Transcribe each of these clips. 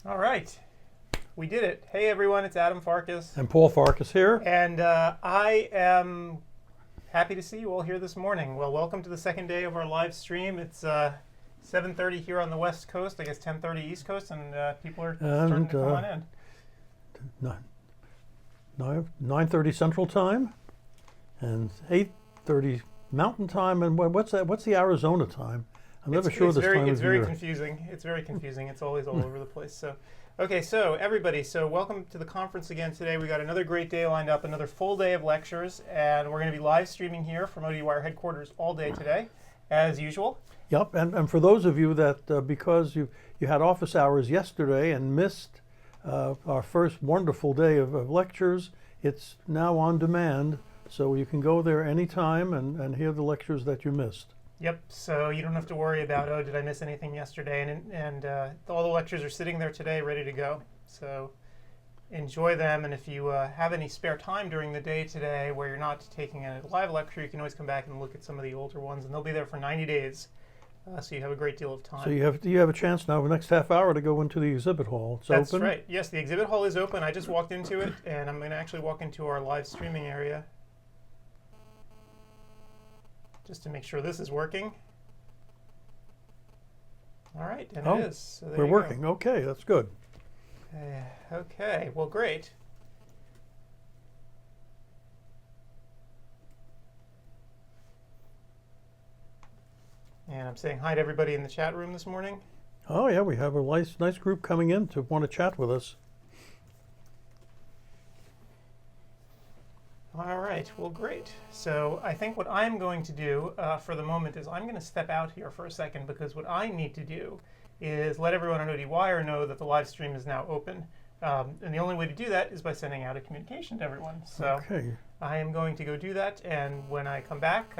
All right, we did it. Hey everyone, it's Adam Farkas. And Paul Farkas here. And I am happy to see you all here this morning. Well, welcome to the second day of our live stream. It's 7:30 here on the West Coast, I guess 10:30 East Coast, and people are starting to come on in. 9:30 Central Time and 8:30 Mountain Time. And what's that? What's the Arizona time? I'm never sure this time of year. It's very confusing. It's very confusing. It's always all over the place. So, okay, so everybody, welcome to the conference again today. We got another great day lined up, another full day of lectures, and we're going to be live streaming here from CEwire headquarters all day today, as usual. Yep, and for those of you that because you had office hours yesterday and missed our first wonderful day of lectures, it's now on demand, so you can go there anytime and hear the lectures that you missed. Yep, so you don't have to worry about, oh, did I miss anything yesterday? And all the lectures are sitting there today ready to go. So enjoy them, and if you have any spare time during the day today where you're not taking a live lecture, you can always come back and look at some of the older ones, and they'll be there for 90 days. So you have a great deal of time. So you have a chance now, the next half hour, to go into the exhibit hall. It's That's open. right. Yes, the exhibit hall is open. I just walked into it, and I'm going to actually walk into our live streaming area just to make sure this is working. All right, and it is. So there we're you working. Go. Okay, that's good. Okay, well, great. And I'm saying hi to everybody in the chat room this morning. Oh yeah, we have a nice group coming in to want to chat with us. All right, well, great. So I think what I'm going to do for the moment is I'm going to step out here for a second, because what I need to do is let everyone on CEwire know that the live stream is now open. And the only way to do that is by sending out a communication to everyone. So okay. I am going to go do that, and when I come back,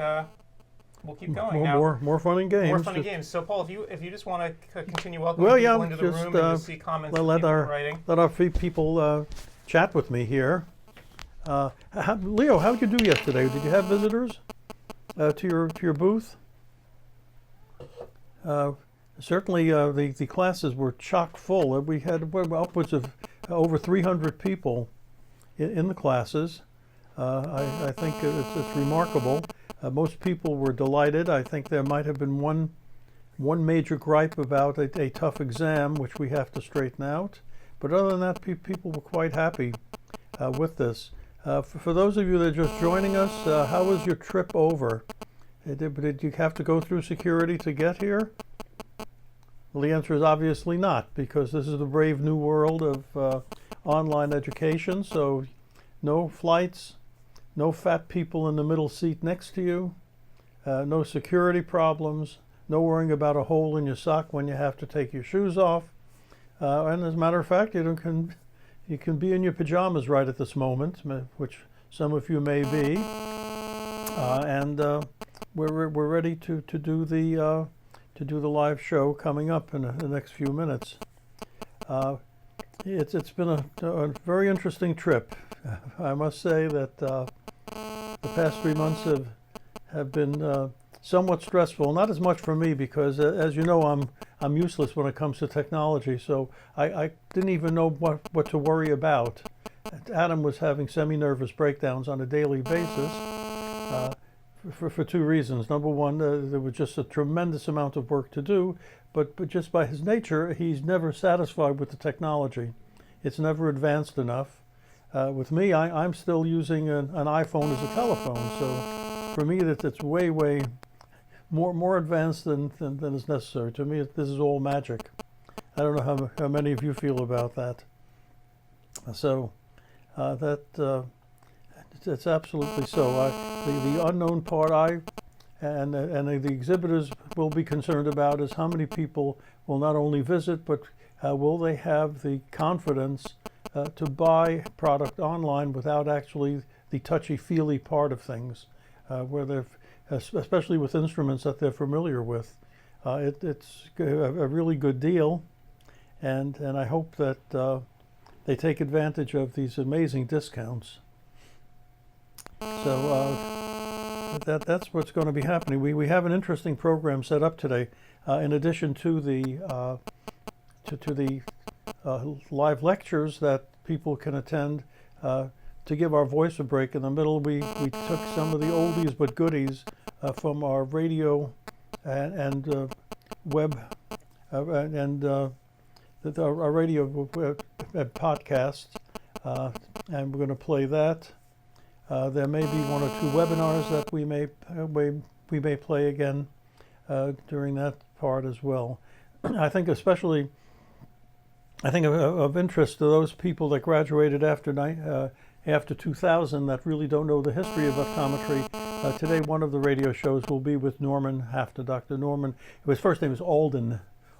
we'll keep going. More fun and games. More fun and games. So Paul, if you just want to continue welcoming people into the room, and you'll see comments that people are writing. Let our people chat with me here. Leo, how did you do yesterday? Did you have visitors to your booth? Certainly, the classes were chock full. We had upwards of over 300 people in the classes. I think it's remarkable. Most people were delighted. I think there might have been one major gripe about a tough exam, which we have to straighten out. But other than that, people were quite happy with this. For those of you that are just joining us, how was your trip over? Did you have to go through security to get here? Well, the answer is obviously not, because this is the brave new world of online education. So no flights, no fat people in the middle seat next to you, no security problems, no worrying about a hole in your sock when you have to take your shoes off. And as a matter of fact, you can be in your pajamas right at this moment, which some of you may be, and we're ready to do the live show coming up in the next few minutes. It's been a very interesting trip. I must say that the past 3 months have been somewhat stressful. Not as much for me, because as you know, I'm useless when it comes to technology, so I didn't even know what to worry about. Adam was having semi-nervous breakdowns on a daily basis for two reasons. Number one, there was just a tremendous amount of work to do, but just by his nature, he's never satisfied with the technology. It's never advanced enough. With me, I'm still using an iPhone as a telephone, so for me it's way more advanced than is necessary. To me, this is all magic. I don't know how many of you feel about that. So it's absolutely so. The unknown part and the exhibitors will be concerned about is how many people will not only visit, but will they have the confidence to buy product online without actually the touchy-feely part of things, where they've, especially with instruments that they're familiar with. It's a really good deal, and I hope that they take advantage of these amazing discounts. So that's what's going to be happening. We have an interesting program set up today. In addition to the live lectures that people can attend. To give our voice a break in the middle, we took some of the oldies but goodies from our radio and web and our radio podcasts, and we're going to play that. There may be one or two webinars that we may play again during that part as well. I think especially, of interest to those people that graduated after 2000 that really don't know the history of optometry. Today, one of the radio shows will be with Norman Hafner, Dr. Norman. His first name is Alden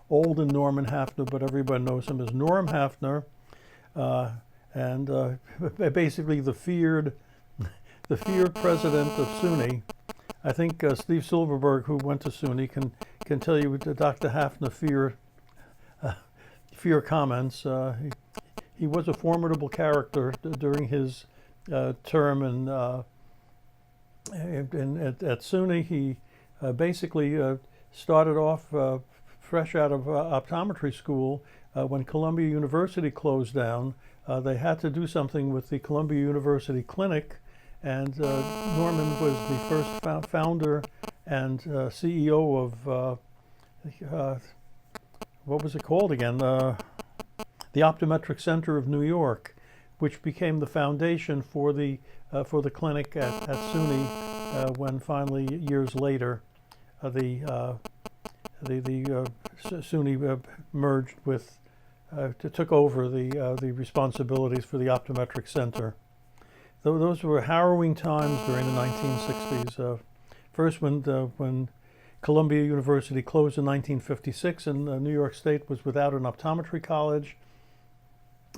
Norman Hafner, but everybody knows him as Norm Hafner, and basically the feared president of SUNY. I think Steve Silverberg, who went to SUNY, can tell you Dr. Hafner fear comments. He was a formidable character during his term at SUNY. He basically started off fresh out of optometry school when Columbia University closed down. They had to do something with the Columbia University Clinic, and Norman was the first founder and CEO of what was it called again? The Optometric Center of New York, which became the foundation for the clinic at SUNY when finally years later the SUNY merged with took over the responsibilities for the Optometric Center. Those were harrowing times during the 1960s. First, when Columbia University closed in 1956, and New York State was without an optometry college,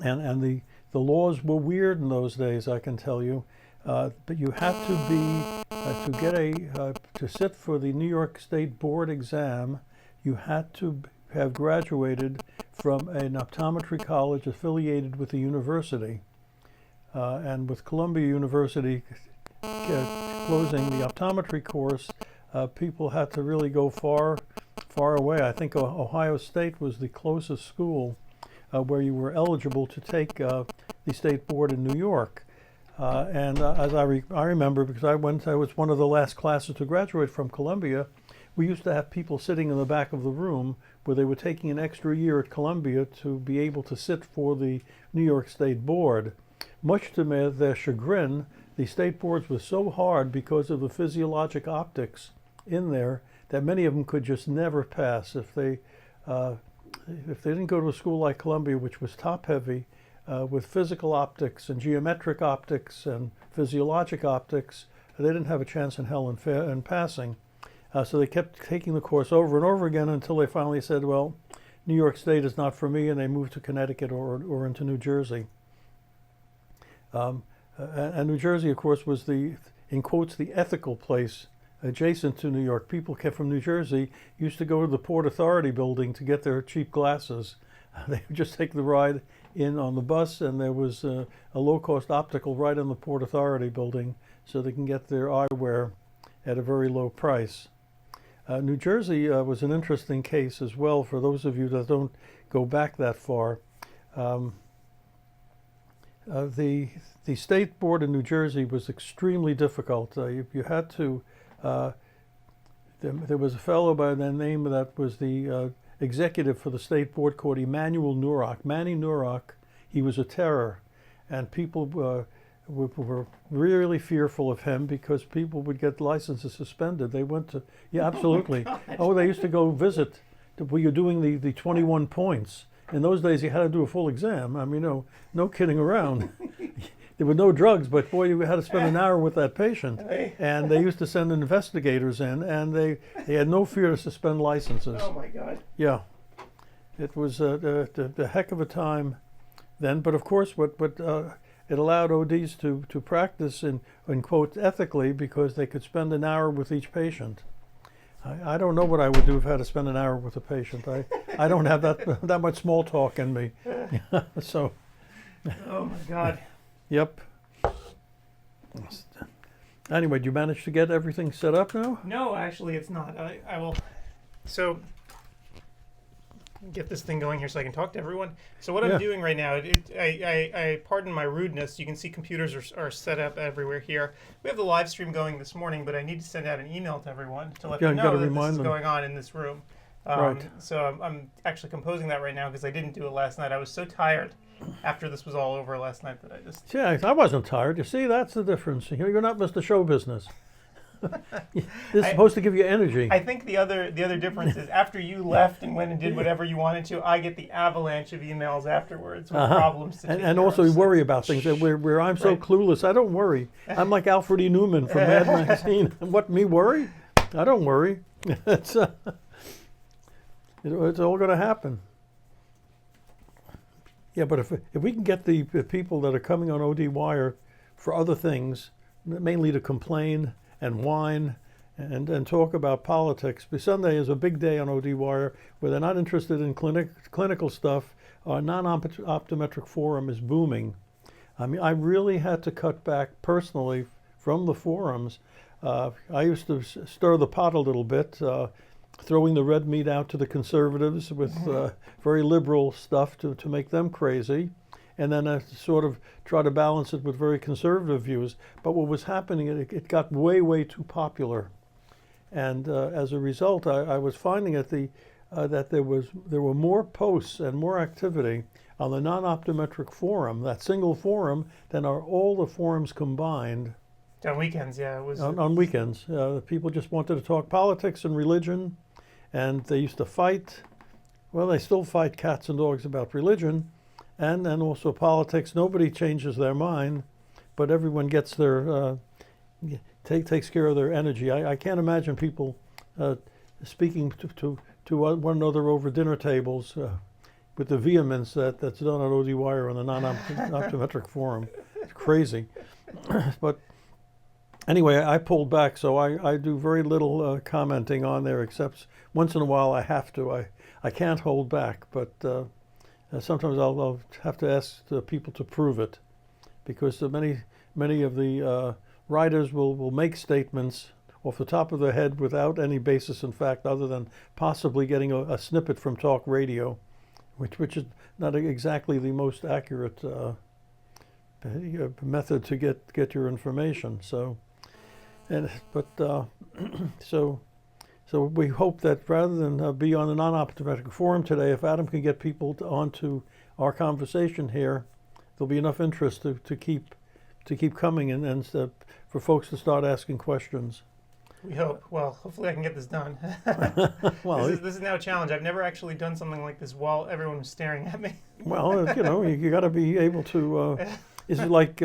and the laws were weird in those days, I can tell you. But you had to be to sit for the New York State board exam. You had to have graduated from an optometry college affiliated with the university. And with Columbia University closing the optometry course, people had to really go far away. I think Ohio State was the closest school where you were eligible to take the state board in New York. And as I remember, because I was one of the last classes to graduate from Columbia, we used to have people sitting in the back of the room where they were taking an extra year at Columbia to be able to sit for the New York State Board. Much to their chagrin, the state boards were so hard because of the physiologic optics in there that many of them could just never pass. If they didn't go to a school like Columbia, which was top-heavy with physical optics and geometric optics and physiologic optics, they didn't have a chance in hell in passing. So they kept taking the course over and over again until they finally said, well, New York State is not for me, and they moved to Connecticut or into New Jersey. And New Jersey, of course, was in quotes, the ethical place adjacent to New York. People from New Jersey used to go to the Port Authority building to get their cheap glasses. They would just take the ride in on the bus, and there was a low-cost optical right in the Port Authority building, so they can get their eyewear at a very low price. New Jersey was an interesting case as well for those of you that don't go back that far. The state board in New Jersey was extremely difficult. You had to. There was a fellow by the name that was the executive for the state board called Emanuel Nurok. Manny Nurok. He was a terror, and people were really fearful of him because people would get licenses suspended. They went to absolutely. Oh, they used to go visit. Where you're doing the 21 points. In those days, you had to do a full exam. I mean, no kidding around. There were no drugs, but boy, you had to spend an hour with that patient. And they used to send investigators in, and they had no fear to suspend licenses. Oh my God. Yeah, it was a heck of a time then. But of course, it allowed ODs to practice in quote ethically because they could spend an hour with each patient. I don't know what I would do if I had to spend an hour with a patient. I don't have that much small talk in me. So. Oh my God. Yep. Anyway, did you manage to get everything set up now? No, actually, it's not. I will. So get this thing going here so I can talk to everyone. So what Yeah. I'm doing right now, I pardon my rudeness. You can see computers are set up everywhere here. We have the live stream going this morning, but I need to send out an email to everyone to let Yeah, them you know gotta that this remind is them. going on in this room. Right. So I'm actually composing that right now because I didn't do it last night. I was so tired after this was all over last night that I just... Yeah, I wasn't tired. You see, that's the difference. You're not Mr. Show Business. This is supposed to give you energy. I think the other difference is after you left and went and did whatever you wanted to, I get the avalanche of emails afterwards with problems to take And care also of. you worry about things where I'm so Right. clueless. I don't worry. I'm like Alfred E. Newman from Mad Magazine. What, me worry? I don't worry. It's all going to happen. Yeah, but if we can get the people that are coming on OD Wire for other things, mainly to complain and whine and talk about politics. But Sunday is a big day on OD Wire where they're not interested in clinical stuff. Our non-optometric forum is booming. I mean, I really had to cut back personally from the forums. I used to stir the pot a little bit, throwing the red meat out to the conservatives with very liberal stuff to make them crazy. And then I sort of try to balance it with very conservative views. But what was happening, it got way, way too popular. And as a result, I was finding that there were more posts and more activity on the non-optometric forum, that single forum, than are all the forums combined. On weekends, yeah. It was On weekends. People just wanted to talk politics and religion, and they used to fight. Well, they still fight cats and dogs about religion. And also politics. Nobody changes their mind, but everyone gets their takes care of their energy. I can't imagine people speaking to one another over dinner tables with the vehemence that's done on OD Wire on the non-optometric forum. It's crazy. But anyway, I pulled back, so I do very little commenting on there, except once in a while I have to. I can't hold back, but. Sometimes I'll have to ask the people to prove it, because many of the writers will make statements off the top of their head without any basis in fact, other than possibly getting a snippet from talk radio, which is not exactly the most accurate method to get your information. So we hope that rather than be on the non-optometric forum today, if Adam can get people onto our conversation here, there'll be enough interest to keep coming and for folks to start asking questions. We hope. Well, hopefully I can get this done. Well, this is now a challenge. I've never actually done something like this while everyone was staring at me. Well, you got to be able to. It's like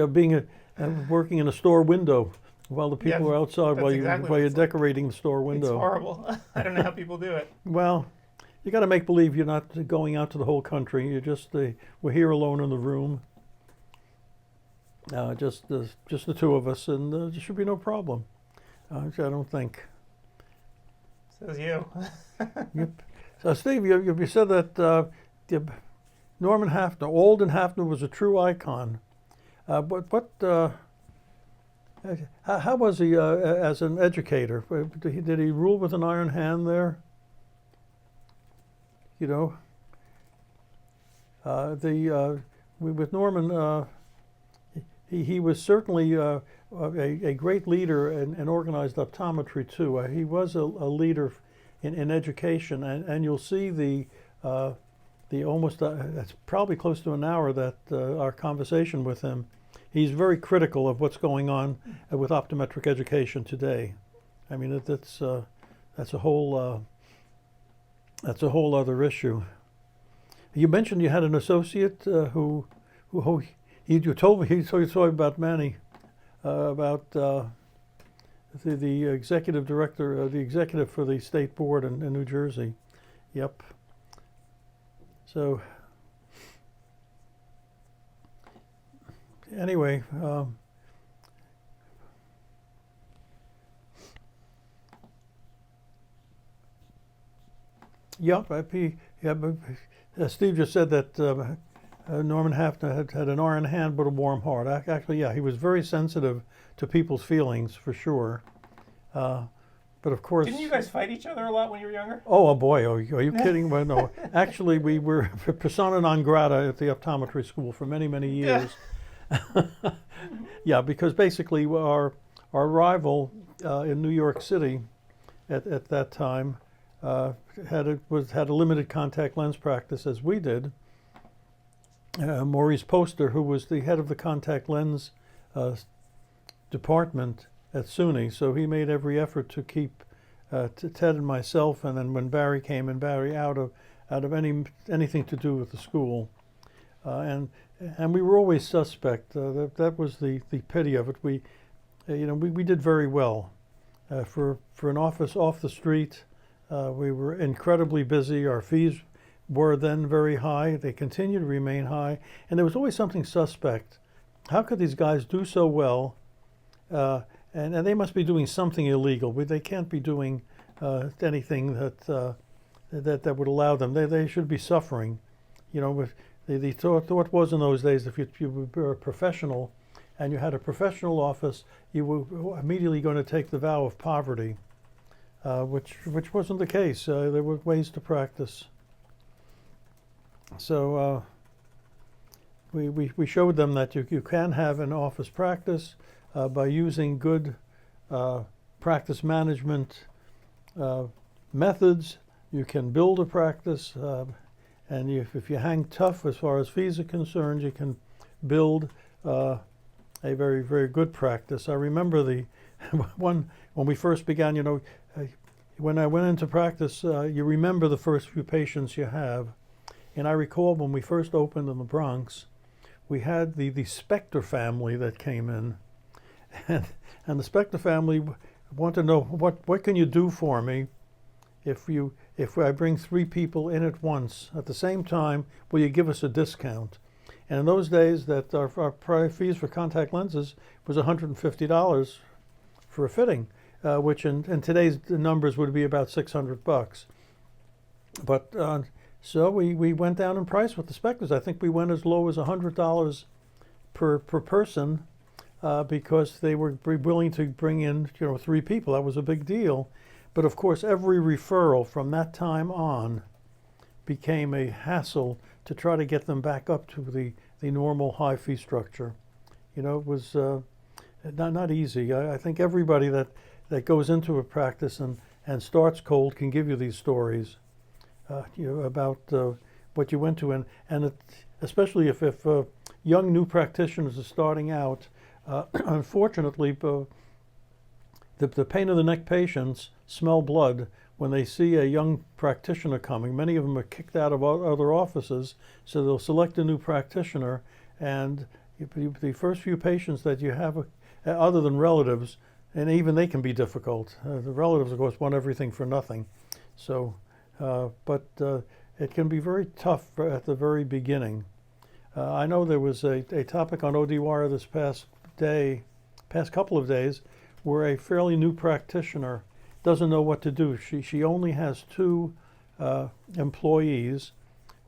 working in a store window while the people are outside while you're decorating the store window. It's horrible. I don't know how people do it. Well, you got to make believe you're not going out to the whole country. You're just we're here alone in the room. Just the two of us, and there should be no problem. I don't think. Says you. Yep. So Steve, you said that Norman Hafner, Alden Hafner, was a true icon. How was he as an educator? Did he rule with an iron hand there? With Norman, he was certainly a great leader in organized optometry too. He was a leader in education, and you'll see the almost it's probably close to an hour that our conversation with him. He's very critical of what's going on with optometric education today. I mean, that's a whole other issue. You mentioned you had an associate who you told me he told you about Manny, about the executive director, the executive for the state board in New Jersey. Yep. So. Anyway, Steve just said that Norman Hafner had an iron hand but a warm heart. Actually, yeah, he was very sensitive to people's feelings, for sure. but of course. Didn't you guys fight each other a lot when you were younger? Oh boy, are you kidding? Well, no. Actually, we were persona non grata at the optometry school for many, many years. Yeah, because basically our rival in New York City at that time had a limited contact lens practice as we did. Maurice Poster, who was the head of the contact lens department at SUNY, so he made every effort to keep Ted and myself, and then when Barry came in, Barry out of anything to do with the school, and we were always suspect. That was the pity of it. We did very well for an office off the street. We were incredibly busy. Our fees were then very high. They continue to remain high, and there was always something suspect. How could these guys do so well? And they must be doing something illegal. They can't be doing anything that would allow them. They should be suffering. The thought was in those days, if you were a professional and you had a professional office, you were immediately going to take the vow of poverty, which wasn't the case. There were ways to practice. So we showed them that you can have an office practice by using good practice management methods. You can build a practice, and if you hang tough as far as fees are concerned, you can build a very, very good practice. I remember when we first began, when I went into practice, you remember the first few patients you have. And I recall when we first opened in the Bronx, we had the Spector family that came in. And the Spector family wanted to know, what can you do for me if I bring 3 people in at once? At the same time, will you give us a discount? And in those days, that our prior fees for contact lenses was $150 for a fitting, which in today's numbers would be about $600. But so we went down in price with the Spectors. I think we went as low as $100 per person. Because they were willing to bring in 3 people. That was a big deal. But of course, every referral from that time on became a hassle to try to get them back up to the normal high fee structure. It was not easy. I think everybody that goes into a practice and starts cold can give you these stories about what you went to, and especially if young new practitioners are starting out. Unfortunately, the pain of the neck patients smell blood when they see a young practitioner coming. Many of them are kicked out of other offices, so they'll select a new practitioner, and the first few patients that you have, other than relatives, and even they can be difficult. The relatives, of course, want everything for nothing. So, but it can be very tough at the very beginning. I know there was a topic on ODwire this past couple of days, where a fairly new practitioner doesn't know what to do. She only has 2 employees,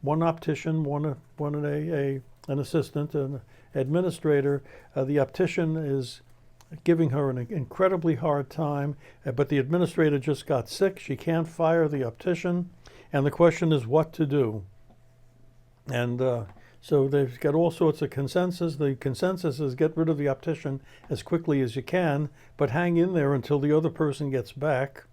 one optician, one an assistant, an administrator. The optician is giving her an incredibly hard time, but the administrator just got sick. She can't fire the optician, and the question is what to do. And so they've got all sorts of consensus. The consensus is get rid of the optician as quickly as you can, but hang in there until the other person gets back.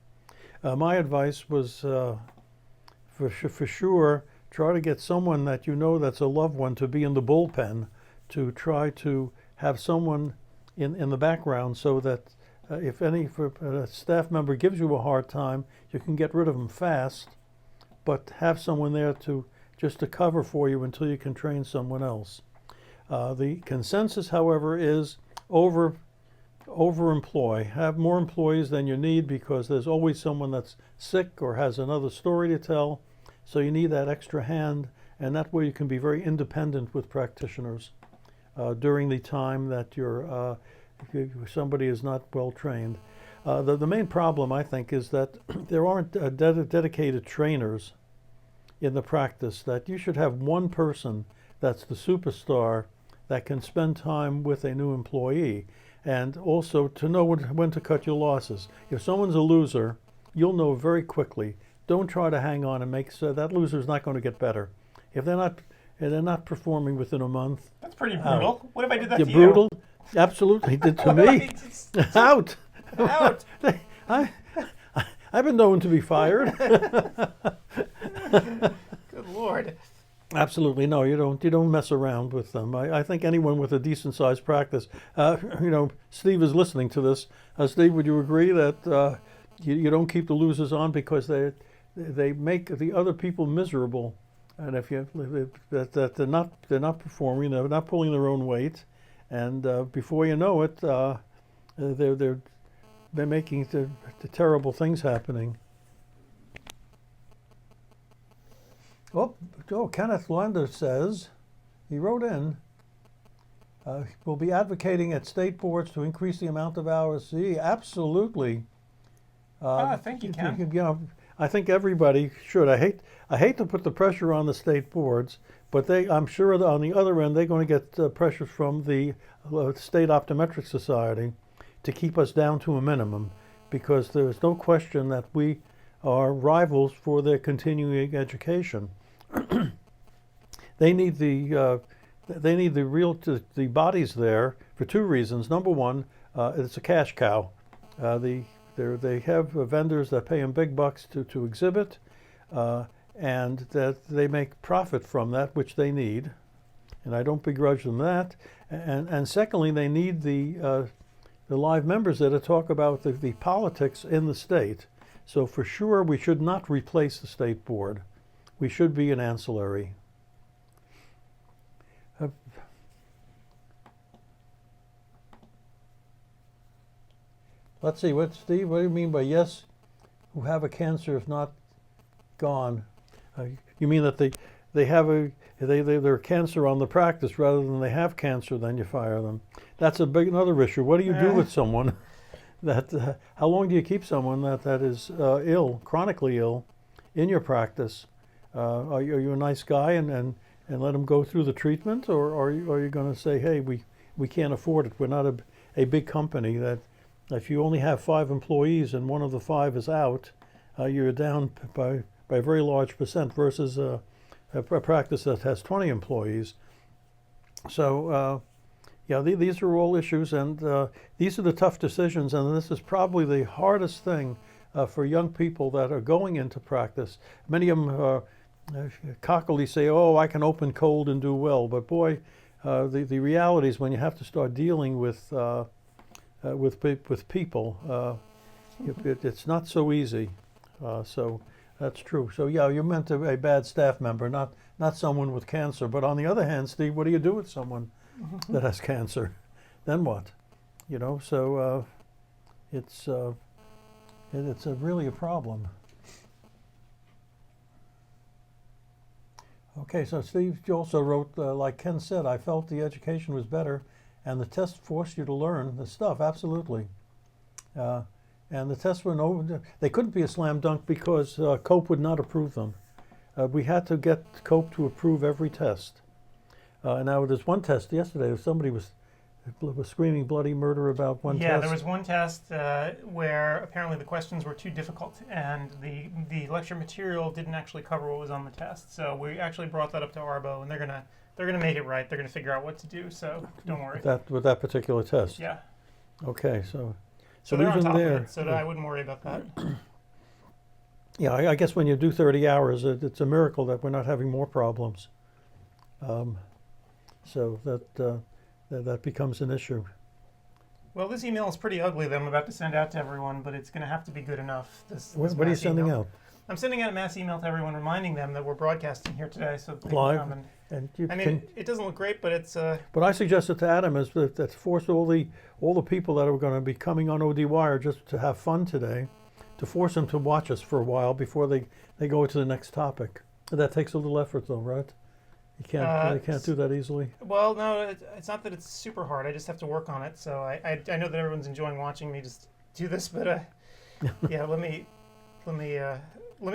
My advice was, for sure, try to get someone that that's a loved one to be in the bullpen, to try to have someone in the background so that if a staff member gives you a hard time, you can get rid of them fast, but have someone there just to cover for you until you can train someone else. The consensus, however, is overemploy. Have more employees than you need, because there's always someone that's sick or has another story to tell. So you need that extra hand, and that way you can be very independent with practitioners during the time that somebody is not well trained. The main problem, I think, is that there aren't dedicated trainers in the practice. That you should have one person that's the superstar that can spend time with a new employee. and also to know when to cut your losses. If someone's a loser, you'll know very quickly. Don't try to hang on and make so that loser's not going to get better. If they're not performing within a month. That's pretty brutal. What if I did that You're to brutal? Absolutely, did to me. Out. Out. I've been known to be fired. Good Lord. Absolutely, no. You don't mess around with them. I think anyone with a decent sized practice. Steve is listening to this. Steve, would you agree that you don't keep the losers on because they make the other people miserable, and if that they're not performing, they're not pulling their own weight, and before you know it, they're making the terrible things happening. Oh, Kenneth Lander says, he wrote in, we'll be advocating at state boards to increase the amount of hours. See, absolutely. Thank you, Ken. I think everybody should. I hate to put the pressure on the state boards, but I'm sure that on the other end they're going to get pressure from the State Optometric Society to keep us down to a minimum, because there's no question that we are rivals for their continuing education. They need the bodies there for two reasons. Number one, it's a cash cow. They have vendors that pay them big bucks to exhibit, and that they make profit from that, which they need, and I don't begrudge them that. And secondly, they need the live members there to talk about the politics in the state. So for sure, we should not replace the state board. We should be an ancillary. Let's see, Steve, what do you mean by yes, who have a cancer if not gone? You mean that they're cancer on the practice rather than they have cancer, then you fire them. That's another issue. What do you do with someone that, how long do you keep someone that is ill, chronically ill, in your practice? Are you a nice guy and let them go through the treatment, or are you going to say, hey, we can't afford it. We're not a big company that if you only have 5 employees and one of the 5 is out, you're down by a very large percent versus a practice that has 20 employees. So these are all issues, and these are the tough decisions, and this is probably the hardest thing for young people that are going into practice. Many of them cockily say, oh, I can open cold and do well, but boy, the reality is when you have to start dealing with people, it's not so easy. So that's true. So yeah, you meant a bad staff member, not someone with cancer. But on the other hand, Steve, what do you do with someone that has cancer? Then what? So it's really a problem. Okay, so Steve also wrote, like Ken said, I felt the education was better and the test forced you to learn the stuff, absolutely. And the tests were they couldn't be a slam dunk because COPE would not approve them. We had to get COPE to approve every test. Now there's one test yesterday, somebody was screaming bloody murder about one test. Yeah, there was one test where apparently the questions were too difficult and the lecture material didn't actually cover what was on the test. So we actually brought that up to Arbo, and they're gonna make it right. They're gonna figure out what to do. So don't worry. With that particular test. Yeah. Okay, so they're on even top there, of it, so I wouldn't worry about that. Yeah, I guess when you do 30 hours, it's a miracle that we're not having more problems. So that becomes an issue. Well, this email is pretty ugly that I'm about to send out to everyone, but it's going to have to be good enough. What are you sending out? I'm sending out a mass email to everyone reminding them that we're broadcasting here today, so they live. can come And it doesn't look great, but it's. What I suggested to Adam is that force all the people that are going to be coming on ODWire just to have fun today, to force them to watch us for a while before they go to the next topic. That takes a little effort, though, right? You can't do that easily. Well, no, it's not that it's super hard. I just have to work on it. So I know that everyone's enjoying watching me just do this, but yeah, let me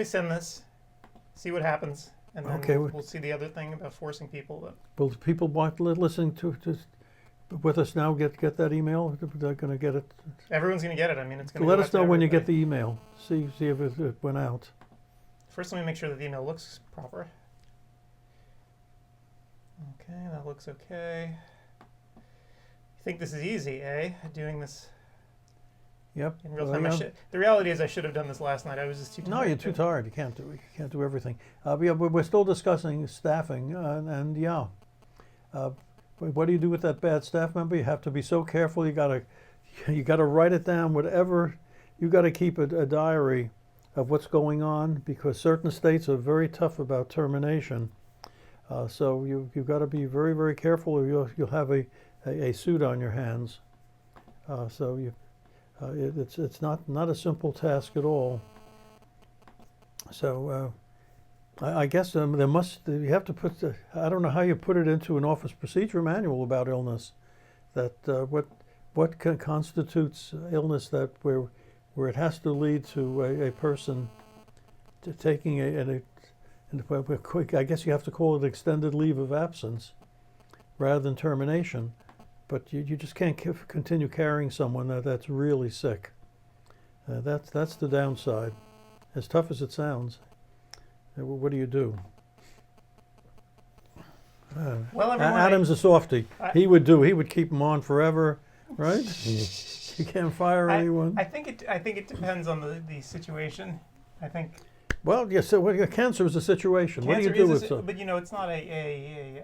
send this, see what happens, and then we'll see the other thing about forcing people. Will people listening to with us now get that email? They're going to get it. Everyone's going to get it. I mean, it's going to Let go us out to know when you get everybody. the email. See if it went out. First, let me make sure that the email looks proper. Okay, that looks okay. You think this is easy, eh? Doing this Yep. in real time. The reality is I should have done this last night. I was just too tired. No, you're too tired. You can't do everything. Yeah, we're still discussing staffing, and yeah. What do you do with that bad staff member? You have to be so careful. You gotta write it down. Whatever, you gotta keep a diary of what's going on, because certain states are very tough about termination. So you've got to be very, very careful, or you'll have a suit on your hands. So it's not a simple task at all. So I guess you have to put I don't know how you put it into an office procedure manual about illness, that what constitutes illness, that where it has to lead to a person to taking a quick, I guess you have to call it extended leave of absence rather than termination. But you just can't continue carrying someone that's really sick. That's the downside. As tough as it sounds, what do you do? Well, everyone, Adam's a softie. He would keep him on forever, right? You can't fire anyone. I think it depends on the situation. I think. Well, yes. So cancer is a situation. What do you do with it? But it's not a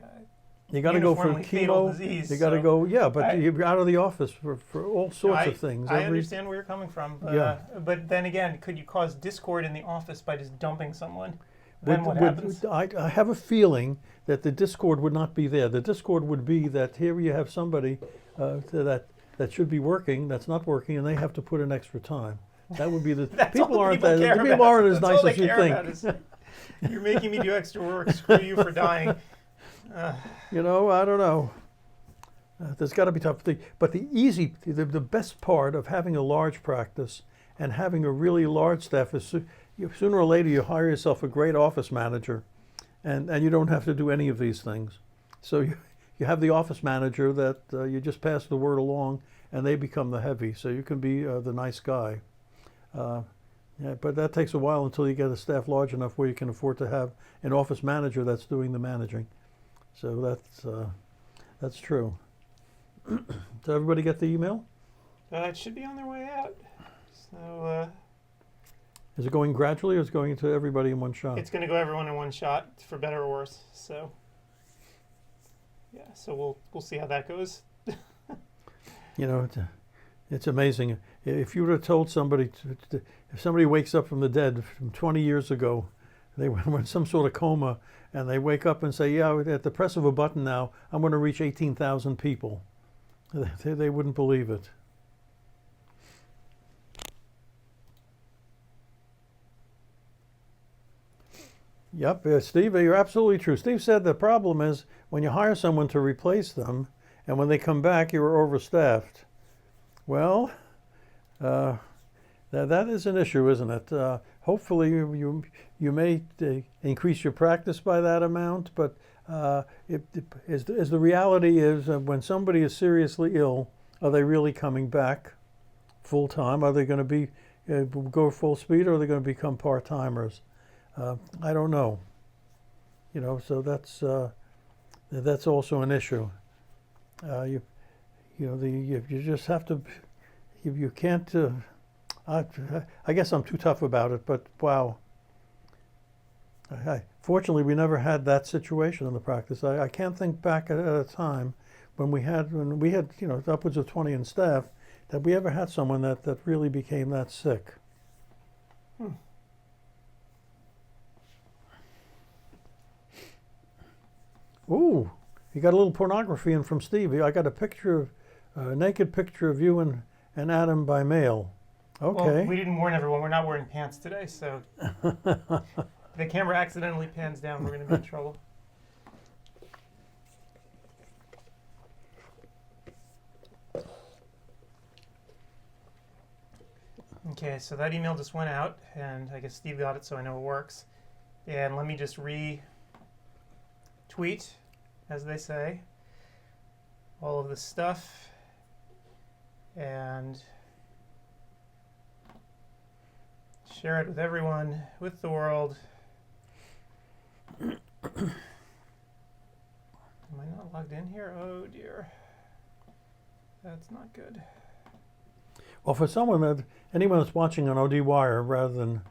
you got to go for chemo. chemo. Disease, you got to go. Yeah, but you're out of the office for all sorts of things. I understand where you're coming from. Yeah. But then again, could you cause discord in the office by just dumping someone? Then what happens? I have a feeling that the discord would not be there. The discord would be that here you have somebody that should be working, that's not working, and they have to put in extra time. That would be the people aren't as nice as you think. You're making me do extra work. Screw you for dying. I don't know. There's got to be tough. But the best part of having a large practice and having a really large staff is sooner or later you hire yourself a great office manager, and you don't have to do any of these things. So you have the office manager that you just pass the word along, and they become the heavy. So you can be the nice guy. But that takes a while until you get a staff large enough where you can afford to have an office manager that's doing the managing. So that's true. Did everybody get the email? It should be on their way out. So is it going gradually, or is it going to everybody in one shot? It's going to go everyone in one shot, for better or worse. So yeah, so we'll see how that goes. It's amazing. If you would have told somebody, if somebody wakes up from the dead from 20 years ago, they were in some sort of coma, and they wake up and say, yeah, at the press of a button now, I'm going to reach 18,000 people. They wouldn't believe it. Yep, Steve, you're absolutely true. Steve said the problem is when you hire someone to replace them, and when they come back, you're overstaffed. Well, that is an issue, isn't it? Hopefully, you may increase your practice by that amount, but as the reality is, when somebody is seriously ill, are they really coming back full time? Are they going to be go full speed, or are they going to become part timers? I don't know. So that's also an issue. You just have to. You can't. I guess I'm too tough about it, but wow. Fortunately, we never had that situation in the practice. I can't think back at a time when we had upwards of 20 in staff that we ever had someone that really became that sick. Ooh, you got a little pornography in from Steve. I got a naked picture of you and Adam by mail. Okay. Well, we didn't warn everyone. We're not wearing pants today, so if the camera accidentally pans down, we're going to be in trouble. Okay, so that email just went out, and I guess Steve got it, so I know it works. And let me just retweet, as they say. all of this stuff and share it with everyone, with the world. Am I not logged in here? Oh dear. That's not good. Well, for anyone that's watching on ODWire rather than,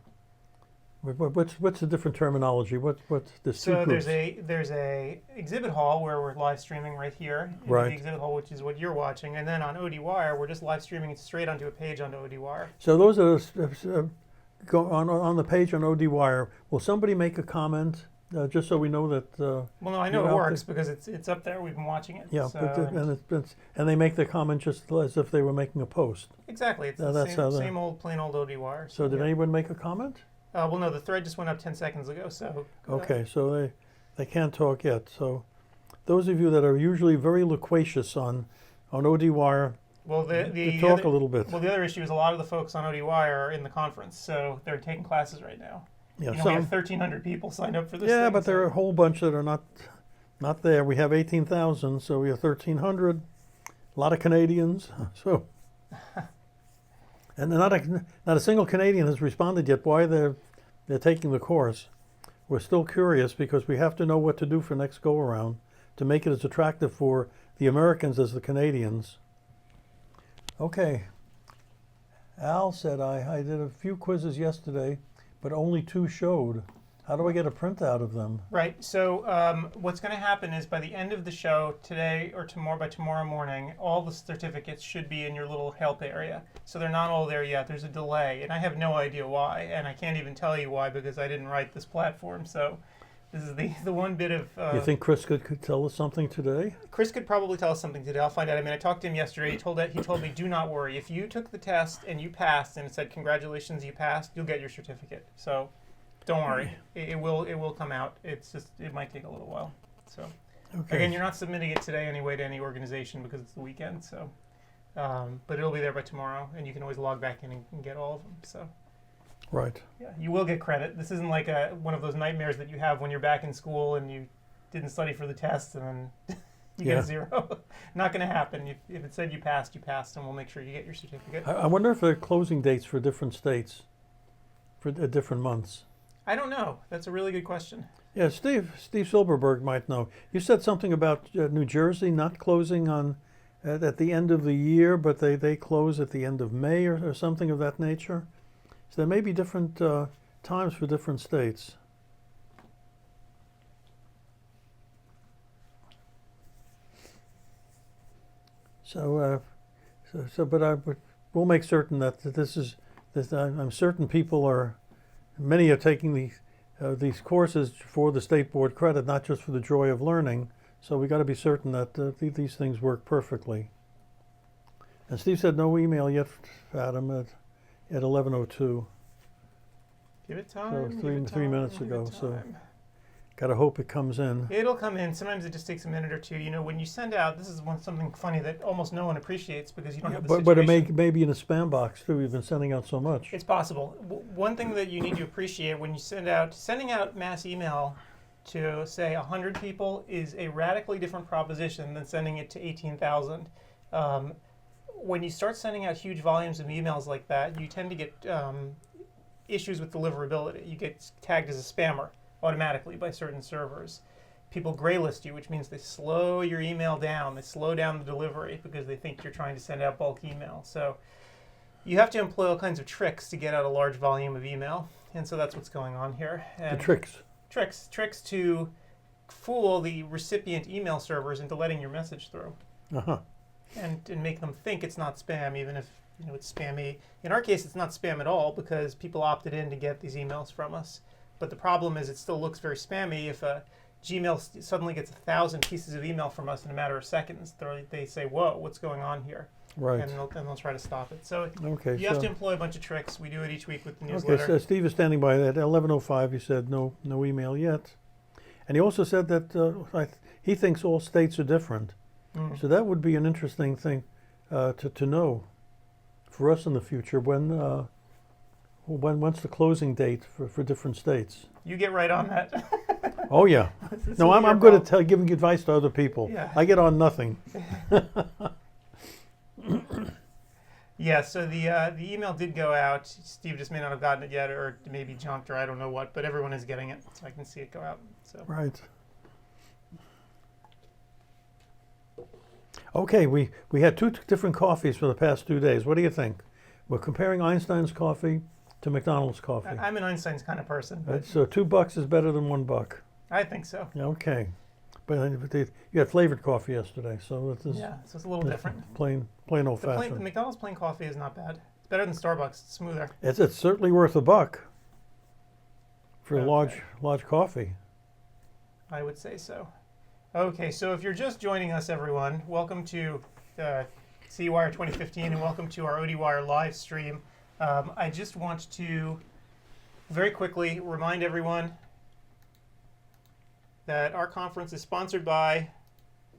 what's the different terminology? What's the So groups? there's a exhibit hall where we're live streaming right here. Right. The exhibit hall, which is what you're watching, and then on ODWire, we're just live streaming it straight onto a page onto ODWire. So those are go on the page on ODWire. Will somebody make a comment just so we know that? Well, no, I know it works because it's up there. We've been watching it. Yeah, so, and they make the comment just as if they were making a post. Exactly. It's That's the same old plain old ODWire. So did anyone make a comment? Well, no, the thread just went up 10 seconds ago. So. Okay, so they can't talk yet. So those of you that are usually very loquacious on ODWire. Well, talk a little bit. Well, the other issue is a lot of the folks on ODWire are in the conference, so they're taking classes right now. Yeah, we have 1,300 people signed up for this. Yeah, thing, but there are a whole bunch that are not there. We have 18,000, so we have 1,300. A lot of Canadians. So, and not a single Canadian has responded yet why they're taking the course. We're still curious because we have to know what to do for next go around to make it as attractive for the Americans as the Canadians. Okay. Al said, I did a few quizzes yesterday, but only 2 showed. How do I get a printout of them? Right. So what's going to happen is by the end of the show today or by tomorrow morning, all the certificates should be in your little help area. So they're not all there yet. There's a delay, and I have no idea why, and I can't even tell you why because I didn't write this platform. So this is the one bit of... you think Chris could tell us something today? Chris could probably tell us something today. I'll find out. I mean, I talked to him yesterday. He told me, do not worry. If you took the test and you passed and it said, congratulations, you passed, you'll get your certificate. So don't worry. It will come out. It's just, it might take a little while. So again, you're not submitting it today anyway to any organization because it's the weekend. So, but it'll be there by tomorrow, and you can always log back in and get all of them. So. Right. Yeah, you will get credit. This isn't like one of those nightmares that you have when you're back in school and you didn't study for the test and then you get 0. Not going to happen. If it said you passed, and we'll make sure you get your certificate. I wonder if there are closing dates for different states, for different months. I don't know. That's a really good question. Yeah, Steve Silberberg might know. You said something about New Jersey not closing at the end of the year, but they close at the end of May or something of that nature. So there may be different times for different states. But we'll make certain that I'm certain many are taking these courses for the state board credit, not just for the joy of learning. So we got to be certain that these things work perfectly. And Steve said no email yet, Adam, at 11:02. Give it time. So three minutes ago. So gotta hope it comes in. It'll come in. Sometimes it just takes a minute or two. You know, when you send out, this is something funny that almost no one appreciates because you don't have the situation. But it may be in a spam box too. We've been sending out so much. It's possible. One thing that you need to appreciate when you sending out mass email to say 100 people is a radically different proposition than sending it to 18,000. When you start sending out huge volumes of emails like that, you tend to get issues with deliverability. You get tagged as a spammer automatically by certain servers. People graylist you, which means they slow your email down. They slow down the delivery because they think you're trying to send out bulk email. So you have to employ all kinds of tricks to get out a large volume of email. And so that's what's going on here. And the tricks. Tricks to fool the recipient email servers into letting your message through. Uh-huh. And make them think it's not spam, even if it's spammy. In our case, it's not spam at all because people opted in to get these emails from us. But the problem is it still looks very spammy if Gmail suddenly gets 1,000 pieces of email from us in a matter of seconds. They say, whoa, what's going on here? Right. And they'll try to stop it. So okay, you have to employ a bunch of tricks. We do it each week with the newsletter. Okay, so Steve is standing by at 11:05. He said no email yet. And he also said that he thinks all states are different. So that would be an interesting thing to know for us in the future when's the closing date for different states. You get right on that. Oh yeah. This is No, what I'm you're good about. at giving advice to other people. Yeah. I get on nothing. Yeah, so the email did go out. Steve just may not have gotten it yet, or maybe junked, or I don't know what, but everyone is getting it, so I can see it go out. So Right. Okay, we had two different coffees for the past 2 days. What do you think? We're comparing Einstein's coffee to McDonald's coffee. I'm an Einstein's kind of person, but So $2 is better than $1. I think so. Okay, but you had flavored coffee yesterday, so this is Yeah, so it's a little different. plain old The fashioned. McDonald's plain coffee is not bad. It's better than Starbucks. It's smoother. It's certainly worth $1 for a Okay. large coffee. I would say so. Okay, so if you're just joining us, everyone, welcome to CEwire2015 and welcome to our ODWire live stream. I just want to very quickly remind everyone that our conference is sponsored by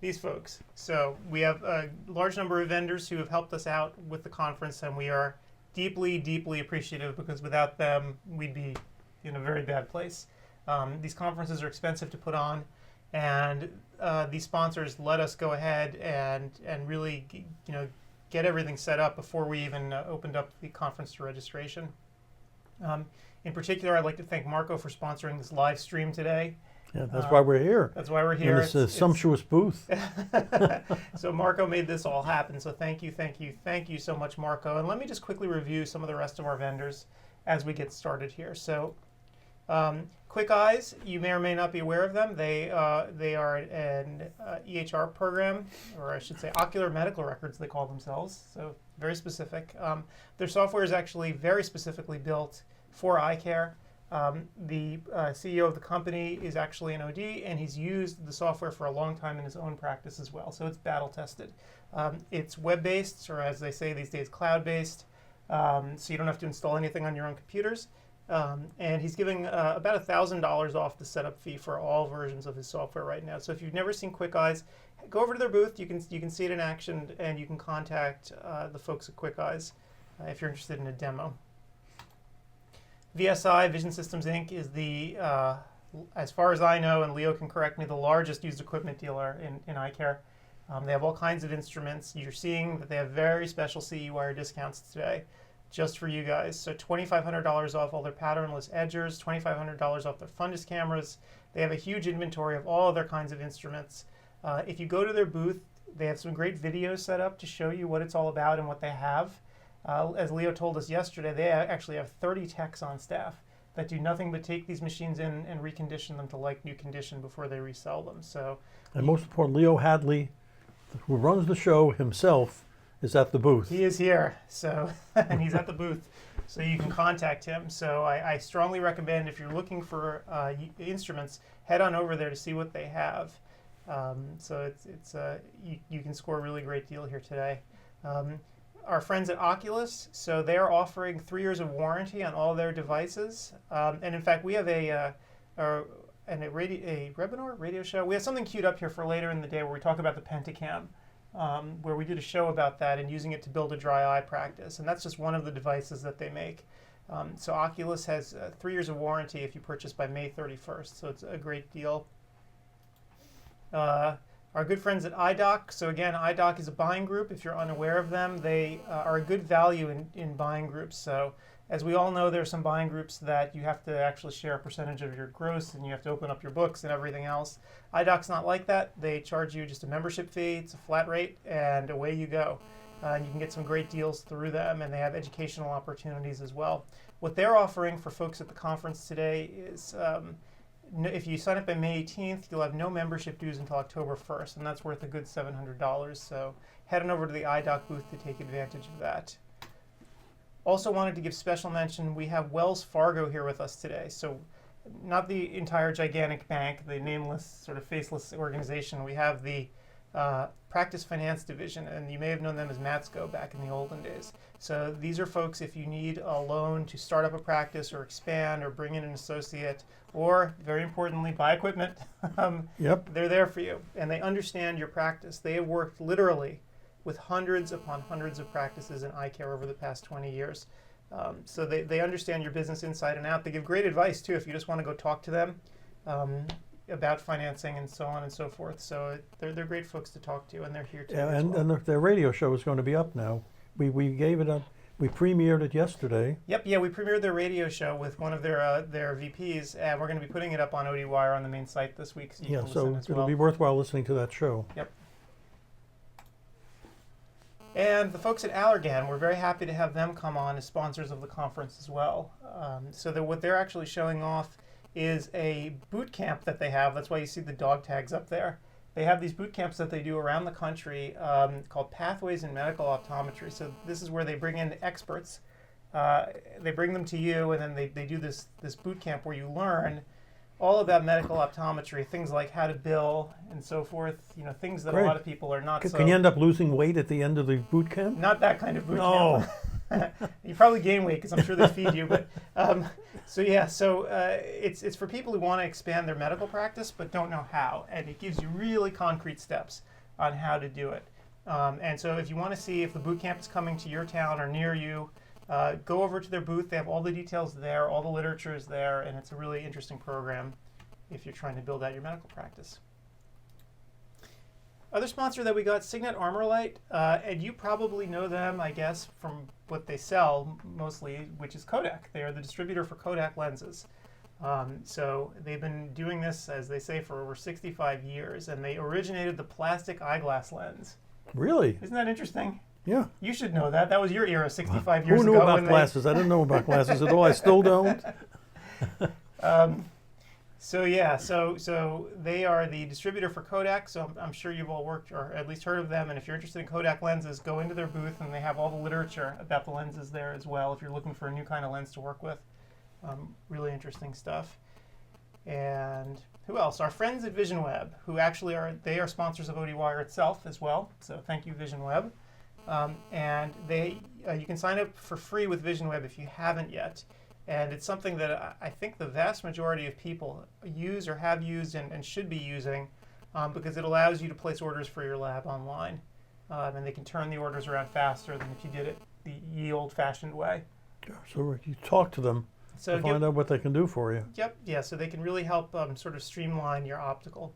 these folks. So we have a large number of vendors who have helped us out with the conference, and we are deeply, deeply appreciative, because without them, we'd be in a very bad place. These conferences are expensive to put on, and these sponsors let us go ahead and really get everything set up before we even opened up the conference to registration. In particular, I'd like to thank Marco for sponsoring this live stream today. Yeah, that's why we're here. That's why we're here. In this sumptuous booth. So Marco made this all happen. So thank you so much, Marco. And let me just quickly review some of the rest of our vendors as we get started here. So Quick Eyes, you may or may not be aware of them. They are an EHR program, or I should say ocular medical records, they call themselves. So very specific. Their software is actually very specifically built for eye care. The CEO of the company is actually an OD, and he's used the software for a long time in his own practice as well. So it's battle tested. It's web-based, or as they say these days, cloud-based. So you don't have to install anything on your own computers. And he's giving about $1,000 off the setup fee for all versions of his software right now. So if you've never seen Quick Eyes, go over to their booth. You can see it in action, and you can contact the folks at Quick Eyes if you're interested in a demo. VSI, Vision Systems Inc. is the, as far as I know, and Leo can correct me, the largest used equipment dealer in eye care. They have all kinds of instruments. You're seeing that they have very special CEwire discounts today, just for you guys. So $2,500 off all their patternless edgers, $2,500 off their fundus cameras. They have a huge inventory of all other kinds of instruments. If you go to their booth, they have some great videos set up to show you what it's all about and what they have. As Leo told us yesterday, they actually have 30 techs on staff that do nothing but take these machines in and recondition them to like new condition before they resell them. So, and most importantly, Leo Hadley, who runs the show himself, is at the booth. He is here, so and he's at the booth, so you can contact him. So I strongly recommend, if you're looking for instruments, head on over there to see what they have. So you can score a really great deal here today. Our friends at Oculus, so they're offering 3 years of warranty on all their devices. And in fact, we have a webinar, radio show. We have something queued up here for later in the day where we talk about the Pentacam, where we did a show about that and using it to build a dry eye practice. And that's just one of the devices that they make. So Oculus has 3 years of warranty if you purchase by May 31st. So it's a great deal. Our good friends at iDoc. So again, iDoc is a buying group. If you're unaware of them, they are a good value in buying groups. So as we all know, there are some buying groups that you have to actually share a percentage of your gross, and you have to open up your books and everything else. iDoc's not like that. They charge you just a membership fee. It's a flat rate, and away you go. And you can get some great deals through them, and they have educational opportunities as well. What they're offering for folks at the conference today is if you sign up by May 18th, you'll have no membership dues until October 1st, and that's worth a good $700. So head on over to the iDoc booth to take advantage of that. Also wanted to give special mention, we have Wells Fargo here with us today. So not the entire gigantic bank, the nameless, sort of faceless organization. We have the Practice Finance Division, and you may have known them as Matsco back in the olden days. So these are folks, if you need a loan to start up a practice or expand or bring in an associate, or very importantly, buy equipment, they're there for you. And they understand your practice. They have worked literally with hundreds upon hundreds of practices in eye care over the past 20 years. So they understand your business inside and out. They give great advice too if you just want to go talk to them. about financing and so on and so forth. So they're great folks to talk to, and they're here too. Yeah, as and, well. and their radio show is going to be up now. We gave it up. We premiered it yesterday. Yep, yeah, we premiered their radio show with one of their VPs, and we're going to be putting it up on CEwire on the main site this week. So you Yeah, can so listen as it'll well. be worthwhile listening to that show. Yep. And the folks at Allergan, we're very happy to have them come on as sponsors of the conference as well. So that what they're actually showing off is a boot camp that they have. That's why you see the dog tags up there. They have these boot camps that they do around the country called Pathways in Medical Optometry. So this is where they bring in experts. They bring them to you, and then they do this boot camp where you learn all about medical optometry, things like how to bill and so forth. You know, things that Great. a lot of people are not. Can you end up losing weight at the end of the boot camp? Not that kind of boot No. camp. You probably gain weight because I'm sure they feed you. But it's for people who want to expand their medical practice but don't know how, and it gives you really concrete steps on how to do it. And so if you want to see if the boot camp is coming to your town or near you, go over to their booth. They have all the details there, all the literature is there, and it's a really interesting program if you're trying to build out your medical practice. Other sponsor that we got, Signet Armorlight, and you probably know them, I guess, from what they sell mostly, which is Kodak. They are the distributor for Kodak lenses. So they've been doing this, as they say, for over 65 years, and they originated the plastic eyeglass lens. Really? Isn't that interesting? Yeah. You should know that. That was your era 65 years Who ago. knew about glasses? I didn't know about glasses at all. I still don't. So they are the distributor for Kodak. So I'm sure you've all worked or at least heard of them. And if you're interested in Kodak lenses, go into their booth, and they have all the literature about the lenses there as well. If you're looking for a new kind of lens to work with, really interesting stuff. And who else? Our friends at VisionWeb, who actually are sponsors of CEwire itself as well. So thank you, VisionWeb. And you can sign up for free with VisionWeb if you haven't yet. And it's something that I think the vast majority of people use or have used and should be using because it allows you to place orders for your lab online. And they can turn the orders around faster than if you did it the ye old-fashioned way. So you talk to them to find out what they can do for you. Yep, yeah, so they can really help sort of streamline your optical.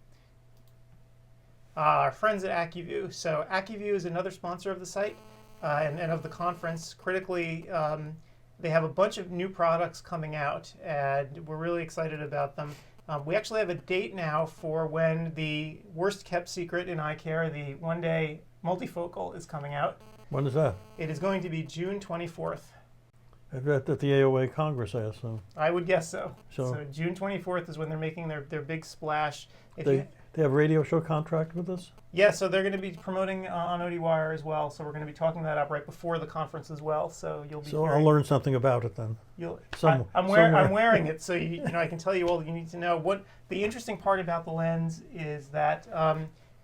Our friends at AccuView. So AccuView is another sponsor of the site and of the conference. Critically, they have a bunch of new products coming out, and we're really excited about them. We actually have a date now for when the worst kept secret in eye care, the one-day multifocal, is coming out. When is that? It is going to be June 24th. At the AOA Congress, I assume. I would guess so. So So June 24th is when they're making their big splash. They have a radio show contract with us? Yeah, so they're going to be promoting on CEwire as well. So we're going to be talking that up right before the conference as well. So you'll be. So I'll learn something about it then. I'm wearing it, so I can tell you all you need to know. What the interesting part about the lens is that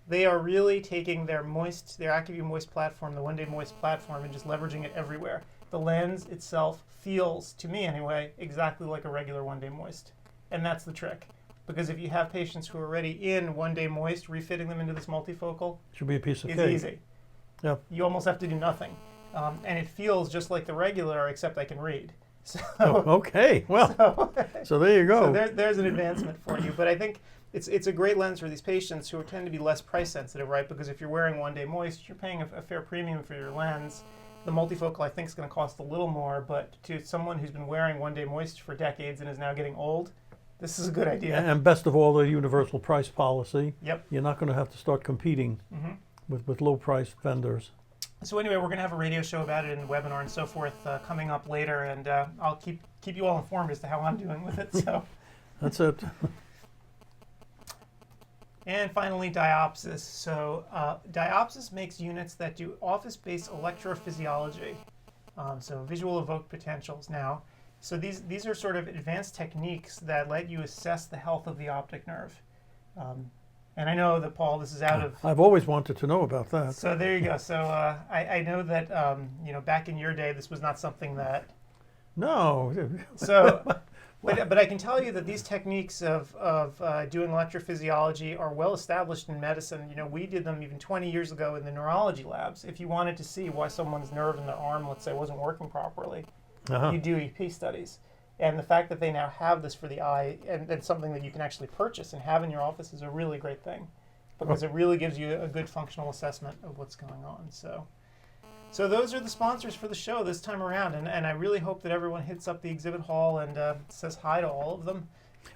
they are really taking their AccuView Moist platform, the one-day Moist platform, and just leveraging it everywhere. The lens itself feels, to me anyway, exactly like a regular one-day Moist, and that's the trick. Because if you have patients who are already in one-day Moist, refitting them into this multifocal Should be a piece of is cake. easy. Yeah. You almost have to do nothing. And it feels just like the regular, except I can read. So, okay, well, so there you go. So there's an advancement for you. But I think it's a great lens for these patients who tend to be less price sensitive, right? Because if you're wearing one-day Moist, you're paying a fair premium for your lens. The multifocal, I think, is going to cost a little more, but to someone who's been wearing one-day Moist for decades and is now getting old, this is a good idea. And best of all, the universal price policy. Yep. You're not going to have to start competing with low-priced vendors. So anyway, we're going to have a radio show about it and a webinar and so forth coming up later, and I'll keep you all informed as to how I'm doing with it. So That's it. And finally, Diopsis. So Diopsis makes units that do office-based electrophysiology, so visual evoked potentials now. So these are sort of advanced techniques that let you assess the health of the optic nerve. And I know that, Paul, this is out of... I've always wanted to know about that. So there you go. So I know that, back in your day, this was not something that... No. So, but I can tell you that these techniques of doing electrophysiology are well established in medicine. You know, we did them even 20 years ago in the neurology labs. If you wanted to see why someone's nerve in their arm, let's say, wasn't working properly, you do EP studies. And the fact that they now have this for the eye and something that you can actually purchase and have in your office is a really great thing, because it really gives you a good functional assessment of what's going on. So those are the sponsors for the show this time around, and I really hope that everyone hits up the exhibit hall and says hi to all of them.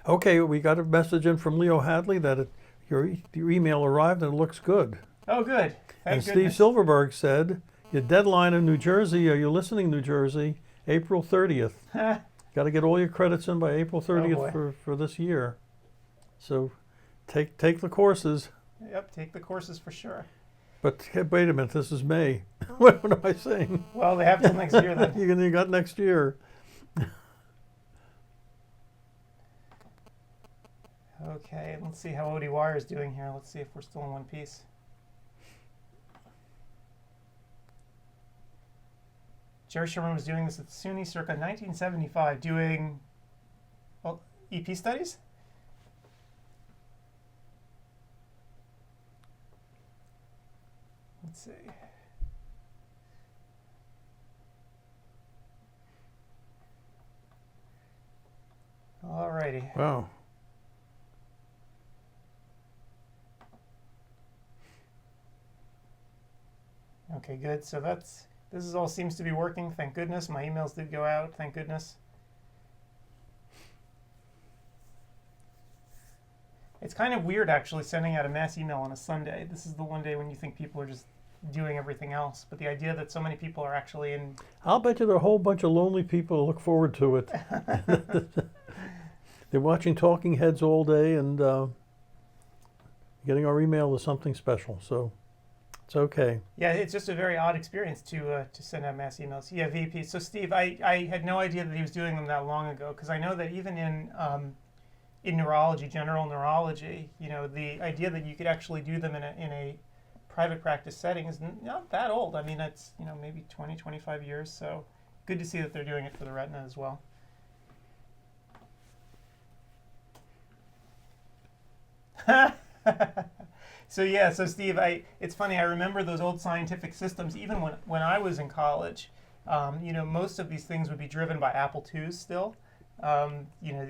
Okay, we got a message in from Leo Hadley that your email arrived and it looks good. Oh, good. Thank And goodness. Steve Silverberg said, your deadline in New Jersey, are you listening, New Jersey? April 30th. Got to get all your credits in by April 30th for this year. So take the courses. Yep, take the courses for sure. But wait a minute, this is May. What am I saying? Well, they have till next year then. You got next year. Okay, let's see how CEwire is doing here. Let's see if we're still in one piece. Jerry Sherman was doing this at SUNY circa 1975, doing EP studies? Let's see. Alrighty. Wow. Okay, good. So this is all seems to be working. Thank goodness. My emails did go out. Thank goodness. It's kind of weird actually sending out a mass email on a Sunday. This is the one day when you think people are just doing everything else. But the idea that so many people are actually in... I'll bet you there are a whole bunch of lonely people who look forward to it. They're watching Talking Heads all day, and getting our email is something special. So it's okay. Yeah, it's just a very odd experience to send out mass emails. Yeah, VP. So Steve, I had no idea that he was doing them that long ago, because I know that even in neurology, general neurology, you know, the idea that you could actually do them in a private practice setting is not that old. I mean, it's, you know, maybe 20, 25 years. So good to see that they're doing it for the retina as well. So yeah, so Steve, it's funny, I remember those old scientific systems, even when I was in college. You know, most of these things would be driven by Apple IIs still. You know,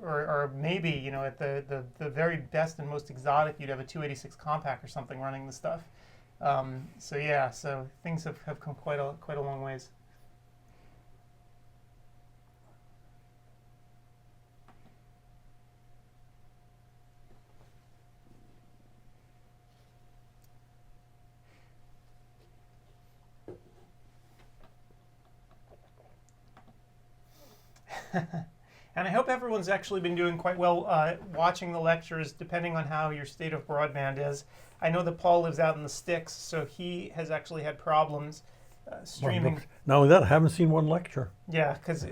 or maybe, you know, at the very best and most exotic, you'd have a 286 compact or something running the stuff. So yeah, so things have come quite a long ways. And I hope everyone's actually been doing quite well watching the lectures, depending on how your state of broadband is. I know that Paul lives out in the sticks, so he has actually had problems streaming. Well, not only that, I haven't seen one lecture. Yeah, because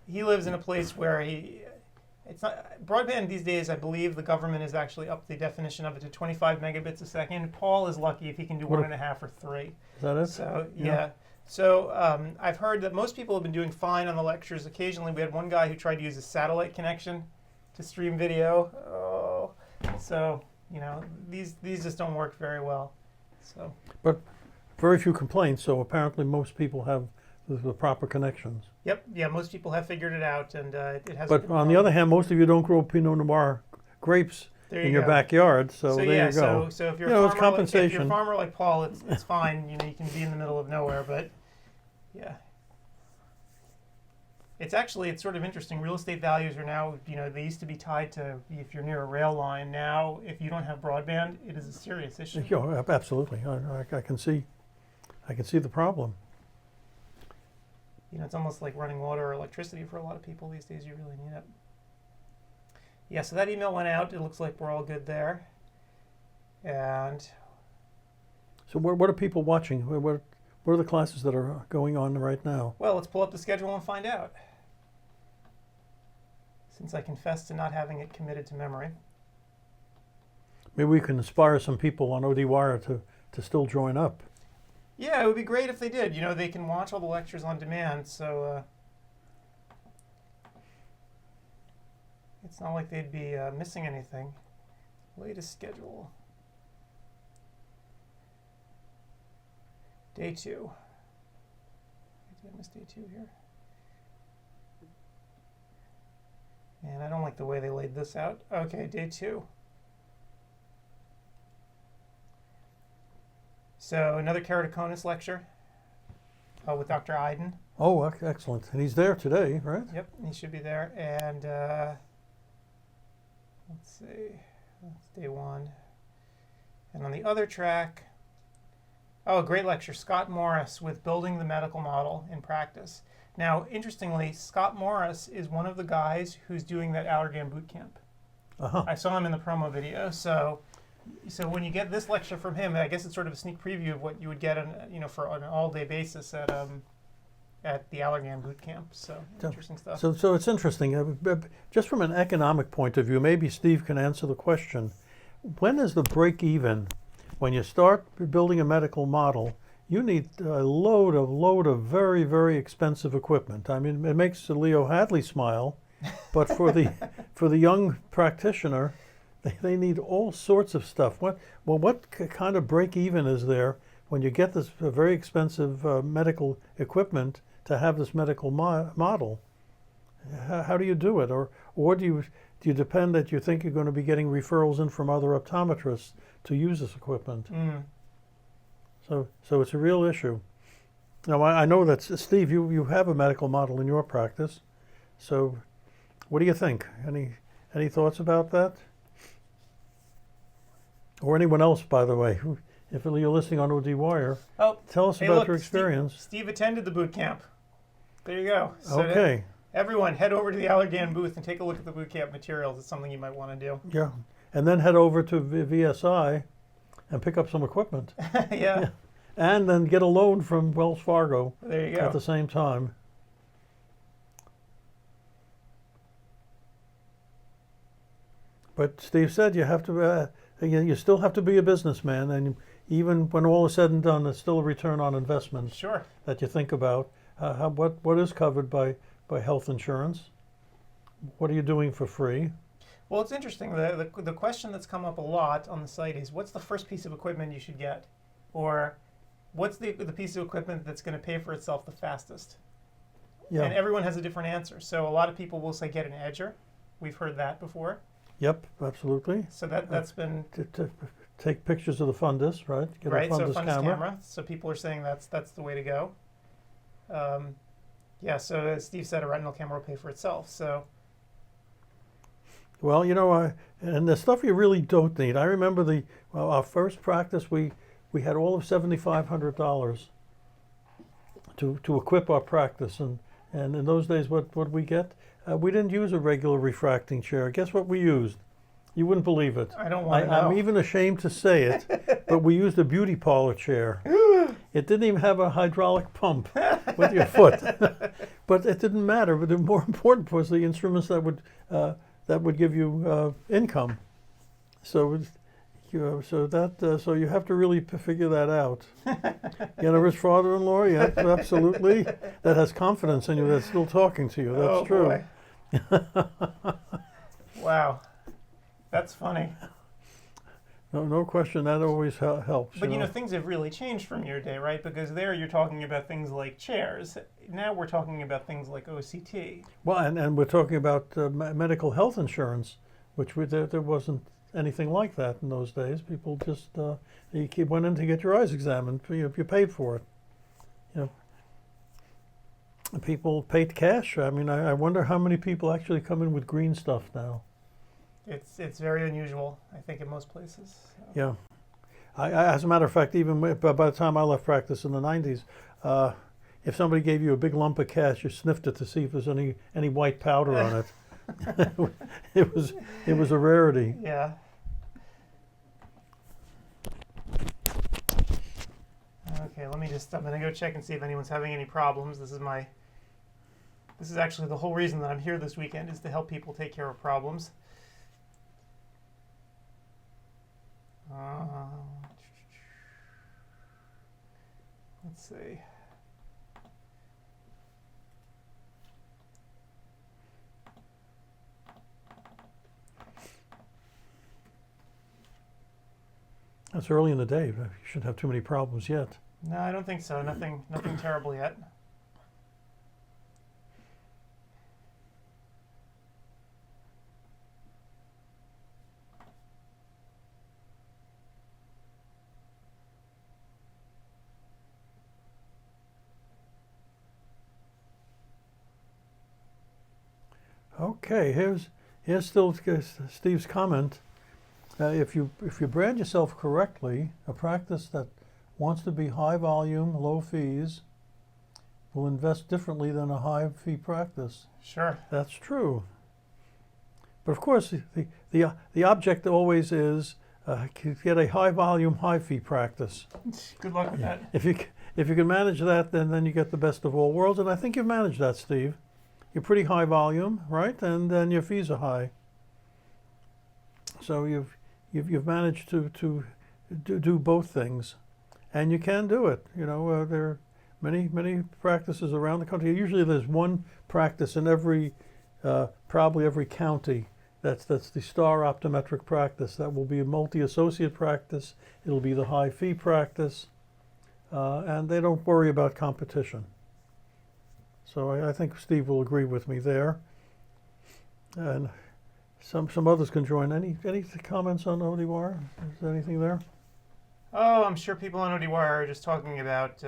he lives in a place where it's not broadband these days. I believe the government has actually upped the definition of it to 25 megabits a second. Paul is lucky if he can do 1.5 or 3. Is that it? So yeah. So I've heard that most people have been doing fine on the lectures. Occasionally, we had one guy who tried to use a satellite connection to stream video. Oh, so you know, these just don't work very well. So, but very few complaints. So apparently, most people have the proper connections. Yep, yeah, most people have figured it out, and it has. But on the other hand, most of you don't grow Pinot Noir grapes in your backyard, so there yeah, you go. So if you're you know, a it's farmer, compensation. if you're a farmer like Paul, it's fine. You know, you can be in the middle of nowhere, but yeah. It's sort of interesting. Real estate values are now, you know, they used to be tied to if you're near a rail line. Now, if you don't have broadband, it is a serious issue. Yeah, absolutely. I can see the problem. You know, it's almost like running water or electricity for a lot of people these days. You really need it. Yeah, so that email went out. It looks like we're all good there. And so what are people watching? What are the classes that are going on right now? Well, let's pull up the schedule and find out. Since I confess to not having it committed to memory. Maybe we can inspire some people on CEwire to still join up. Yeah, it would be great if they did. You know, they can watch all the lectures on demand, so it's not like they'd be missing anything. Latest schedule. Day 2. Did I miss day 2 here? And I don't like the way they laid this out. Okay, day 2. So another keratoconus lecture with Dr. Iden. Oh, excellent. And he's there today, right? Yep, he should be there. And let's see, that's day 1. And on the other track, a great lecture, Scott Morris with Building the Medical Model in Practice. Now, interestingly, Scott Morris is one of the guys who's doing that Allergan boot camp. Uh-huh. I saw him in the promo video. So when you get this lecture from him, I guess it's sort of a sneak preview of what you would get on, for an all-day basis at the Allergan boot camp. So interesting stuff. So it's interesting. Just from an economic point of view, maybe Steve can answer the question. When is the break even? When you start building a medical model, you need a load of very, very expensive equipment. I mean, it makes Leo Hadley smile, but for the young practitioner, they need all sorts of stuff. What kind of break even is there when you get this very expensive medical equipment to have this medical model? How do you do it? Or do you depend that you think you're going to be getting referrals in from other optometrists to use this equipment? So it's a real issue. Now, I know that, Steve, you have a medical model in your practice. So what do you think? Any thoughts about that? Or anyone else, by the way, if you're listening on CEwire, tell us about your experience. Steve attended the boot camp. There you go. So okay. Everyone, head over to the Allergan booth and take a look at the boot camp materials. It's something you might want to do. Yeah, and then head over to VSI and pick up some equipment. Yeah. And then get a loan from Wells Fargo. There you go. At the same time. But Steve said you have to. You still have to be a businessman, and even when all is said and done, it's still a return on investment. Sure. That you think about. What is covered by health insurance? What are you doing for free? Well, it's interesting. The question that's come up a lot on the site is, what's the first piece of equipment you should get? Or what's the piece of equipment that's going to pay for itself the fastest? Yeah. And everyone has a different answer. So a lot of people will say get an edger. We've heard that before. Yep, absolutely. So that's been... To take pictures of the fundus, right? Get right, a fundus camera. So people are saying that's the way to go. Yeah, so as Steve said, a retinal camera will pay for itself. So... Well, and the stuff you really don't need. I remember our first practice, we had all of $7,500 to equip our practice, and in those days, what we get? We didn't use a regular refracting chair. Guess what we used? You wouldn't believe it. I don't want to know. I'm even ashamed to say it, but we used a beauty parlor chair. It didn't even have a hydraulic pump with your foot, but it didn't matter. But the more important was the instruments that would give you income. So you have to really figure that out. You know, his father-in-law, yeah, absolutely. That has confidence in you. That's still talking to you. That's true. Boy. Wow, that's funny. No question. That always helps. But things have really changed from your day, right? Because there you're talking about things like chairs. Now we're talking about things like OCT. Well, and we're talking about medical health insurance, which there wasn't anything like that in those days. People just you went in to get your eyes examined. You paid for it. People paid cash. I mean, I wonder how many people actually come in with green stuff now. It's very unusual, I think, in most places. So. Yeah. As a matter of fact, even by the time I left practice in the 90s, if somebody gave you a big lump of cash, you sniffed it to see if there's any white powder on it. It was a rarity. Yeah. Okay, I'm going to go check and see if anyone's having any problems. This is actually the whole reason that I'm here this weekend, is to help people take care of problems. Let's see. It's early in the day. You shouldn't have too many problems yet. No, I don't think so. Nothing terrible yet. Okay, here's still Steve's comment. If you brand yourself correctly, a practice that wants to be high volume, low fees, will invest differently than a high fee practice. Sure. That's true. But of course, the object always is get a high volume, high fee practice. Good luck with that. If you can manage that, then you get the best of all worlds, and I think you've managed that, Steve. You're pretty high volume, right? And then your fees are high. So you've managed to do both things, and you can do it. You know, there are many practices around the country. Usually, there's one practice in every probably every county. That's the star optometric practice. That will be a multi-associate practice. It'll be the high fee practice, and they don't worry about competition. So I think Steve will agree with me there. And some others can join. Any comments on CEwire? Is there anything there? Oh, I'm sure people on CEwire are just talking about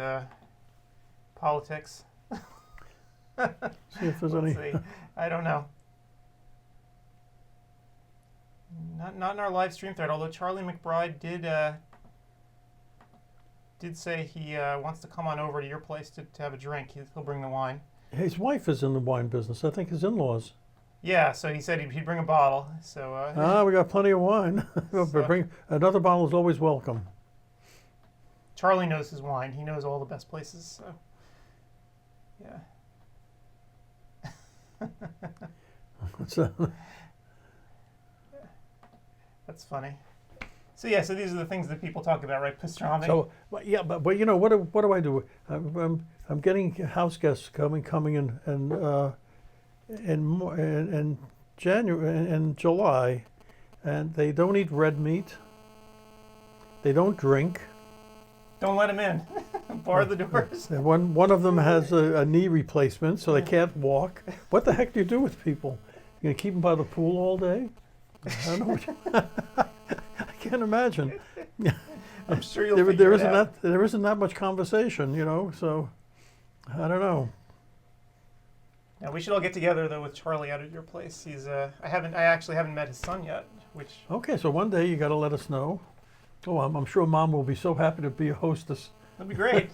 politics. See if there's any. See. I don't know. Not in our live stream thread. Although Charlie McBride did say he wants to come on over to your place to have a drink. He'll bring the wine. His wife is in the wine business. I think his in-laws. Yeah, so he said he'd bring a bottle. So we got plenty of wine. But bring another bottle is always welcome. Charlie knows his wine. He knows all the best places. So yeah. That's funny. So yeah, so these are the things that people talk about, right? Pastrami. So yeah, but you know what do I do? I'm getting house guests coming in January and July, and they don't eat red meat. They don't drink. Don't let them in. Bar the doors. And one of them has a knee replacement, so they can't walk. What the heck do you do with people? You gonna keep them by the pool all day? I don't know. I can't imagine. I'm sure you'll figure it out. There isn't that much conversation, you know. So I don't know. Now we should all get together though with Charlie out at your place. He's I actually haven't met his son yet. Okay, so one day you got to let us know. Oh, I'm sure Mom will be so happy to be a hostess. That'd be great.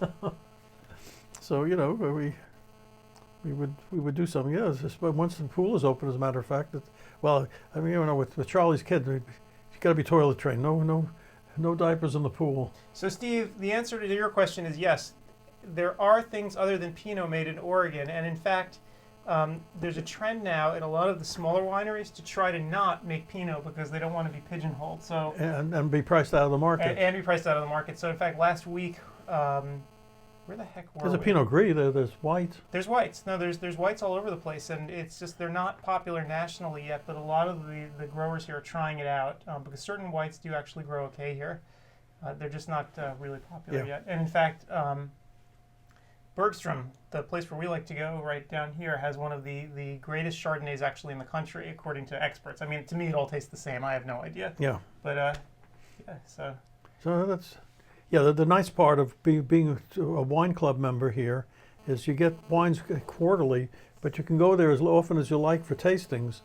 So you know we would do something. Yeah, but once the pool is open, as a matter of fact, well, I mean, you know, with Charlie's kid, you got to be toilet trained. No diapers in the pool. So Steve, the answer to your question is yes. There are things other than Pinot made in Oregon, and in fact, there's a trend now in a lot of the smaller wineries to try to not make Pinot because they don't want to be pigeonholed. So and be priced out of the market. And be priced out of the market. So in fact, last week, where the heck were we? There's a Pinot Gris. There's white. There's whites. No, there's whites all over the place, and it's just they're not popular nationally yet. But a lot of the growers here are trying it out because certain whites do actually grow okay here. They're just not really popular yet. And in fact, Bergstrom, the place where we like to go right down here, has one of the greatest Chardonnays actually in the country, according to experts. I mean, to me, it all tastes the same. I have no idea. Yeah. But yeah, so. So that's. Yeah, the nice part of being a wine club member here is you get wines quarterly, but you can go there as often as you like for tastings.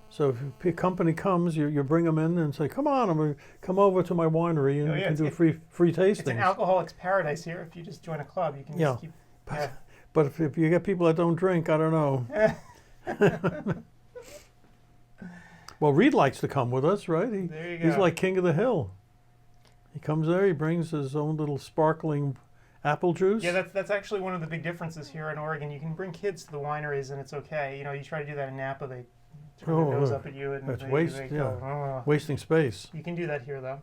So if a company comes, you bring them in and say, come on, I'm going to come over to my winery and you can do free tastings. It's an alcoholic's paradise here. If you just join a club, you can just keep... But if you get people that don't drink, I don't know. Well, Reed likes to come with us, right? There you go. He's like king of the hill. He comes there, he brings his own little sparkling apple juice. Yeah, that's actually one of the big differences here in Oregon. You can bring kids to the wineries and it's okay. You know, you try to do that in Napa, they turn their nose up at you and that's wasting space. You can do that here though.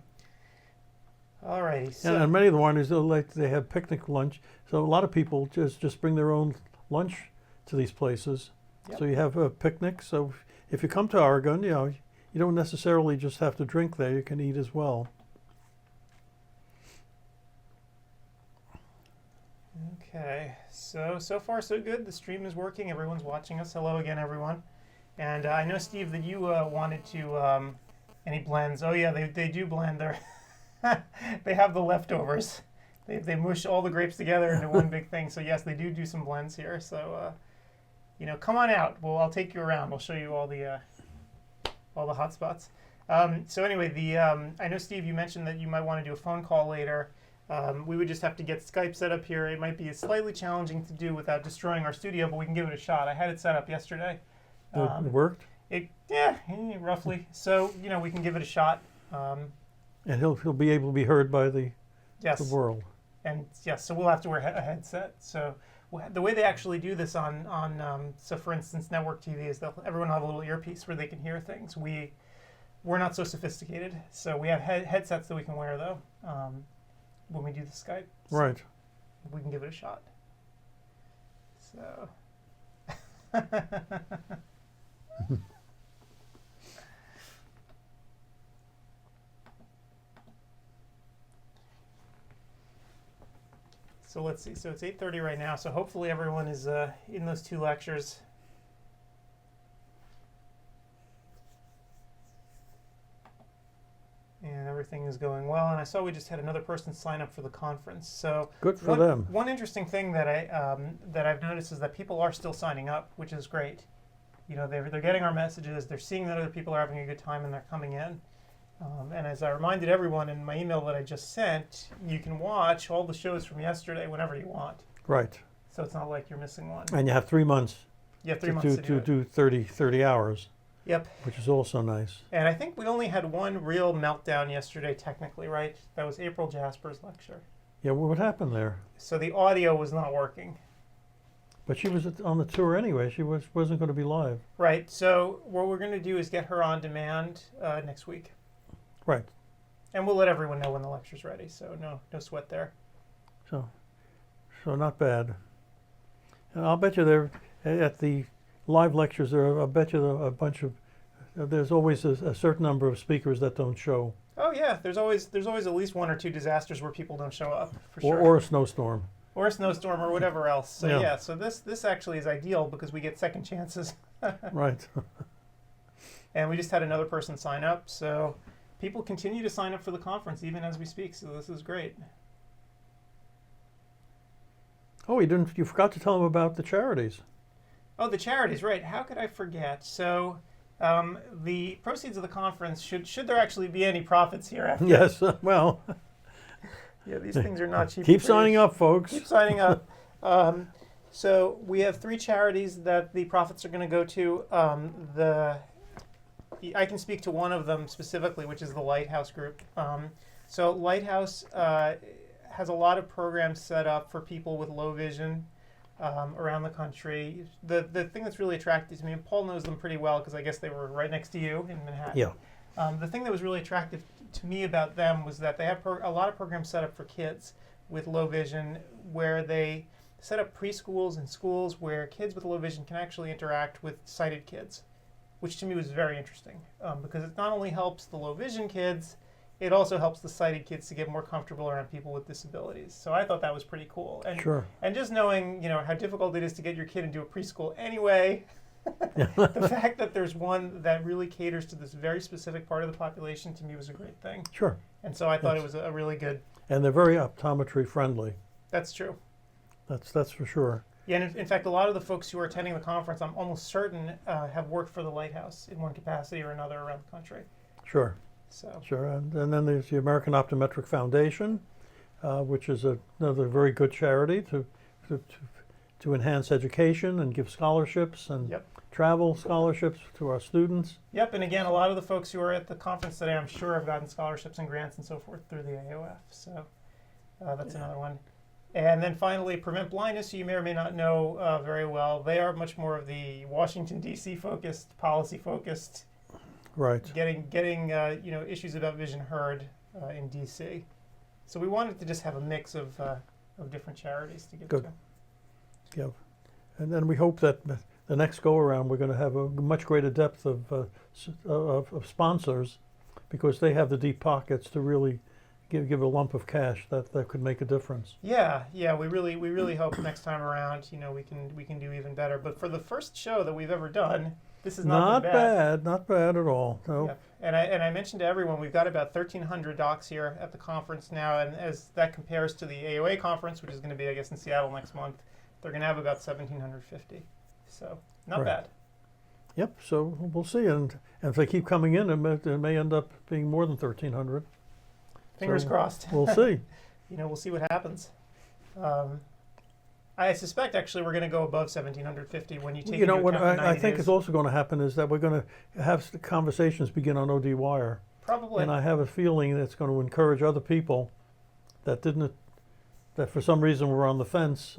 Alrighty. So and many of the wineries, they have picnic lunch. So a lot of people just bring their own lunch to these places. Yep. So you have a picnic. So if you come to Oregon, you know, you don't necessarily just have to drink there. You can eat as well. Okay, so far so good. The stream is working. Everyone's watching us. Hello again, everyone. And I know, Steve, that you wanted to any blends. Oh yeah, they do blend. They have the leftovers. They mush all the grapes together into one big thing. So yes, they do some blends here. So come on out. Well, I'll take you around. We'll show you all the hot spots. So anyway, I know, Steve, you mentioned that you might want to do a phone call later. We would just have to get Skype set up here. It might be slightly challenging to do without destroying our studio, but we can give it a shot. I had it set up yesterday. It worked? Yeah, roughly. So, we can give it a shot. And he'll be able to be heard by the world. And yes, so we'll have to wear a headset. So the way they actually do this on so for instance, network TV is that everyone will have a little earpiece where they can hear things. We're not so sophisticated, so we have headsets that we can wear though when we do the Skype. So right. We can give it a shot. So. So let's see. So it's 8:30 right now. So hopefully everyone is in those 2 lectures. And everything is going well. And I saw we just had another person sign up for the conference. So good for them. One interesting thing that I've noticed is that people are still signing up, which is great. They're getting our messages. They're seeing that other people are having a good time, and they're coming in. And as I reminded everyone in my email that I just sent, you can watch all the shows from yesterday whenever you want. Right. So it's not like you're missing one. And you have 3 months. You have 3 months to do 30 hours. Yep. Which is also nice. And I think we only had one real meltdown yesterday, technically, right? That was April Jasper's lecture. Yeah, what happened there? So the audio was not working. But she was on the tour anyway. She wasn't going to be live. Right. So what we're going to do is get her on demand next week. Right. And we'll let everyone know when the lecture's ready. So no sweat there. So not bad. And I'll bet you there at the live lectures I'll bet you a bunch of there's always a certain number of speakers that don't show. Oh yeah, there's always at least 1 or 2 disasters where people don't show up for sure. Or a snowstorm. Or a snowstorm or whatever else. So yeah, so this actually is ideal because we get second chances. Right. And we just had another person sign up, so people continue to sign up for the conference even as we speak. So this is great. Oh, you forgot to tell them about the charities. Oh, the charities, right. How could I forget? So the proceeds of the conference, should there actually be any profits here after? Yes, well. Yeah, these things are not cheap. Keep signing up, folks. Keep signing up. So we have 3 charities that the profits are going to go to. I can speak to one of them specifically, which is the Lighthouse Group. So Lighthouse has a lot of programs set up for people with low vision around the country. The thing that's really attractive to me, and Paul knows them pretty well because I guess they were right next to you in Manhattan. Yeah. The thing that was really attractive to me about them was that they have a lot of programs set up for kids with low vision where they set up preschools and schools where kids with low vision can actually interact with sighted kids, which to me was very interesting because it not only helps the low vision kids, it also helps the sighted kids to get more comfortable around people with disabilities. So I thought that was pretty cool. And, sure. And just knowing, how difficult it is to get your kid into a preschool anyway, the fact that there's one that really caters to this very specific part of the population to me was a great thing. Sure. And so I thought it was a really good. And they're very optometry friendly. That's true. That's for sure. Yeah, and in fact, a lot of the folks who are attending the conference, I'm almost certain, have worked for the Lighthouse in one capacity or another around the country. Sure. So. Sure, and then there's the American Optometric Foundation, which is another very good charity to enhance education and give scholarships and travel scholarships to our students. Yep, and again, a lot of the folks who are at the conference today, I'm sure, have gotten scholarships and grants and so forth through the AOF. So that's another one. And then finally, Prevent Blindness, you may or may not know very well. They are much more of the Washington, D.C. focused, policy focused. Right. Getting issues about vision heard in D.C. So we wanted to just have a mix of different charities to give to. Yeah, and then we hope that the next go around we're going to have a much greater depth of sponsors, because they have the deep pockets to really give a lump of cash that could make a difference. Yeah, we really hope next time around we can do even better. But for the first show that we've ever done, this is not bad. Not bad at all. No. Yeah. And I mentioned to everyone we've got about 1,300 docs here at the conference now, and as that compares to the AOA conference, which is going to be, I guess, in Seattle next month, they're going to have about 1,750. So not Right. bad. Yep. So we'll see, and if they keep coming in, it may end up being more than 1,300. Fingers So crossed. We'll see. We'll see what happens. I suspect actually we're going to go above 1,750 when you take You know into what account the I 90 think days. is also going to happen is that we're going to have conversations begin on ODWire, Probably. and I have a feeling that it's going to encourage other people that that for some reason were on the fence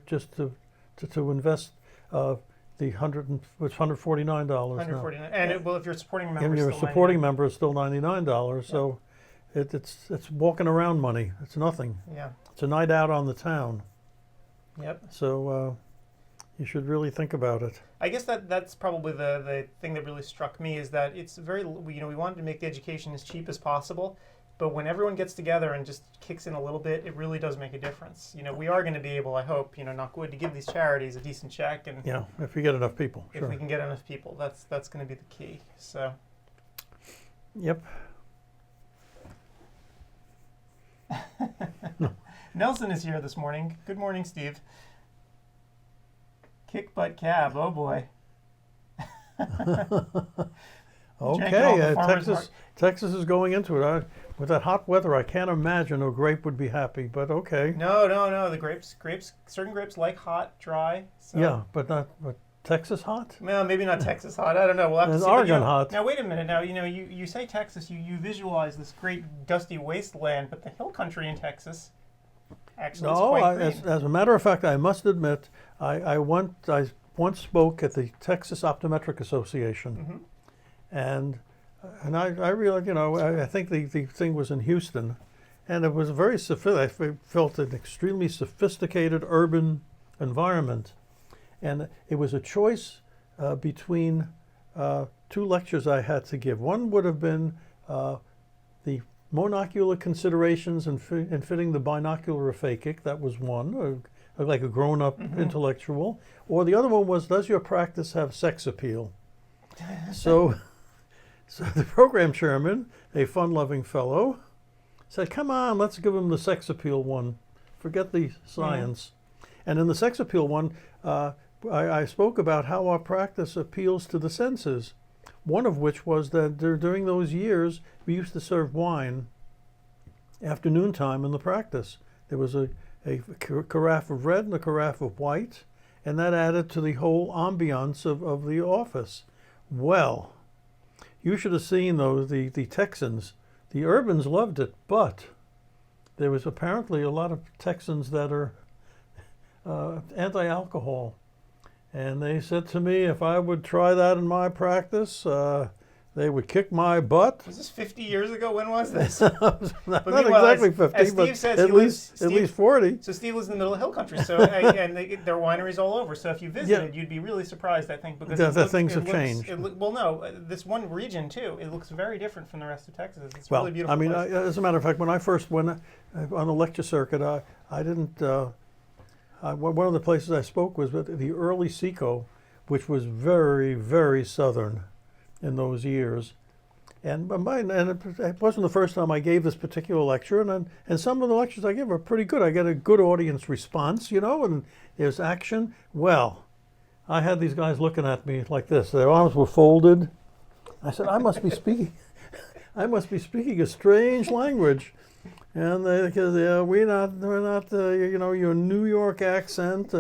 just to invest the $149 now. 149. And if you're supporting members, And your still supporting 99. member is still $99, so it's walking around money. It's nothing. Yeah. It's a night out on the town. Yep. So you should really think about it. I guess that's probably the thing that really struck me is that it's we wanted to make the education as cheap as possible, but when everyone gets together and just kicks in a little bit, it really does make a difference. We are going to be able, I hope, knock wood, to give these charities a decent check, and Yeah, if you get enough people. if Sure. we can get enough people, that's going to be the key. So. Yep. Nelson is here this morning. Good morning, Steve. Kick butt cab. Oh boy. Okay, Texas is going into it. With that hot weather, I can't imagine a grape would be happy. But okay. No. The certain grapes like hot, dry. So. Yeah, but Texas hot. Well, maybe not Texas hot. I don't know. We'll have to And see. Oregon hot. Now wait a minute. Now you say Texas, you visualize this great dusty wasteland, but the hill country in Texas actually is No, quite green. as a matter of fact, I must admit, I once spoke at the Texas Optometric Association, and I realized, I think the thing was in Houston, and it was very I felt an extremely sophisticated urban environment, and it was a choice between two lectures I had to give. One would have been the monocular considerations in fitting the binocular aphakic. That was one, like a grown-up intellectual. Or the other one was, does your practice have sex appeal? So the program chairman, a fun-loving fellow, said, come on, let's give him the sex appeal one. Forget the science. And in the sex appeal one, I spoke about how our practice appeals to the senses. One of which was that during those years, we used to serve wine afternoon time in the practice. There was a carafe of red and a carafe of white, and that added to the whole ambiance of the office. Well, you should have seen the Texans. The urbans loved it, but there was apparently a lot of Texans that are anti-alcohol. And they said to me, if I would try that in my practice, they would kick my butt. Was this 50 years ago? When was this? not meanwhile, exactly as 50, Steve but says, at least 40. So Steve lives in the middle of hill country, so and there are wineries all over. So if you visited, you'd be really surprised, I think, because Things have changed. Well, no, this one region too. It looks very different from the rest of Texas. It's Well, really beautiful. I mean, place. as a matter of fact, when I first went on the lecture circuit, I didn't. One of the places I spoke was at the early Seco, which was very, very southern in those years. And it wasn't the first time I gave this particular lecture, and some of the lectures I give are pretty good. I get a good audience response, and there's action. Well, I had these guys looking at me like this. Their arms were folded. I said, I must be speaking a strange language. And because we're not your New York accent.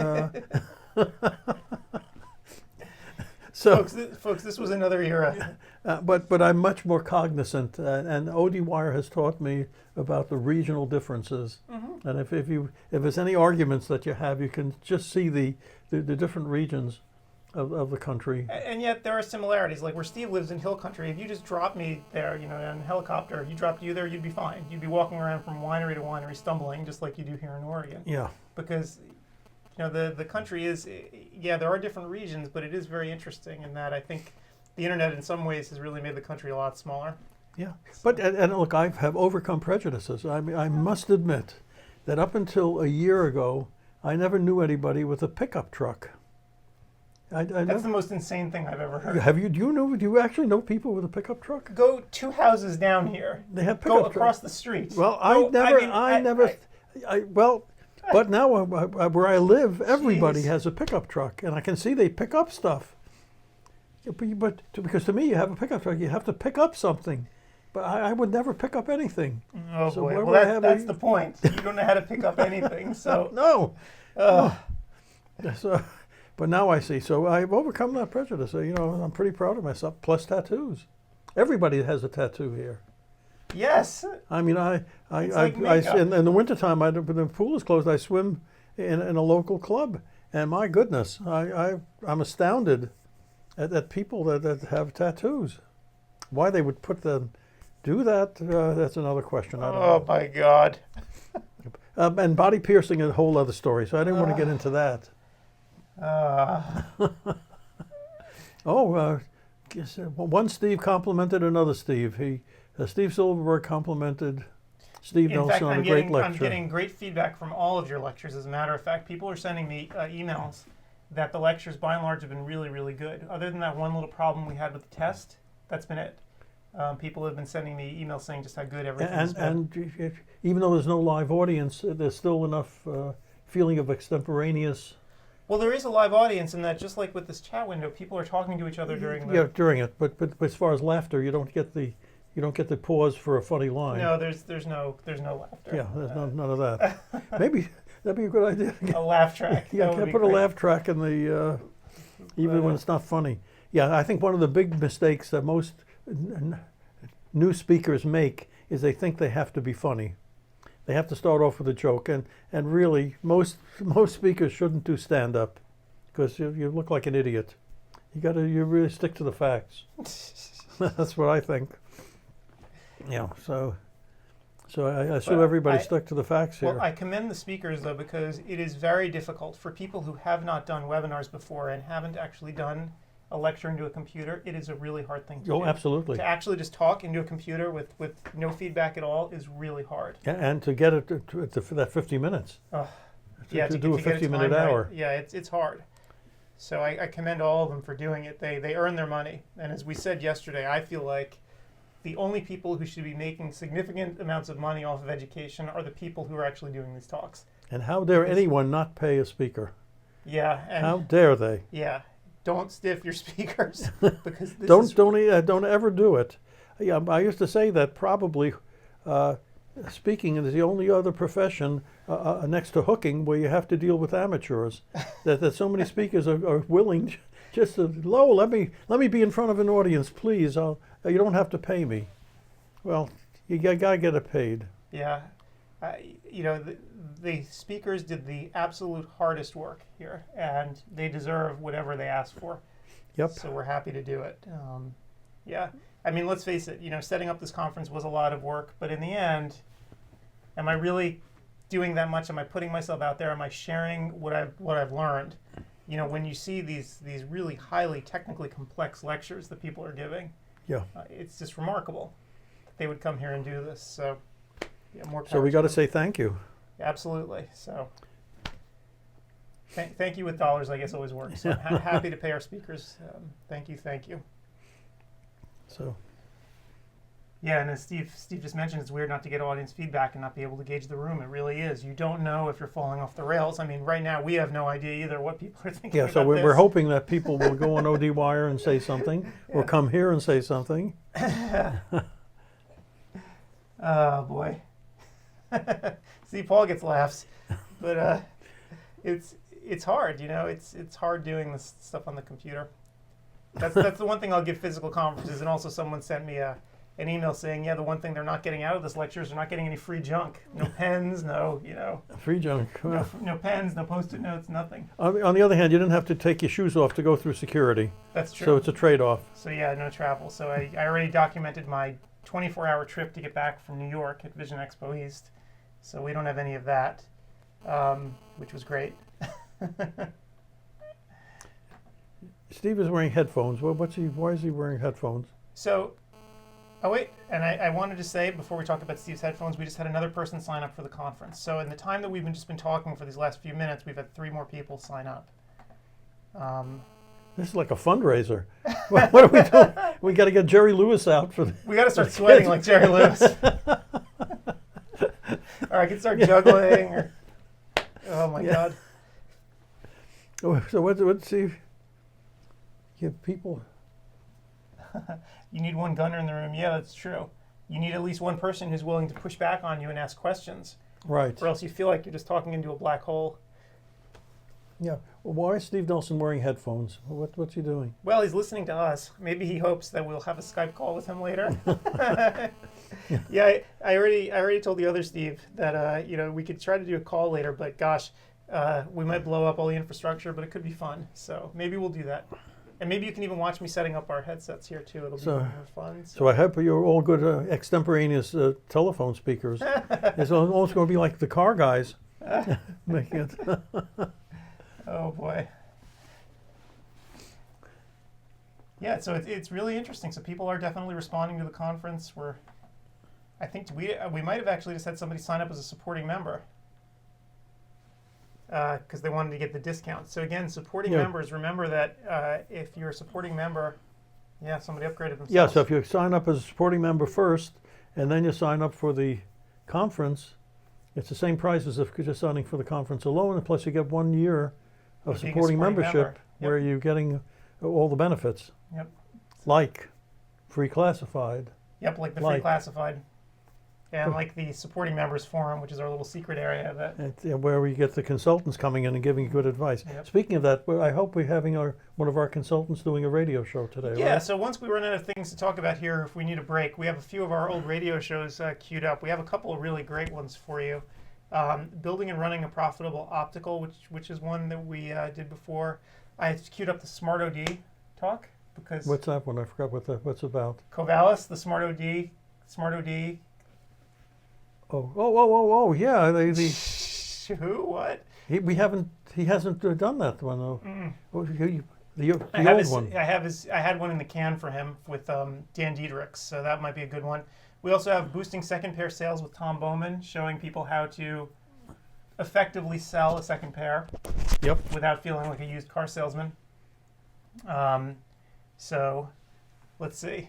So, folks, this was another era. But I'm much more cognizant, and ODWire has taught me about the regional differences. And if there's any arguments that you have, you can just see the different regions of the country. And yet there are similarities. Like where Steve lives in hill country, if you just drop me there, in a helicopter, you dropped you there, you'd be fine. You'd be walking around from winery to winery, stumbling just like you do here in Oregon. Yeah. Because the country is, there are different regions, but it is very interesting in that I think the internet in some ways has really made the country a lot smaller. Yeah, but and look, I have overcome prejudices. I mean, I must admit that up until a year ago, I never knew anybody with a pickup truck. That's the most insane thing I've ever heard. Do you actually know people with a pickup truck? Go 2 houses down here. They have pickup trucks. Go across the street. Well, But now where I live, everybody Jeez. has a pickup truck, and I can see they pick up stuff. Because to me, you have a pickup truck, you have to pick up something. But I would never pick up anything. Oh So boy, where well would I have that's a- the point. You don't know how to pick up anything, so. No. Ugh. So, but now I see. So I've overcome that prejudice. So, I'm pretty proud of myself. Plus tattoos. Everybody has a tattoo here. Yes. I mean, like makeup. in the wintertime, when the pool is closed, I swim in a local club. And my goodness, I'm astounded at people that have tattoos. Why they would do that, that's another question. I don't know. Oh my God. And body piercing is a whole other story, so I didn't want to get into that. One Steve complimented another Steve. Steve Silverberg complimented Steve In Nelson fact, on a great I'm lecture. getting great feedback from all of your lectures. As a matter of fact, people are sending me emails that the lectures, by and large, have been really, really good. Other than that one little problem we had with the test, that's been it. People have been sending me emails saying just how good everything is. And even though there's no live audience, there's still enough feeling of extemporaneous. Well, there is a live audience in that, just like with this chat window, people are talking to each other during the. Yeah, during it. But as far as laughter, you don't get the pause for a funny line. No, there's no laughter. Yeah, there's none of that. Maybe that'd be a good idea. A laugh track. Yeah, That would can't be put a great. laugh track in the even when it's not funny. Yeah, I think one of the big mistakes that most new speakers make is they think they have to be funny. They have to start off with a joke, and really most speakers shouldn't do stand up because you look like an idiot. You really stick to the facts. That's what I think. Yeah, so I assume everybody stuck to the facts here. Well, I commend the speakers, though, because it is very difficult for people who have not done webinars before and haven't actually done a lecture into a computer. It is a really hard thing to do. Oh, absolutely. To actually just talk into a computer with no feedback at all is really hard. And to get it to that 50 minutes. Yeah, to do a get it 50-minute timed right. hour. Yeah, it's hard. So I commend all of them for doing it. They earn their money. And as we said yesterday, I feel like the only people who should be making significant amounts of money off of education are the people who are actually doing these talks. And how dare anyone not pay a speaker? Yeah. And How dare they? yeah. Don't stiff your speakers because this Don't ever do it. Yeah, I used to say that probably speaking is the only other profession next to hooking where you have to deal with amateurs. that so many speakers are willing just to, let me be in front of an audience, please. You don't have to pay me. Well, you gotta get it paid. Yeah. The speakers did the absolute hardest work here, and they deserve whatever they ask for. Yep. So we're happy to do it. Yeah. I mean, let's face it, setting up this conference was a lot of work, but in the end, am I really doing that much? Am I putting myself out there? Am I sharing what I've learned? When you see these really highly technically complex lectures that people are giving, Yeah. it's just remarkable that they would come here and do this. So, yeah, more power So we to got to them. say thank you. Absolutely. So, thank you with dollars, I guess, always works. So I'm happy to pay our speakers. Thank you. So Yeah, and as Steve just mentioned, it's weird not to get audience feedback and not be able to gauge the room. It really is. You don't know if you're falling off the rails. I mean, right now we have no idea either what people are thinking yeah, about so we're this. hoping that people will go on ODWire and say something, or come here and say something. Oh boy. See, Paul gets laughs, but it's hard. It's hard doing this stuff on the computer. That's the one thing I'll give physical conferences. And also, someone sent me an email saying, yeah, the one thing they're not getting out of this lecture is they're not getting any free junk. No pens, no Free junk. no pens, no Post-it notes, nothing. On the other hand, you didn't have to take your shoes off to go through security. That's true. So it's a trade-off. So yeah, no travel. So I already documented my 24-hour trip to get back from New York at Vision Expo East. So we don't have any of that, which was great. Steve is wearing headphones. Why is he wearing headphones? So, oh wait, and I wanted to say before we talk about Steve's headphones, we just had another person sign up for the conference. So in the time that we've just been talking for these last few minutes, we've had 3 more people sign up. This is like a fundraiser. What are we doing? We got to get Jerry Lewis out for. We got to start sweating like Jerry Lewis. Or I could start juggling. Or Oh my Yeah. God. So what's the give people? You need one gunner in the room. Yeah, that's true. You need at least one person who's willing to push back on you and ask questions, Right. or else you feel like you're just talking into a black hole. Yeah. Well, why is Steve Nelson wearing headphones? What's he doing? Well, he's listening to us. Maybe he hopes that we'll have a Skype call with him later. Yeah, I already told the other Steve that we could try to do a call later, but gosh, we might blow up all the infrastructure, but it could be fun. So maybe we'll do that. And maybe you can even watch me setting up our headsets here too. It'll be more fun. So I hope you're all good extemporaneous telephone speakers. It's almost going to be like the car guys making it. Oh boy. Yeah, so it's really interesting. So people are definitely responding to the conference. I think we might have actually just had somebody sign up as a supporting member because they wanted to get the discount. So again, supporting members, remember that if you're a supporting member, somebody upgraded themselves. Yeah, so if you sign up as a supporting member first, and then you sign up for the conference, it's the same price as if you're just signing for the conference alone, and plus you get 1 year of supporting membership where you're getting all the benefits. Yep. Like free classified. Yep, like the free classified. And like the supporting members forum, which is our little secret area where we get the consultants coming in and giving good advice. Yep. Speaking of that, I hope we're having one of our consultants doing a radio show today. Yeah, right? so once we run out of things to talk about here, if we need a break, we have a few of our old radio shows queued up. We have a couple of really great ones for you. Building and running a profitable optical, which is one that we did before. I queued up the Smart OD talk because what's that one? I forgot what's about. Covalis, the Smart OD. Oh, yeah. Who? What? He hasn't done that one though. The I old one. I had one in the can for him with Dan Diedrichs, so that might be a good one. We also have boosting second pair sales with Tom Bowman, showing people how to effectively sell a second pair. Yep. Without feeling like a used car salesman. So, let's see.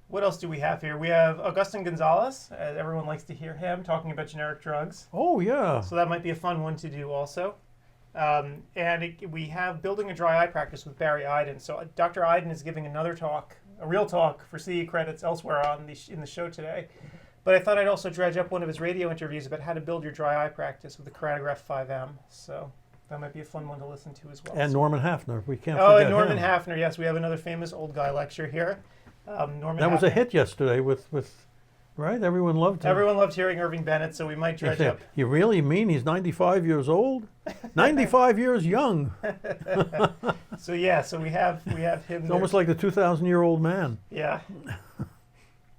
What else do we have here? We have Augustin Gonzalez. Everyone likes to hear him talking about generic drugs. Oh, yeah. So that might be a fun one to do also. We have Building a Dry Eye Practice with Barry Iden. So Dr. Iden is giving another talk, a real talk for CE credits elsewhere in the show today. But I thought I'd also dredge up one of his radio interviews about how to build your dry eye practice with the Keratograph 5M. So that might be a fun one to listen to as well. And Norman Hafner. We can't forget and Norman him. Hafner. Yes, we have another famous old guy lecture here. Norman that was Hafner. a hit yesterday with right? Everyone loved him. Everyone loved hearing Irving Bennett, so we might dredge up. You really mean he's 95 years old? 95 years young. So we have him. It's almost like the 2,000-year-old man. Yeah.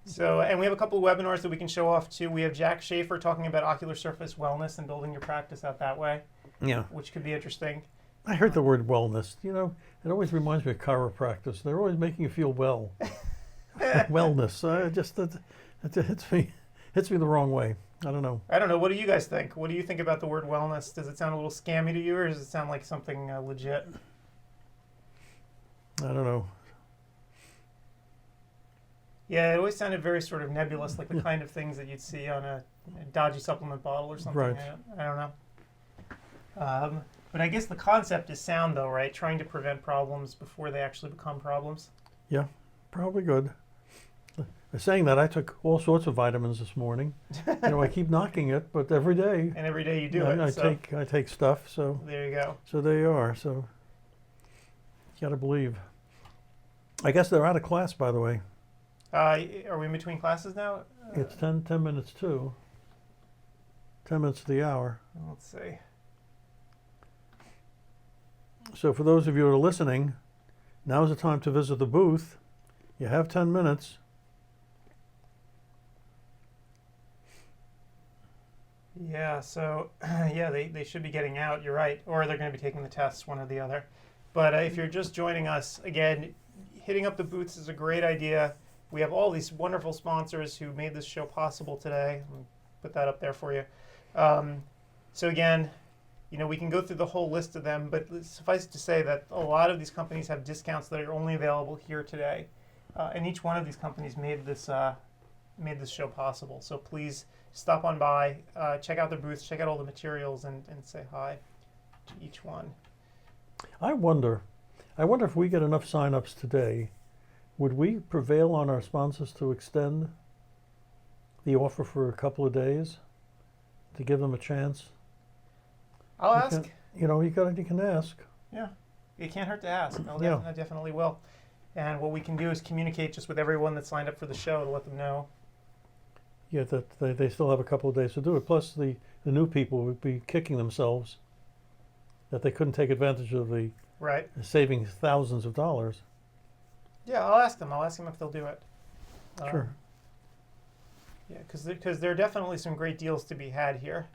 So, and we have a couple of webinars that we can show off too. We have Jack Schaefer talking about ocular surface wellness and building your practice out that way. Yeah. Which could be interesting. I heard the word wellness. It always reminds me of chiropractors. They're always making you feel well. Wellness. It hits me the wrong way. I don't know. What do you guys think? What do you think about the word wellness? Does it sound a little scammy to you, or does it sound like something legit? I don't know. Yeah, it always sounded very sort of nebulous, like the kind of things that you'd see on a dodgy supplement bottle or something. Right. I don't know. But I guess the concept is sound, though, right? Trying to prevent problems before they actually become problems. Yeah, probably good. Saying that, I took all sorts of vitamins this morning. I keep knocking it, but every day. And every day you do it. I take stuff. So there you go. So there you are. So you got to believe. I guess they're out of class, by the way. Are we in between classes now? It's 10 minutes to. 10 minutes to the hour. Let's see. So for those of you who are listening, now's the time to visit the booth. You have 10 minutes. Yeah, so they should be getting out, you're right, or they're going to be taking the tests, one or the other. But if you're just joining us, again, hitting up the booths is a great idea. We have all these wonderful sponsors who made this show possible today. I'll put that up there for you. So again, we can go through the whole list of them, but suffice it to say that a lot of these companies have discounts that are only available here today. And each one of these companies made this show possible. So please stop on by, check out their booths, check out all the materials, and say hi to each one. I wonder if we get enough sign-ups today, would we prevail on our sponsors to extend the offer for a couple of days to give them a chance? I'll ask. You can ask. Yeah, it can't hurt to ask. Yeah. I definitely will. And what we can do is communicate just with everyone that signed up for the show to let them know. Yeah, that they still have a couple of days to do it. Plus, the new people would be kicking themselves that they couldn't take advantage of the Right. saving thousands of dollars. Yeah, I'll ask them. I'll ask them if they'll do it. Sure. Yeah, because there are definitely some great deals to be had here.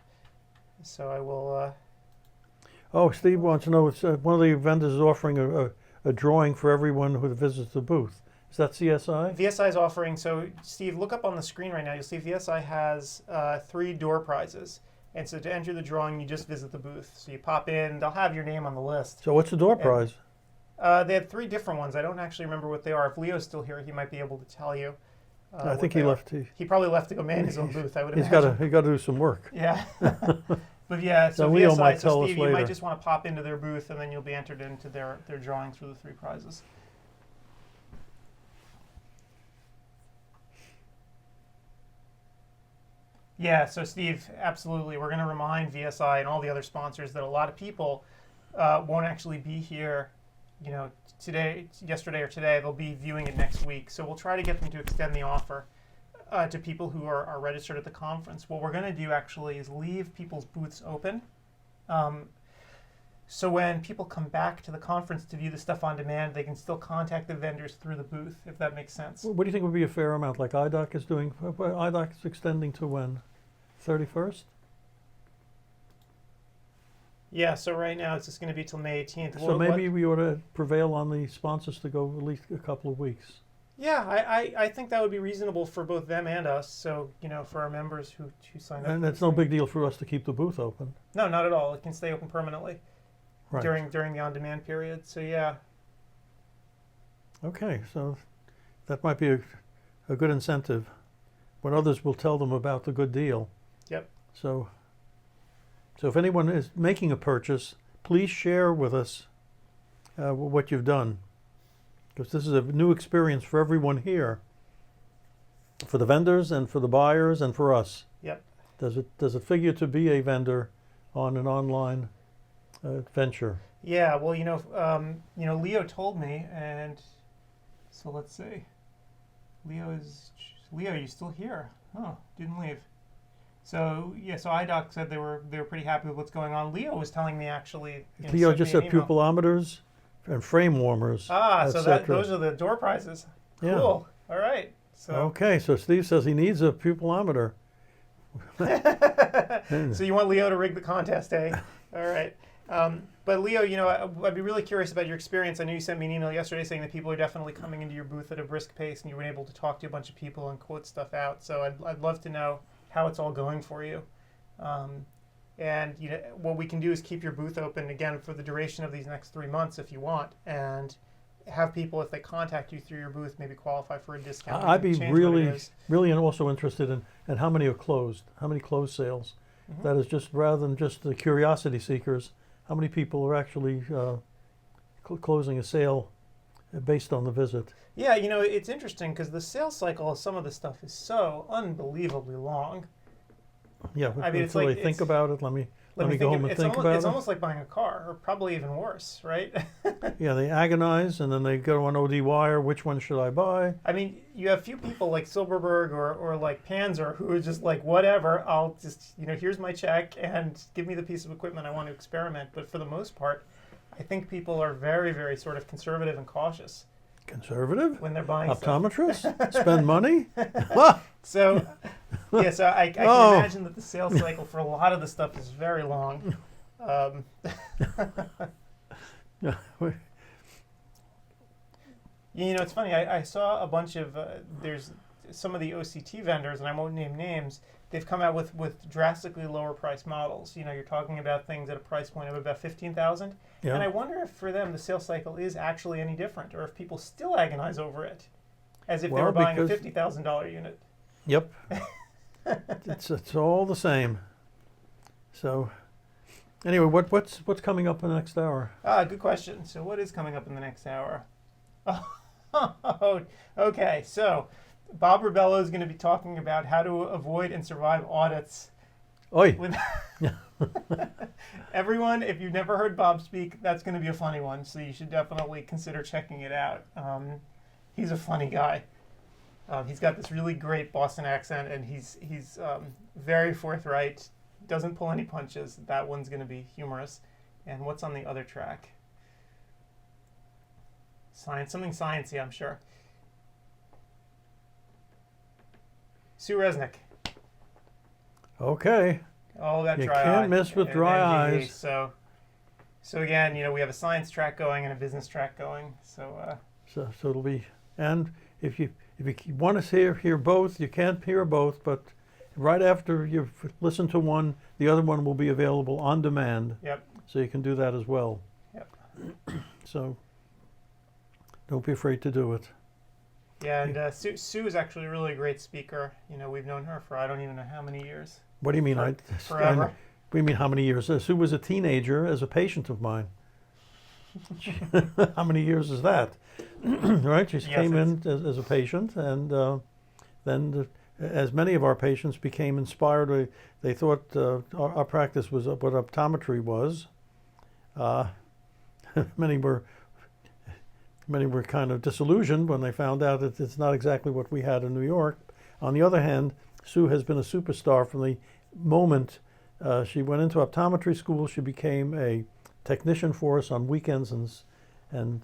So I will. Oh, Steve wants to know, one of the vendors is offering a drawing for everyone who visits the booth. Is that CSI? VSI is offering, so Steve, look up on the screen right now. You'll see VSI has 3 door prizes. And so to enter the drawing, you just visit the booth. So you pop in, they'll have your name on the list. So what's the door prize? They had 3 different ones. I don't actually remember what they are. If Leo's still here, he might be able to tell you. I think he left. He probably left to go man his own booth, I would imagine. He's got to do some work. Yeah. But yeah, so Leo VSI, might so tell us Steve, you later. might just want to pop into their booth, and then you'll be entered into their drawing through the 3 prizes. Yeah, so Steve, absolutely. We're going to remind VSI and all the other sponsors that a lot of people won't actually be here, yesterday or today. They'll be viewing it next week. So we'll try to get them to extend the offer to people who are registered at the conference. What we're going to do actually is leave people's booths open. So when people come back to the conference to view the stuff on demand, they can still contact the vendors through the booth, if that makes sense. What do you think would be a fair amount, like IDOC is doing? IDOC is extending to when? 31st? Yeah, so right now it's just going to be till May 18th. So maybe we ought to prevail on the sponsors to go at least a couple of weeks. Yeah, I think that would be reasonable for both them and us. So, for our members who sign up. And it's no big deal for us to keep the booth open. No, not at all. It can stay open permanently Right. during the on-demand period. So, yeah. Okay, so that might be a good incentive. When others will tell them about the good deal. Yep. So if anyone is making a purchase, please share with us what you've done. Because this is a new experience for everyone here. For the vendors and for the buyers and for us. Yep. Does it figure to be a vendor on an online venture? Yeah, well, Leo told me, and so let's see. Leo, you still here? Oh, didn't leave. So IDOC said they were pretty happy with what's going on. Leo was telling me actually. Leo just said pupilometers and frame warmers. So those are the door prizes. Yeah. Cool. All right. So okay, so Steve says he needs a pupilometer. So you want Leo to rig the contest, eh? All right. But Leo, I'd be really curious about your experience. I know you sent me an email yesterday saying that people are definitely coming into your booth at a brisk pace, and you were able to talk to a bunch of people and quote stuff out. So I'd love to know how it's all going for you. And what we can do is keep your booth open again for the duration of these next 3 months if you want, and have people, if they contact you through your booth, maybe qualify for a discount. I'd be really also interested in how many are closed, how many closed sales. Mm-hmm. That is just rather than just the curiosity seekers, how many people are actually closing a sale based on the visit. Yeah, it's interesting because the sales cycle of some of this stuff is so unbelievably long. Yeah, I mean, it's like think about it. Let me go home and think about it. It's almost like buying a car, or probably even worse, right? Yeah, they agonize, and then they go on CEwire. Which one should I buy? I mean, you have few people like Silberberg or like Panzer who are just like, whatever, I'll just, here's my check and give me the piece of equipment I want to experiment. But for the most part, I think people are very, very sort of conservative and cautious. Conservative? When they're buying optometrists? Spend money? So, yeah, so I can imagine that the sales cycle for a lot of the stuff is very long. It's funny. I saw a bunch of, there's some of the OCT vendors, and I won't name names, they've come out with drastically lower price models. You're talking about things at a price point of about $15,000. Yeah. And I wonder if for them the sales cycle is actually any different, or if people still agonize over it as if they were buying a $50,000 unit. Yep. It's all the same. So anyway, what's coming up in the next hour? Good question. So what is coming up in the next hour? Oh, okay. So Bob Ribello is going to be talking about how to avoid and survive audits. Oi. With everyone, if you've never heard Bob speak, that's going to be a funny one. So you should definitely consider checking it out. He's a funny guy. He's got this really great Boston accent, and he's very forthright. Doesn't pull any punches. That one's going to be humorous. And what's on the other track? Science, something sciencey, I'm sure. Sue Resnick. Okay. Oh, that You dry eye. can't miss with dry NGE. eyes. So again, we have a science track going and a business track going. So it'll be, and if you want to hear both, you can't hear both, but right after you've listened to one, the other one will be available on demand. Yep. So you can do that as well. Yep. So don't be afraid to do it. Yeah, and Sue is actually a really great speaker. We've known her for I don't even know how many years. What do you mean? Forever. What do you mean how many years? Sue was a teenager as a patient of mine. How many years is that? Right? She came in as a patient, and then as many of our patients became inspired, they thought our practice was what optometry was. Many were kind of disillusioned when they found out that it's not exactly what we had in New York. On the other hand, Sue has been a superstar from the moment she went into optometry school. She became a technician for us on weekends and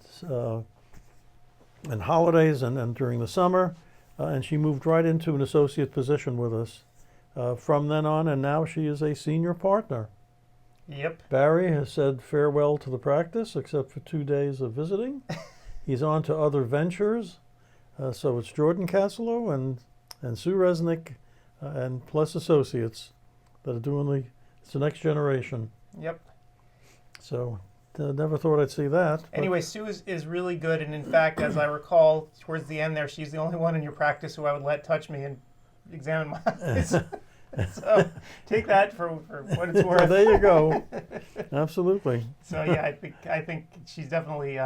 holidays and during the summer, and she moved right into an associate position with us from then on, and now she is a senior partner. Yep. Barry has said farewell to the practice, except for 2 days of visiting. He's on to other ventures, so it's Jordan Cassellow and Sue Resnick and plus associates that are doing it's the next generation. Yep. So never thought I'd see that. Anyway, Sue is really good, and in fact, as I recall, towards the end there, she's the only one in your practice who I would let touch me and examine my eyes. So take that for what it's worth. Well, there you go. Absolutely. So yeah, I think she's definitely.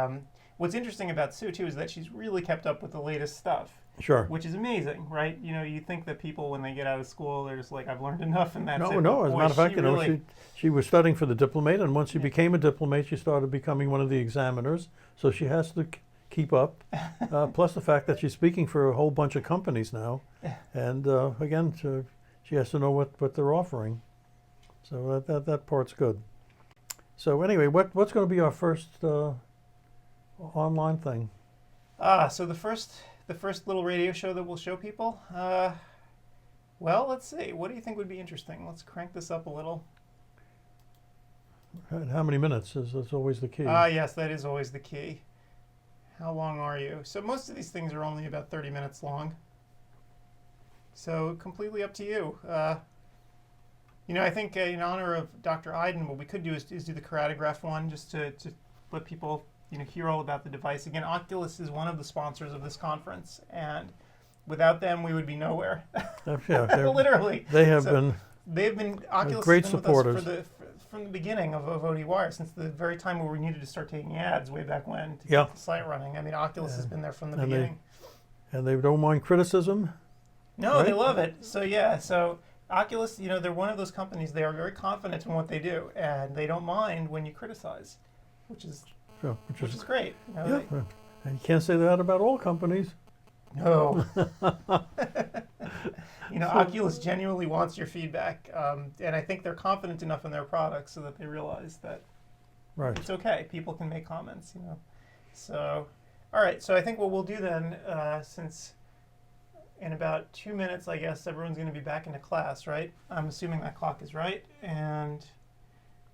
What's interesting about Sue too is that she's really kept up with the latest stuff. Sure. Which is amazing, right? You think that people when they get out of school, they're just like, I've learned enough, and that's it. No. As a matter of fact, she was studying for the diplomate, and once she became a diplomate, she started becoming one of the examiners. So she has to keep up. Plus the fact that she's speaking for a whole bunch of companies now, and again, she has to know what they're offering. So that part's good. So anyway, what's going to be our first online thing? So the first little radio show that we'll show people. Well, let's see. What do you think would be interesting? Let's crank this up a little. How many minutes is always the key? Yes, that is always the key. How long are you? So most of these things are only about 30 minutes long. So completely up to you. I think in honor of Dr. Iden, what we could do is do the keratograph one just to let people hear all about the device. Again, Oculus is one of the sponsors of this conference, and without them, we would be nowhere. Literally. They've been Oculus great has been supporters with us from the beginning of CEwire, since the very time where we needed to start taking ads way back when to get the site running. I mean, Oculus has been there from the beginning. And they don't mind criticism? No, right? They love it. So yeah, so Oculus, they're one of those companies, they are very confident in what they do, and they don't mind when you criticize, which is great. And you can't say that about all companies. No. Oculus genuinely wants your feedback, and I think they're confident enough in their products so that they realize that it's okay. People can make comments, So, all right. So I think what we'll do then, since in about 2 minutes, I guess everyone's going to be back into class, right? I'm assuming that clock is right, and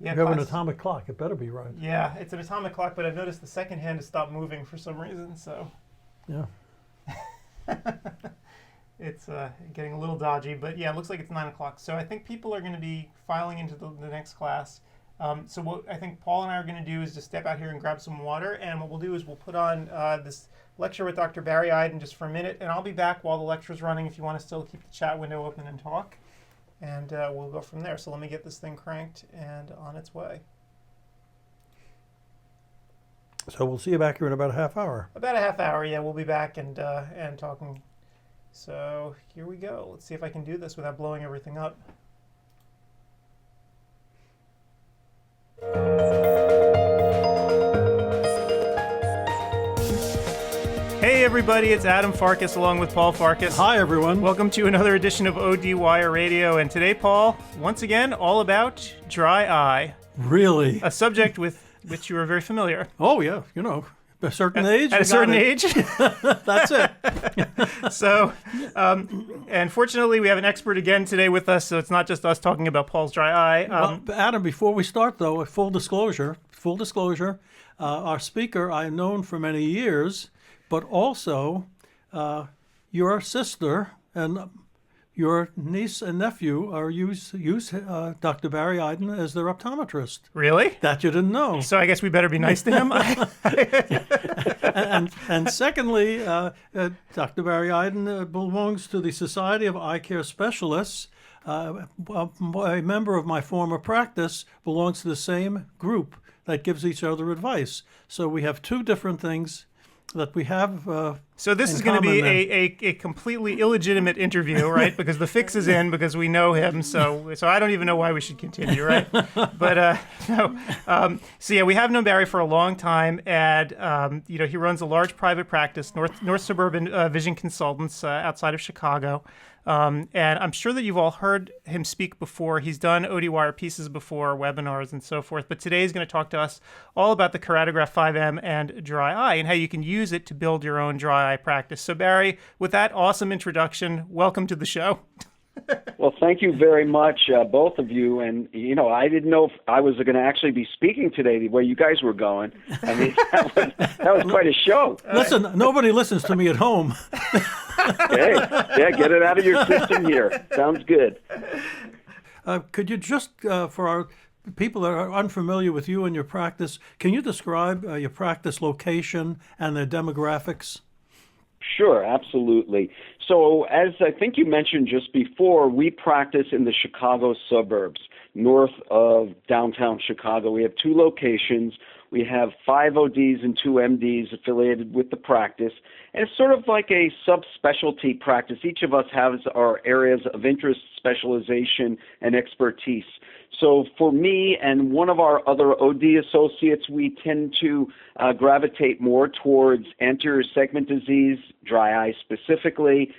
you have an atomic clock. It better be right. Yeah, it's an atomic clock, but I've noticed the second hand has stopped moving for some reason. So. Yeah. It's getting a little dodgy, but yeah, it looks like it's 9 o'clock. So I think people are going to be filing into the next class. So what I think Paul and I are going to do is just step out here and grab some water, and what we'll do is we'll put on this lecture with Dr. Barry Iden just for a minute, and I'll be back while the lecture's running if you want to still keep the chat window open and talk, and we'll go from there. So let me get this thing cranked and on its way. So we'll see you back here in about a half hour. About a half hour, yeah, we'll be back and talking. So here we go. Let's see if I can do this without blowing everything up. Hey everybody, it's Adam Farkas along with Paul Farkas. Hi everyone. Welcome to another edition of CEwire Radio, and today, Paul, once again, all about dry eye. Really? A subject with which you are very familiar. Oh yeah, you know, a certain age. At a certain age. That's it. So, and fortunately, we have an expert again today with us, so it's not just us talking about Paul's dry eye. Well, Adam, before we start though, full disclosure, our speaker I've known for many years, but also your sister and your niece and nephew are use Dr. Barry Iden as their optometrist. Really? That you didn't know. So I guess we better be nice to him. and secondly, Dr. Barry Iden belongs to the Society of Eye Care Specialists. A member of my former practice belongs to the same group that gives each other advice. So we have two different things that we have. So this is going to be a completely illegitimate interview, right? Because the fix is in, because we know him. So I don't even know why we should continue, right? But no. So yeah, we have known Barry for a long time, and you know, he runs a large private practice, North Suburban Vision Consultants, outside of Chicago. And I'm sure that you've all heard him speak before. He's done CEwire pieces before, webinars and so forth. But today he's going to talk to us all about the Keratograph 5M and dry eye and how you can use it to build your own dry eye practice. So Barry, with that awesome introduction, welcome to the show. Well, thank you very much, both of you. And, you know, I didn't know if I was going to actually be speaking today the way you guys were going. I mean, that was quite a show. Listen, nobody listens to me at home. Hey, yeah, get it out of your system here. Sounds good. Could you just, for our people that are unfamiliar with you and your practice, can you describe your practice location and the demographics? Sure, absolutely. So as I think you mentioned just before, we practice in the Chicago suburbs, north of downtown Chicago. We have two locations. We have 5 ODs and 2 MDs affiliated with the practice. And it's sort of like a subspecialty practice. Each of us has our areas of interest, specialization, and expertise. So for me and one of our other OD associates, we tend to gravitate more towards anterior segment disease, dry eye specifically,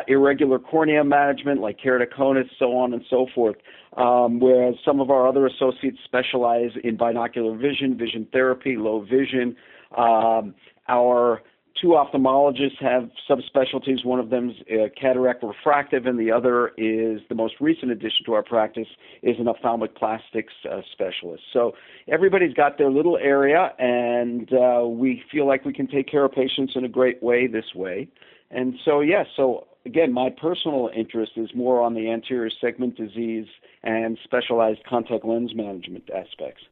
irregular cornea management like keratoconus, so on and so forth. Whereas some of our other associates specialize in binocular vision, vision therapy, low vision. Our 2 ophthalmologists have subspecialties. One of them is cataract refractive, and the other is the most recent addition to our practice is an ophthalmic plastics specialist. So everybody's got their little area, and we feel like we can take care of patients in a great way this way. And so, yeah, so again, my personal interest is more on the anterior segment disease and specialized contact lens management aspects.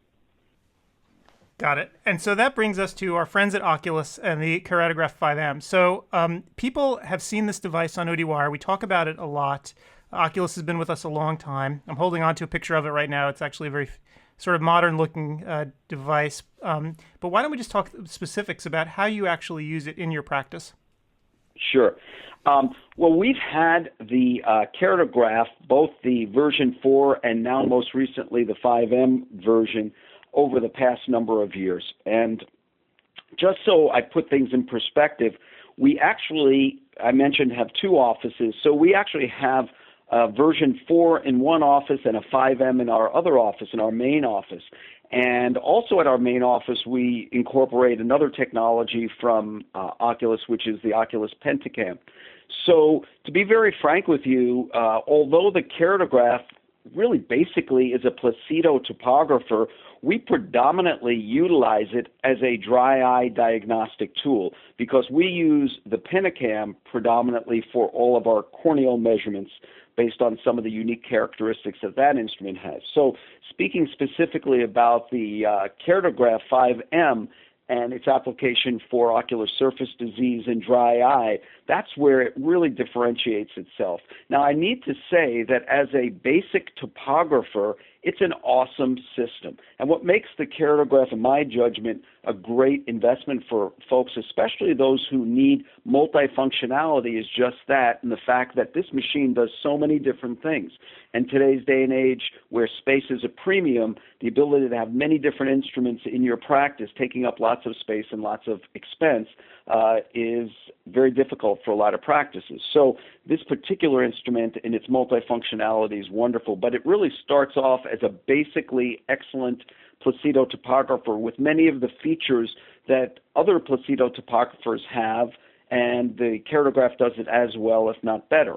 Got it. And so that brings us to our friends at Oculus and the Keratograph 5M. So people have seen this device on CEwire. We talk about it a lot. Oculus has been with us a long time. I'm holding on to a picture of it right now. It's actually a very sort of modern-looking device. But why don't we just talk specifics about how you actually use it in your practice? Sure. Well, we've had the Keratograph, both the version 4 and now most recently the 5M version, over the past number of years. And just so I put things in perspective, we actually, I mentioned, have 2 offices. So we actually have version 4 in one office and a 5M in our other office, in our main office. And also at our main office, we incorporate another technology from Oculus, which is the Oculus Pentacam. So to be very frank with you, although the Keratograph really basically is a Placido topographer, we predominantly utilize it as a dry eye diagnostic tool because we use the Pentacam predominantly for all of our corneal measurements. based on some of the unique characteristics that that instrument has. So speaking specifically about the Keratograph 5M and its application for ocular surface disease and dry eye, that's where it really differentiates itself. Now, I need to say that as a basic topographer, it's an awesome system. And what makes the Keratograph, in my judgment, a great investment for folks, especially those who need multifunctionality, is just that, and the fact that this machine does so many different things. And today's day and age, where space is a premium, the ability to have many different instruments in your practice taking up lots of space and lots of expense is very difficult for a lot of practices. So this particular instrument in its multifunctionality is wonderful, but it really starts off as a basically excellent Placido topographer with many of the features that other Placido topographers have, and the Keratograph does it as well, if not better.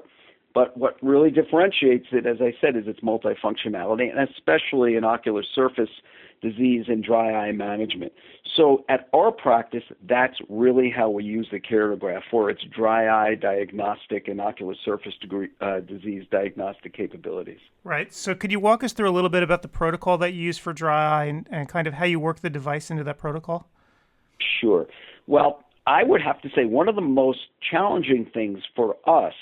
But what really differentiates it, as I said, is its multifunctionality, and especially in ocular surface disease and dry eye management. So at our practice, that's really how we use the Keratograph for its dry eye diagnostic and ocular surface disease diagnostic capabilities. Right. So could you walk us through a little bit about the protocol that you use for dry eye and kind of how you work the device into that protocol? Sure. Well, I would have to say one of the most challenging things for us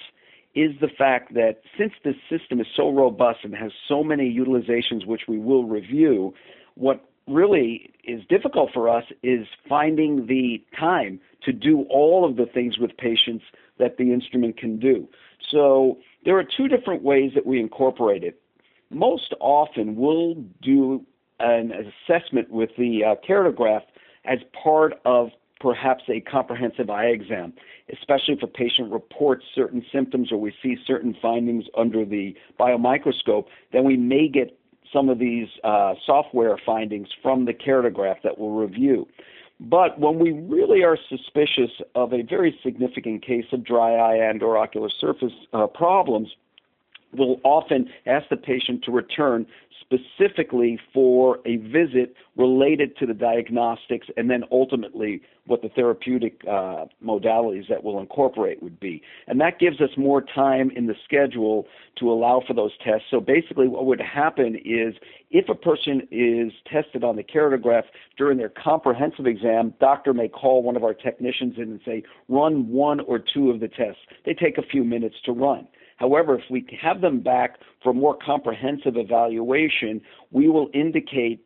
is the fact that since this system is so robust and has so many utilizations, which we will review, what really is difficult for us is finding the time to do all of the things with patients that the instrument can do. So there are two different ways that we incorporate it. Most often we'll do an assessment with the Keratograph as part of perhaps a comprehensive eye exam, especially if a patient reports certain symptoms or we see certain findings under the biomicroscope, then we may get some of these software findings from the Keratograph that we'll review. But when we really are suspicious of a very significant case of dry eye and or ocular surface problems, we'll often ask the patient to return specifically for a visit related to the diagnostics and then ultimately what the therapeutic modalities that we'll incorporate would be. And that gives us more time in the schedule to allow for those tests. So basically what would happen is if a person is tested on the Keratograph during their comprehensive exam, doctor may call one of our technicians in and say, run one or two of the tests. They take a few minutes to run. However, if we have them back for more comprehensive evaluation, we will indicate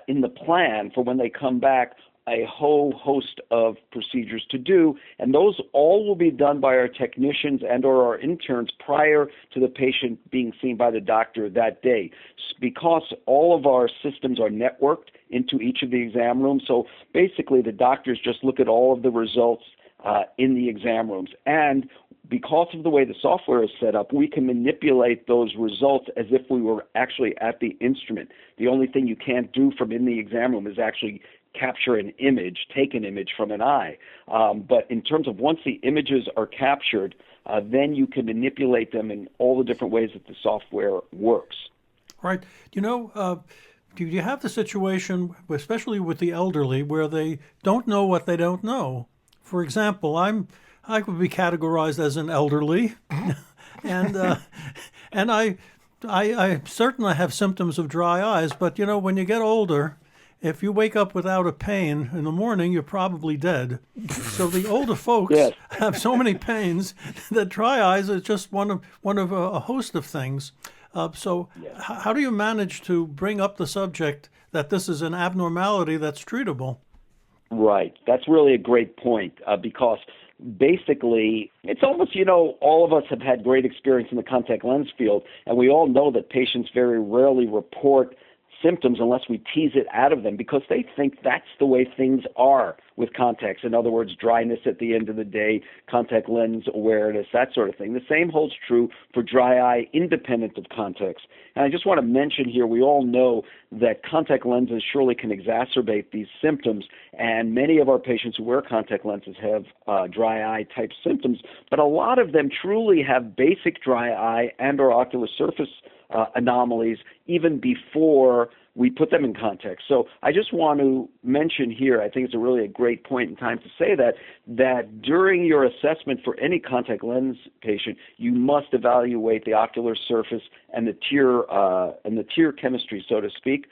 in the plan for when they come back a whole host of procedures to do, and those all will be done by our technicians and or our interns prior to the patient being seen by the doctor that day. Because all of our systems are networked into each of the exam rooms, so basically the doctors just look at all of the results in the exam rooms. And because of the way the software is set up, we can manipulate those results as if we were actually at the instrument. The only thing you can't do from in the exam room is actually capture an image, take an image from an eye. But in terms of once the images are captured, then you can manipulate them in all the different ways that the software works. Right. You know, do you have the situation, especially with the elderly, where they don't know what they don't know? For example, I would be categorized as an elderly, and I certainly have symptoms of dry eyes. But you know, when you get older, if you wake up without a pain in the morning, you're probably dead. So the older folks Yes. have so many pains that dry eyes is just one of a host of things. How do you manage to bring up the subject that this is an abnormality that's treatable? Right. That's really a great point because basically it's almost, you know, all of us have had great experience in the contact lens field, and we all know that patients very rarely report symptoms unless we tease it out of them because they think that's the way things are with contacts. In other words, dryness at the end of the day, contact lens awareness, that sort of thing. The same holds true for dry eye independent of contacts. And I just want to mention here, we all know that contact lenses surely can exacerbate these symptoms, and many of our patients who wear contact lenses have dry eye type symptoms, but a lot of them truly have basic dry eye and or ocular surface anomalies even before we put them in context. So I just want to mention here, I think it's a great point in time to say that during your assessment for any contact lens patient, you must evaluate the ocular surface and the tear chemistry, so to speak,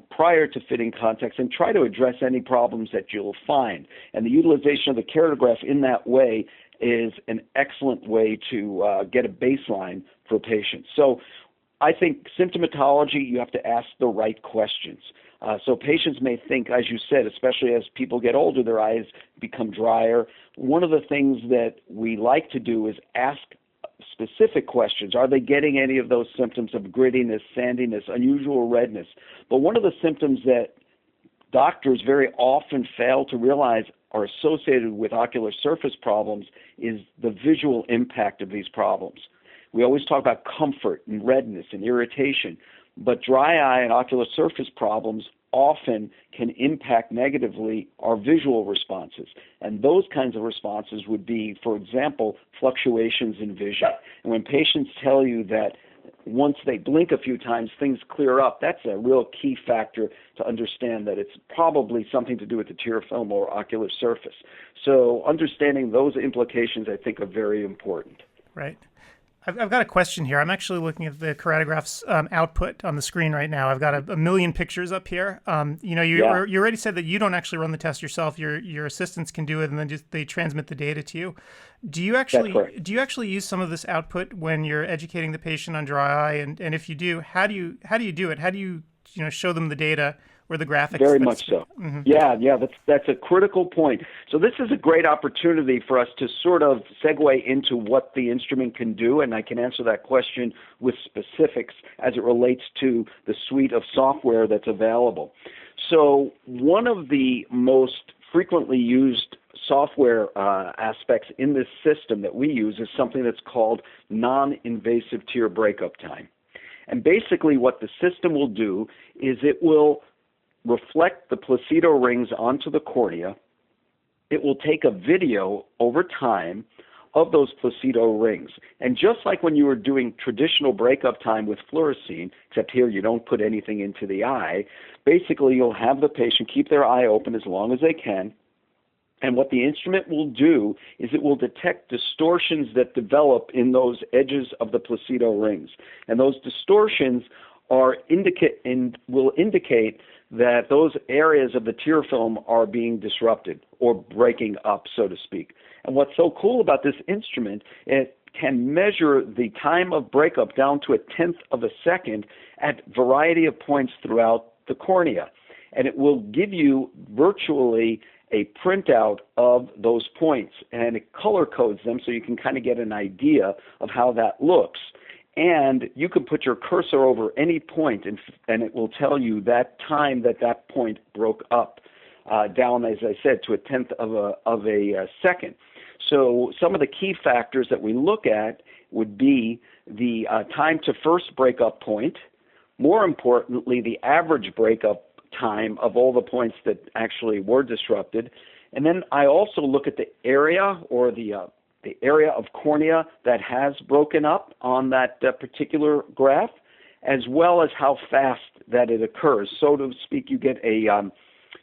prior to fitting contacts, and try to address any problems that you'll find. And the utilization of the keratograph in that way is an excellent way to get a baseline for patients. So I think symptomatology, you have to ask the right questions. So patients may think, as you said, especially as people get older, their eyes become drier. One of the things that we like to do is ask specific questions. Are they getting any of those symptoms of grittiness, sandiness, unusual redness? But one of the symptoms that doctors very often fail to realize are associated with ocular surface problems is the visual impact of these problems. We always talk about comfort and redness and irritation, but dry eye and ocular surface problems often can impact negatively our visual responses. And those kinds of responses would be, for example, fluctuations in vision. And when patients tell you that once they blink a few times, things clear up, that's a real key factor to understand that it's probably something to do with the tear film or ocular surface. So understanding those implications, I think, are very important. Right. I've got a question here. I'm actually looking at the keratograph's output on the screen right now. I've got a million pictures up here. You already said that you don't actually run the test yourself. Your assistants can do it, and then they transmit the data to you. Do you actually use some of this output when you're educating the patient on dry eye? And if you do, how do you do it? How do you show them the data or the graphics? Very much so. Mm-hmm. Yeah, that's a critical point. So this is a great opportunity for us to sort of segue into what the instrument can do, and I can answer that question with specifics as it relates to the suite of software that's available. So one of the most frequently used software aspects in this system that we use is something that's called non-invasive tear breakup time. And basically what the system will do is it will reflect the placido rings onto the cornea. It will take a video over time of those placido rings. And just like when you were doing traditional breakup time with fluorescein, except here you don't put anything into the eye, basically you'll have the patient keep their eye open as long as they can. And what the instrument will do is it will detect distortions that develop in those edges of the placido rings. And those distortions will indicate that those areas of the tear film are being disrupted or breaking up, so to speak. And what's so cool about this instrument, it can measure the time of breakup down to 1/10 of a second at a variety of points throughout the cornea. And it will give you virtually a printout of those points, and it color codes them so you can kind of get an idea of how that looks. And you can put your cursor over any point, and it will tell you that time that point broke up down, as I said, to 1/10 of a second. So some of the key factors that we look at would be the time to first breakup point. More importantly, the average breakup time of all the points that actually were disrupted. And then I also look at the area or the area of cornea that has broken up on that particular graph, as well as how fast that it occurs. So to speak, you get a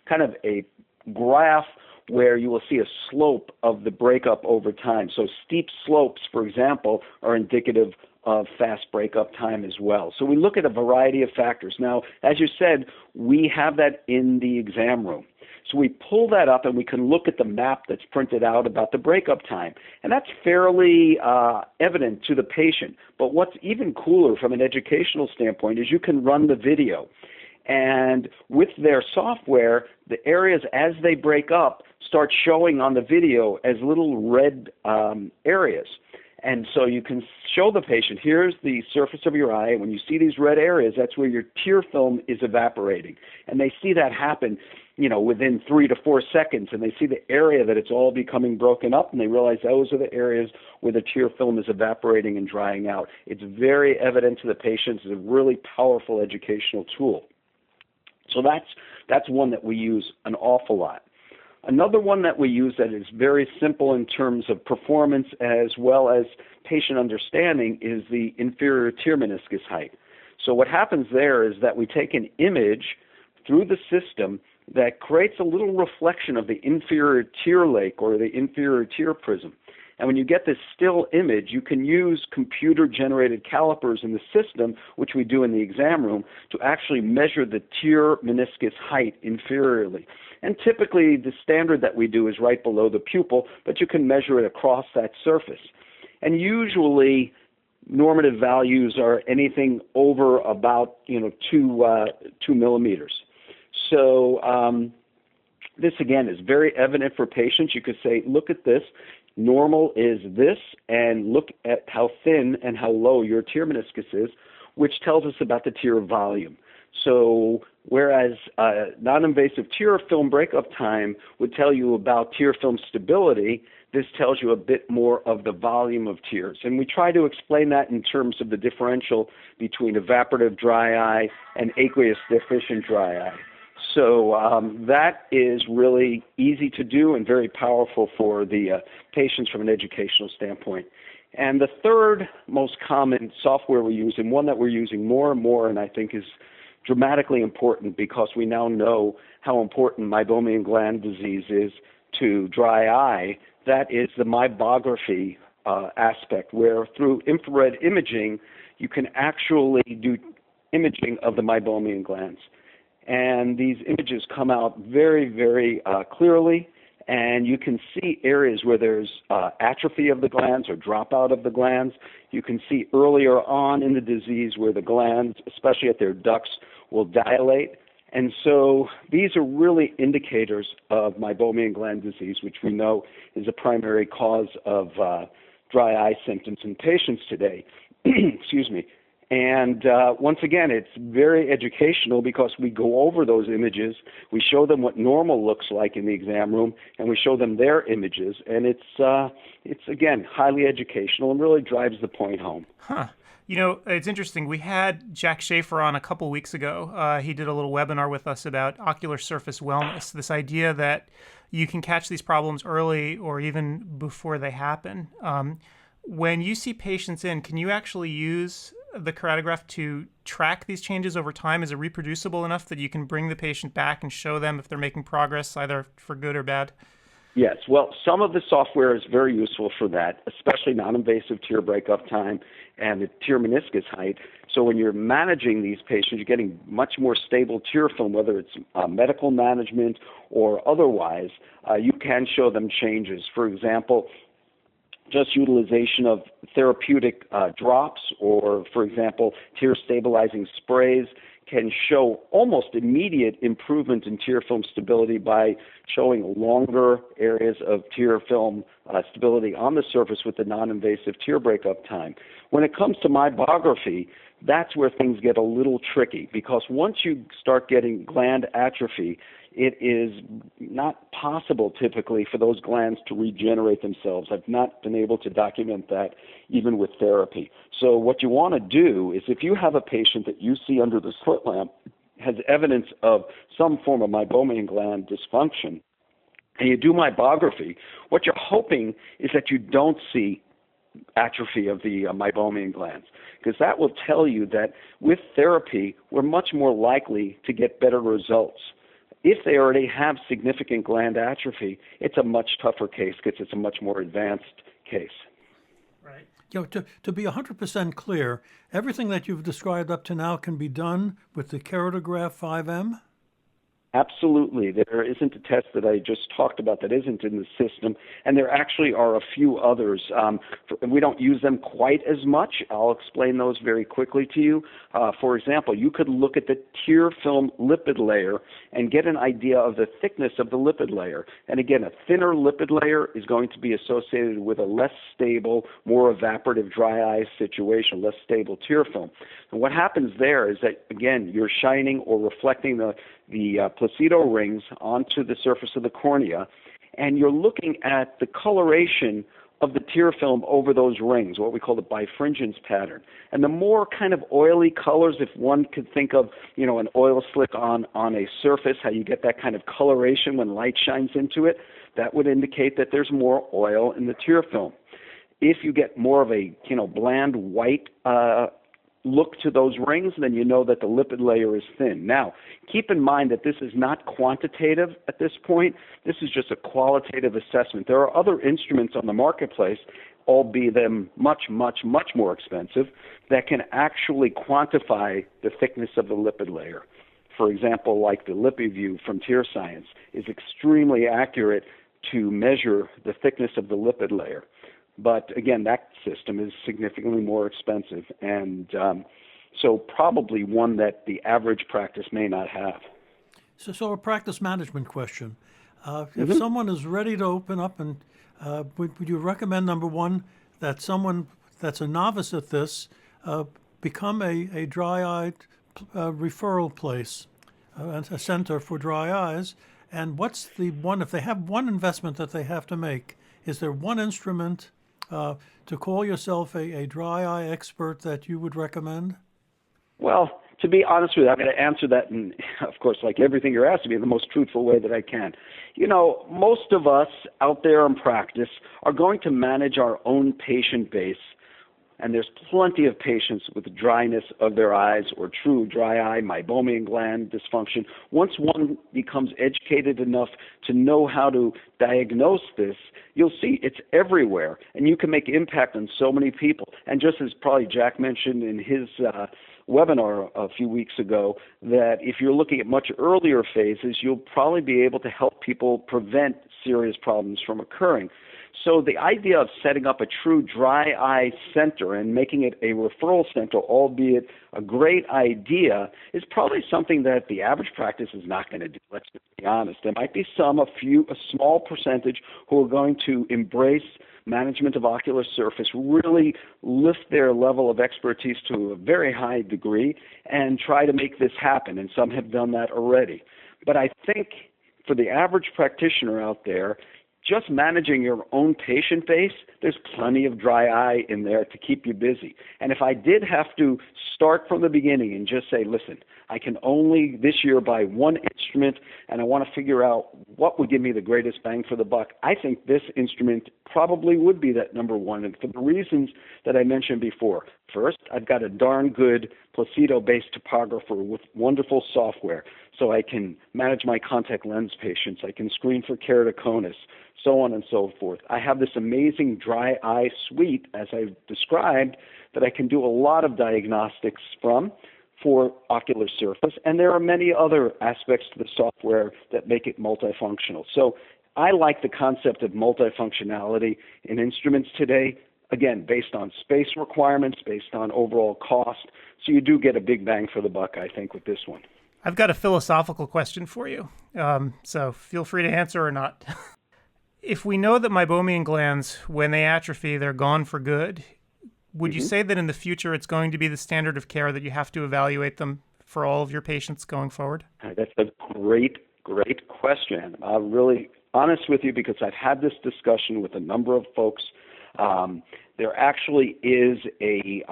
kind of a graph where you will see a slope of the breakup over time. So steep slopes, for example, are indicative of fast breakup time as well. So we look at a variety of factors. Now, as you said, we have that in the exam room. So we pull that up and we can look at the map that's printed out about the breakup time. And that's fairly evident to the patient. But what's even cooler from an educational standpoint is you can run the video. And with their software, the areas as they break up start showing on the video as little red areas. And so you can show the patient, here's the surface of your eye. When you see these red areas, that's where your tear film is evaporating. And they see that happen, within 3 to 4 seconds. And they see the area that it's all becoming broken up, and they realize those are the areas where the tear film is evaporating and drying out. It's very evident to the patients. It's a really powerful educational tool. So that's one that we use an awful lot. Another one that we use that is very simple in terms of performance as well as patient understanding is the inferior tear meniscus height. So what happens there is that we take an image through the system that creates a little reflection of the inferior tear lake or the inferior tear prism. And when you get this still image, you can use computer-generated calipers in the system, which we do in the exam room, to actually measure the tear meniscus height inferiorly. And typically, the standard that we do is right below the pupil, but you can measure it across that surface. And usually, normative values are anything over about 2 millimeters. So this, again, is very evident for patients. You could say, look at this. Normal is this, and look at how thin and how low your tear meniscus is, which tells us about the tear volume. So whereas non-invasive tear film breakup time would tell you about tear film stability, this tells you a bit more of the volume of tears. And we try to explain that in terms of the differential between evaporative dry eye and aqueous deficient dry eye. So that is really easy to do and very powerful for the patients from an educational standpoint. And the third most common software we use, and one that we're using more and more, and I think is dramatically important because we now know how important meibomian gland disease is to dry eye, that is the meibography aspect, where through infrared imaging, you can actually do imaging of the meibomian glands. And these images come out very, very clearly, and you can see areas where there's atrophy of the glands or dropout of the glands. You can see earlier on in the disease where the glands, especially at their ducts, will dilate. And so these are really indicators of meibomian gland disease, which we know is a primary cause of dry eye symptoms in patients today. Excuse me. And once again, it's very educational because we go over those images, we show them what normal looks like in the exam room, and we show them their images. And it's again, highly educational and really drives the point home. Huh. You know, it's interesting. We had Jack Schaefer on a couple weeks ago. He did a little webinar with us about ocular surface wellness, this idea that you can catch these problems early or even before they happen. When you see patients in, can you actually use the keratograph to track these changes over time? Is it reproducible enough that you can bring the patient back and show them if they're making progress, either for good or bad? Yes. Well, some of the software is very useful for that, especially non-invasive tear breakup time and the tear meniscus height. So when you're managing these patients, you're getting much more stable tear film, whether it's medical management or otherwise, you can show them changes. For example, just utilization of therapeutic drops or, for example, tear stabilizing sprays can show almost immediate improvement in tear film stability by showing longer areas of tear film stability on the surface with the non-invasive tear breakup time. When it comes to meibography, that's where things get a little tricky because once you start getting gland atrophy, it is not possible typically for those glands to regenerate themselves. I've not been able to document that even with therapy. So what you want to do is if you have a patient that you see under the slit lamp has evidence of some form of meibomian gland dysfunction, and you do meibography, what you're hoping is that you don't see atrophy of the meibomian glands, because that will tell you that with therapy, we're much more likely to get better results. If they already have significant gland atrophy, it's a much tougher case because it's a much more advanced case. Right. You know, to be 100% clear, everything that you've described up to now can be done with the keratograph 5M? Absolutely. There isn't a test that I just talked about that isn't in the system, and there actually are a few others. We don't use them quite as much. I'll explain those very quickly to you. For example, you could look at the tear film lipid layer and get an idea of the thickness of the lipid layer. And again, a thinner lipid layer is going to be associated with a less stable, more evaporative dry eye situation, less stable tear film. And what happens there is that, again, you're shining or reflecting the placido rings onto the surface of the cornea, and you're looking at the coloration of the tear film over those rings, what we call the bifringence pattern. And the more kind of oily colors, if one could think of, you know, an oil slick on a surface, how you get that kind of coloration when light shines into it, that would indicate that there's more oil in the tear film. If you get more of a, bland white look to those rings, then you know that the lipid layer is thin. Now, keep in mind that this is not quantitative at this point. This is just a qualitative assessment. There are other instruments on the marketplace, albeit them much, much, much more expensive, that can actually quantify the thickness of the lipid layer. For example, like the LipiView from Tier Science is extremely accurate to measure the thickness of the lipid layer. But again, that system is significantly more expensive, and so probably one that the average practice may not have. So a practice management question. If someone is ready to open up, and would you recommend, number one, that someone that's a novice at this become a dry eye referral place, a center for dry eyes? And what's the one, if they have one investment that they have to make, is there one instrument to call yourself a dry eye expert that you would recommend? Well, to be honest with you, I'm going to answer that in, of course, like everything you're asking me, in the most truthful way that I can. You know, most of us out there in practice are going to manage our own patient base, and there's plenty of patients with dryness of their eyes or true dry eye, meibomian gland dysfunction. Once one becomes educated enough to know how to diagnose this, you'll see it's everywhere, and you can make impact on so many people. And just as probably Jack mentioned in his webinar a few weeks ago, that if you're looking at much earlier phases, you'll probably be able to help people prevent serious problems from occurring. So the idea of setting up a true dry eye center and making it a referral center, albeit a great idea, is probably something that the average practice is not going to do. Let's be honest. There might be a small percentage who are going to embrace management of ocular surface, really lift their level of expertise to a very high degree and try to make this happen. And some have done that already. But I think for the average practitioner out there, just managing your own patient base, there's plenty of dry eye in there to keep you busy. And if I did have to start from the beginning and just say, listen, I can only this year buy one instrument and I want to figure out what would give me the greatest bang for the buck, I think this instrument probably would be that number one, and for the reasons that I mentioned before. First, I've got a darn good Placido-based topographer with wonderful software, so I can manage my contact lens patients. I can screen for keratoconus, so on and so forth. I have this amazing dry eye suite, as I've described, that I can do a lot of diagnostics from for ocular surface, and there are many other aspects to the software that make it multifunctional. So I like the concept of multifunctionality in instruments today, again, based on space requirements, based on overall cost. So you do get a big bang for the buck, I think, with this one. I've got a philosophical question for you, so feel free to answer or not. If we know that meibomian glands, when they atrophy, they're gone for good, would you say that in the future it's going to be the standard of care that you have to evaluate them for all of your patients going forward? That's a great question. I'm really honest with you because I've had this discussion with a number of folks. There actually is a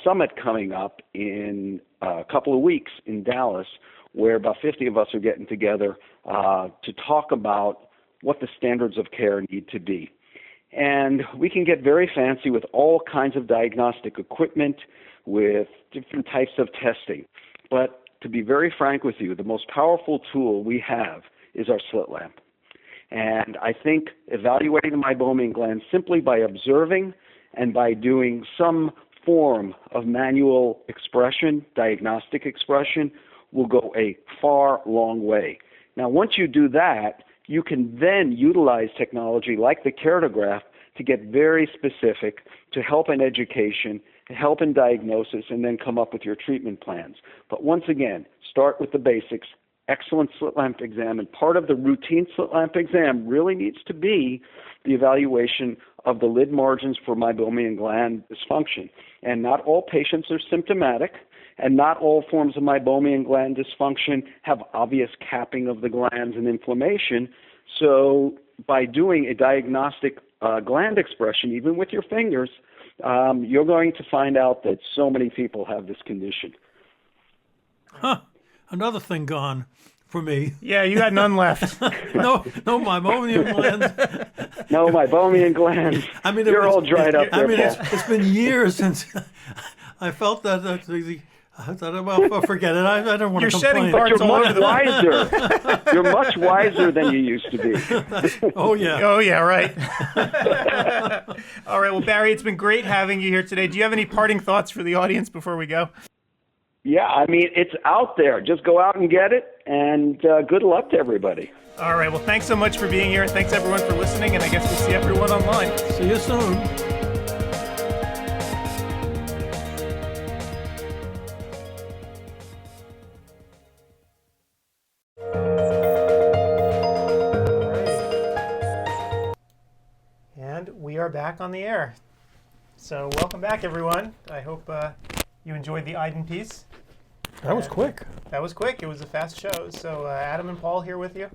summit coming up in a couple of weeks in Dallas where about 50 of us are getting together to talk about what the standards of care need to be. And we can get very fancy with all kinds of diagnostic equipment, with different types of testing. But to be very frank with you, the most powerful tool we have is our slit lamp. And I think evaluating the meibomian gland simply by observing and by doing some form of manual expression, diagnostic expression, will go a far long way. Now, once you do that, you can then utilize technology like the keratograph to get very specific, to help in education, to help in diagnosis, and then come up with your treatment plans. But once again, start with the basics, excellent slit lamp exam, and part of the routine slit lamp exam really needs to be the evaluation of the lid margins for meibomian gland dysfunction. And not all patients are symptomatic, and not all forms of meibomian gland dysfunction have obvious capping of the glands and inflammation. So by doing a diagnostic gland expression, even with your fingers, you're going to find out that so many people have this condition. Huh. Another thing gone for me. Yeah, you got none left. no meibomian glands. No meibomian glands. I mean, you're all dried up there, I mean, Paul. it's been years since I felt that I thought, well, forget it. I don't want to complain. Shedding parts You're all over much the wiser. You're much wiser than you used to be. Oh, yeah. Oh, yeah, right. All right, well, Barry, it's been great having you here today. Do you have any parting thoughts for the audience before we go? Yeah, I mean, it's out there. Just go out and get it, and good luck to everybody. All right, well, thanks so much for being here. Thanks, everyone, for listening, and I guess we'll see everyone online. See you soon. And we are back on the air. So welcome back, everyone. I hope you enjoyed the Iden piece. That was quick. That was quick. It was a fast show. So Adam and Paul here with you.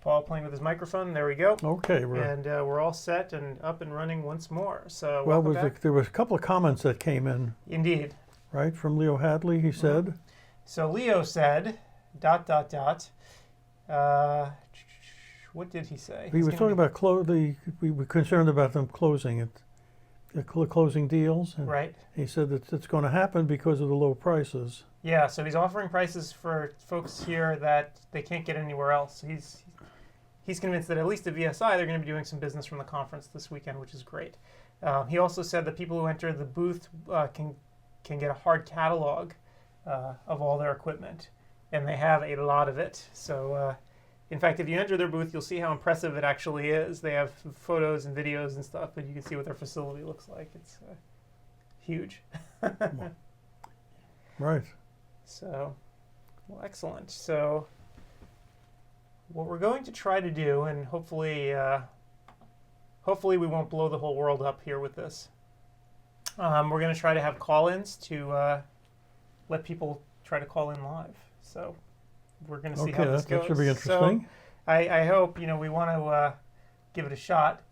Paul playing with his microphone. There we go. Okay. And we're all set and up and running once more. So Well, welcome back. there was a couple of comments that came in, Indeed. right, from Leo Hadley, he said. So Leo said, ... what did he say? We were talking about we were concerned about them closing it, closing deals. And Right. he said that it's going to happen because of the low prices. Yeah, so he's offering prices for folks here that they can't get anywhere else. He's convinced that at least at VSI they're going to be doing some business from the conference this weekend, which is great. He also said that people who enter the booth can get a hard catalog of all their equipment, and they have a lot of it. So, in fact, if you enter their booth, you'll see how impressive it actually is. They have photos and videos and stuff, and you can see what their facility looks like. It's huge. Right. So, well, excellent. So, what we're going to try to do, and hopefully we won't blow the whole world up here with this. We're going to try to have call-ins to let people try to call in live. So, we're going to see how this goes. That should be interesting. So, I hope, we want to give it a shot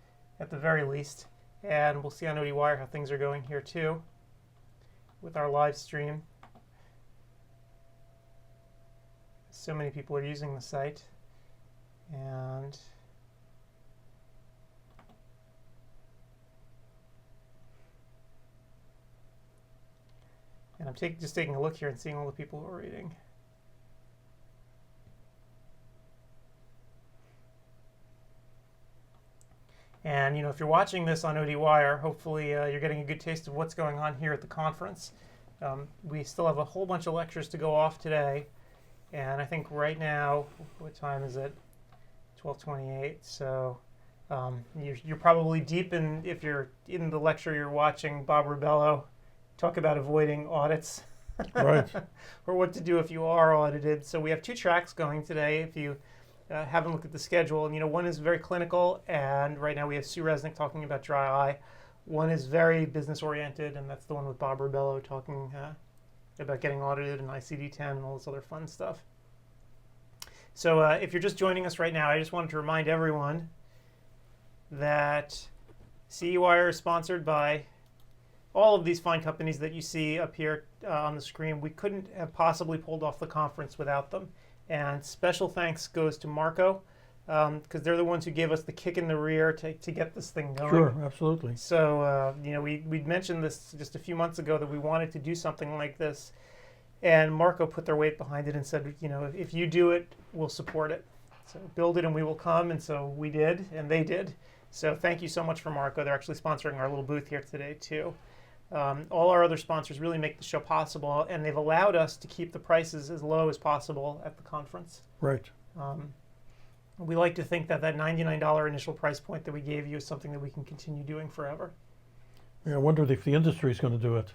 at the very least. And we'll see on CEwire how things are going here too with our live stream. So many people are using the site. And I'm just taking a look here and seeing all the people who are reading. And if you're watching this on CEwire, hopefully you're getting a good taste of what's going on here at the conference. We still have a whole bunch of lectures to go off today, and I think right now, what time is it? 12:28. So you're probably deep in, if you're in the lecture you're watching Bob Rubello talk about avoiding audits, Right. or what to do if you are audited. So we have 2 tracks going today. If you haven't looked at the schedule, and one is very clinical, and right now we have Sue Resnick talking about dry eye. One is very business oriented, and that's the one with Bob Rubello talking about getting audited and ICD-10 and all this other fun stuff. So if you're just joining us right now, I just wanted to remind everyone that CEwire is sponsored by all of these fine companies that you see up here on the screen. We couldn't have possibly pulled off the conference without them. And special thanks goes to Marco, because they're the ones who gave us the kick in the rear to get this thing going. Sure, absolutely. So, we'd mentioned this just a few months ago that we wanted to do something like this. And Marco put their weight behind it and said, if you do it, we'll support it. So build it and we will come. And so we did, and they did. So thank you so much for Marco. They're actually sponsoring our little booth here today, too. All our other sponsors really make the show possible, and they've allowed us to keep the prices as low as possible at the conference. Right. We like to think that $99 initial price point that we gave you is something that we can continue doing forever. Yeah, I wonder if the industry is going to do it.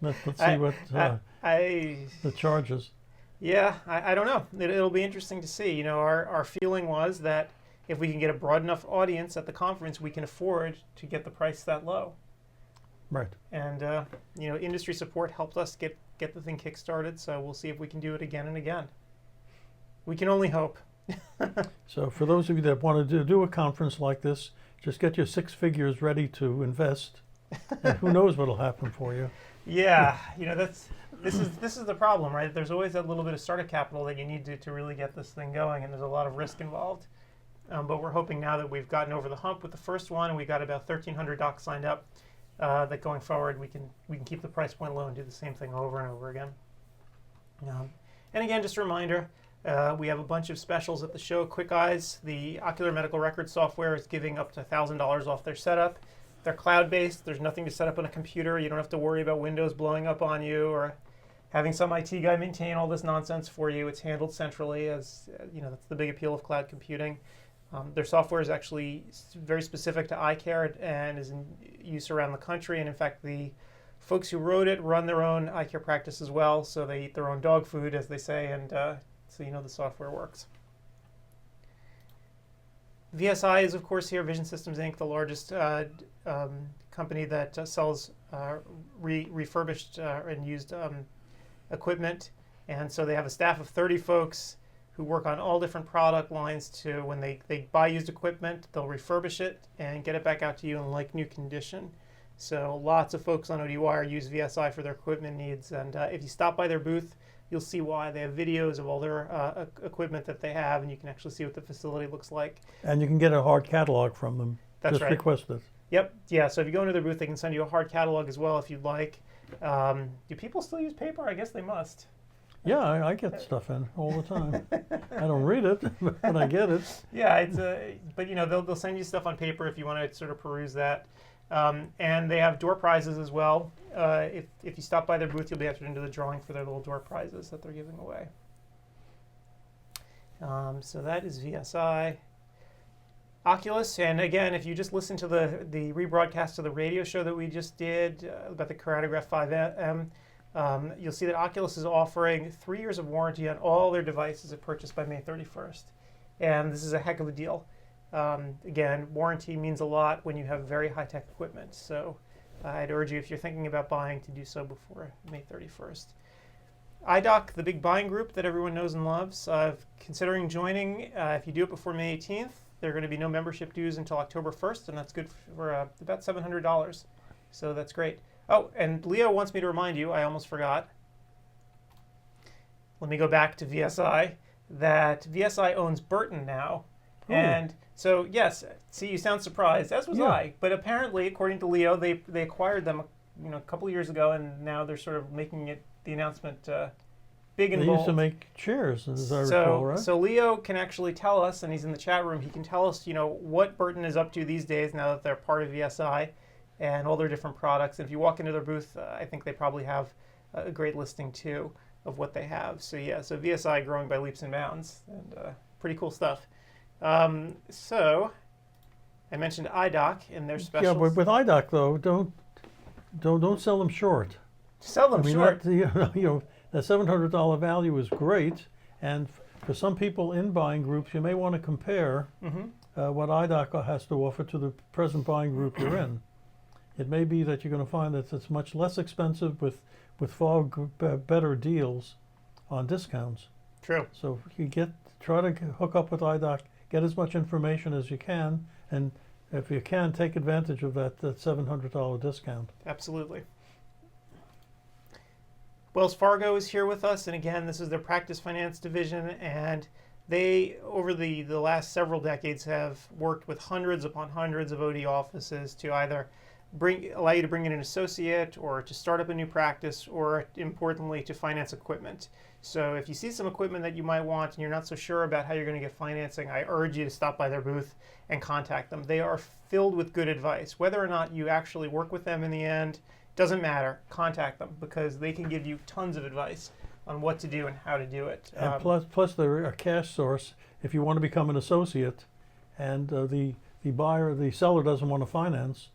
Let's see what the charges. Yeah, I don't know. It'll be interesting to see. Our feeling was that if we can get a broad enough audience at the conference, we can afford to get the price that low. Right. And industry support helped us get the thing kick-started, so we'll see if we can do it again and again. We can only hope. So for those of you that want to do a conference like this, just get your 6 figures ready to invest, and who knows what'll happen for you. Yeah, this is the problem, right? There's always that little bit of startup capital that you need to really get this thing going, and there's a lot of risk involved. But we're hoping now that we've gotten over the hump with the first one, and we got about 1,300 docs signed up, that going forward we can keep the price point low and do the same thing over and over again. And again, just a reminder, we have a bunch of specials at the show. Quick Eyes, the ocular medical record software, is giving up to $1,000 off their setup. They're cloud-based. There's nothing to set up on a computer. You don't have to worry about Windows blowing up on you or having some IT guy maintain all this nonsense for you. It's handled centrally, as that's the big appeal of cloud computing. Their software is actually very specific to eye care and is in use around the country. And in fact, the folks who wrote it run their own eye care practice as well, so they eat their own dog food, as they say, and so the software works. VSI is, of course, here, Vision Systems Inc., the largest company that sells refurbished and used equipment. And so they have a staff of 30 folks who work on all different product lines to, when they buy used equipment, they'll refurbish it and get it back out to you in like new condition. So lots of folks on CEwire use VSI for their equipment needs. And if you stop by their booth, you'll see why. They have videos of all their equipment that they have, and you can actually see what the facility looks like. And you can get a hard catalog from them. That's Just right. request it. Yep. Yeah. So if you go into their booth, they can send you a hard catalog as well if you'd like. Do people still use paper? I guess they must. Yeah, I get stuff in all the time. I don't read it, but I get it. Yeah, it's but they'll send you stuff on paper if you want to sort of peruse that. And they have door prizes as well. If you stop by their booth, you'll be entered into the drawing for their little door prizes that they're giving away. So that is VSI. Oculus, and again, if you just listen to the rebroadcast of the radio show that we just did about the Keratograph 5M, you'll see that Oculus is offering 3 years of warranty on all their devices if purchased by May 31st. And this is a heck of a deal. Again, warranty means a lot when you have very high-tech equipment. So I'd urge you, if you're thinking about buying, to do so before May 31st. iDoc, the big buying group that everyone knows and loves, considering joining. If you do it before May 18th, there are going to be no membership dues until October 1st, and that's good for about $700. So that's great. Oh, and Leo wants me to remind you, I almost forgot. Let me go back to VSI, that VSI owns Burton now. Ooh. And so, yes, see, you sound surprised, as was Yeah. I. But apparently, according to Leo, they acquired them a couple of years ago, and now they're sort of making it the announcement big and They bold. used to make chairs, as I recall, right? So Leo can actually tell us, and he's in the chat room, he can tell us, what Burton is up to these days now that they're part of VSI and all their different products. And if you walk into their booth, I think they probably have a great listing, too, of what they have. So, yeah, so VSI growing by leaps and bounds, and pretty cool stuff. So I mentioned iDoc and their specials. Yeah, but with iDoc, though, don't sell them short. Sell them short. That $700 value is great, and for some people in buying groups, you may want to compare what iDoc has to offer to the present buying group you're in. It may be that you're going to find that it's much less expensive with far better deals on discounts. True. So you try to hook up with iDoc, get as much information as you can, and if you can, take advantage of that $700 discount. Absolutely. Wells Fargo is here with us, and again, this is their practice finance division, and they, over the last several decades, have worked with hundreds upon hundreds of OD offices to either allow you to bring in an associate or to start up a new practice, or importantly, to finance equipment. So if you see some equipment that you might want and you're not so sure about how you're going to get financing, I urge you to stop by their booth and contact them. They are filled with good advice. Whether or not you actually work with them in the end, doesn't matter. Contact them, because they can give you tons of advice on what to do and how to do it. And plus they're a cash source if you want to become an associate, and the seller doesn't want to finance.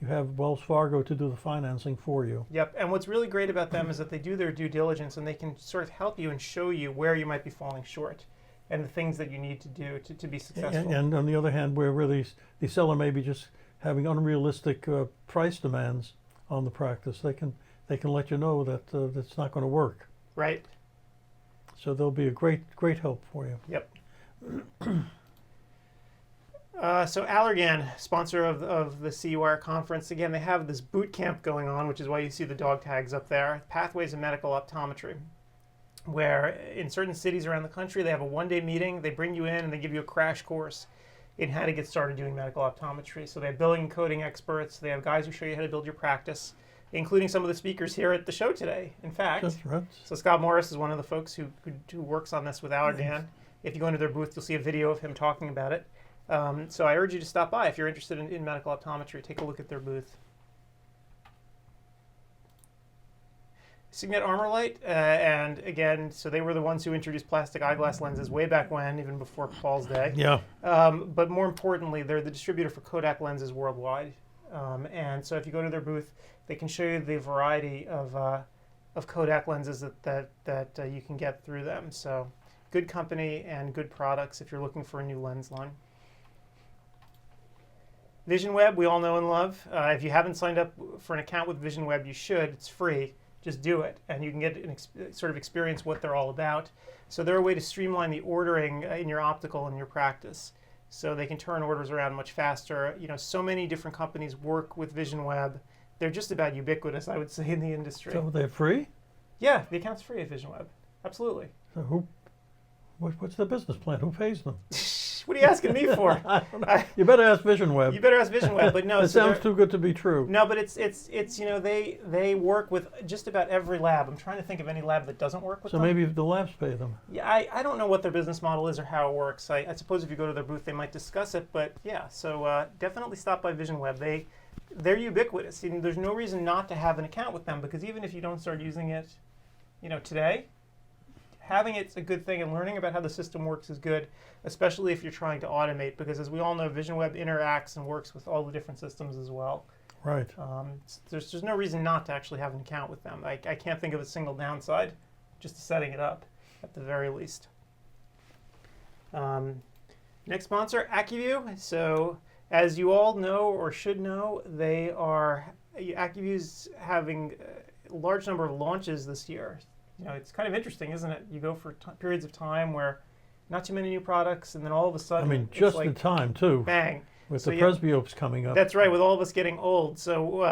You have Wells Fargo to do the financing for you. Yep, and what's really great about them is that they do their due diligence, and they can sort of help you and show you where you might be falling short and the things that you need to do to be successful. And on the other hand, where really the seller may be just having unrealistic price demands on the practice, they can let you know that it's not going to work. Right. So they'll be a great help for you. Yep. So Allergan, sponsor of the CEwire conference, again, they have this boot camp going on, which is why you see the dog tags up there, Pathways in Medical Optometry, where in certain cities around the country, they have a one-day meeting, they bring you in and they give you a crash course. in how to get started doing medical optometry. So they have billing and coding experts. They have guys who show you how to build your practice, including some of the speakers here at the show today, in fact. That's right. So Scott Morris is one of the folks who works on this with Allergan. If you go into their booth, you'll see a video of him talking about it. So I urge you to stop by if you're interested in medical optometry. Take a look at their booth. Signet Armorlight, and again, so they were the ones who introduced plastic eyeglass lenses way back when, even before Paul's day. Yeah. But more importantly, they're the distributor for Kodak lenses worldwide. And so if you go to their booth, they can show you the variety of Kodak lenses that you can get through them. So good company and good products if you're looking for a new lens line. VisionWeb, we all know and love. If you haven't signed up for an account with VisionWeb, you should. It's free. Just do it, and you can get sort of experience what they're all about. So they're a way to streamline the ordering in your optical and your practice. So they can turn orders around much faster. You know, so many different companies work with VisionWeb. They're just about ubiquitous, I would say, in the industry. So they're free? Yeah, the account's free at VisionWeb. Absolutely. So what's the business plan? Who pays them? What are you asking me for? You better ask VisionWeb. You better ask VisionWeb, but no. It sounds too good to be true. No, but it's you know, they work with just about every lab. I'm trying to think of any lab that doesn't work with them. So maybe the labs pay them. Yeah, I don't know what their business model is or how it works. I suppose if you go to their booth, they might discuss it. But yeah, so definitely stop by VisionWeb. They're ubiquitous. And there's no reason not to have an account with them, because even if you don't start using it, you know, today, having it's a good thing, and learning about how the system works is good, especially if you're trying to automate, because as we all know, VisionWeb interacts and works with all the different systems as well. Right. There's no reason not to actually have an account with them. I can't think of a single downside just to setting it up, at the very least. Next sponsor, AccuView. So as you all know or should know, AccuView's having a large number of launches this year. You know, it's kind of interesting, isn't it? You go for periods of time where not too many new products, and then all of a sudden, I mean, just in time too. Bang. With the presbyopes coming up. That's right, with all of us getting old. So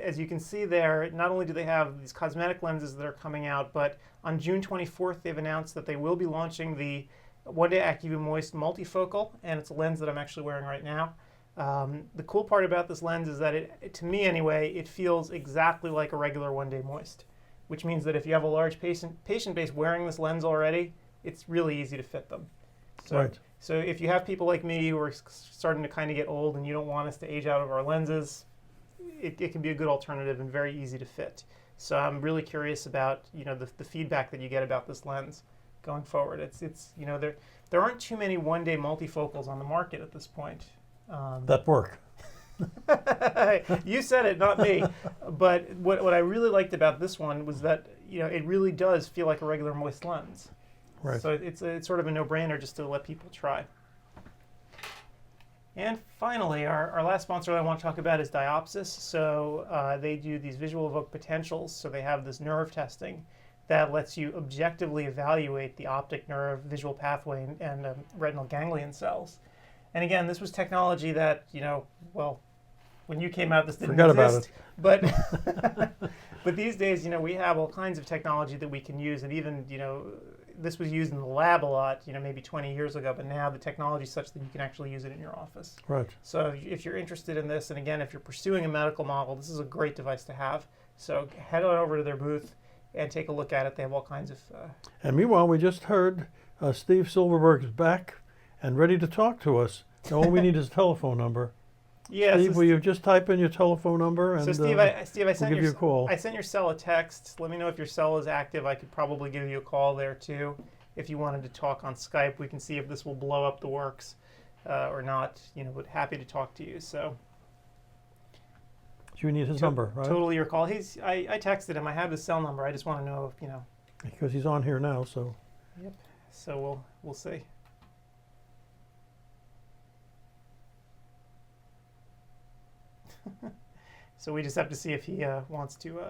as you can see there, not only do they have these cosmetic lenses that are coming out, but on June 24th, they've announced that they will be launching the One-Day AccuView Moist Multifocal, and it's a lens that I'm actually wearing right now. The cool part about this lens is that, to me anyway, it feels exactly like a regular One-Day Moist, which means that if you have a large patient base wearing this lens already, it's really easy to fit them. So, right. So if you have people like me who are starting to kind of get old and you don't want us to age out of our lenses, it can be a good alternative and very easy to fit. So I'm really curious about, you know, the feedback that you get about this lens going forward. It's you know, there aren't too many one-day multifocals on the market at this point. That work. You said it, not me. But what I really liked about this one was that, you know, it really does feel like a regular moist lens. Right. So it's sort of a no-brainer just to let people try. And finally, our last sponsor that I want to talk about is Diopsis. So they do these visual evoked potentials. So they have this nerve testing that lets you objectively evaluate the optic nerve, visual pathway, and retinal ganglion cells. And again, this was technology that, you know, well, when you came out, this didn't exist. Forgot about it. But these days, you know, we have all kinds of technology that we can use, and even, you know, this was used in the lab a lot, you know, maybe 20 years ago, but now the technology is such that you can actually use it in your office. Right. So if you're interested in this, and again, if you're pursuing a medical model, this is a great device to have. So head on over to their booth and take a look at it. They have all kinds of... And meanwhile, we just heard Steve Silverberg is back and ready to talk to us. So all we need is a telephone number. Yeah, Steve, will you just type in your telephone number and so Steve, I we'll sent give you a call. I sent your cell a text. Let me know if your cell is active. I could probably give you a call there too. If you wanted to talk on Skype, we can see if this will blow up the works or not. You know, but happy to talk to you. So you need his number, right? Totally your call. I texted him. I have his cell number. I just want to know if, you know. Because he's on here now, so. Yep. So we'll see. So we just have to see if he wants to.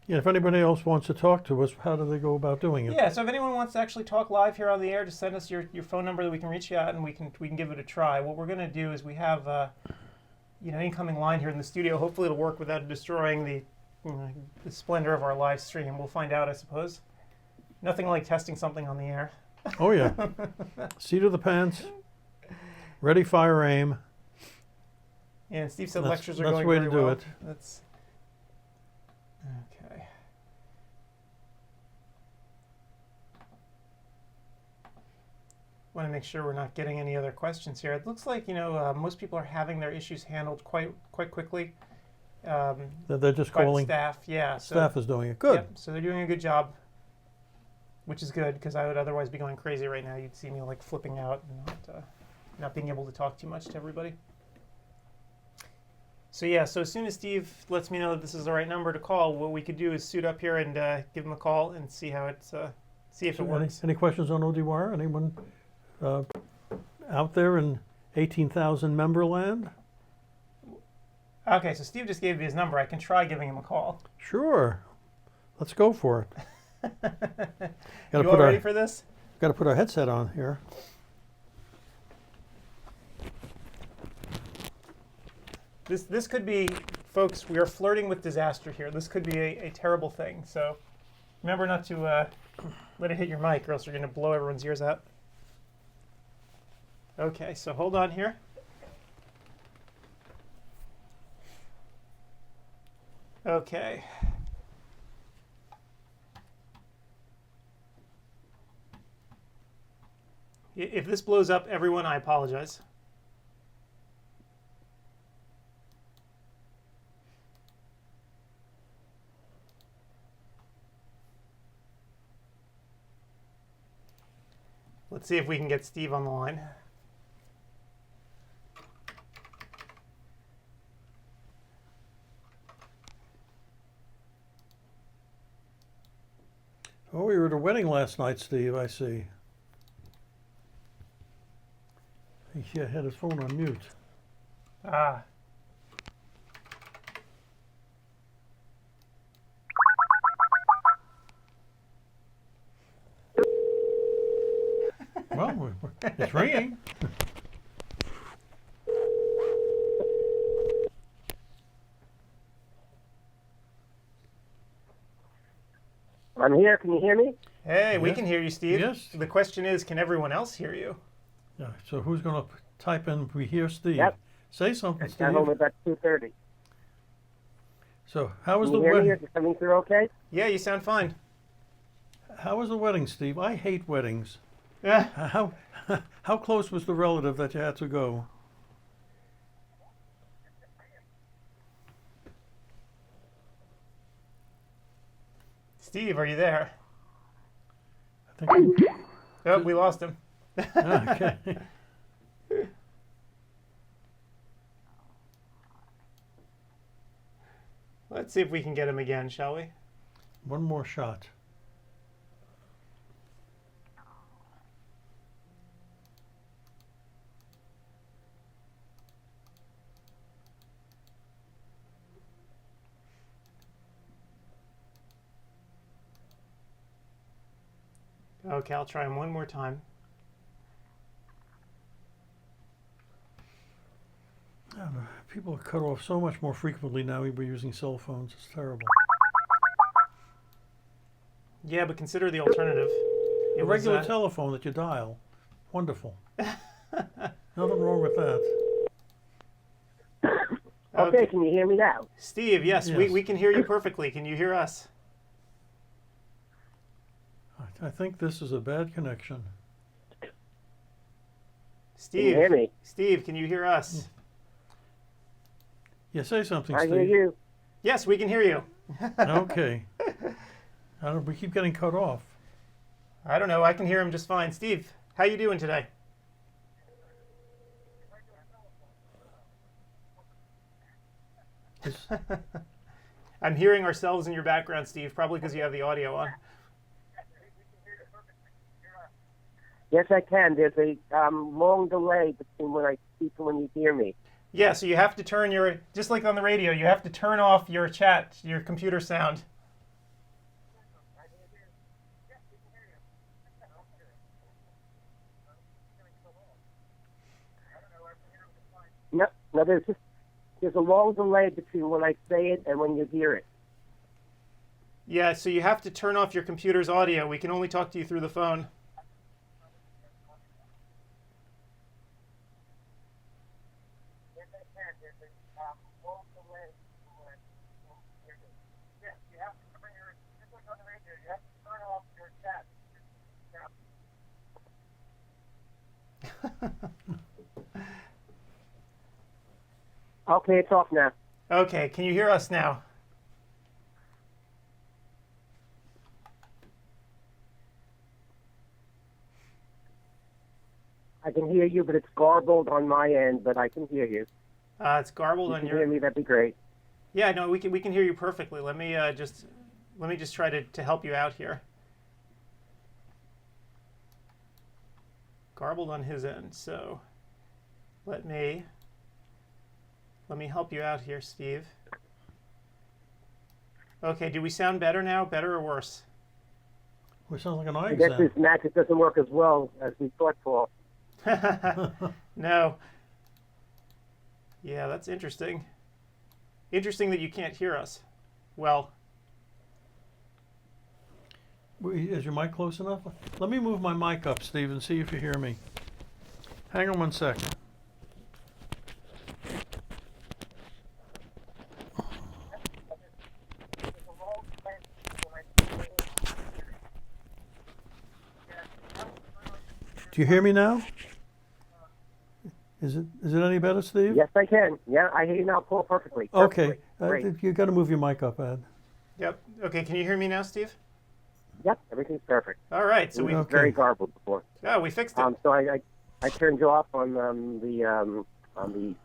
Yeah, if anybody else wants to talk to us, how do they go about doing it? Yeah, so if anyone wants to actually talk live here on the air, just send us your phone number that we can reach you at, and we can give it a try. What we're going to do is we have you know, incoming line here in the studio. Hopefully it'll work without destroying the splendor of our live stream. We'll find out, I suppose. Nothing like testing something on the air. Oh yeah. Seat of the pants. Ready, fire, aim. And Steve said That's- lectures are that's going the way very to do well. it. That's okay. Want to make sure we're not getting any other questions here. It looks like most people are having their issues handled quite quickly. They're just By the calling. staff, yeah. So, Staff is doing it. Good. Yep, so they're doing a good job, which is good because I would otherwise be going crazy right now. You'd see me like flipping out and not being able to talk too much to everybody. So yeah, so as soon as Steve lets me know that this is the right number to call, what we could do is suit up here and give him a call and see how it's see if it works. Any questions on CEwire? Anyone out there in 18,000 member land? Okay, so Steve just gave me his number. I can try giving him a call. Sure. Let's go for it. You all ready for this? Got to put our headset on here. This could be, folks, we are flirting with disaster here. This could be a terrible thing. So remember not to let it hit your mic or else you're going to blow everyone's ears out. Okay, so hold on here. Okay. If this blows up, everyone, I apologize. Let's see if we can get Steve on the line. Oh, you were at a wedding last night, Steve, I see. He had his phone on mute. Ah. Well, it's ringing. I'm here. Can you hear me? Hey, we Yes. can hear you, Steve. Yes. The question is, can everyone else hear you? Yeah, so who's going to type in, we hear Steve? Yep. Say something, I got Steve. home about 2:30. So how was Can the you hear me? wedding? Is coming through okay? Yeah, you sound fine. How was the wedding, Steve? I hate weddings. Yeah. How close was the relative that you had to go? Steve, are you there? I think. Oh, we lost him. Okay. Let's see if we can get him again, shall we? One more shot. Okay, I'll try him one more time. People are cut off so much more frequently now. We're using cell phones. It's terrible. Yeah, but consider the alternative. A regular telephone that you dial. Wonderful. Nothing wrong with that. Okay, can you hear me now? Steve, yes, Yes. We can hear you perfectly. Can you hear us? I think this is a bad connection. Steve, Can you hear me? Steve, can you hear us? Yeah, say something, I Steve. hear you. Yes, we can hear you. Okay. We keep getting cut off. I don't know. I can hear him just fine. Steve, how you doing today? I'm hearing ourselves in your background, Steve, probably because you have the audio on. Yes, I can. There's a long delay between when I speak and when you hear me. Yeah, so you have to turn your, just like on the radio, you have to turn off your chat, your computer sound. No, there's a long delay between when I say it and when you hear it. Yeah, so you have to turn off your computer's audio. We can only talk to you through the phone. there's a long delay when people hear me. Yes, you have to turn your, just like on the radio, you have to turn off your chat. Okay, it's off now. Okay, can you hear us now? I can hear you, but it's garbled on my end, but I can hear you. It's garbled You on can your. hear me, that'd be great. Yeah, no, we can hear you perfectly. Let me just try to help you out here. Garbled on his end, so let me help you out here, Steve. Okay, do we sound better now? Better or worse? Well, it sounds like an eye I guess exam. this magic doesn't work as well as we thought, Paul. No. Yeah, that's interesting. Interesting that you can't hear us. Well, Is your mic close enough? Let me move my mic up, Steve, and see if you hear me. Hang on 1 second. Do you hear me now? Is it any better, Steve? Yes, I can. Yeah, I hear you now, Paul, perfectly. Okay. Great. You got to move your mic up, Ed. yep. Okay, can you hear me now, Steve? Yep, everything's perfect. All right, so It we was Okay. very garbled before. we fixed it. So I turned you off on the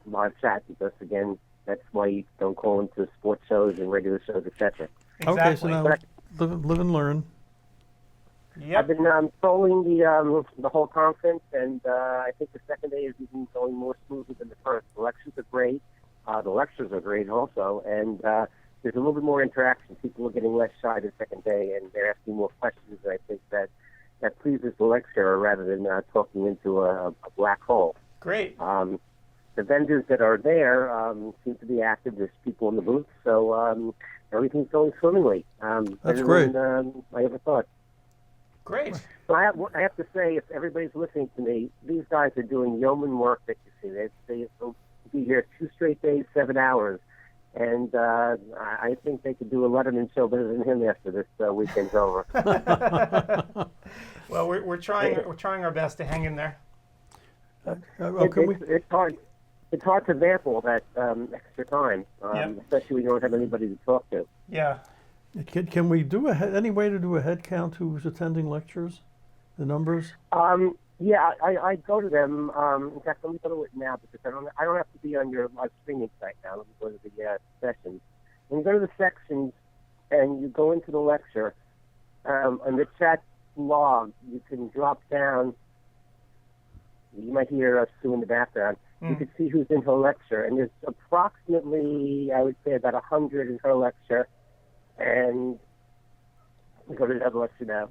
live chat because again, that's why you don't call into sports shows and radio shows, etc. Exactly. Okay, so now But live and learn. I've Yep. been trolling the whole conference, and I think the second day is even going more smoothly than the first. The lectures are great. The lectures are great also, and there's a little bit more interaction. People are getting less shy the second day, and they're asking more questions. And I think that pleases the lecturer rather than talking into a black hole. Great. The vendors that are there seem to be active. There's people in the booth, so everything's going swimmingly. That's better great. than I ever thought. Great. So I have to say, if everybody's listening to me, these guys are doing yeoman work that you see. They'll be here 2 straight days, 7 hours. And I think they could do a Letterman show better than him after this weekend's over. Well, we're trying our best to hang in there. It's hard. It's hard to vamp all that extra time, especially when you don't have anybody to talk to. Yeah. Can we do any way to do a head count who's attending lectures? The numbers? Yeah, I go to them. In fact, let me go to it now because I don't have to be on your live streaming site now. Let me go to the sessions. When you go to the sections and you go into the lecture, on the chat log, you can drop down. You might hear Sue in the background. You can see who's in her lecture, and there's approximately, I would say, about 100 in her lecture. And we go to the other lecture now.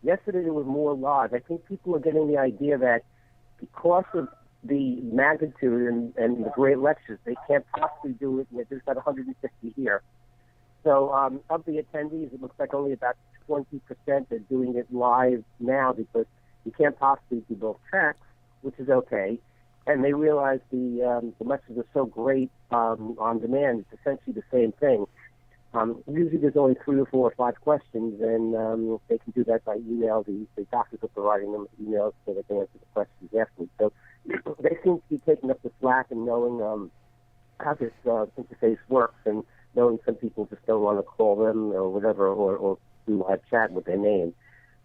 Yesterday there was more live. I think people are getting the idea that because of the magnitude and the great lectures, they can't possibly do it. There's about 150 here. So of the attendees, it looks like only about 20% are doing it live now because you can't possibly do both tracks, which is okay. And they realize the lectures are so great on demand. It's essentially the same thing. Usually there's only 3 or 4 or 5 questions, and they can do that by email. The doctors are providing them with emails so they can answer the questions afterwards. So they seem to be taking up the slack and knowing how this interface works and knowing some people just don't want to call them or whatever or do live chat with their name.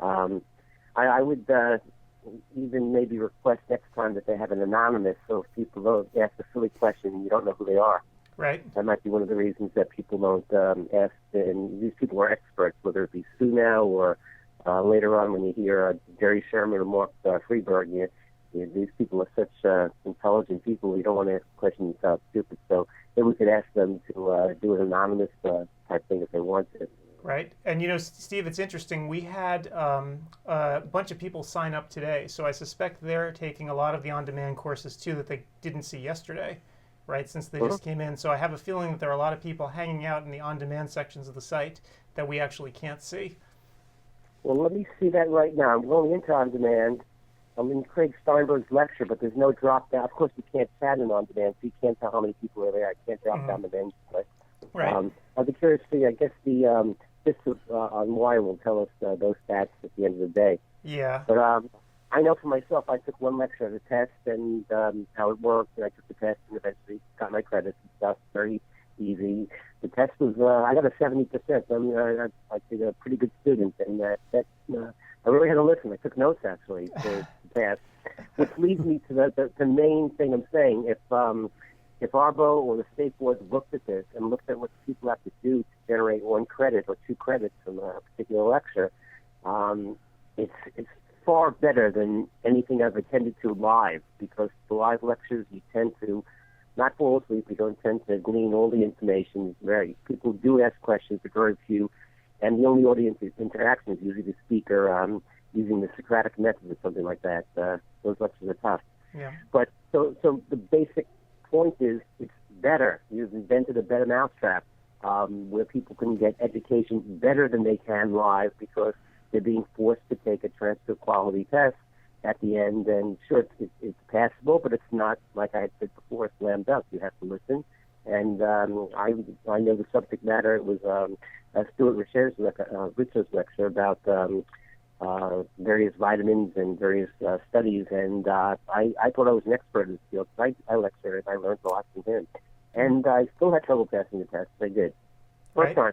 I would even maybe request next time that they have an anonymous so if people don't ask a silly question and you don't know who they are. Right. That might be one of the reasons that people don't ask, and these people are experts, whether it be Sue now or later on when you hear Jerry Sherman or Mark Freeberg. These people are such intelligent people, you don't want to ask questions stupid. So maybe we could ask them to do an anonymous type thing if they want to. Right. And, Steve, it's interesting. We had a bunch of people sign up today, so I suspect they're taking a lot of the on-demand courses, too, that they didn't see yesterday. Right, since they just came in. So I have a feeling that there are a lot of people hanging out in the on-demand sections of the site that we actually can't see. Well, let me see that right now. I'm going into on-demand, I'm in Craig Steinberg's lecture, but there's no drop down. Of course, you can't chat in on demand, so you can't tell how many people are there. I can't drop down the menu. But Right. I'd be curious to see. I guess the this on Wire will tell us those stats at the end of the day. Yeah. But I know for myself, I took one lecture of the test and how it worked, and I took the test and eventually got my credits and stuff. Very easy. The test was I got a 70%. I mean, I think a pretty good student, and I really had to listen. I took notes actually to pass, which leads me to the main thing I'm saying. If Arbo or the state board looked at this and looked at what people have to do to generate 1 credit or 2 credits from a particular lecture, it's far better than anything I've attended to live, because the live lectures you tend to not fall asleep. You don't tend to glean all the information. People do ask questions, but very few, and the only audience interaction is usually the speaker using the Socratic method or something like that. Those lectures are tough. Yeah. But so the basic point is it's better. You've invented a better mousetrap where people can get education better than they can live, because they're being forced to take a transcript quality test at the end. And sure, it's passable, but it's not, like I had said before, a slam dunk. You have to listen. And I know the subject matter. It was Stuart Richard's lecture about various vitamins and various studies, and I thought I was an expert in this field. I lectured and I learned a lot from him. And I still had trouble passing the test. I did. First time.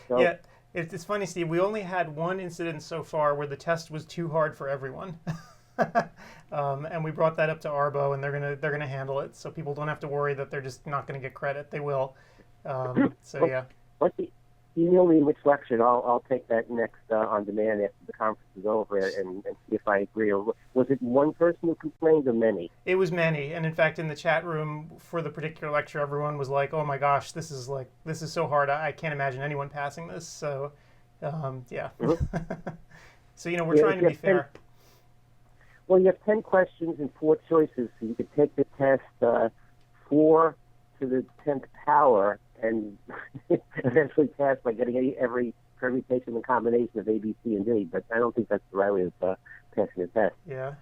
So, yeah, it's funny, Steve. We only had one incident so far where the test was too hard for everyone, and we brought that up to Arbo, and they're gonna handle it, so people don't have to worry that they're just not going to get credit. They will. So yeah. Email me which lecture, and I'll take that next on demand after the conference is over and see if I agree. Or was it one person who complained or many? It was many, and in fact, in the chat room for the particular lecture, everyone was like, "Oh my gosh, this is so hard. I can't imagine anyone passing this." So, yeah. Mm-hmm. So we're trying to be fair. Well, you have 10 questions and 4 choices, so you could take the test 4 to the 10th power and eventually pass by getting every permutation and combination of A, B, C, and D. But I don't think that's the right way of passing the test. Yeah.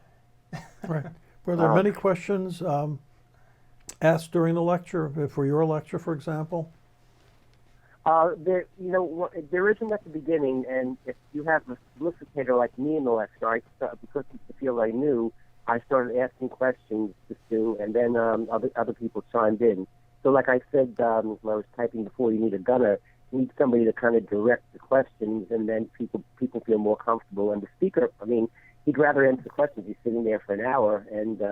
Right. Were there many questions asked during the lecture, for your lecture, for example? There isn't at the beginning, and if you have a solicitator like me in the lecture, because it's the field I knew, I started asking questions to Stu, and then other people chimed in. So like I said when I was typing before, you need a gunner. You need somebody to kind of direct the questions, and then people feel more comfortable. And the speaker, I mean, he'd rather answer the questions. He's sitting there for an hour, and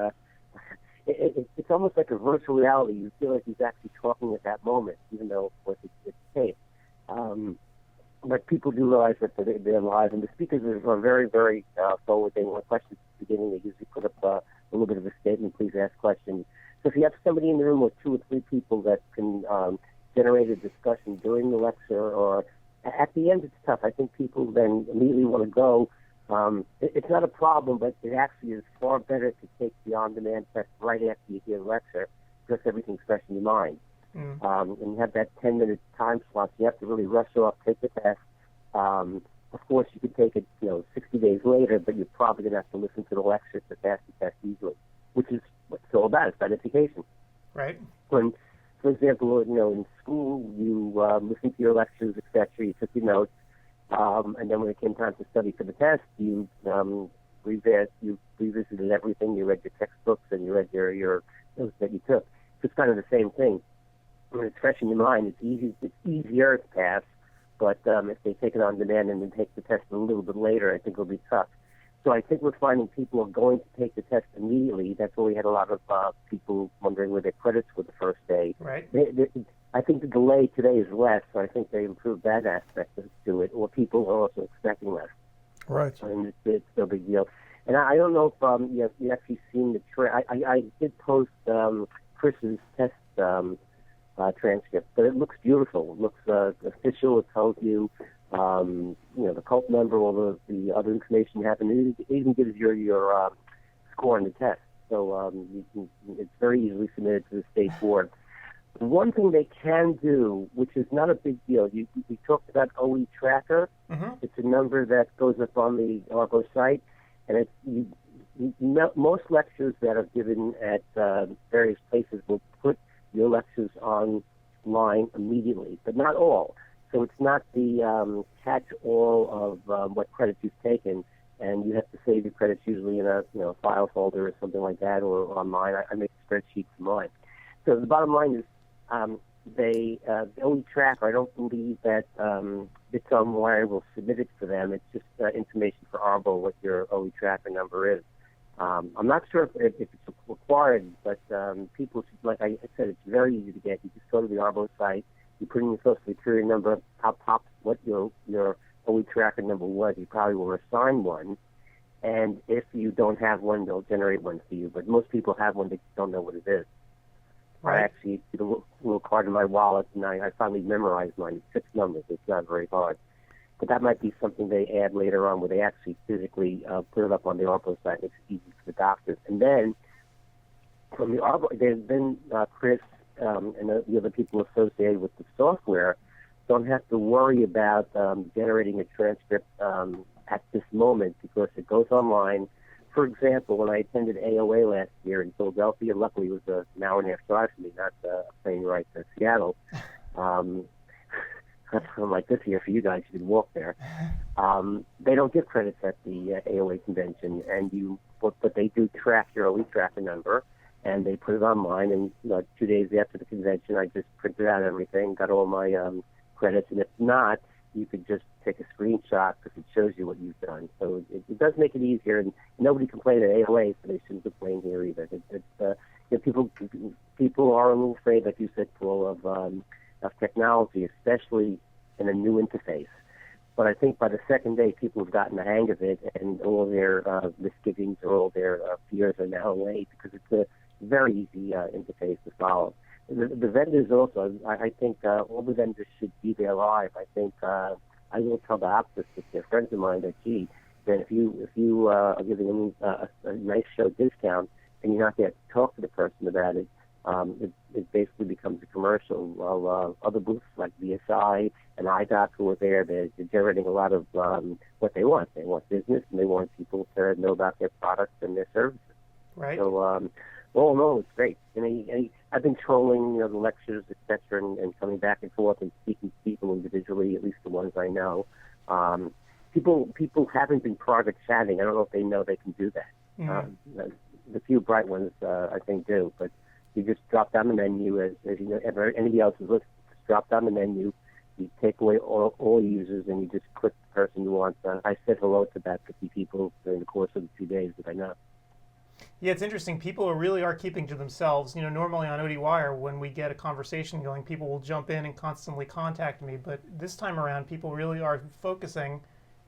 it's almost like a virtual reality. You feel like he's actually talking at that moment, even though, of course, it's taped. But people do realize that they're live, and the speakers are very, very forward. They want questions at the beginning. They usually put up a little bit of a statement, please ask questions. So if you have somebody in the room with 2 or 3 people that can generate a discussion during the lecture or at the end, it's tough. I think people then immediately want to go. It's not a problem, but it actually is far better to take the on-demand test right after you hear the lecture, because everything's fresh in your mind. And you have that 10-minute time slot. So you have to really rush off, take the test. Of course, you could take it 60 days later, but you're probably going to have to listen to the lecture to pass the test easily, which is what it's all about. It's about education. Right. When, for example, in school, you listened to your lectures, etc. You took your notes, and then when it came time to study for the test, you revisited everything. You read your textbooks and you read your notes that you took. It's kind of the same thing. When it's fresh in your mind, it's easier to pass. But if they take it on demand and then take the test a little bit later, I think it'll be tough. So I think we're finding people are going to take the test immediately. That's why we had a lot of people wondering where their credits were the first day. Right. I think the delay today is less, so I think they improved that aspect to it, or people are also expecting less. Right. And it's no big deal. And I don't know if you've actually seen the I did post Chris's test transcript, but it looks beautiful. It looks official. It tells you the cult number, all the other information you have, and it even gives your score on the test. So it's very easily submitted to the state board. One thing they can do, which is not a big deal, we talked about OE Tracker. Mm-hmm. It's a number that goes up on the Argo site. And most lectures that are given at various places will put your lectures online immediately, but not all. So it's not the catch-all of what credits you've taken, and you have to save your credits usually in a file folder or something like that, or online. I make a spreadsheet for mine. So the bottom line is they only track. I don't believe that CEwire will submit it for them. It's just information for Arbo what your OE tracker number is. I'm not sure if it's required, but people should, like I said, it's very easy to get. You just go to the Arbo site, you put in your social security number, pops what your OE tracker number was. You probably will assign one, and if you don't have one, they'll generate one for you. But most people have one, they just don't know what it is. Right. I actually did a little card in my wallet, and I finally memorized mine. It's 6 numbers. It's not very hard. But that might be something they add later on, where they actually physically put it up on the Arbo site. Makes it easy for the doctors. And then from the Arbo, then Chris and the other people associated with the software don't have to worry about generating a transcript at this moment, because it goes online. For example, when I attended AOA last year in Philadelphia, luckily it was an hour and a half drive for me, not a plane ride to Seattle. That's like this year for you guys. You can walk there. They don't give credits at the AOA convention, but they do track your OE tracker number, and they put it online. And 2 days after the convention, I just printed out everything, got all my credits, and if not, you could just take a screenshot because it shows you what you've done. So it does make it easier, and nobody complained at AOA, so they shouldn't complain here either. People are a little afraid, like you said, Paul, of technology, especially in a new interface. But I think by the second day, people have gotten the hang of it, and all their misgivings or all their fears are now away, because it's a very easy interface to follow. The vendors also, I think all the vendors should be there live. I think I will tell the opposite. If they're friends of mine, that if you are giving them a nice show discount and you're not there to talk to the person about it, it basically becomes a commercial. While other booths like VSI and IDOC who are there, they're generating a lot of what they want. They want business, and they want people to know about their products and their services. Right. So, all in all, it's great. I've been trolling, the lectures, etc., and coming back and forth and speaking to people individually, at least the ones I know. People haven't been private chatting. I don't know if they know they can do that. Mm-hmm. The few bright ones, I think, do. But you just drop down the menu, as you know, anybody else's list. Just drop down the menu. You take away all users, and you just click the person you want. I said hello to about 50 people during the course of the 2 days that I know. Yeah, it's interesting. People really are keeping to themselves. Normally on CEwire, when we get a conversation going, people will jump in and constantly contact me. But this time around, people really are focusing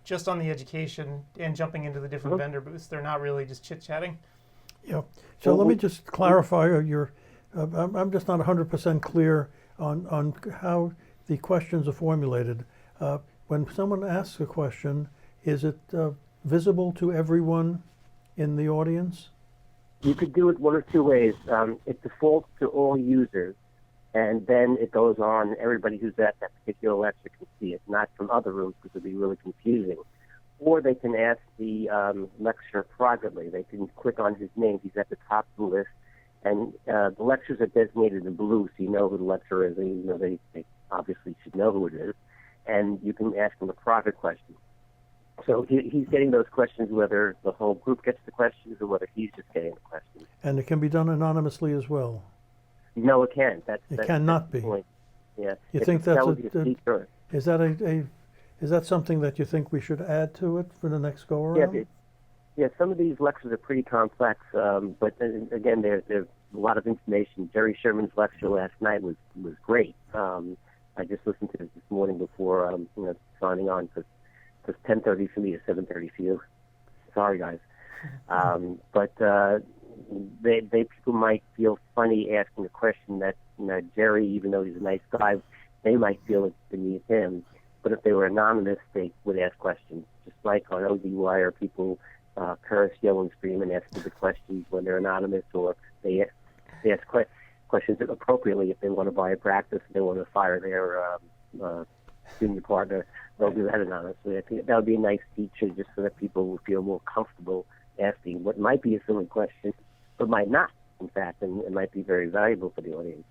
just on the education and jumping into the different vendor booths. They're not really just chit-chatting. Yeah. So let me just clarify I'm just not 100% clear on how the questions are formulated. When someone asks a question, is it visible to everyone in the audience? You could do it one of two ways. It defaults to all users, and then it goes on. Everybody who's at that particular lecture can see it, not from other rooms, because it would be really confusing. Or they can ask the lecturer privately. They can click on his name. He's at the top of the list. And the lectures are designated in blue, so you know who the lecturer is, and they obviously should know who it is. And you can ask him a private question. So he's getting those questions whether the whole group gets the questions or whether he's just getting the questions. And it can be done anonymously as well? No, it can't. It cannot be. Point. Yeah. You think that's is that something that you think we should add to it for the next go around? Yeah, some of these lectures are pretty complex, but again, there's a lot of information. Jerry Sherman's lecture last night was great. I just listened to it this morning before signing on, because 10:30 for me is 7:30 for you. Sorry, guys. But people might feel funny asking a question that Jerry, even though he's a nice guy, they might feel it's beneath him. But if they were anonymous, they would ask questions. Just like on CEwire, people curse, yell, and scream and ask stupid questions when they're anonymous, or they ask questions appropriately if they want to buy a practice and they want to fire their junior partner. they'll do that anonymously. I think that would be a nice feature just so that people will feel more comfortable asking what might be a silly question, but might not, in fact, and it might be very valuable for the audience.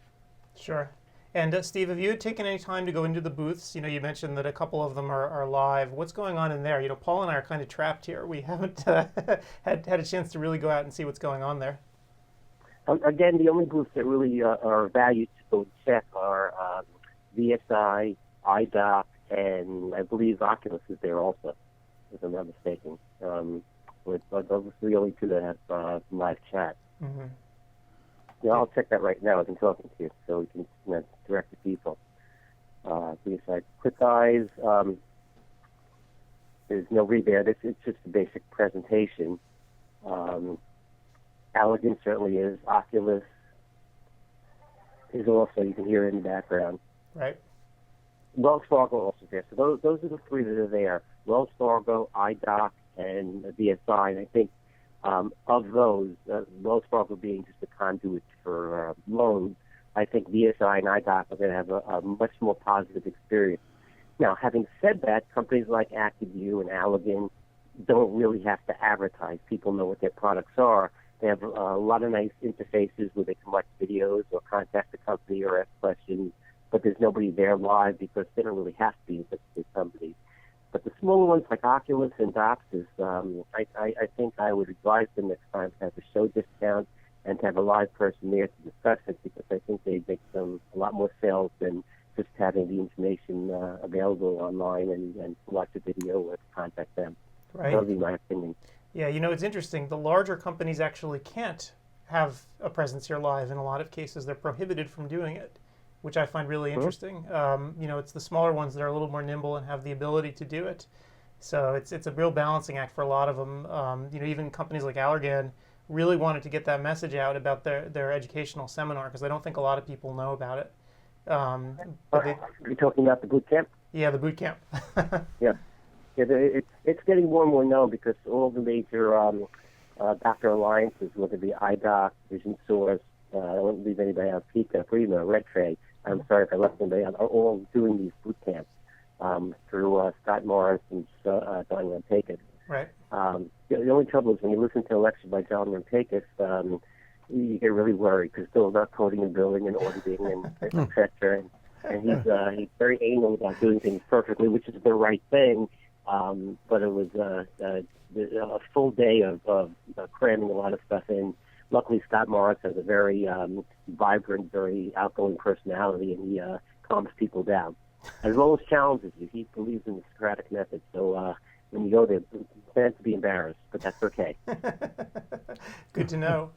Sure. And Steve, have you taken any time to go into the booths? You know, you mentioned that a couple of them are live. What's going on in there? You know, Paul and I are kind of trapped here. We haven't had a chance to really go out and see what's going on there. Again, the only booths that really are valued to go check are VSI, iDoc, and I believe Oculus is there also, if I'm not mistaken. Those are the only two that have live chat. Mm-hmm. Yeah, I'll check that right now as I'm talking to you, so we can direct the people. VSI Quick Eyes, there's no read there. It's just a basic presentation. Allergan certainly is. Oculus is also, you can hear it in the background. Right. Wells Fargo also there. So those are the three that are there. Wells Fargo, iDoc, and VSI. And I think of those, Wells Fargo being just a conduit for loans, I think VSI and iDoc are going to have a much more positive experience. Now, having said that, companies like ActiveView and Allergan don't really have to advertise. People know what their products are. They have a lot of nice interfaces where they can watch videos or contact the company or ask questions, but there's nobody there live because they don't really have to be with the company. But the smaller ones like Oculus and Doxis, I think I would advise them next time to have a show discount and to have a live person there to discuss it, because I think they'd make them a lot more sales than just having the information available online and watch a video or to contact them. Right. That would be my opinion. Yeah, you know, it's interesting. The larger companies actually can't have a presence here live. In a lot of cases, they're prohibited from doing it, which I find really interesting. You know, it's the smaller ones that are a little more nimble and have the ability to do it. So it's a real balancing act for a lot of them. You know, even companies like Allergan really wanted to get that message out about their educational seminar, because I don't think a lot of people know about it. You're talking about the boot camp? Yeah, the boot camp. Yeah. Yeah, it's getting more and more known because all the major doctor alliances, whether it be iDoc, Vision Source, I won't leave anybody out, Pika, Prima, Red Tray, I'm sorry if I left anybody out, are all doing these boot camps through Scott Morris and John Rampakis. Right. The only trouble is when you listen to a lecture by John Rampakis, you get really worried because still about coding and building and auditing and et cetera. And he's very anal about doing things perfectly, which is the right thing. But it was a full day of cramming a lot of stuff in. Luckily, Scott Morris has a very vibrant, very outgoing personality, and he calms people down, as well as challenges you. He believes in the Socratic method, so when you go there, plan to be embarrassed, but that's okay. Good to know.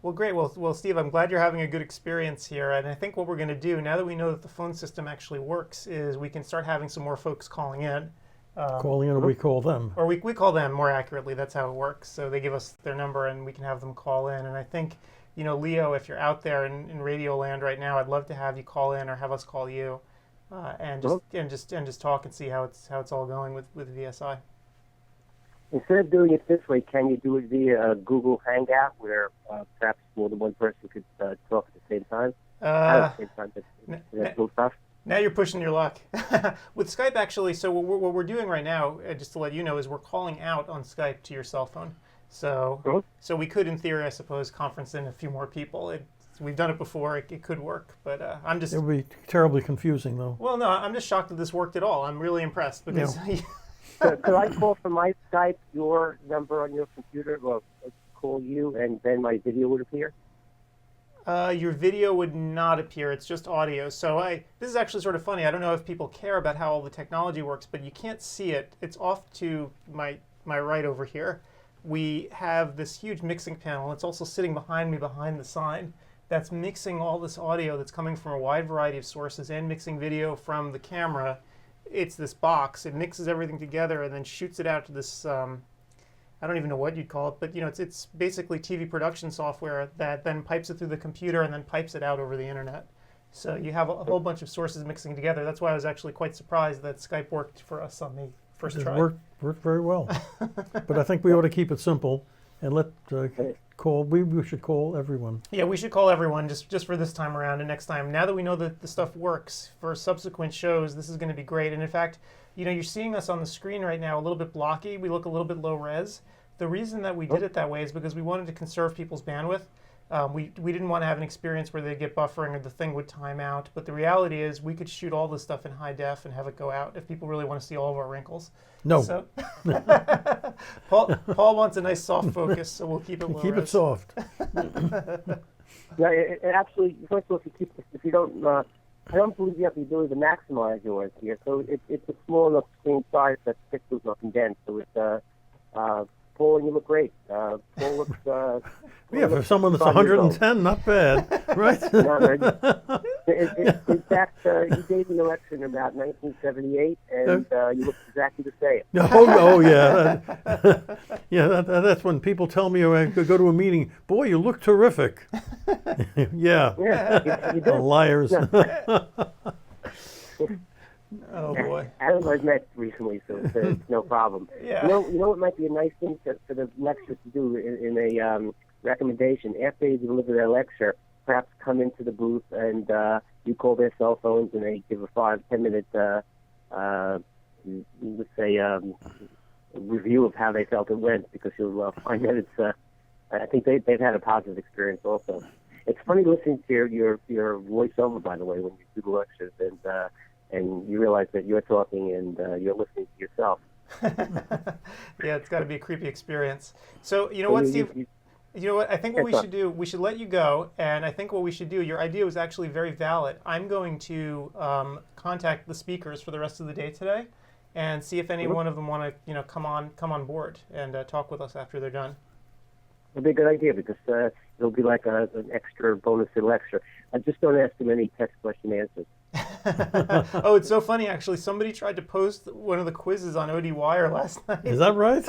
Well, great. Well, Steve, I'm glad you're having a good experience here. And I think what we're going to do, now that we know that the phone system actually works, is we can start having some more folks calling in. Calling in, or we call them. Or we call them, more accurately. That's how it works. So they give us their number, and we can have them call in. And I think, you know, Leo, if you're out there in Radio Land right now, I'd love to have you call in or have us call you, and just talk and see how it's all going with VSI. Instead of doing it this way, can you do it via Google Hangout, where perhaps more than one person could talk at the same time? At the same time, that's cool stuff. Now you're pushing your luck. With Skype, actually, so what we're doing right now, just to let you know, is we're calling out on Skype to your cell phone. So so we could, in theory, I suppose, conference in a few more people. We've done it before. It could work, but I'm just... It would be terribly confusing, though. Well, no, I'm just shocked that this worked at all. I'm really impressed because... Yeah. So could I call from my Skype your number on your computer, or call you, and then my video would appear? Your video would not appear. It's just audio. So this is actually sort of funny. I don't know if people care about how all the technology works, but you can't see it. It's off to my right over here. We have this huge mixing panel. It's also sitting behind me, behind the sign. That's mixing all this audio that's coming from a wide variety of sources and mixing video from the camera. It's this box. It mixes everything together and then shoots it out to this, I don't even know what you'd call it, but you know, it's basically TV production software that then pipes it through the computer and then pipes it out over the internet. So you have a whole bunch of sources mixing together. That's why I was actually quite surprised that Skype worked for us on the first try. It worked very well. But I think we ought to keep it simple and let We should call everyone. Yeah, we should call everyone just for this time around and next time. Now that we know that the stuff works for subsequent shows, this is going to be great. And in fact, you're seeing us on the screen right now a little bit blocky. We look a little bit low res. The reason that we did it that way is because we wanted to conserve people's bandwidth. We didn't want to have an experience where they'd get buffering or the thing would time out. But the reality is we could shoot all this stuff in high def and have it go out if people really want to see all of our wrinkles. No. So, Paul wants a nice soft focus, so we'll keep it low Keep res. it soft. Yeah, it absolutely. First of all, if you don't, I don't believe you have the ability to maximize yours here. So it's a small enough screen size that pixels are condensed. So it's Paul, and you look great. Paul looks. Yeah, for someone that's 110, not bad, right? In fact, you gave me a lecture in about 1978, and you look exactly the same. Oh yeah. That's when people tell me I go to a meeting, boy, you look terrific. Yeah. Yeah, you do. Liars. Oh boy. Adam I've met recently, so it's no problem. Yeah. You know what might be a nice thing for the lecturer to do in a recommendation after they deliver their lecture, perhaps come into the booth and you call their cell phones and they give a 5-10 minute let's say review of how they felt it went, because you'll find that it's I think they've had a positive experience also. It's funny listening to your voiceover, by the way, when you do the lectures, and you realize that you're talking and you're listening to yourself. Yeah, it's got to be a creepy experience. So you know what, Steve? You know what? I think what we should do, we should let you go, and I think what we should do, your idea was actually very valid. I'm going to contact the speakers for the rest of the day today and see if any one of them want to come on board and talk with us after they're done. It'll be a good idea, because it'll be like an extra bonus lecture. I just don't ask them any text question answers. Oh, it's so funny, actually. Somebody tried to post one of the quizzes on CEwire last night. Is that right?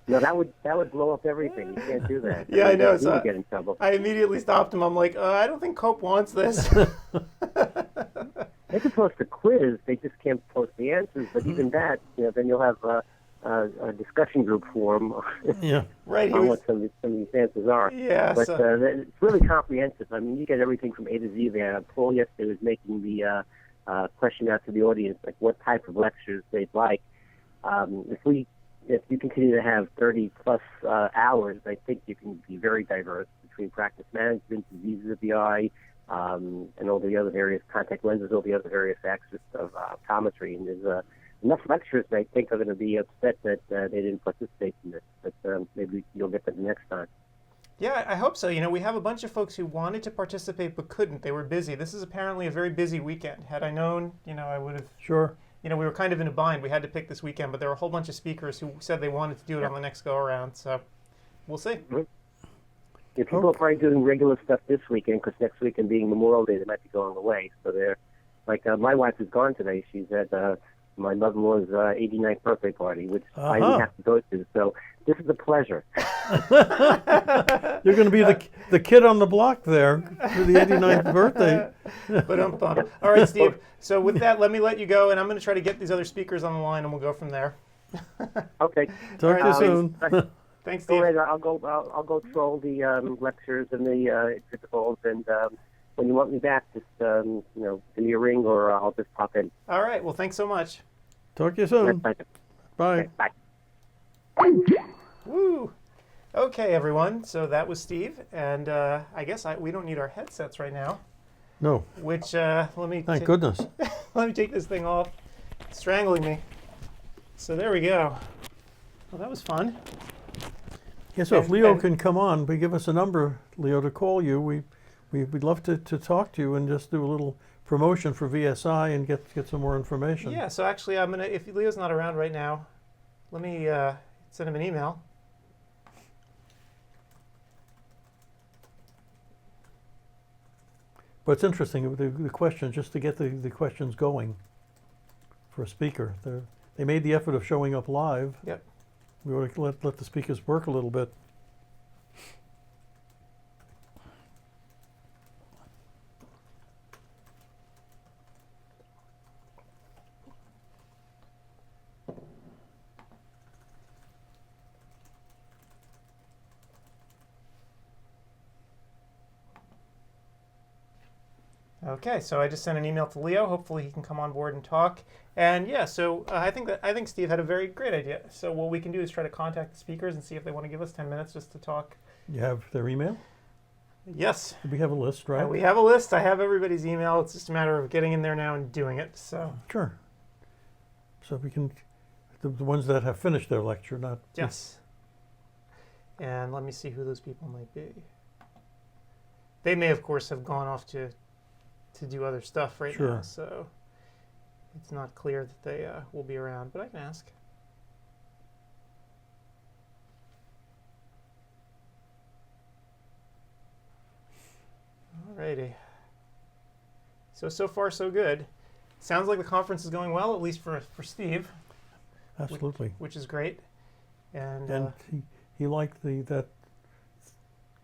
No, that would blow up everything. You can't do that. Yeah, I know. You So would get in trouble. I immediately stopped him. I'm like, I don't think Cope wants this. They can post a quiz. They just can't post the answers. But even that, then you'll have a discussion group forum Yeah. Right. on what some of these answers are. Yeah. But it's really comprehensive. I mean, you get everything from A to Z there. Paul yesterday was making the question out to the audience, like what type of lectures they'd like. If you continue to have 30 plus hours, I think you can be very diverse between practice management, diseases of the eye, and all the other various contact lenses, all the other various aspects of optometry. And there's enough lecturers that I think are going to be upset that they didn't participate in this. But maybe you'll get them next time. Yeah, I hope so. We have a bunch of folks who wanted to participate but couldn't. They were busy. This is apparently a very busy weekend. Had I known, I would have. Sure. We were kind of in a bind. We had to pick this weekend, but there were a whole bunch of speakers who said they wanted to do it on the next go-around. So we'll see. If people are probably doing regular stuff this weekend, because next weekend being Memorial Day, they might be going away. So they're like, my wife is gone today. She's at my mother-in-law's 89th birthday party, which I didn't have to go to. So this is a pleasure. You're going to be the kid on the block there for the 89th birthday. But all right, Steve. So with that, let me let you go, and I'm going to try to get these other speakers on the line, and we'll go from there. Okay. Talk to you soon. Thanks, Steve. All right, I'll go troll the lectures and the exhibitals, and when you want me back, just give me a ring, or I'll just pop in. All right. Well, thanks so much. Talk to you soon. Bye. Okay, bye. Woo. Okay, everyone. So that was Steve, and I guess we don't need our headsets right now. No. Which let me. Thank goodness. Let me take this thing off. It's strangling me. So there we go. Well, that was fun. Yeah. So if Leo can come on, give us a number, Leo, to call you. We'd love to talk to you and just do a little promotion for VSI and get some more information. Yeah. So actually, I'm gonna. If Leo's not around right now, let me send him an email. But it's interesting, the questions, just to get the questions going for a speaker. They made the effort of showing up live. Yep. We ought to let the speakers work a little bit. Okay, so I just sent an email to Leo. Hopefully he can come on board and talk. And yeah, so I think Steve had a very great idea. So what we can do is try to contact the speakers and see if they want to give us 10 minutes just to talk. You have their email? Yes. We have a list, right? We have a list. I have everybody's email. It's just a matter of getting in there now and doing it. So Sure. So we can, the ones that have finished their lecture, not... yes. And let me see who those people might be. They may, of course, have gone off to do other stuff right Sure. now. So it's not clear that they will be around, but I can ask. Alrighty. So far, so good. Sounds like the conference is going well, at least for Steve. Absolutely. Which is great. And And he liked that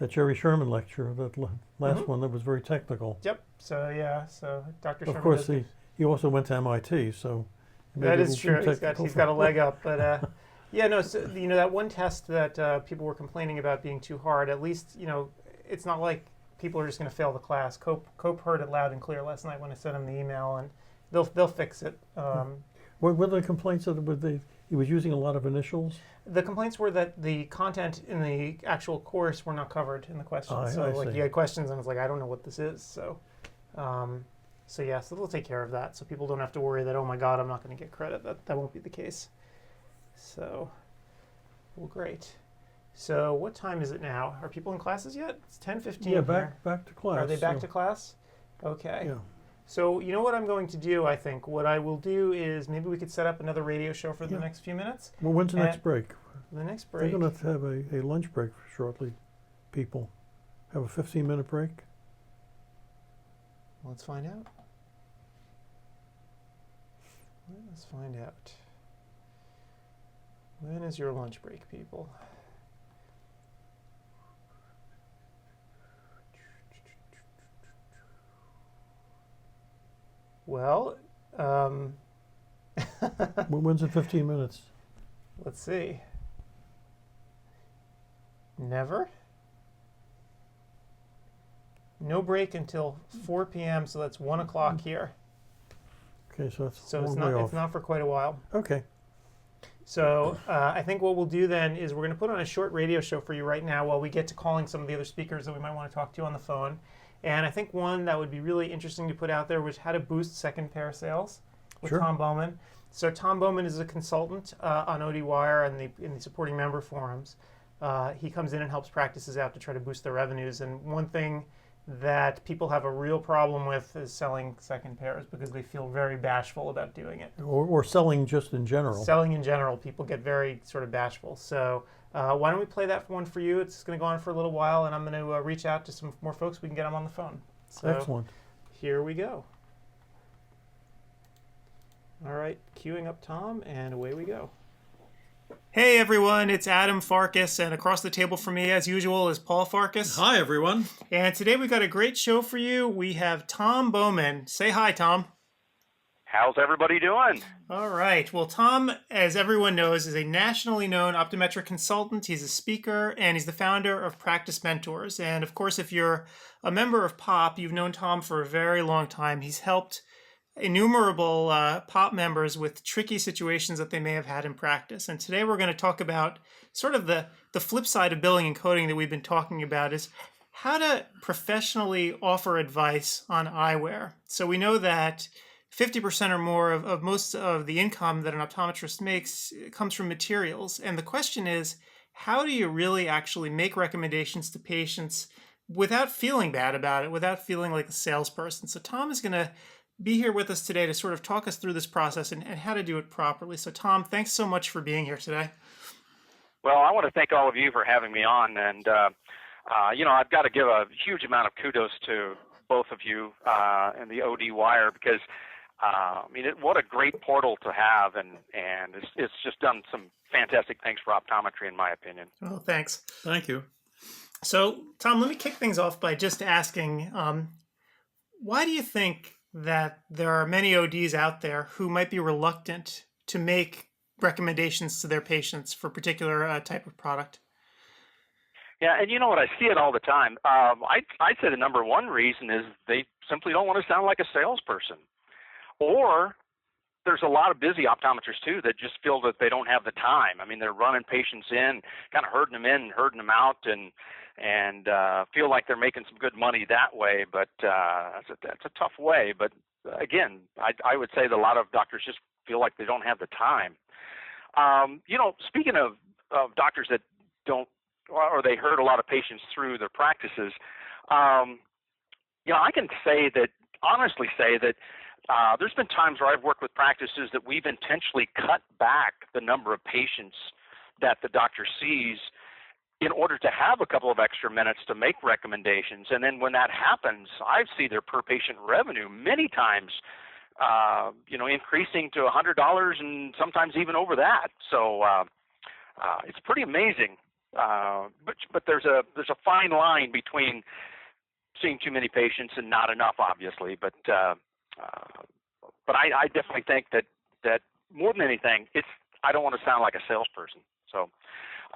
Jerry Sherman lecture, that last one that was very technical. yep. So yeah. So Dr. Sherman. Of course, does he also went to MIT, so that maybe is it true. was too He's got a leg up, but yeah, no. So that one test that people were complaining about being too hard. At least it's not like people are just going to fail the class. Cope heard it loud and clear last night when I sent him the email, and they'll fix it. What were the complaints that he was using a lot of initials? The complaints were that the content in the actual course were not covered in the questions. I So see. you had questions, and I was like, I don't know what this is. So yeah, so they'll take care of that, so people don't have to worry that, oh my God, I'm not going to get credit. That won't be the case. So, well, great. So what time is it now? Are people in classes yet? It's 10:15. Yeah, here. back to class. Are they back so- to class? Okay. Yeah. So you know what I'm going to do, I think? What I will do is maybe we could set up another radio show for the Yeah. next few minutes. Well, when's the And- next break? The next They're break. going to have a lunch break shortly, people. Have a 15-minute break? Let's find out. Let's find out. When is your lunch break, people? Well, When's it 15 minutes? let's see. Never. No break until 4 p.m., so that's 1 o'clock here. Okay, so that's So a it's long way not off. it's not for quite a while. Okay. So I think what we'll do then is we're going to put on a short radio show for you right now while we get to calling some of the other speakers that we might want to talk to on the phone. And I think one that would be really interesting to put out there was how to boost second pair sales with Sure. Tom Bowman. So Tom Bowman is a consultant on CEwire and in the supporting member forums. He comes in and helps practices out to try to boost their revenues. And one thing that people have a real problem with is selling second pairs because they feel very bashful about doing it. Or selling just in general. Selling in general, people get very sort of bashful. So why don't we play that one for you? It's going to go on for a little while, and I'm going to reach out to some more folks. We can get them on the phone. So Excellent. here we go. All right, queuing up Tom, and away we go. Hey everyone, it's Adam Farkas, and across the table from me, as usual, is Paul Farkas. Hi, everyone. And today we've got a great show for you. We have Tom Bowman. Say hi, Tom. How's everybody doing? All right. Well, Tom, as everyone knows, is a nationally known optometric consultant. He's a speaker, and he's the founder of Practice Mentors. And of course, if you're a member of POP, you've known Tom for a very long time. He's helped innumerable POP members with tricky situations that they may have had in practice. And today we're going to talk about sort of the flip side of billing and coding that we've been talking about is how to professionally offer advice on eyewear. So we know that 50% or more of most of the income that an optometrist makes comes from materials. And the question is, how do you really actually make recommendations to patients without feeling bad about it, without feeling like a salesperson? So Tom is going to be here with us today to sort of talk us through this process and how to do it properly. So Tom, thanks so much for being here today. Well, I want to thank all of you for having me on. And, I've got to give a huge amount of kudos to both of you and the CEwire because, what a great portal to have. And it's just done some fantastic things for optometry, in my opinion. Oh, thanks. Thank you. So, Tom, let me kick things off by just asking, why do you think that there are many ODs out there who might be reluctant to make recommendations to their patients for a particular type of product? Yeah, and you know what? I see it all the time. I'd say the number one reason is they simply don't want to sound like a salesperson. Or there's a lot of busy optometrists, too, that just feel that they don't have the time. I mean, they're running patients in, kind of herding them in and herding them out, and feel like they're making some good money that way. But that's a tough way. But, again, I would say that a lot of doctors just feel like they don't have the time. Speaking of doctors that don't, or they herd a lot of patients through their practices, I can honestly say that there's been times where I've worked with practices that we've intentionally cut back the number of patients that the doctor sees in order to have a couple of extra minutes to make recommendations. And then when that happens, I see their per patient revenue many times, increasing to $100 and sometimes even over that. So it's pretty amazing. But there's a fine line between seeing too many patients and not enough, obviously. But I definitely think that more than anything, I don't want to sound like a salesperson. So,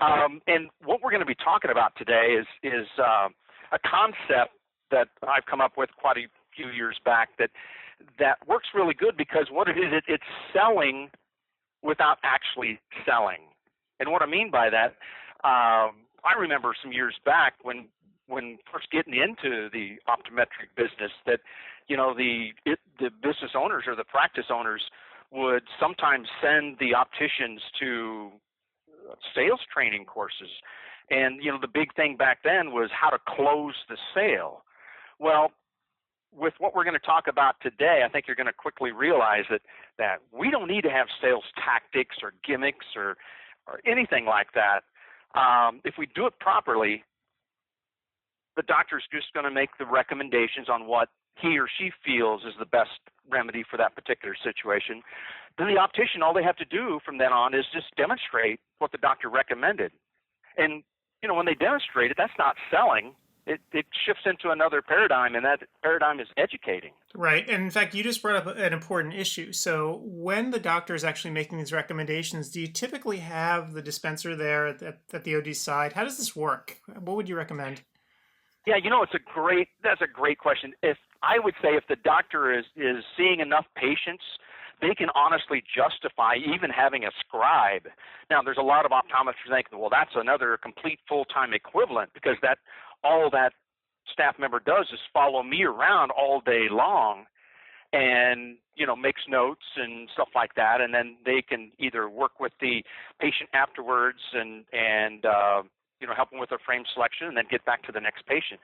and what we're going to be talking about today is a concept that I've come up with quite a few years back that works really good, because what it is, it's selling without actually selling. And what I mean by that, I remember some years back when first getting into the optometric business, that the business owners or the practice owners would sometimes send the opticians to sales training courses. And the big thing back then was how to close the sale. Well, with what we're going to talk about today, I think you're going to quickly realize that we don't need to have sales tactics or gimmicks or anything like that. If we do it properly, the doctor's just going to make the recommendations on what he or she feels is the best remedy for that particular situation. Then the optician, all they have to do from then on is just demonstrate what the doctor recommended. And, when they demonstrate it, that's not selling. It shifts into another paradigm, and that paradigm is educating. Right. And in fact, you just brought up an important issue. So when the doctor is actually making these recommendations, do you typically have the dispenser there at the OD side? How does this work? What would you recommend? Yeah, that's a great question. I would say if the doctor is seeing enough patients, they can honestly justify even having a scribe. Now, there's a lot of optometrists thinking, well, that's another complete full-time equivalent, because all that staff member does is follow me around all day long and, makes notes and stuff like that. And then they can either work with the patient afterwards and help them with their frame selection and then get back to the next patient.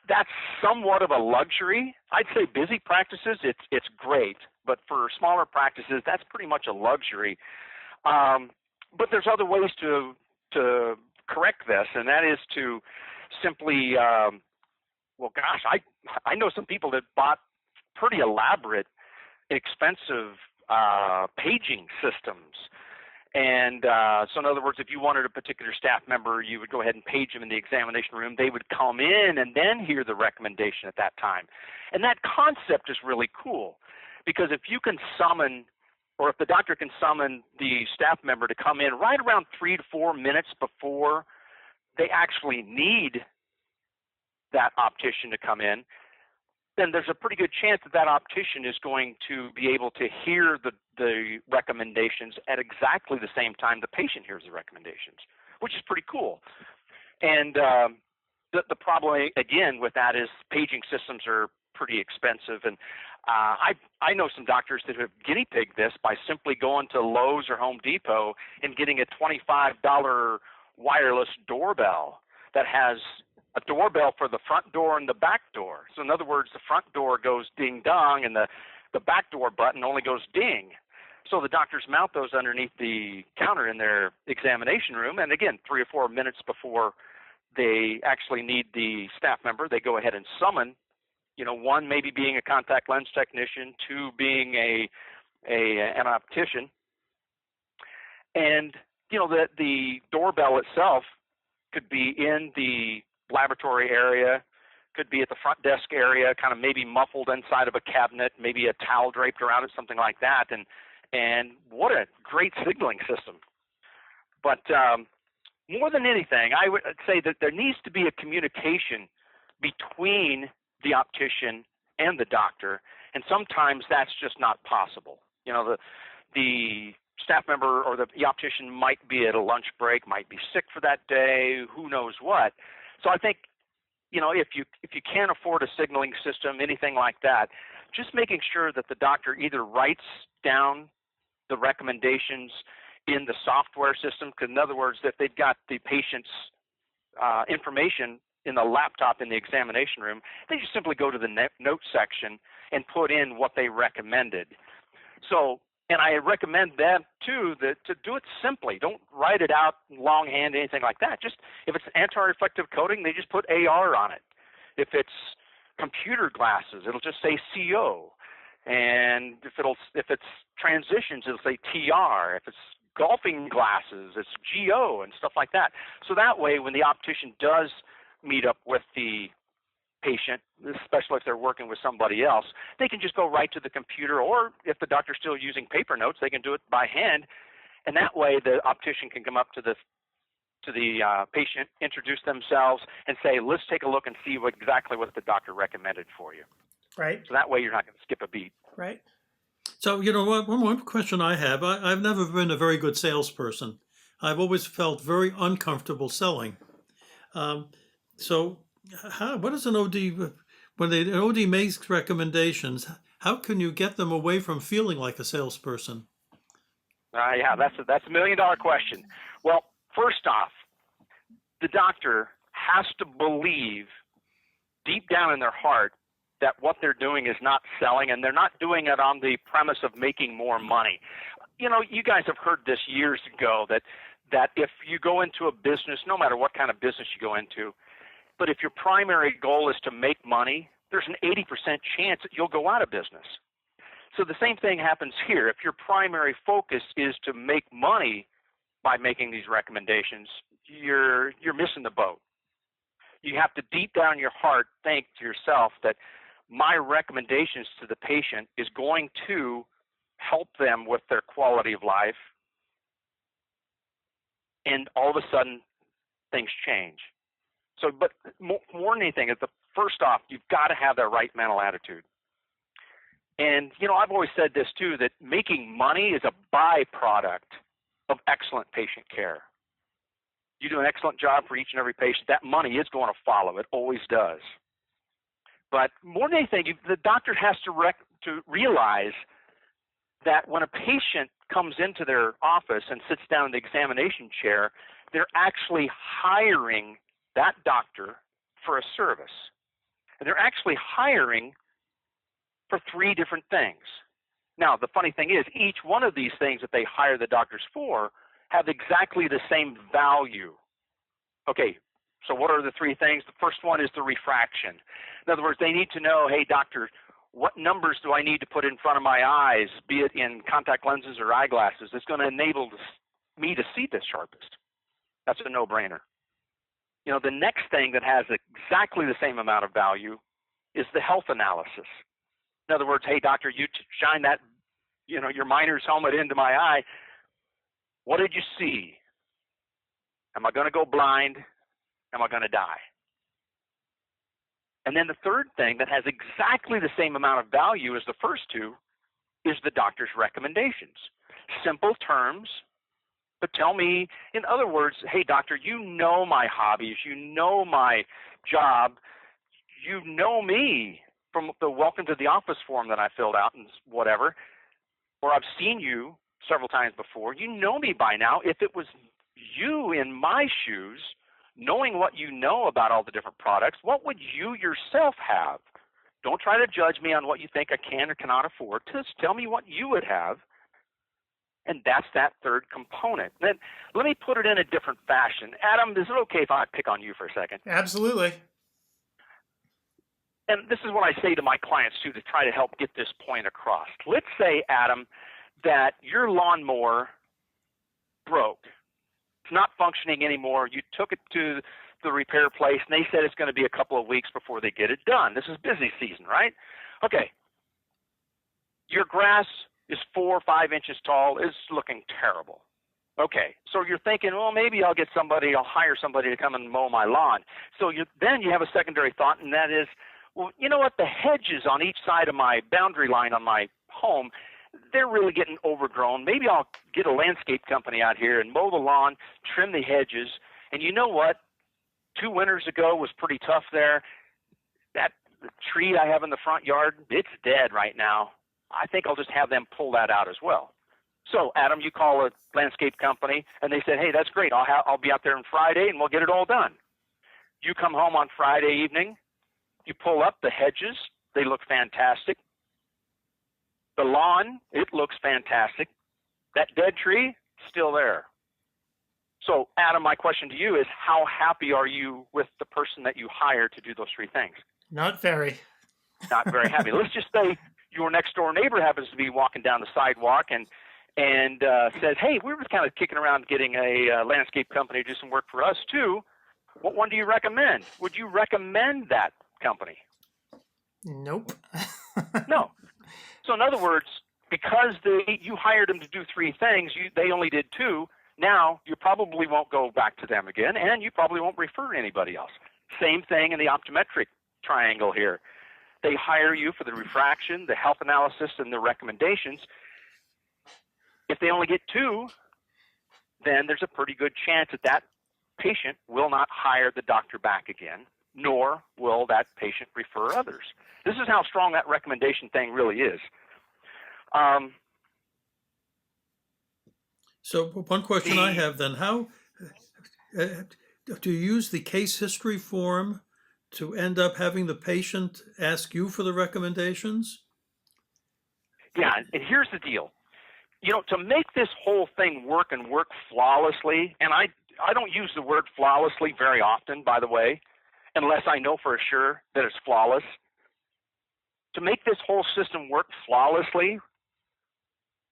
That's somewhat of a luxury. I'd say busy practices, it's great, but for smaller practices, that's pretty much a luxury. But there's other ways to correct this, and that is to simply, I know some people that bought pretty elaborate, expensive paging systems. And so in other words, if you wanted a particular staff member, you would go ahead and page them in the examination room. They would come in and then hear the recommendation at that time. And that concept is really cool, because if you can summon, or if the doctor can summon the staff member to come in right around 3 to 4 minutes before they actually need that optician to come in, then there's a pretty good chance that optician is going to be able to hear the recommendations at exactly the same time the patient hears the recommendations, which is pretty cool. And the problem, again, with that is paging systems are pretty expensive. And I know some doctors that have guinea pigged this by simply going to Lowe's or Home Depot and getting a $25 wireless doorbell that has a doorbell for the front door and the back door. So in other words, the front door goes ding dong and the back door button only goes ding. So the doctors mount those underneath the counter in their examination room, and again, 3 or 4 minutes before they actually need the staff member, they go ahead and summon, one maybe being a contact lens technician, 2 being an optician. And the doorbell itself could be in the laboratory area, could be at the front desk area, kind of maybe muffled inside of a cabinet, maybe a towel draped around it, something like that. And what a great signaling system. But more than anything, I would say that there needs to be a communication between the optician and the doctor, and sometimes that's just not possible. You know, the staff member or the optician might be at a lunch break, might be sick for that day, who knows what. So I think, you know, if you can't afford a signaling system, anything like that, just making sure that the doctor either writes down the recommendations in the software system, because in other words, if they've got the patient's information in the laptop in the examination room, they just simply go to the note section and put in what they recommended. So, and I recommend them too to do it simply. Don't write it out longhand, anything like that. Just if it's anti-reflective coating, they just put AR on it. If it's computer glasses, it'll just say CO. And if it's transitions, it'll say TR. If it's golfing glasses, it's GO and stuff like that. So that way, when the optician does meet up with the patient, especially if they're working with somebody else, they can just go right to the computer, or if the doctor's still using paper notes, they can do it by hand, and that way the optician can come up to the patient, introduce themselves, and say, let's take a look and see exactly what the doctor recommended for you. Right. So that way you're not going to skip a beat. Right. So, you know, one question I have, I've never been a very good salesperson. I've always felt very uncomfortable selling. So what is an OD, when an OD makes recommendations, how can you get them away from feeling like a salesperson? Yeah, that's a $1 million question. Well, first off, the doctor has to believe deep down in their heart that what they're doing is not selling, and they're not doing it on the premise of making more money. You know, you guys have heard this years ago that if you go into a business, no matter what kind of business you go into, but if your primary goal is to make money, there's an 80% chance that you'll go out of business. So the same thing happens here. If your primary focus is to make money by making these recommendations, you're missing the boat. You have to deep down in your heart think to yourself that my recommendations to the patient is going to help them with their quality of life, and all of a sudden things change. So, but more than anything, first off, you've got to have that right mental attitude. And, you know, I've always said this too, that making money is a byproduct of excellent patient care. You do an excellent job for each and every patient, that money is going to follow. It always does. But more than anything, the doctor has to realize that when a patient comes into their office and sits down in the examination chair, they're actually hiring that doctor for a service. And they're actually hiring for 3 different things. Now, the funny thing is, each one of these things that they hire the doctors for have exactly the same value. Okay, so what are the 3 things? The first one is the refraction. In other words, they need to know, hey, doctor, what numbers do I need to put in front of my eyes, be it in contact lenses or eyeglasses, that's going to enable me to see the sharpest? That's a no-brainer. You know, the next thing that has exactly the same amount of value is the health analysis. In other words, hey, doctor, you shine that, you know, your miner's helmet into my eye. What did you see? Am I going to go blind? Am I going to die? And then the third thing that has exactly the same amount of value as the first 2 is the doctor's recommendations. Simple terms, but tell me, in other words, hey, doctor, you know my hobbies, you know my job, you know me from the welcome to the office form that I filled out and whatever, or I've seen you several times before. You know me by now. If it was you in my shoes, knowing what you know about all the different products, what would you yourself have? Don't try to judge me on what you think I can or cannot afford. Just tell me what you would have. And that's that third component. Then let me put it in a different fashion. Adam, is it okay if I pick on you for a second? Absolutely. And this is what I say to my clients too, to try to help get this point across. Let's say, Adam, that your lawnmower broke. It's not functioning anymore. You took it to the repair place, and they said it's going to be a couple of weeks before they get it done. This is busy season, right? Okay. Your grass is 4 or 5 inches tall. It's looking terrible. Okay, so you're thinking, well, maybe I'll hire somebody to come and mow my lawn. So then you have a secondary thought, and that is, well, you know what, the hedges on each side of my boundary line on my home, they're really getting overgrown. Maybe I'll get a landscape company out here and mow the lawn, trim the hedges, and you know what? 2 winters ago was pretty tough there. That tree I have in the front yard, it's dead right now. I think I'll just have them pull that out as well. So, Adam, you call a landscape company, and they said, hey, that's great. I'll be out there on Friday, and we'll get it all done. You come home on Friday evening. You pull up the hedges. They look fantastic. The lawn, it looks fantastic. That dead tree, still there. So, Adam, my question to you is, how happy are you with the person that you hire to do those 3 things? Not very. Not very happy. Let's just say your next door neighbor happens to be walking down the sidewalk and says, hey, we were kind of kicking around getting a landscape company to do some work for us too. What one do you recommend? Would you recommend that company? Nope. No. So in other words, because you hired them to do 3 things, they only did 2. Now you probably won't go back to them again, and you probably won't refer anybody else. Same thing in the optometric triangle here. They hire you for the refraction, the health analysis, and the recommendations. If they only get 2, then there's a pretty good chance that patient will not hire the doctor back again, nor will that patient refer others. This is how strong that recommendation thing really is. So one question I have then, how do you use the case history form to end up having the patient ask you for the recommendations? Yeah, and here's the deal. To make this whole thing work and work flawlessly, and I don't use the word flawlessly very often, by the way, unless I know for sure that it's flawless. To make this whole system work flawlessly,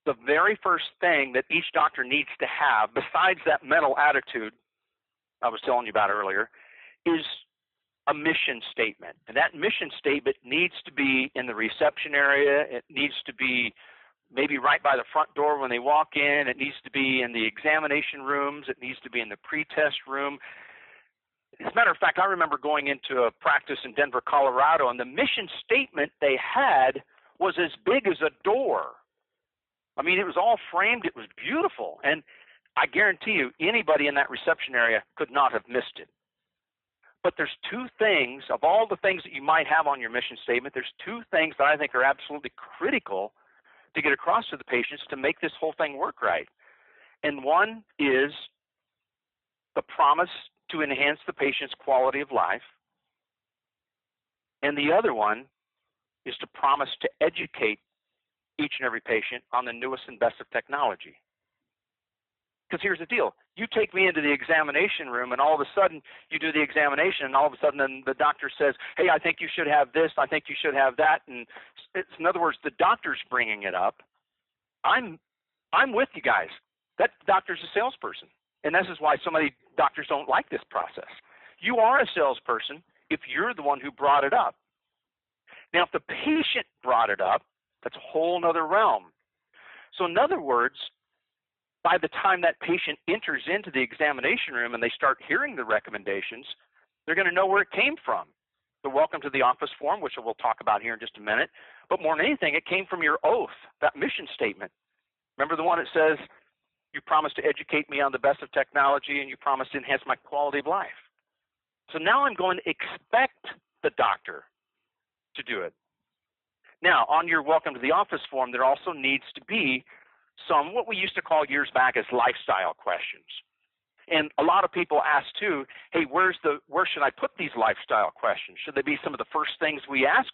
the very first thing that each doctor needs to have, besides that mental attitude I was telling you about earlier, is a mission statement. And that mission statement needs to be in the reception area. It needs to be maybe right by the front door when they walk in. It needs to be in the examination rooms. It needs to be in the pre-test room. As a matter of fact, I remember going into a practice in Denver, Colorado, and the mission statement they had was as big as a door. I mean, it was all framed. It was beautiful. And I guarantee you, anybody in that reception area could not have missed it. But there's 2 things, of all the things that you might have on your mission statement, there's 2 things that I think are absolutely critical to get across to the patients to make this whole thing work right. And one is the promise to enhance the patient's quality of life. And the other one is to promise to educate each and every patient on the newest and best of technology. Because here's the deal. You take me into the examination room, and all of a sudden you do the examination, and all of a sudden then the doctor says, hey, I think you should have this, I think you should have that. And in other words, the doctor's bringing it up. I'm with you guys. That doctor's a salesperson. And this is why so many doctors don't like this process. You are a salesperson if you're the one who brought it up. Now, if the patient brought it up, that's a whole other realm. So in other words, by the time that patient enters into the examination room and they start hearing the recommendations, they're going to know where it came from. The welcome to the office form, which we'll talk about here in just a minute. But more than anything, it came from your oath, that mission statement. Remember the one that says, you promise to educate me on the best of technology and you promise to enhance my quality of life. So now I'm going to expect the doctor to do it. Now, on your welcome to the office form, there also needs to be some, what we used to call years back as lifestyle questions. And a lot of people ask too, hey, where should I put these lifestyle questions? Should they be some of the first things we ask?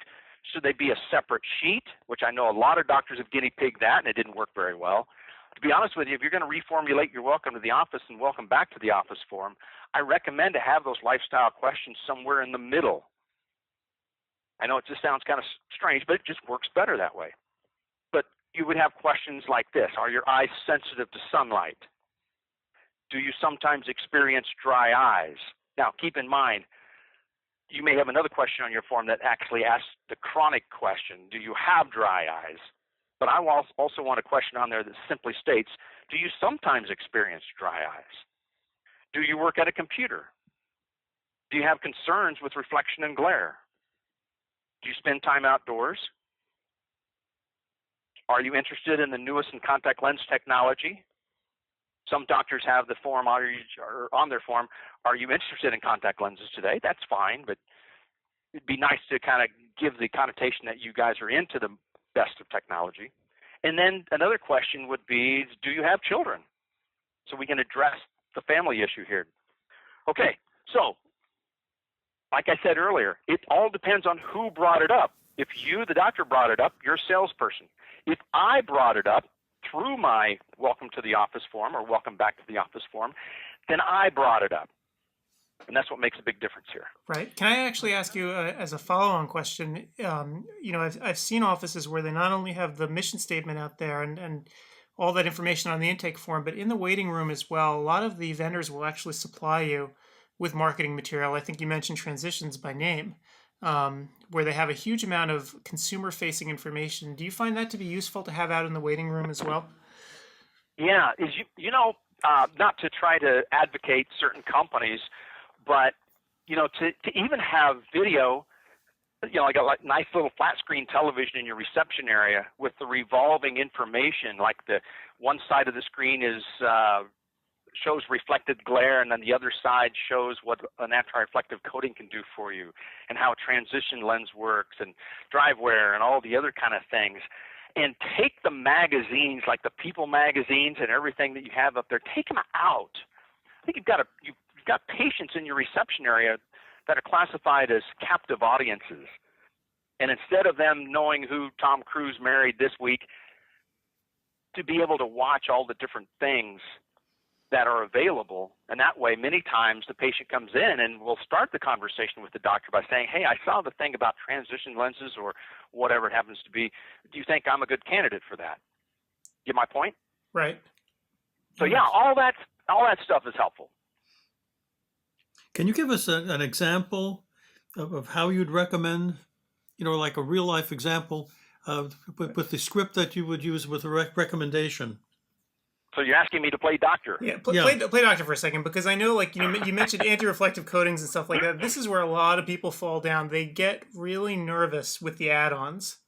Should they be a separate sheet, which I know a lot of doctors have guinea pigged that and it didn't work very well. To be honest with you, if you're going to reformulate your welcome to the office and welcome back to the office form, I recommend to have those lifestyle questions somewhere in the middle. I know it just sounds kind of strange, but it just works better that way. But you would have questions like this. Are your eyes sensitive to sunlight? Do you sometimes experience dry eyes? Now, keep in mind, you may have another question on your form that actually asks the chronic question. Do you have dry eyes? But I also want a question on there that simply states, do you sometimes experience dry eyes? Do you work at a computer? Do you have concerns with reflection and glare? Do you spend time outdoors? Are you interested in the newest in contact lens technology? Some doctors have the form or on their form, are you interested in contact lenses today? That's fine, but it'd be nice to kind of give the connotation that you guys are into the best of technology. And then another question would be, do you have children? So we can address the family issue here. Okay, so like I said earlier, it all depends on who brought it up. If you, the doctor, brought it up, you're a salesperson. If I brought it up through my welcome to the office form or welcome back to the office form, then I brought it up. And that's what makes a big difference here. Right. Can I actually ask you as a follow-on question? I've seen offices where they not only have the mission statement out there and all that information on the intake form, but in the waiting room as well, a lot of the vendors will actually supply you with marketing material. I think you mentioned Transitions by name, where they have a huge amount of consumer-facing information. Do you find that to be useful to have out in the waiting room as well? Yeah, not to try to advocate certain companies, but to even have video, like a nice little flat screen television in your reception area with the revolving information, like the one side of the screen shows reflected glare, and then the other side shows what an anti-reflective coating can do for you, and how a transition lens works, and drive wear, and all the other kind of things. And take the magazines, like the People magazines and everything that you have up there, take them out. I think you've got patients in your reception area that are classified as captive audiences. And instead of them knowing who Tom Cruise married this week, to be able to watch all the different things that are available. And that way, many times the patient comes in and will start the conversation with the doctor by saying, hey, I saw the thing about transition lenses or whatever it happens to be. Do you think I'm a good candidate for that? Get my point? Right. So yeah, all that stuff is helpful. Can you give us an example of how you'd recommend, like a real life example with the script that you would use with a recommendation? So you're asking me to play doctor? Yeah, play doctor for a second, because I know, you mentioned anti-reflective coatings and stuff like that. This is where a lot of people fall down. They get really nervous with the add-ons,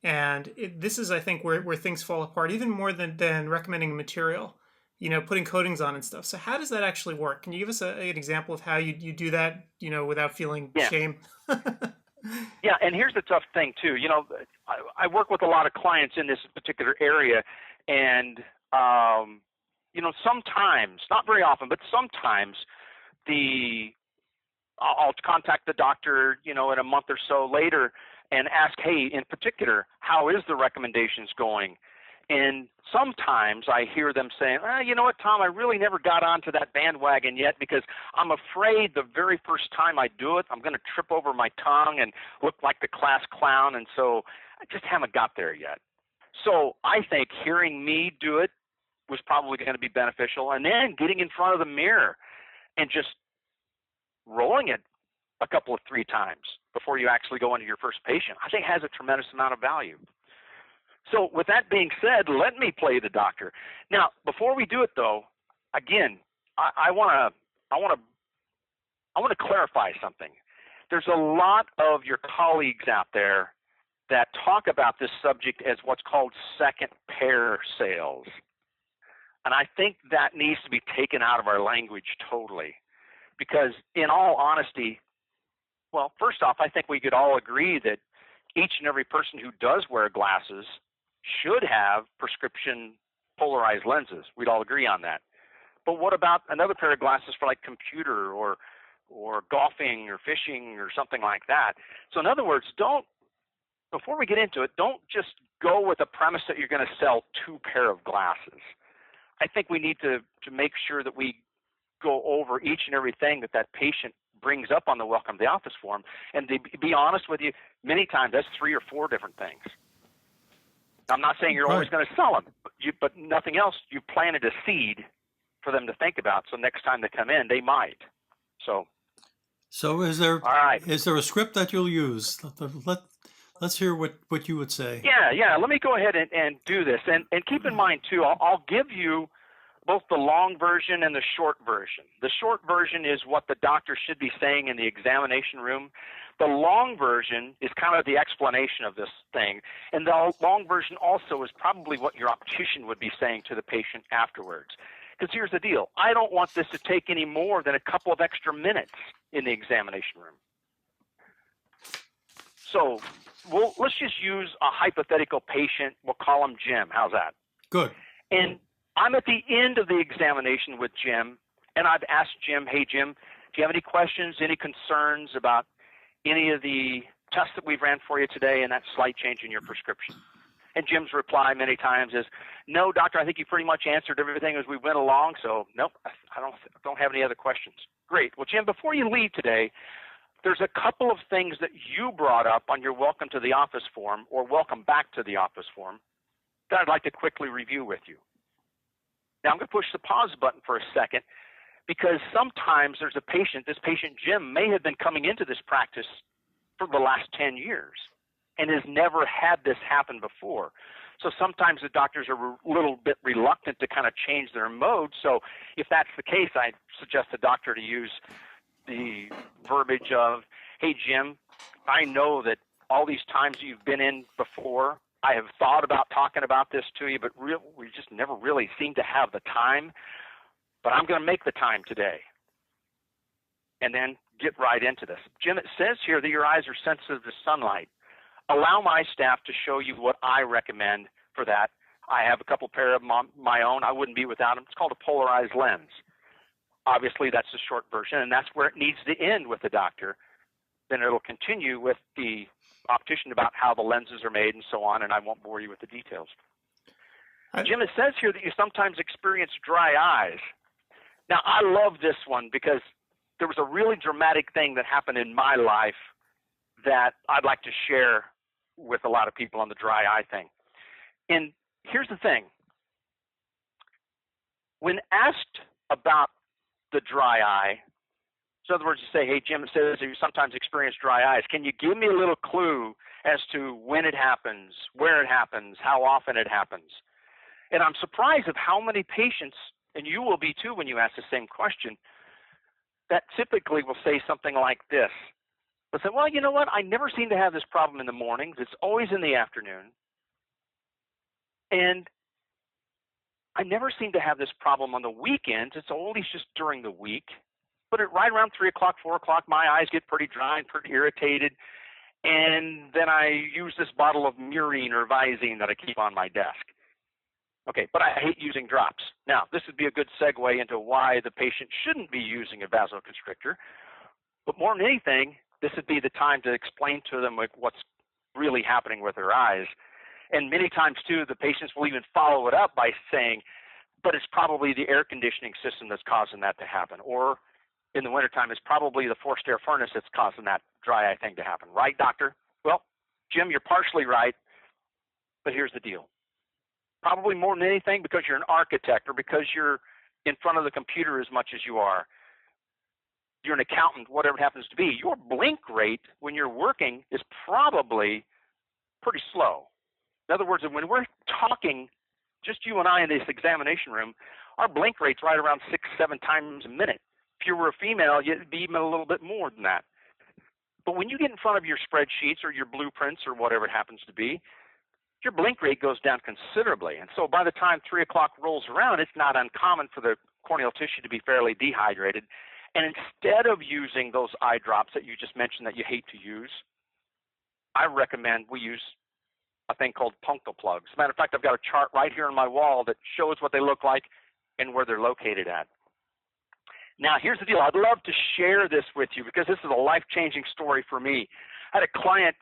and this is, I think, where things fall apart, even more than recommending material. Putting coatings on and stuff. So how does that actually work? Can you give us an example of how you do that, without feeling shame? Yeah, and here's the tough thing too. I work with a lot of clients in this particular area, and sometimes, not very often, but sometimes I'll contact the doctor, in a month or so later and ask, hey, in particular, how is the recommendations going? And sometimes I hear them saying, you know what, Tom, I really never got onto that bandwagon yet because I'm afraid the very first time I do it, I'm going to trip over my tongue and look like the class clown, and so I just haven't got there yet. So I think hearing me do it was probably going to be beneficial, and then getting in front of the mirror and just rolling it a couple of 3 times before you actually go into your first patient, I think has a tremendous amount of value. So with that being said, let me play the doctor. Now, before we do it, though, again, I want to clarify something. There's a lot of your colleagues out there that talk about this subject as what's called second pair sales. And I think that needs to be taken out of our language totally. Because in all honesty, well, first off, I think we could all agree that each and every person who does wear glasses should have prescription polarized lenses. We'd all agree on that. But what about another pair of glasses for like computer or golfing or fishing or something like that? So in other words, before we get into it, don't just go with the premise that you're going to sell 2 pair of glasses. I think we need to make sure that we go over each and everything that patient brings up on the welcome to the office form. And to be honest with you, many times that's 3 or 4 different things. I'm not saying you're always going to sell them, but nothing else. You planted a seed for them to think about, so next time they come in, they might. So is there all right. Is there a script that you'll use? Let's hear what you would say. Yeah. Let me go ahead and do this. And keep in mind, too, I'll give you both the long version and the short version. The short version is what the doctor should be saying in the examination room. The long version is kind of the explanation of this thing. And the long version also is probably what your optician would be saying to the patient afterwards. Because here's the deal. I don't want this to take any more than a couple of extra minutes in the examination room. So let's just use a hypothetical patient. We'll call him Jim. How's that? Good. And I'm at the end of the examination with Jim, and I've asked Jim, hey, Jim, do you have any questions, any concerns about any of the tests that we've ran for you today and that slight change in your prescription? And Jim's reply many times is, no, doctor, I think you pretty much answered everything as we went along, so nope, I don't have any other questions. Great. Well, Jim, before you leave today, there's a couple of things that you brought up on your welcome to the office form or welcome back to the office form that I'd like to quickly review with you. Now, I'm going to push the pause button for a second because sometimes there's a patient, this patient Jim may have been coming into this practice for the last 10 years and has never had this happen before. So sometimes the doctors are a little bit reluctant to kind of change their mode. So if that's the case, I suggest the doctor to use the verbiage of, hey, Jim, I know that all these times you've been in before, I have thought about talking about this to you, but we just never really seem to have the time. But I'm going to make the time today. And then get right into this. Jim, it says here that your eyes are sensitive to sunlight. Allow my staff to show you what I recommend for that. I have a couple pair of my own. I wouldn't be without them. It's called a polarized lens. Obviously, that's the short version, and that's where it needs to end with the doctor. Then it'll continue with the optician about how the lenses are made and so on, and I won't bore you with the details. Jim, it says here that you sometimes experience dry eyes. Now, I love this one because there was a really dramatic thing that happened in my life that I'd like to share with a lot of people on the dry eye thing. And here's the thing. When asked about the dry eye, so in other words, you say, hey, Jim, it says you sometimes experience dry eyes. Can you give me a little clue as to when it happens, where it happens, how often it happens? And I'm surprised at how many patients, and you will be too when you ask the same question, that typically will say something like this. They'll say, well, you know what? I never seem to have this problem in the mornings. It's always in the afternoon. And I never seem to have this problem on the weekends. It's always just during the week. But at right around 3 o'clock, 4 o'clock, my eyes get pretty dry and pretty irritated. And then I use this bottle of Murine or Visine that I keep on my desk. Okay, but I hate using drops. Now, this would be a good segue into why the patient shouldn't be using a vasoconstrictor. But more than anything, this would be the time to explain to them what's really happening with their eyes. And many times, too, the patients will even follow it up by saying, but it's probably the air conditioning system that's causing that to happen. Or in the wintertime, it's probably the forced air furnace that's causing that dry eye thing to happen. Right, doctor? Well, Jim, you're partially right, but here's the deal. Probably more than anything because you're an architect or because you're in front of the computer as much as you are. You're an accountant, whatever it happens to be. Your blink rate when you're working is probably pretty slow. In other words, when we're talking, just you and I in this examination room, our blink rate's right around 6-7 times a minute. If you were a female, it'd be even a little bit more than that. But when you get in front of your spreadsheets or your blueprints or whatever it happens to be, your blink rate goes down considerably. And so by the time 3 o'clock rolls around, it's not uncommon for the corneal tissue to be fairly dehydrated. And instead of using those eye drops that you just mentioned that you hate to use, I recommend we use a thing called punctal plugs. As a matter of fact, I've got a chart right here on my wall that shows what they look like and where they're located at. Now, here's the deal. I'd love to share this with you because this is a life-changing story for me. I had a client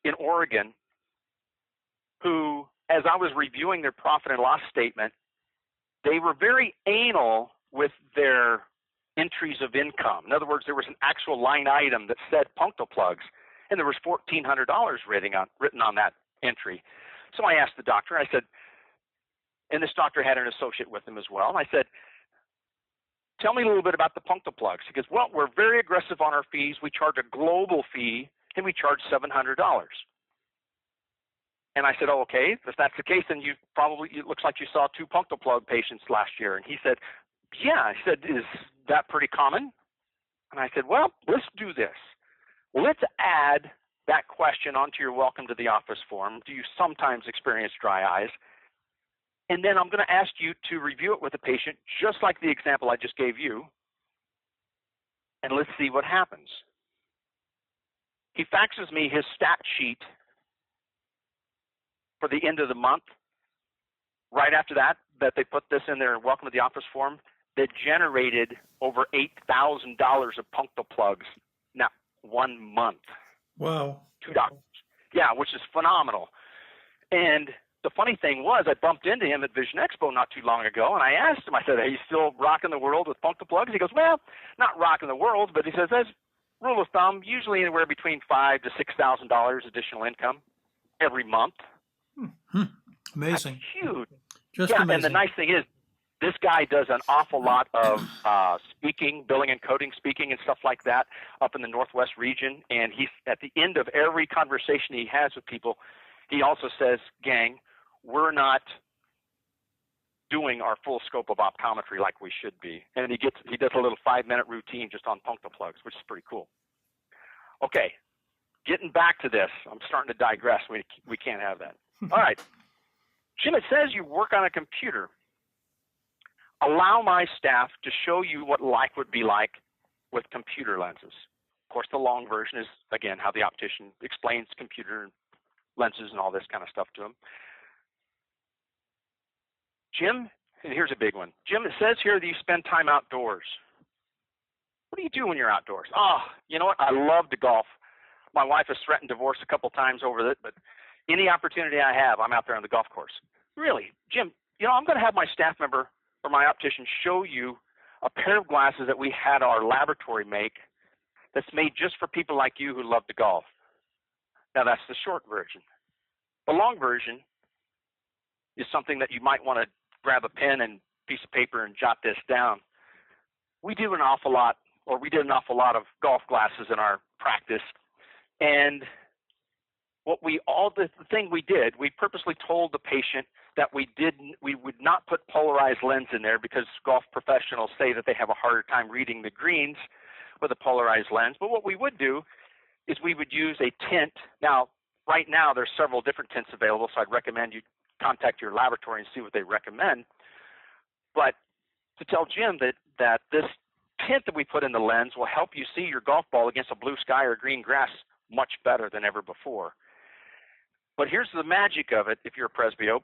in Oregon who, as I was reviewing their profit and loss statement, they were very anal with their entries of income. In other words, there was an actual line item that said punctal plugs, and there was $1,400 written on that entry. So I asked the doctor, I said, and this doctor had an associate with him as well, and I said, tell me a little bit about the punctal plugs. He goes, well, we're very aggressive on our fees. We charge a global fee, and we charge $700. And I said, oh, okay, if that's the case, then it looks like you saw 2 punctal plug patients last year. And he said, yeah. I said, is that pretty common? And I said, well, let's do this. Let's add that question onto your welcome to the office form. Do you sometimes experience dry eyes? And then I'm going to ask you to review it with the patient, just like the example I just gave you. And let's see what happens. He faxes me his stat sheet for the end of the month. Right after that they put this in their welcome to the office form, that generated over $8,000 of punctal plugs. Now, 1 month. Wow. 2 doctors. Yeah, which is phenomenal. And the funny thing was, I bumped into him at Vision Expo not too long ago, and I asked him, I said, are you still rocking the world with punctal plugs? He goes, well, not rocking the world, but he says, as rule of thumb, usually anywhere between $5,000 to $6,000 additional income every month. Amazing. That's huge. Just yeah, amazing. and the nice thing is, this guy does an awful lot of speaking, billing and coding speaking and stuff like that up in the Northwest region. And he's at the end of every conversation he has with people, he also says, gang, we're not doing our full scope of optometry like we should be. And he does a little 5-minute routine just on punctal plugs, which is pretty cool. Okay, getting back to this. I'm starting to digress. We can't have that. All right. Jim, it says you work on a computer. Allow my staff to show you what life would be like with computer lenses. Of course, the long version is, again, how the optician explains computer lenses and all this kind of stuff to him. Jim, and here's a big one. Jim, it says here that you spend time outdoors. What do you do when you're outdoors? Oh, you know what? I love to golf. My wife has threatened divorce a couple times over it, but any opportunity I have, I'm out there on the golf course. Really, Jim, I'm going to have my staff member or my optician show you a pair of glasses that we had our laboratory make that's made just for people like you who love to golf. Now, that's the short version. The long version is something that you might want to grab a pen and piece of paper and jot this down. We did an awful lot of golf glasses in our practice, and the thing we did, we purposely told the patient that we would not put polarized lens in there because golf professionals say that they have a harder time reading the greens with a polarized lens. But what we would do is we would use a tint. Now, right now, there's several different tints available, so I'd recommend you contact your laboratory and see what they recommend. But to tell Jim that this tint that we put in the lens will help you see your golf ball against a blue sky or green grass much better than ever before. But here's the magic of it. If you're a presbyope,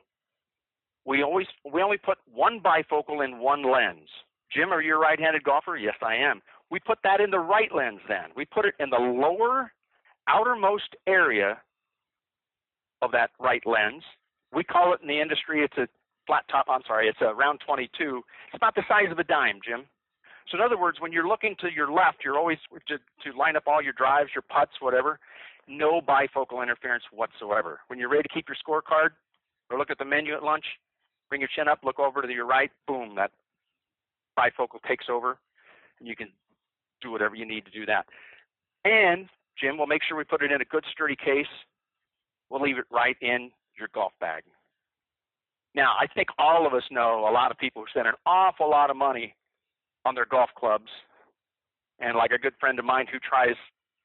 we only put one bifocal in one lens. Jim, are you a right-handed golfer? Yes, I am. We put that in the right lens then. We put it in the lower outermost area of that right lens. We call it in the industry, it's a round 22. It's about the size of a dime, Jim. So in other words, when you're looking to your left, you're always to line up all your drives, your putts, whatever, no bifocal interference whatsoever. When you're ready to keep your scorecard or look at the menu at lunch, bring your chin up, look over to your right, boom, that bifocal takes over, and you can do whatever you need to do that. And, Jim, we'll make sure we put it in a good sturdy case. We'll leave it right in your golf bag. Now, I think all of us know a lot of people who spend an awful lot of money on their golf clubs. And like a good friend of mine who tries,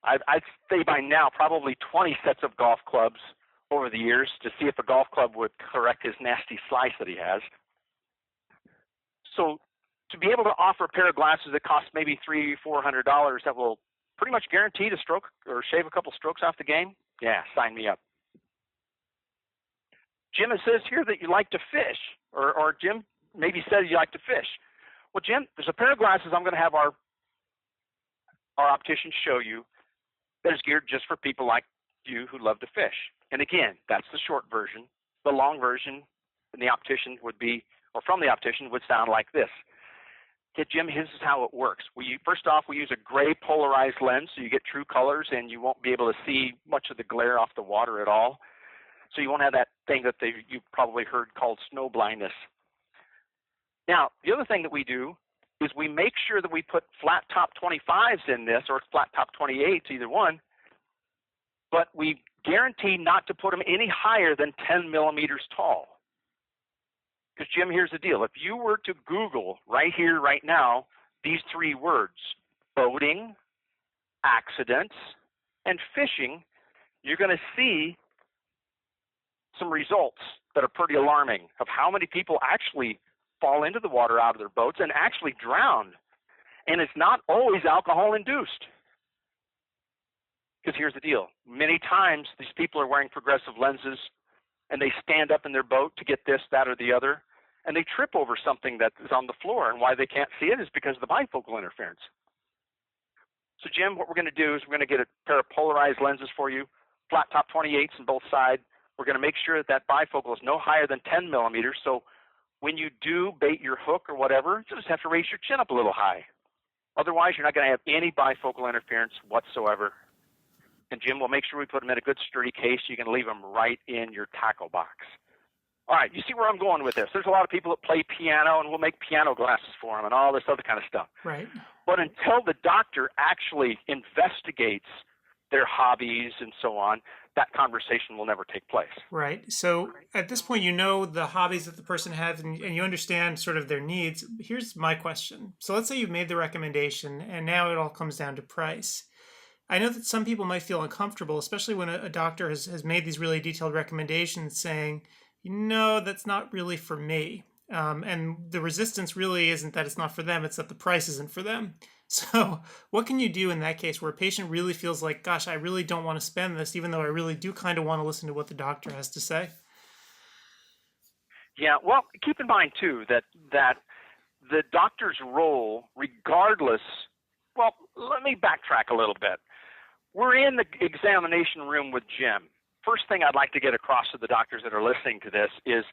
I'd say by now, probably 20 sets of golf clubs over the years to see if a golf club would correct his nasty slice that he has. So to be able to offer a pair of glasses that cost maybe $300-400 that will pretty much guarantee to stroke or shave a couple strokes off the game, yeah, sign me up. Jim, it says here that you like to fish, or Jim maybe said you like to fish. Well, Jim, there's a pair of glasses I'm going to have our optician show you that is geared just for people like you who love to fish. And again, that's the short version. The long version from the optician would sound like this. Okay, Jim, this is how it works. First off, we use a gray polarized lens so you get true colors and you won't be able to see much of the glare off the water at all. So you won't have that thing that you've probably heard called snow blindness. Now, the other thing that we do is we make sure that we put flat top 25s in this or flat top 28s, either one, but we guarantee not to put them any higher than 10 millimeters tall. Because, Jim, here's the deal. If you were to Google right here, right now, these three words, boating, accidents, and fishing, you're going to see some results that are pretty alarming of how many people actually fall into the water out of their boats and actually drown. And it's not always alcohol-induced. Because here's the deal. Many times these people are wearing progressive lenses and they stand up in their boat to get this, that, or the other, and they trip over something that is on the floor, and why they can't see it is because of the bifocal interference. So, Jim, what we're going to do is we're going to get a pair of polarized lenses for you, flat top 28s on both sides. We're going to make sure that that bifocal is no higher than 10 millimeters, so when you do bait your hook or whatever, you just have to raise your chin up a little high. Otherwise, you're not going to have any bifocal interference whatsoever. And, Jim, we'll make sure we put them in a good sturdy case. You can leave them right in your tackle box. All right, you see where I'm going with this. There's a lot of people that play piano, and we'll make piano glasses for them and all this other kind of stuff. Right. But until the doctor actually investigates their hobbies and so on, that conversation will never take place. Right. So at this point, you know the hobbies that the person has and you understand sort of their needs. Here's my question. So let's say you've made the recommendation and now it all comes down to price. I know that some people might feel uncomfortable, especially when a doctor has made these really detailed recommendations saying, no, that's not really for me. And the resistance really isn't that it's not for them, it's that the price isn't for them. So what can you do in that case where a patient really feels like, gosh, I really don't want to spend this, even though I really do kind of want to listen to what the doctor has to say? Yeah, well, keep in mind, too, that the doctor's role, regardless, well, let me backtrack a little bit. We're in the examination room with Jim. First thing I'd like to get across to the doctors that are listening to this is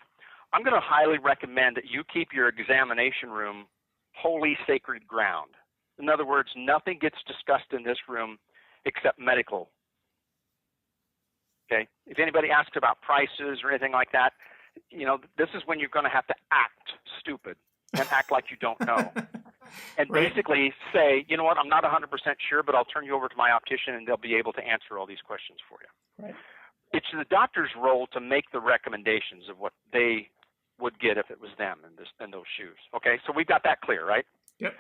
I'm going to highly recommend that you keep your examination room holy sacred ground. In other words, nothing gets discussed in this room except medical. Okay? If anybody asks about prices or anything like that, you know, this is when you're going to have to act stupid and act like you don't know. And Right. basically say, you know what, I'm not 100% sure, but I'll turn you over to my optician and they'll be able to answer all these questions for you. Right. It's the doctor's role to make the recommendations of what they would get if it was them in those shoes. Okay, so we've got that clear, right? Yep.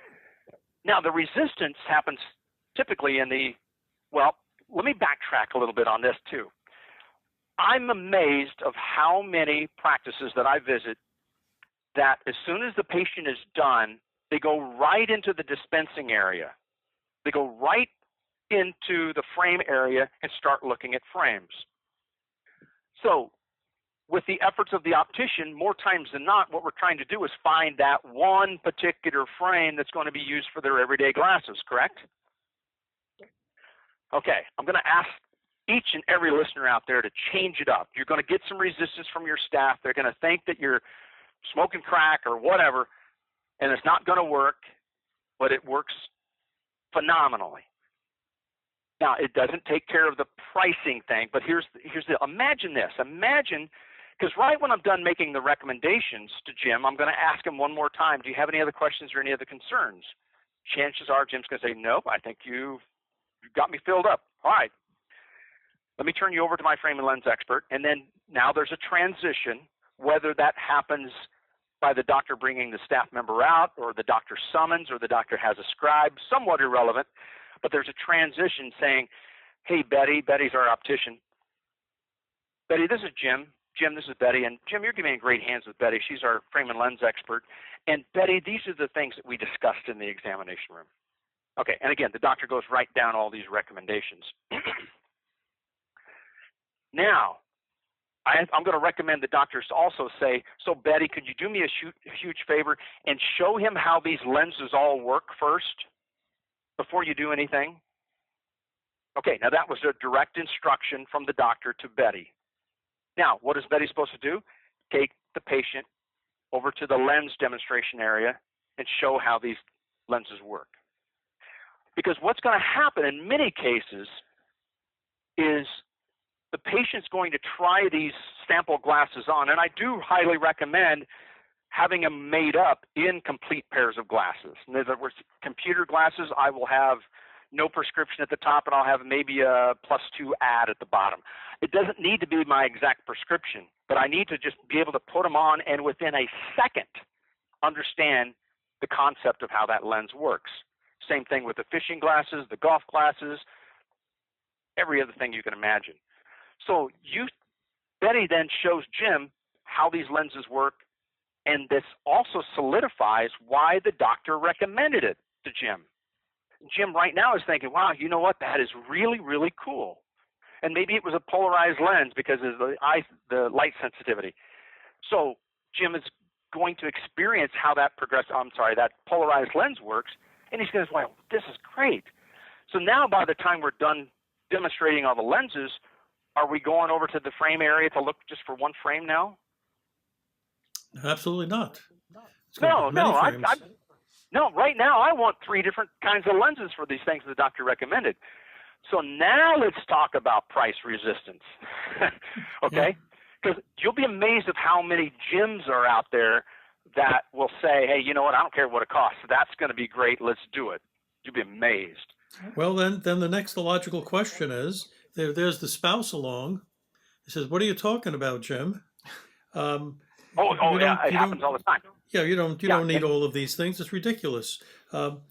Now, the resistance happens typically well, let me backtrack a little bit on this too. I'm amazed of how many practices that I visit that as soon as the patient is done, they go right into the dispensing area. They go right into the frame area and start looking at frames. So with the efforts of the optician, more times than not, what we're trying to do is find that one particular frame that's going to be used for their everyday glasses, correct? Okay, I'm going to ask each and every listener out there to change it up. You're going to get some resistance from your staff. They're going to think that you're smoking crack or whatever, and it's not going to work, but it works phenomenally. Now, it doesn't take care of the pricing thing, but here's the imagine this. Imagine, because right when I'm done making the recommendations to Jim, I'm going to ask him one more time, do you have any other questions or any other concerns? Chances are Jim's going to say, nope, I think you've got me filled up. All right. Let me turn you over to my frame and lens expert, and then now there's a transition, whether that happens by the doctor bringing the staff member out or the doctor summons or the doctor has a scribe, somewhat irrelevant, but there's a transition saying, hey, Betty's our optician. Betty, this is Jim. Jim, this is Betty. And Jim, you're giving me great hands with Betty. She's our frame and lens expert. And Betty, these are the things that we discussed in the examination room. Okay, and again, the doctor goes right down all these recommendations. Now, I'm going to recommend the doctors to also say, so Betty, could you do me a huge favor and show him how these lenses all work first before you do anything? Okay, now that was a direct instruction from the doctor to Betty. Now, what is Betty supposed to do? Take the patient over to the lens demonstration area and show how these lenses work. Because what's going to happen in many cases is the patient's going to try these sample glasses on, and I do highly recommend having them made up in complete pairs of glasses. In other words, computer glasses, I will have, no prescription at the top, and I'll have maybe a +2 ad at the bottom. It doesn't need to be my exact prescription, but I need to just be able to put them on and within a second understand the concept of how that lens works. Same thing with the fishing glasses, the golf glasses, every other thing you can imagine. So Betty then shows Jim how these lenses work, and this also solidifies why the doctor recommended it to Jim. Jim right now is thinking, wow, you know what, that is really, really cool. And maybe it was a polarized lens because of the light sensitivity. So Jim is going to experience how that that polarized lens works, and he's going to say, well, this is great. So now by the time we're done demonstrating all the lenses, are we going over to the frame area to look just for one frame now? Absolutely not. No. Right now I want 3 different kinds of lenses for these things the doctor recommended. So now let's talk about price resistance. Okay? Because you'll be amazed at how many gyms are out there that will say, hey, you know what, I don't care what it costs. That's going to be great. Let's do it. You'll be amazed. Well, then the next logical question is, there's the spouse along. He says, what are you talking about, Jim? It happens all the time. Yeah, you don't need all of these things. It's ridiculous. So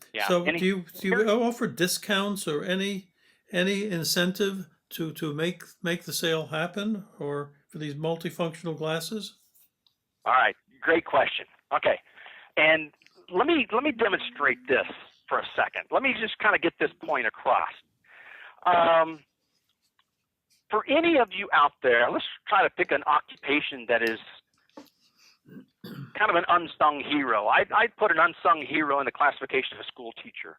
do you offer discounts or any incentive to make the sale happen, or for these multifunctional glasses? All right, great question. Okay, and let me demonstrate this for a second. Let me just kind of get this point across. For any of you out there, let's try to pick an occupation that is kind of an unsung hero. I'd put an unsung hero in the classification of a school teacher.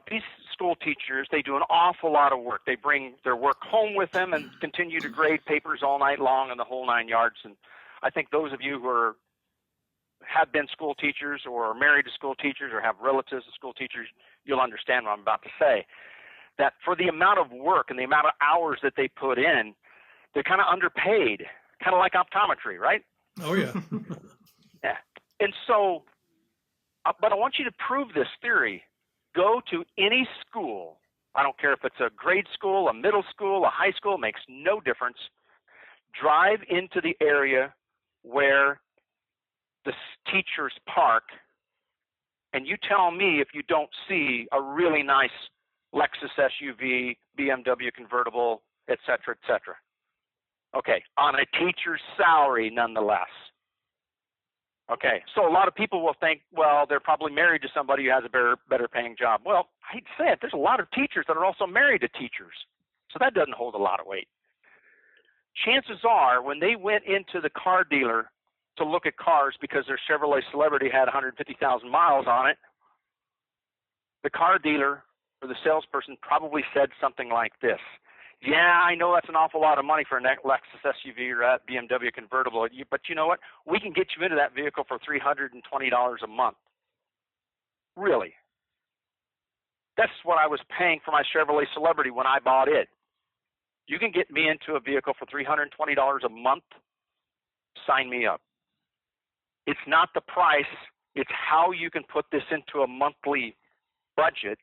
These school teachers, they do an awful lot of work. They bring their work home with them and continue to grade papers all night long and the whole 9 yards. And I think those of you who have been school teachers or are married to school teachers or have relatives of school teachers, you'll understand what I'm about to say. That for the amount of work and the amount of hours that they put in, they're kind of underpaid, kind of like optometry, right? Oh, yeah. Yeah. And so, but I want you to prove this theory. Go to any school. I don't care if it's a grade school, a middle school, a high school, makes no difference. Drive into the area where the teachers park, and you tell me if you don't see a really nice Lexus SUV, BMW convertible, et cetera, et cetera. Okay, on a teacher's salary nonetheless. Okay, so a lot of people will think, well, they're probably married to somebody who has a better paying job. Well, I hate to say it, there's a lot of teachers that are also married to teachers. So that doesn't hold a lot of weight. Chances are when they went into the car dealer to look at cars because their Chevrolet Celebrity had 150,000 miles on it, the car dealer or the salesperson probably said something like this. Yeah, I know that's an awful lot of money for a Lexus SUV or a BMW convertible, but you know what? We can get you into that vehicle for $320 a month. Really? That's what I was paying for my Chevrolet Celebrity when I bought it. You can get me into a vehicle for $320 a month? Sign me up. It's not the price, it's how you can put this into a monthly budget.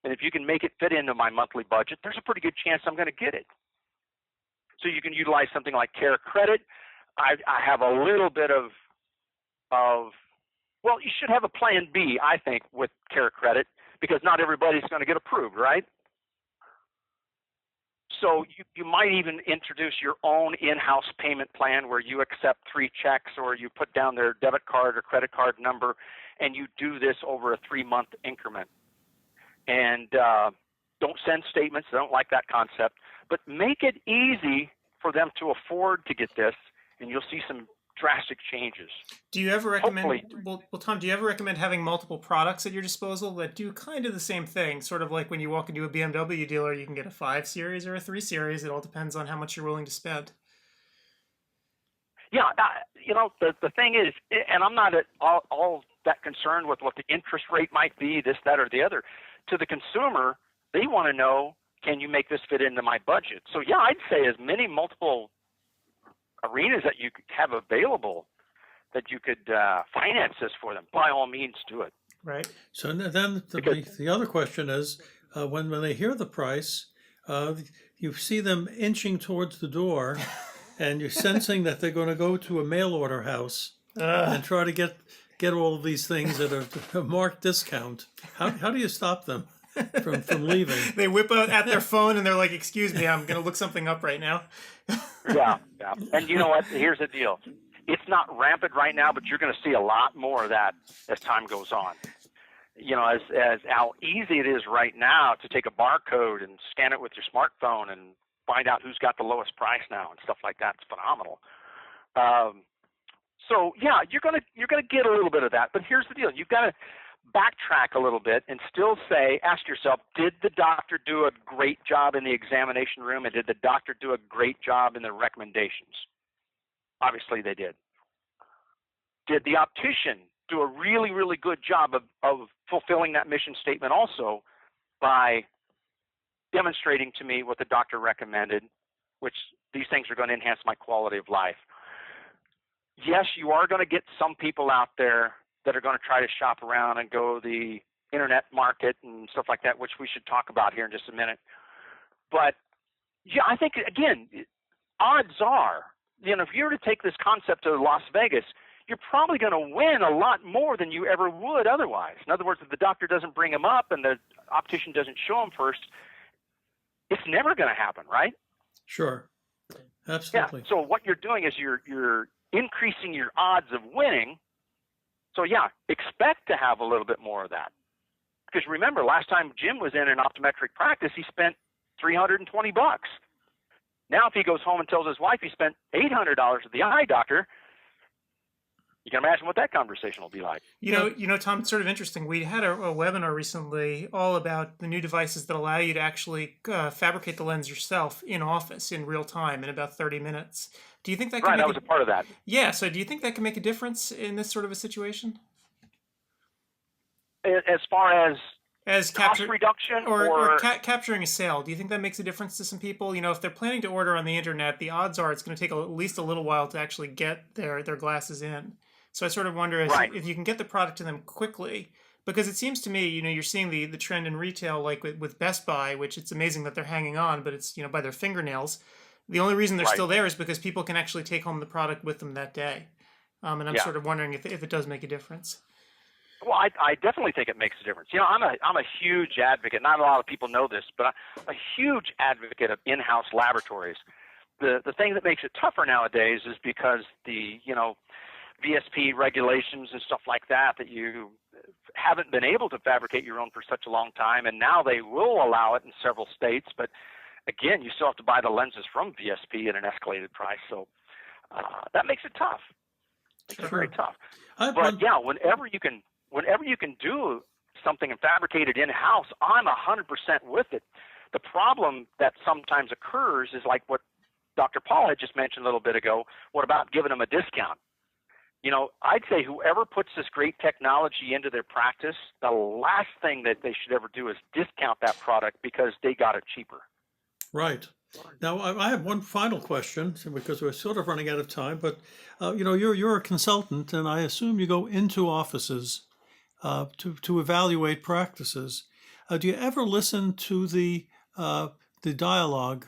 And if you can make it fit into my monthly budget, there's a pretty good chance I'm going to get it. So you can utilize something like Care Credit. I have a little bit of, well, you should have a plan B, I think, with Care Credit, because not everybody's going to get approved, right? So you might even introduce your own in-house payment plan where you accept 3 checks or you put down their debit card or credit card number, and you do this over a 3-month increment. And don't send statements. I don't like that concept. But make it easy for them to afford to get this, and you'll see some drastic changes. Do you ever recommend, Hopefully. well, Tom, do you ever recommend having multiple products at your disposal that do kind of the same thing? Sort of like when you walk into a BMW dealer, you can get a 5 Series or a 3 Series. It all depends on how much you're willing to spend. Yeah, the thing is, and I'm not at all that concerned with what the interest rate might be, this, that, or the other. To the consumer, they want to know, can you make this fit into my budget? So, yeah, I'd say as many multiple arenas that you have available that you could finance this for them, by all means do it. Right. So then the other question is, when they hear the price, you see them inching towards the door, and you're sensing that they're going to go to a mail order house and try to get all of these things at a marked discount. How do you stop them from leaving? They whip out at their phone and they're like, "Excuse me, I'm going to look something up right now." Yeah. And you know what? Here's the deal. It's not rampant right now, but you're going to see a lot more of that as time goes on. You know, as how easy it is right now to take a barcode and scan it with your smartphone and find out who's got the lowest price now and stuff like that. It's phenomenal. So yeah, you're gonna get a little bit of that. But here's the deal: you've got to backtrack a little bit and still ask yourself, did the doctor do a great job in the examination room, and did the doctor do a great job in the recommendations? Obviously, they did. Did the optician do a really, really good job of fulfilling that mission statement also by demonstrating to me what the doctor recommended, which these things are going to enhance my quality of life? Yes, you are going to get some people out there that are going to try to shop around and go the internet market and stuff like that, which we should talk about here in just a minute. But yeah, I think, again, odds are, you know, if you were to take this concept to Las Vegas, you're probably going to win a lot more than you ever would otherwise. In other words, if the doctor doesn't bring him up and the optician doesn't show him first, it's never going to happen, right? Sure. Absolutely. Yeah. So what you're doing is you're increasing your odds of winning. So yeah, expect to have a little bit more of that. Because remember, last time Jim was in an optometric practice, he spent $320. Now if he goes home and tells his wife he spent $800 at the eye doctor, you can imagine what that conversation will be like. You know, Tom, it's sort of interesting. We had a webinar recently all about the new devices that allow you to actually fabricate the lens yourself in office in real time in about 30 minutes. Do you think that can Right, I was a part of that. Yeah, so do you think that can make a difference in this sort of a situation? As far as cost reduction or capturing a sale, do you think that makes a difference to some people? You know, if they're planning to order on the internet, the odds are it's going to take at least a little while to actually get their glasses in. So I sort of wonder if you can get the product to them quickly, because it seems to me, you know, you're seeing the trend in retail, like with Best Buy, which it's amazing that they're hanging on, but it's, you know, by their fingernails. The only reason they're still there is because people can actually take home the product with them that day. And I'm sort of wondering if it does make a difference. Well, I definitely think it makes a difference. You know, I'm a huge advocate. Not a lot of people know this, but I'm a huge advocate of in-house laboratories. The thing that makes it tougher nowadays is because the, you know, VSP regulations and stuff like that you haven't been able to fabricate your own for such a long time, and now they will allow it in several states. But again, you still have to buy the lenses from VSP at an escalated price, so that makes it tough. It's very tough. But yeah, whenever you can do something and fabricate it in-house, I'm 100% with it. The problem that sometimes occurs is like what Dr. Paul had just mentioned a little bit ago. What about giving them a discount? You know, I'd say whoever puts this great technology into their practice, the last thing that they should ever do is discount that product because they got it cheaper. Right. Now, I have one final question because we're sort of running out of time. But you know, you're a consultant, and I assume you go into offices to evaluate practices. Do you ever listen to the dialogue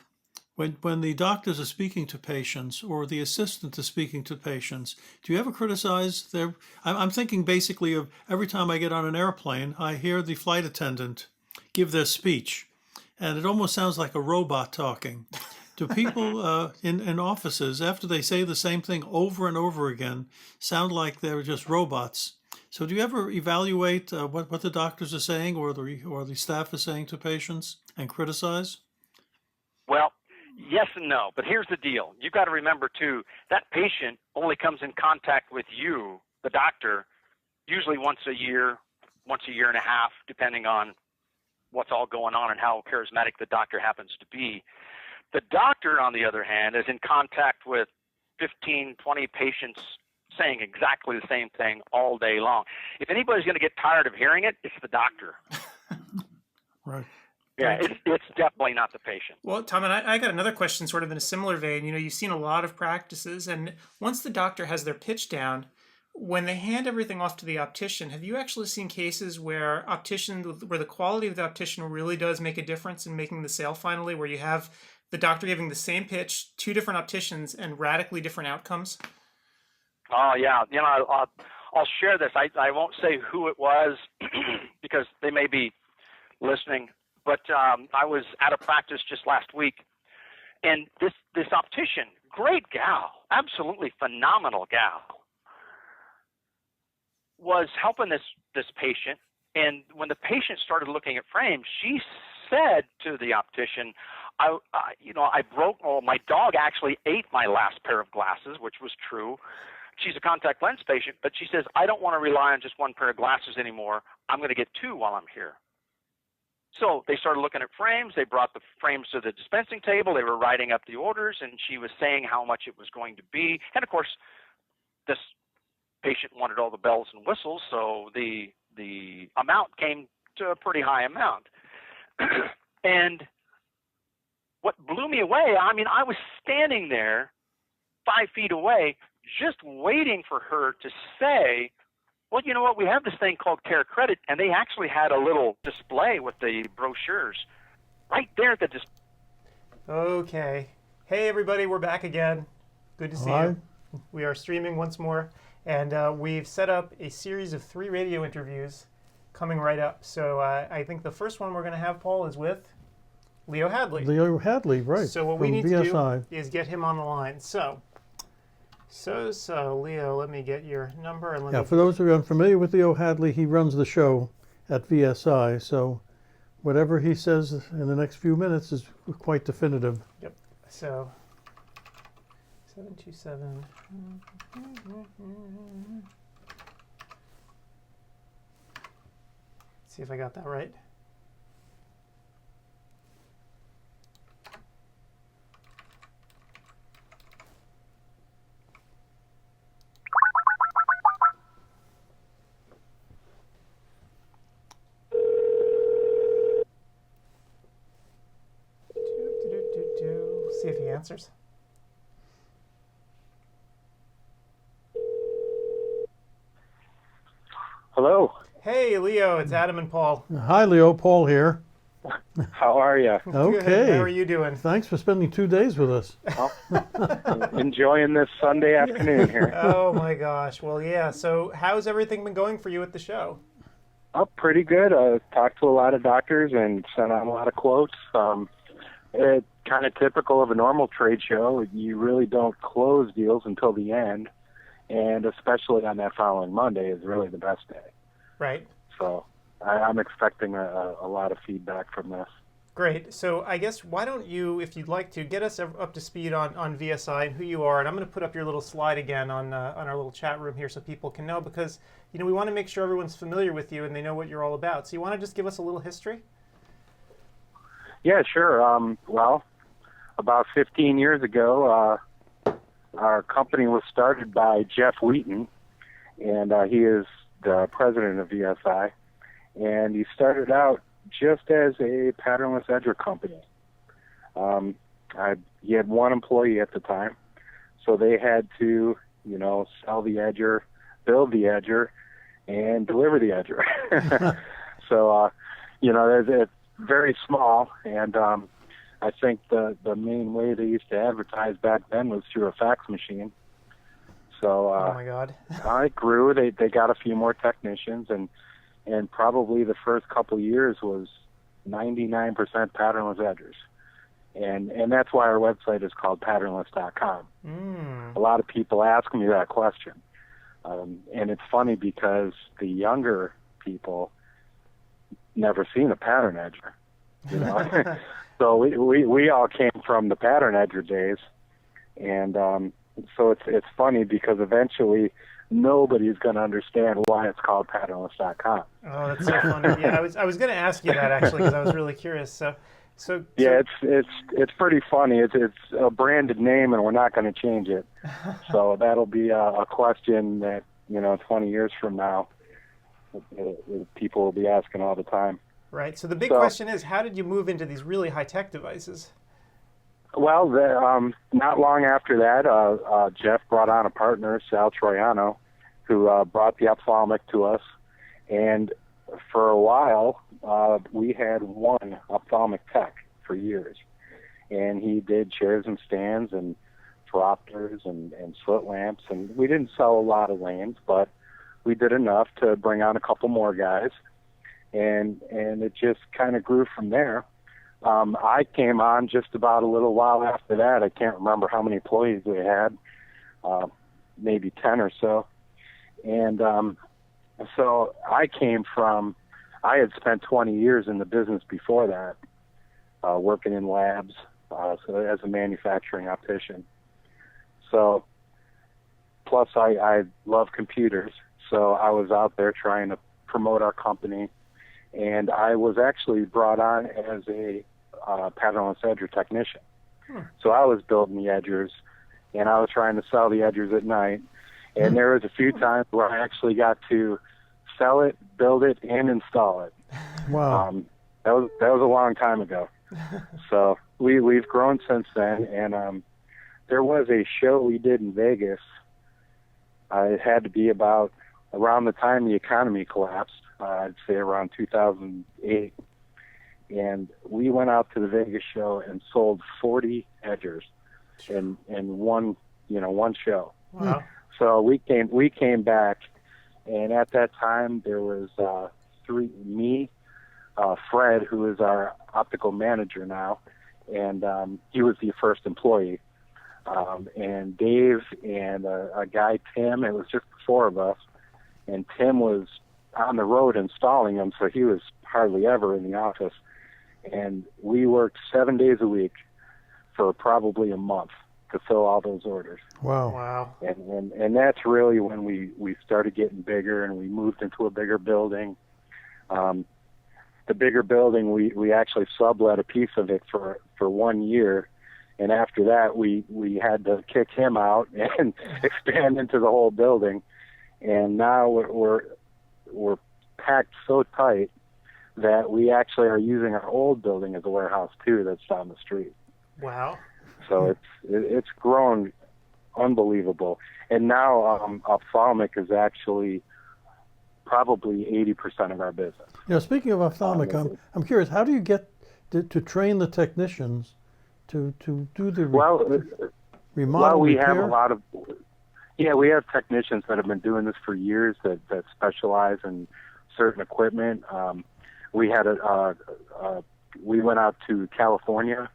when the doctors are speaking to patients or the assistant is speaking to patients? Do you ever criticize their? I'm thinking basically of every time I get on an airplane, I hear the flight attendant give their speech, and it almost sounds like a robot talking. Do people in offices, after they say the same thing over and over again, sound like they're just robots? So do you ever evaluate what the doctors are saying or the staff is saying to patients and criticize? Well, yes and no, but here's the deal. You've got to remember, too, that patient only comes in contact with you, the doctor, usually once a year and a half, depending on what's all going on and how charismatic the doctor happens to be. The doctor, on the other hand, is in contact with 15, 20 patients saying exactly the same thing all day long. If anybody's going to get tired of hearing it, it's the doctor. Right. Yeah, it's definitely not the patient. Well, Tom, and I got another question sort of in a similar vein. You know, you've seen a lot of practices, and once the doctor has their pitch down, when they hand everything off to the optician, have you actually seen cases where the quality of the optician really does make a difference in making the sale finally, where you have the doctor giving the same pitch, two different opticians, and radically different outcomes? Oh, yeah. I'll share this. I won't say who it was because they may be listening, but I was at a practice just last week, and this optician, great gal, absolutely phenomenal gal, was helping this patient, and when the patient started looking at frames, she said to the optician, my dog actually ate my last pair of glasses, which was true. She's a contact lens patient, but she says, I don't want to rely on just one pair of glasses anymore. I'm going to get two while I'm here. So they started looking at frames. They brought the frames to the dispensing table. They were writing up the orders, and she was saying how much it was going to be. And, of course, this patient wanted all the bells and whistles, so the amount came to a pretty high amount. And what blew me away, I was standing there 5 feet away just waiting for her to say, well, you know what, we have this thing called Care Credit, and they actually had a little display with the brochures right there at the display. Okay. Hey, everybody, we're back again. Good to see you. We are streaming once more, and we've set up a series of 3 radio interviews coming right up. So I think the first one we're going to have, Paul, is with Leo Hadley. Leo Hadley, right. So what we need to do is get him on the line. So Leo, let me get your number. And for those who are unfamiliar with Leo Hadley, he runs the show at VSI. So whatever he says in the next few minutes is quite definitive. Yep. So 727. See if I got that right. See if he answers. Hello. Hey, Leo, it's Adam and Paul. Hi, Leo. Paul here. How are you? Okay. How are you doing? Thanks for spending 2 days with us. Enjoying this Sunday afternoon here. Oh, my gosh. Well, yeah. So how's everything been going for you at the show? Oh, pretty good. Talked to a lot of doctors and sent out a lot of quotes. It's kind of typical of a normal trade show. You really don't close deals until the end, and especially on that following Monday is really the best day. Right. So I'm expecting a lot of feedback from this. Great. So I guess why don't you, if you'd like to, get us up to speed on VSI and who you are, and I'm going to put up your little slide again on our little chat room here so people can know, because we want to make sure everyone's familiar with you and they know what you're all about. So you want to just give us a little history? Yeah, sure. Well, about 15 years ago, our company was started by Jeff Wheaton, and he is the president of VSI, and he started out just as a patternless edger company. He had one employee at the time, so they had to, sell the edger, build the edger, and deliver the edger. So, it's very small, and I think the main way they used to advertise back then was through a fax machine. So oh my God. it grew. They got a few more technicians, and probably the first couple years was 99% patternless edgers. And that's why our website is called patternless.com. A lot of people ask me that question. And it's funny because the younger people never seen a pattern edger. So we all came from the pattern edger days. And so it's funny because eventually nobody's going to understand why it's called patternless.com. Oh, that's so funny. Yeah, I was going to ask you that actually because I was really curious. So yeah, it's pretty funny. It's a branded name, and we're not going to change it. So that'll be a question that 20 years from now, people will be asking all the time. Right. So the big question is, how did you move into these really high-tech devices? Well, not long after that, Jeff brought on a partner, Sal Troiano, who brought the ophthalmic to us. And for a while, we had one ophthalmic tech for years. And he did chairs and stands and phoropters and slit lamps. And we didn't sell a lot of lanes, but we did enough to bring on a couple more guys. And it just kind of grew from there. I came on just about a little while after that. I can't remember how many employees we had, maybe 10 or so. And so I had spent 20 years in the business before that, working in labs, so as a manufacturing optician. So, plus I love computers, so I was out there trying to promote our company. And I was actually brought on as a patternless edger technician. So I was building the edgers, and I was trying to sell the edgers at night. And there was a few times where I actually got to sell it, build it, and install it. Wow. That was a long time ago. So we've grown since then. And there was a show we did in Vegas. It had to be about around the time the economy collapsed. I'd say around 2008. And we went out to the Vegas show and sold 40 edgers in one show. Wow. So we came back, and at that time there was me, Fred, who is our optical manager now, and he was the first employee, and Dave and a guy, Tim. It was just the four of us, and Tim was on the road installing them, so he was hardly ever in the office. And we worked 7 days a week for probably a month to fill all those orders. Wow. Wow. And that's really when we started getting bigger, and we moved into a bigger building. The bigger building, we actually sublet a piece of it for 1 year. And after that, we had to kick him out and expand into the whole building. And now we're packed so tight that we actually are using our old building as a warehouse too. That's down the street. Wow. So it's grown unbelievable. And now ophthalmic is actually probably 80% of our business. Speaking of ophthalmic, I'm curious, how do you get to train the technicians to do the remodel? Well, we repair? have a lot of. Yeah, we have technicians that have been doing this for years that specialize in certain equipment. We had we went out to California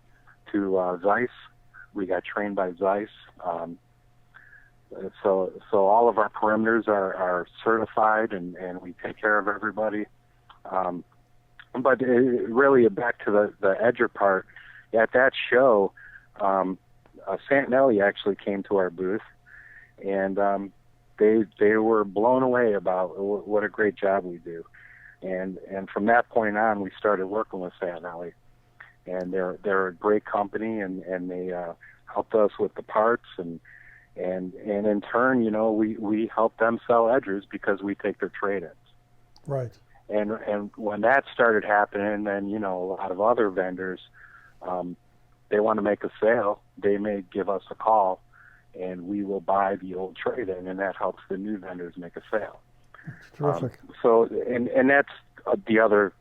to Zeiss. We got trained by Zeiss. So all of our perimeters are certified, and we take care of everybody. But really, back to the edger part. At that show, Santinelli actually came to our booth. And they were blown away about what a great job we do, and from that point on, we started working with Santinelli, and they're a great company, and they helped us with the parts, and in turn, we help them sell edgers because we take their trade-ins. Right. And when that started happening, then a lot of other vendors, they want to make a sale, they may give us a call, and we will buy the old trade-in, and that helps the new vendors make a sale. That's terrific. And that's the other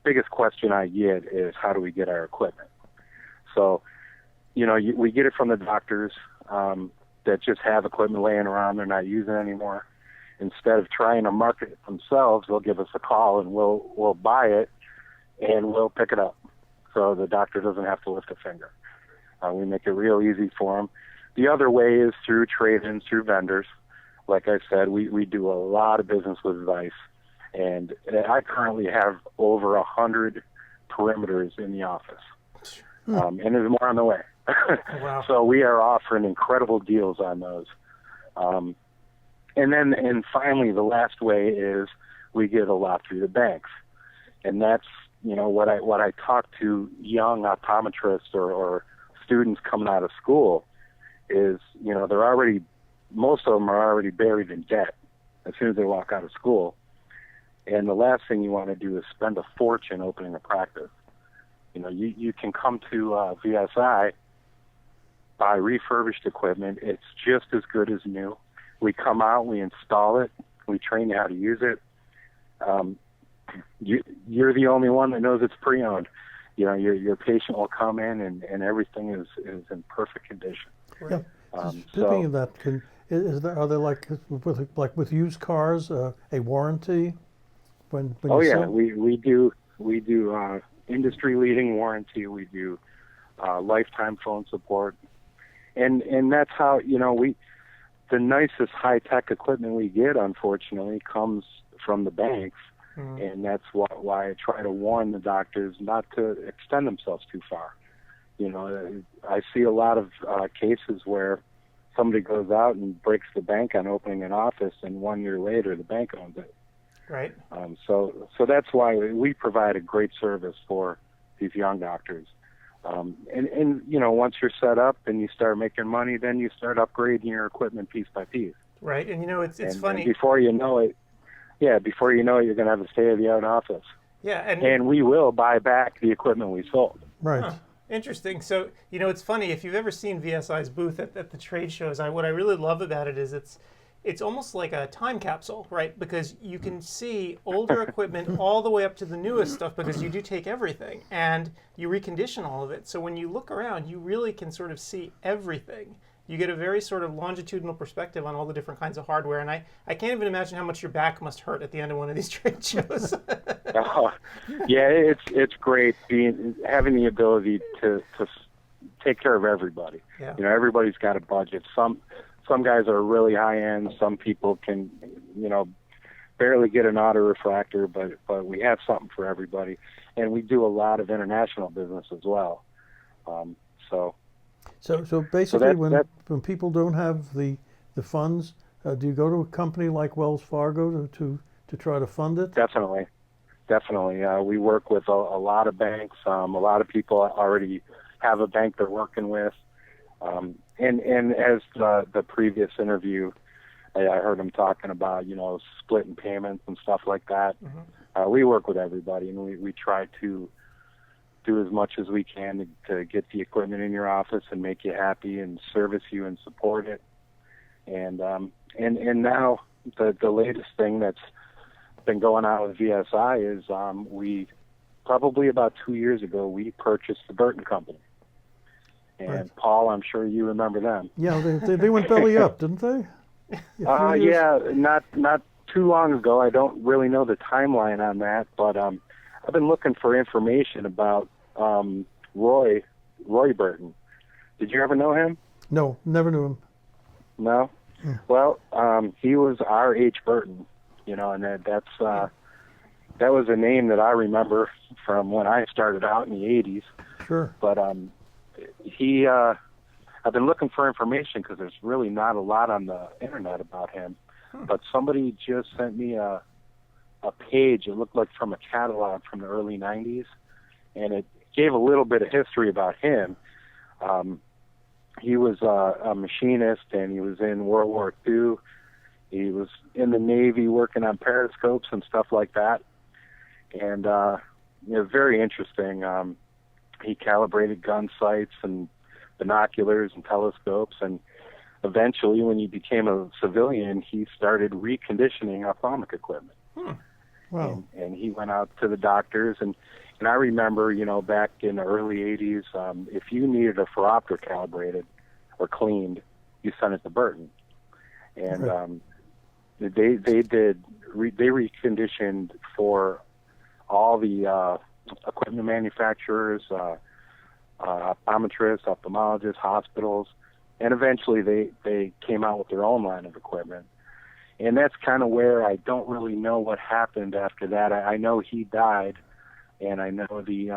biggest question I get is, how do we get our equipment? So, we get it from the doctors that just have equipment laying around they're not using anymore. Instead of trying to market it themselves, they'll give us a call, and we'll buy it, and we'll pick it up. So the doctor doesn't have to lift a finger. We make it real easy for them. The other way is through trade-ins, through vendors. Like I said, we do a lot of business with Zeiss, and I currently have over 100 perimeters in the office, and there's more on the way. Wow. So we are offering incredible deals on those. And finally, the last way is we get a lot through the banks, and that's what I talk to young optometrists or students coming out of school is, most of them are already buried in debt as soon as they walk out of school. And the last thing you want to do is spend a fortune opening a practice. You can come to VSI, buy refurbished equipment. It's just as good as new. We come out, we install it, we train you how to use it. You're the only one that knows it's pre-owned. You know, your patient will come in and everything is in perfect condition. Yeah. Speaking of that, are there like with used cars a warranty? When oh you yeah, sell? we do industry leading warranty. We do lifetime phone support, and that's how, you know, the nicest high tech equipment we get, unfortunately, comes from the banks. And that's why I try to warn the doctors not to extend themselves too far. You know, I see a lot of cases where somebody goes out and breaks the bank on opening an office, and 1 year later the bank owns it. Right. So that's why we provide a great service for these young doctors. And you know, once you're set up and you start making money, then you start upgrading your equipment piece by piece. Right. And you know, it's funny. And before you know it, you're going to have a state-of-the-art office. Yeah, and we will buy back the equipment we sold. Right. Huh. Interesting. So, you know, it's funny, if you've ever seen VSI's booth at the trade shows, what I really love about it is it's almost like a time capsule, right? Because you can see older equipment all the way up to the newest stuff, because you do take everything and you recondition all of it. So when you look around, you really can sort of see everything. You get a very sort of longitudinal perspective on all the different kinds of hardware. And I can't even imagine how much your back must hurt at the end of one of these trade shows. Oh, yeah, it's great having the ability to take care of everybody. Yeah. You know, everybody's got a budget. Some guys are really high end. Some people can, you know, barely get an auto refractor, but we have something for everybody. And we do a lot of international business as well. So basically, when people don't have the funds, do you go to a company like Wells Fargo to try to fund it? Definitely. We work with a lot of banks. A lot of people already have a bank they're working with. And as the previous interview, I heard him talking about, you know, splitting payments and stuff like that. Mm-hmm. We work with everybody, and we try to do as much as we can to get the equipment in your office and make you happy and service you and support it. And now the latest thing that's been going on with VSI is we probably about 2 years ago we purchased the Burton Company. And right. Paul, I'm sure you remember them. Yeah, they went belly up, didn't they? Yeah, not too long ago. I don't really know the timeline on that, but I've been looking for information about Roy Burton. Did you ever know him? No, never knew him. No? Yeah. Well, he was R.H. Burton, you know, and that was a name that I remember from when I started out in the 80s. Sure. But I've been looking for information because there's really not a lot on the internet about him. But somebody just sent me a page, it looked like from a catalog from the early 90s, and it gave a little bit of history about him. He was a machinist, and he was in World War II. He was in the Navy working on periscopes and stuff like that. And you know, very interesting. He calibrated gun sights and binoculars and telescopes, and eventually, when he became a civilian, he started reconditioning ophthalmic equipment. Wow. And he went out to the doctors, and I remember, you know, back in the early 80s, if you needed a phoropter calibrated or cleaned, you sent it to Burton. And they reconditioned for all the equipment manufacturers, optometrists, ophthalmologists, hospitals, and eventually they came out with their own line of equipment. And that's kind of where I don't really know what happened after that. I know he died, and I know the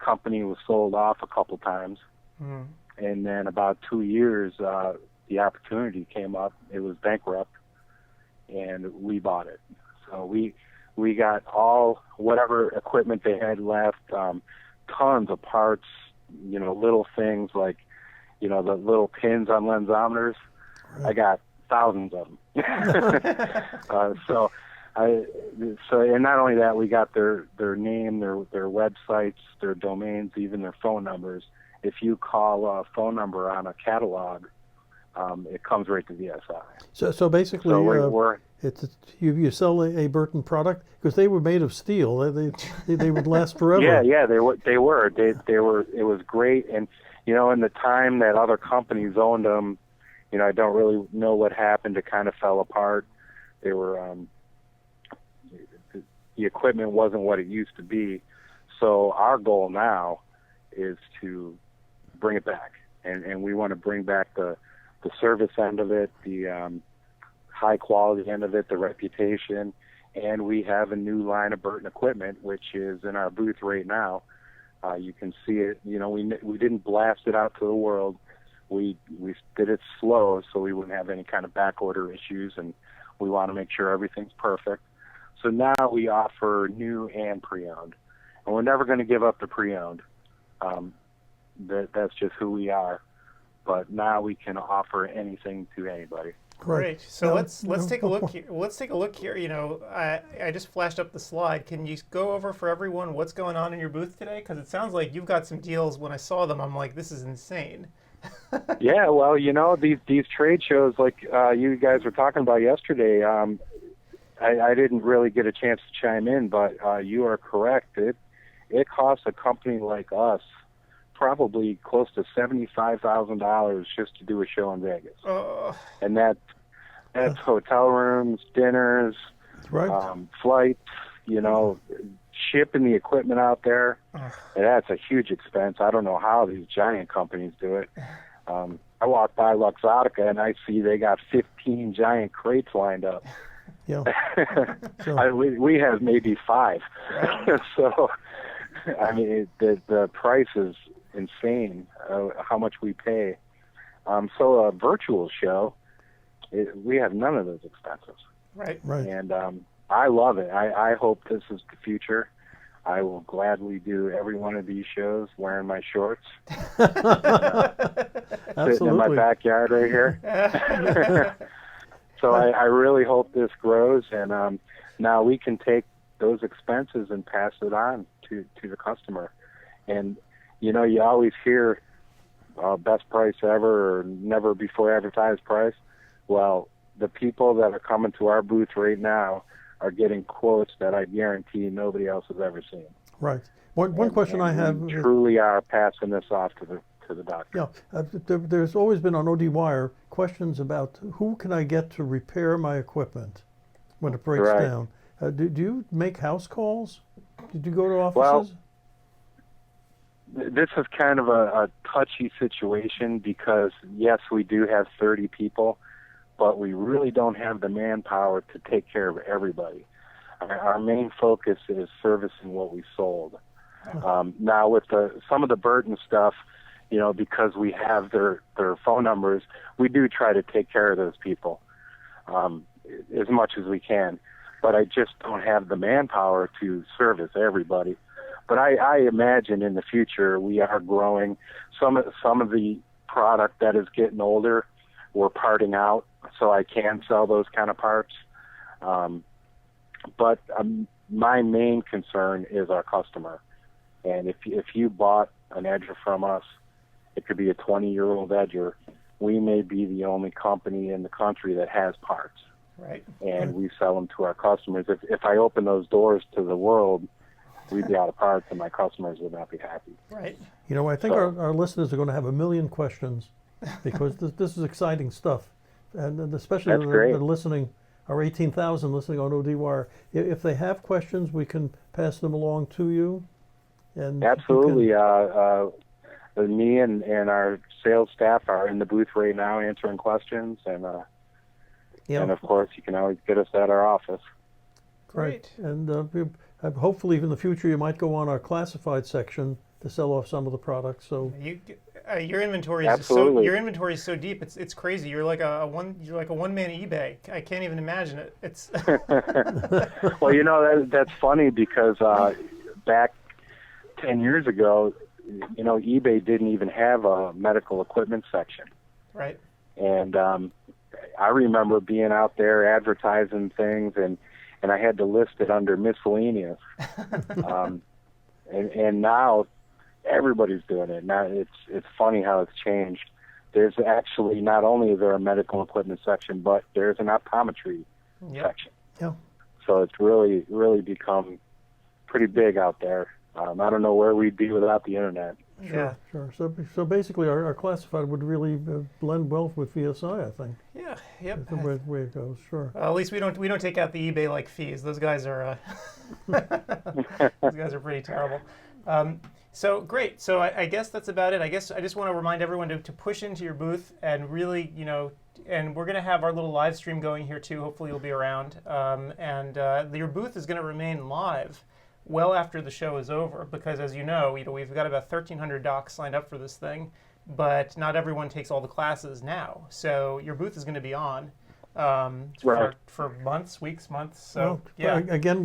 company was sold off a couple times. Mm. And then about 2 years, the opportunity came up. It was bankrupt, and we bought it. So we got all whatever equipment they had left, tons of parts, you know, little things like, you know, the little pins on lensometers. Right. I got thousands of them. And not only that, we got their name, their websites, their domains, even their phone numbers. If you call a phone number on a catalog, it comes right to VSI. So basically, So we're you sell a Burton product because they were made of steel. They would last forever. Yeah, they were. It was great, and in the time that other companies owned them, I don't really know what happened. It kind of fell apart. They were the equipment wasn't what it used to be. So our goal now is to bring it back, and we want to bring back the service end of it, the high quality end of it, the reputation, and we have a new line of Burton equipment, which is in our booth right now. You can see it. We didn't blast it out to the world. We did it slow so we wouldn't have any kind of back order issues, and we want to make sure everything's perfect. So now we offer new and pre-owned, and we're never going to give up the pre-owned. That's just who we are. But now we can offer anything to anybody. Great. So let's take a look here. Let's take a look here. I just flashed up the slide. Can you go over for everyone what's going on in your booth today? Because it sounds like you've got some deals. When I saw them, I'm like, this is insane. Yeah, well, these trade shows like you guys were talking about yesterday, I didn't really get a chance to chime in, but you are correct. It costs a company like us probably close to $75,000 just to do a show in Vegas. And that's hotel rooms, dinners, flights, shipping the equipment out there. And that's a huge expense. I don't know how these giant companies do it. I walk by Luxottica and I see they got 15 giant crates lined up. Yeah. We have maybe 5. So, I mean, the price is insane, how much we pay. So a virtual show, we have none of those expenses. Right. And I love it. I hope this is the future. I will gladly do every one of these shows wearing my shorts. Sitting in my backyard right here. So I really hope this grows, and now we can take those expenses and pass it on to the customer. And you always hear best price ever or never before advertised price. Well, the people that are coming to our booth right now are getting quotes that I guarantee nobody else has ever seen. Right. One question I have. We truly are passing this off to the doctor. Yeah. There's always been on ODWire questions about who can I get to repair my equipment when it breaks down. Do you make house calls? Did you go to offices? Well, this is kind of a touchy situation because, yes, we do have 30 people, but we really don't have the manpower to take care of everybody. Our main focus is servicing what we sold. Now, with some of the Burton stuff, because we have their phone numbers, we do try to take care of those people as much as we can. But I just don't have the manpower to service everybody. But I imagine in the future we are growing. Some of the product that is getting older, we're parting out, so I can sell those kind of parts. But my main concern is our customer. And if you bought an edger from us, it could be a 20-year-old edger. We may be the only company in the country that has parts. Right. And we sell them to our customers. If I open those doors to the world, we'd be out of parts and my customers would not be happy. Right. I think our listeners are going to have a million questions because this is exciting stuff. And especially the listening, our 18,000 listening on ODWire. If they have questions, we can pass them along to you. And absolutely. Me and our sales staff are in the booth right now answering questions, and of course you can always get us at our office. Great. And hopefully in the future you might go on our classified section to sell off some of the products. So your inventory is so deep, it's crazy. You're like a one-man eBay. I can't even imagine it. It's Well, that's funny because back 10 years ago, eBay didn't even have a medical equipment section. Right. And I remember being out there advertising things, and I had to list it under miscellaneous. And now everybody's doing it. Now it's funny how it's changed. there's actually not only is there a medical equipment section, but there's an optometry section. Yeah. So it's really, really become pretty big out there. I don't know where we'd be without the internet. Yeah. Sure. So basically, our classified would really blend well with VSI, I think. Yeah. Yep. That's the way it goes. Sure. At least we don't take out the eBay like fees. Those guys are those guys are pretty terrible. So great. So I guess that's about it. I guess I just want to remind everyone to push into your booth and really, and we're going to have our little live stream going here too. Hopefully you'll be around. And your booth is going to remain live well after the show is over, because as you know, we've got about 1,300 docs signed up for this thing, but not everyone takes all the classes now. So your booth is going to be on for months, weeks, months. So well, yeah. Again,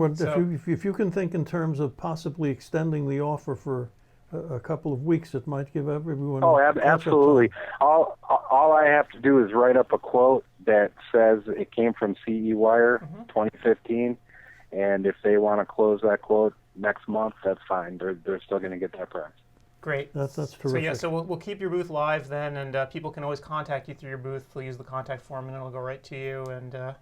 if you can think in terms of possibly extending the offer for a couple of weeks, it might give everyone. Oh, absolutely. All I have to do is write up a quote that says it came from CEwire 2015. And if they want to close that quote next month, that's fine. They're still going to get that price. Great. That's terrific. So yeah, so we'll keep your booth live then, and people can always contact you through your booth. They'll use the contact form, and it'll go right to you. And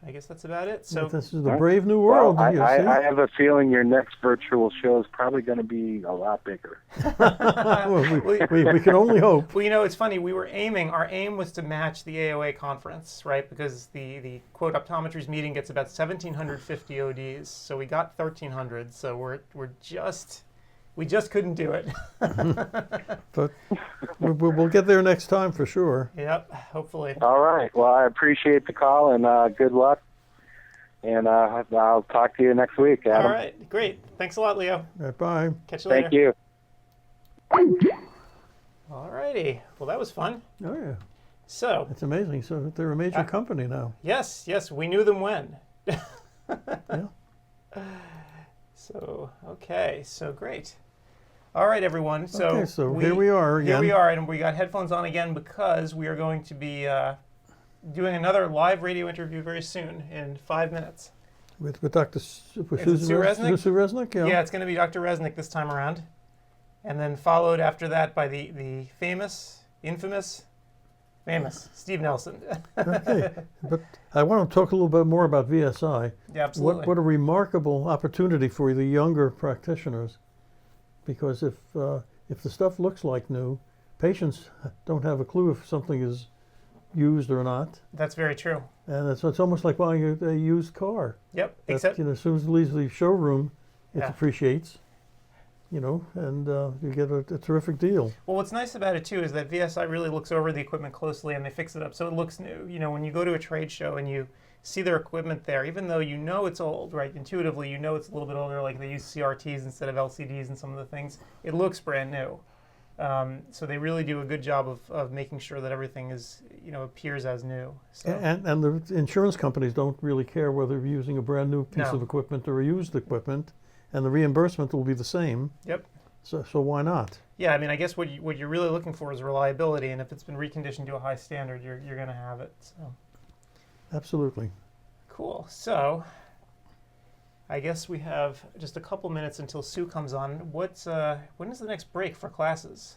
I guess that's about it. So this is the brave new world. Well, I have a feeling your next virtual show is probably going to be a lot bigger. Well, we can only hope. Well, it's funny. Our aim was to match the AOA conference, right? Because the quote optometry's meeting gets about 1,750 ODs, so we got 1,300. So we just couldn't do it. But we'll get there next time for sure. Yep, hopefully. All right. Well, I appreciate the call, and good luck. And I'll talk to you next week, Adam. All right, great. Thanks a lot, Leo. All right, bye. Catch you later. Thank you. All righty. Well, that was fun. Oh, yeah. So. It's amazing. So they're a major company now. Yes. We knew them when. Yeah. So, okay. So, great. All right, everyone. So, here we are again. Here we are, and we got headphones on again because we are going to be doing another live radio interview very soon in 5 minutes. With Dr. Sue Resnick? Sue Resnick, yeah. Yeah, it's going to be Dr. Resnick this time around. And then followed after that by the infamous Steve Nelson. Okay, but I want to talk a little bit more about VSI. Yeah, absolutely. What a remarkable opportunity for the younger practitioners. Because if the stuff looks like new, patients don't have a clue if something is used or not. That's very true. And it's almost like buying a used car. Yep. Except as soon as it leaves the showroom, it appreciates. And you get a terrific deal. Well, what's nice about it too is that VSI really looks over the equipment closely and they fix it up so it looks new. When you go to a trade show and you see their equipment there, even though it's old, right? Intuitively, it's a little bit older, like they use CRTs instead of LCDs and some of the things. It looks brand new. So they really do a good job of making sure that everything is, appears as new. So. And the insurance companies don't really care whether you're using a brand new piece of equipment or a used equipment, and the reimbursement will be the same. Yep. So why not? Yeah, I guess what you're really looking for is reliability, and if it's been reconditioned to a high standard, you're going to have it. So. Absolutely. Cool. So, I guess we have just a couple minutes until Sue comes on. When is the next break for classes?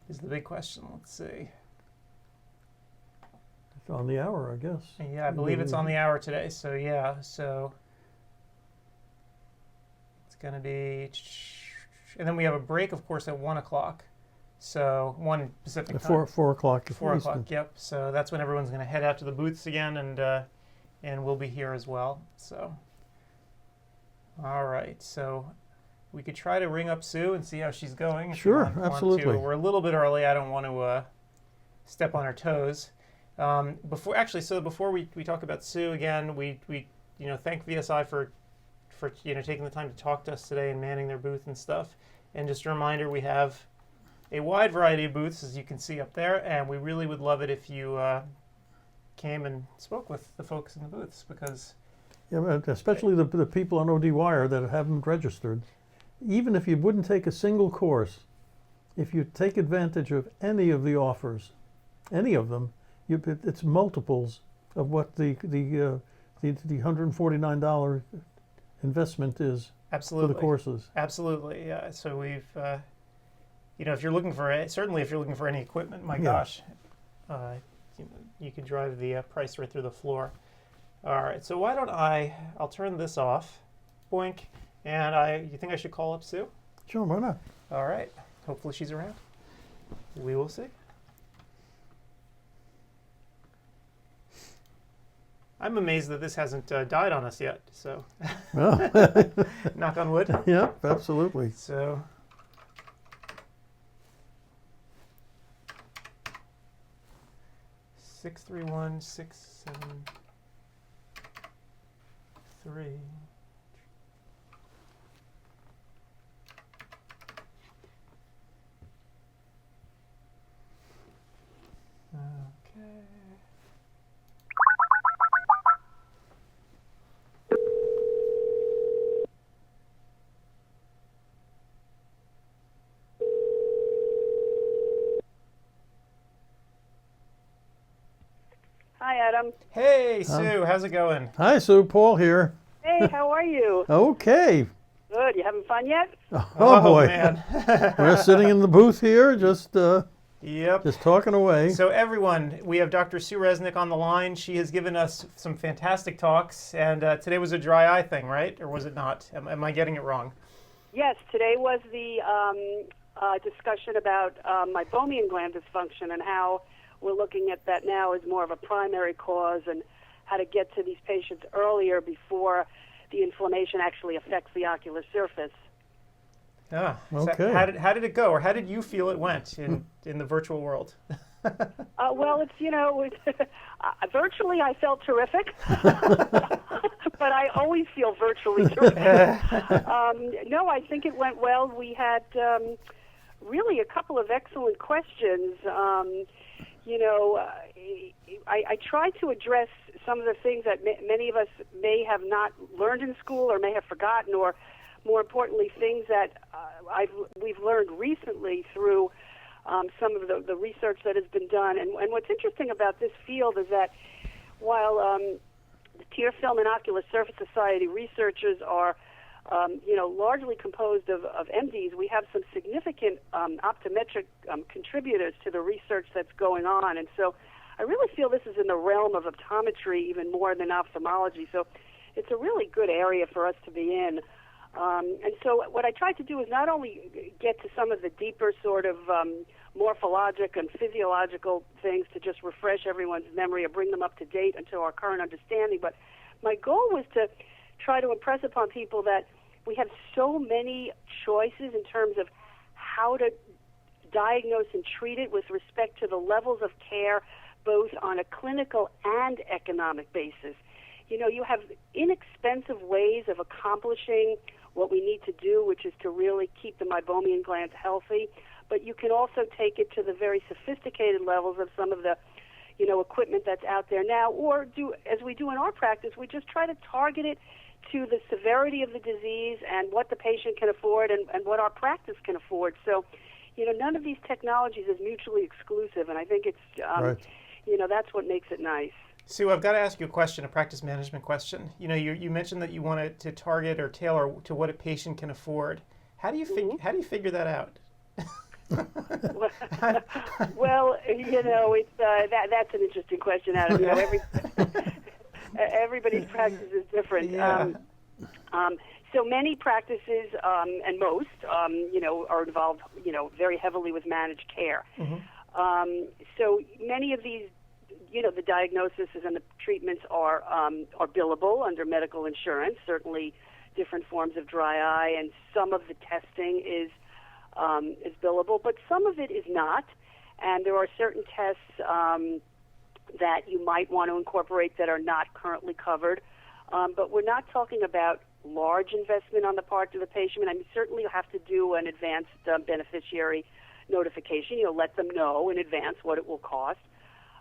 Is the big question. Let's see. It's on the hour, I guess. Yeah, I believe it's on the hour today. So yeah, so it's going to be, and then we have a break, of course, at 1 o'clock. So 1 Pacific time. 4 o'clock. 4 o'clock. Yep. So that's when everyone's going to head out to the booths again, and we'll be here as well. So, all right. So we could try to ring up Sue and see how she's going. Sure, absolutely. We're a little bit early. I don't want to step on her toes. Before we talk about Sue again, we thank VSI for taking the time to talk to us today and manning their booth and stuff. And just a reminder, we have a wide variety of booths, as you can see up there, and we really would love it if you came and spoke with the folks in the booths, because especially the people on ODWire that haven't registered. Even if you wouldn't take a single course, if you take advantage of any of the offers, any of them, it's multiples of what the $149 investment is. Absolutely. For the courses. Absolutely, yeah. So we've if you're looking for certainly if you're looking for any equipment, my gosh, you could drive the price right through the floor. All right, so why don't I'll turn this off, boink, and you think I should call up Sue? Sure, why not? All right, hopefully she's around. We will see. I'm amazed that this hasn't died on us yet, so Well, knock on wood. yeah, absolutely. So, six 31673. Okay. Hi, Adam. Hey, Sue, how's it going? Hi, Sue. Paul here. Hey, how are you? Okay. Good. You having fun yet? Oh, boy. Man. We're sitting in the booth here, just Yep. talking away. So everyone, we have Dr. Sue Resnick on the line. She has given us some fantastic talks, and today was a dry eye thing, right? Or was it not? Am I getting it wrong? Yes. Today was the discussion about meibomian gland dysfunction and how we're looking at that now as more of a primary cause and how to get to these patients earlier before the inflammation actually affects the ocular surface. Ah, so Okay. how did it go, or how did you feel it went in the virtual world? Well, virtually I felt terrific, but I always feel virtually terrific. No, I think it went well. We had really a couple of excellent questions. I tried to address some of the things that many of us may have not learned in school or may have forgotten, or more importantly, things that we've learned recently through some of the research that has been done. And what's interesting about this field is that while the Tear Film and Ocular Surface Society researchers are largely composed of MDs, we have some significant optometric contributors to the research that's going on. And so I really feel this is in the realm of optometry even more than ophthalmology. So it's a really good area for us to be in. And so what I tried to do is not only get to some of the deeper sort of morphologic and physiological things to just refresh everyone's memory or bring them up to date until our current understanding, but my goal was to try to impress upon people that we have so many choices in terms of how to diagnose and treat it with respect to the levels of care, both on a clinical and economic basis. You have inexpensive ways of accomplishing what we need to do, which is to really keep the meibomian glands healthy, but you can also take it to the very sophisticated levels of some of the equipment that's out there now, or do, as we do in our practice, we just try to target it to the severity of the disease and what the patient can afford and what our practice can afford. So, none of these technologies is mutually exclusive, and I think it's, Right. That's what makes it nice. Sue, I've got to ask you a question, a practice management question. You mentioned that you wanted to target or tailor to what a patient can afford. How do you figure that out? Well, it's that's an interesting question, Adam. Everybody's practice is different. Yeah. So many practices, and most, are involved, very heavily with managed care. Mm-hmm. So many of these, the diagnoses and the treatments are billable under medical insurance. Certainly, different forms of dry eye, and some of the testing is billable, but some of it is not. And there are certain tests that you might want to incorporate that are not currently covered. But we're not talking about large investment on the part of the patient. I mean, certainly you have to do an advanced beneficiary notification. Let them know in advance what it will cost.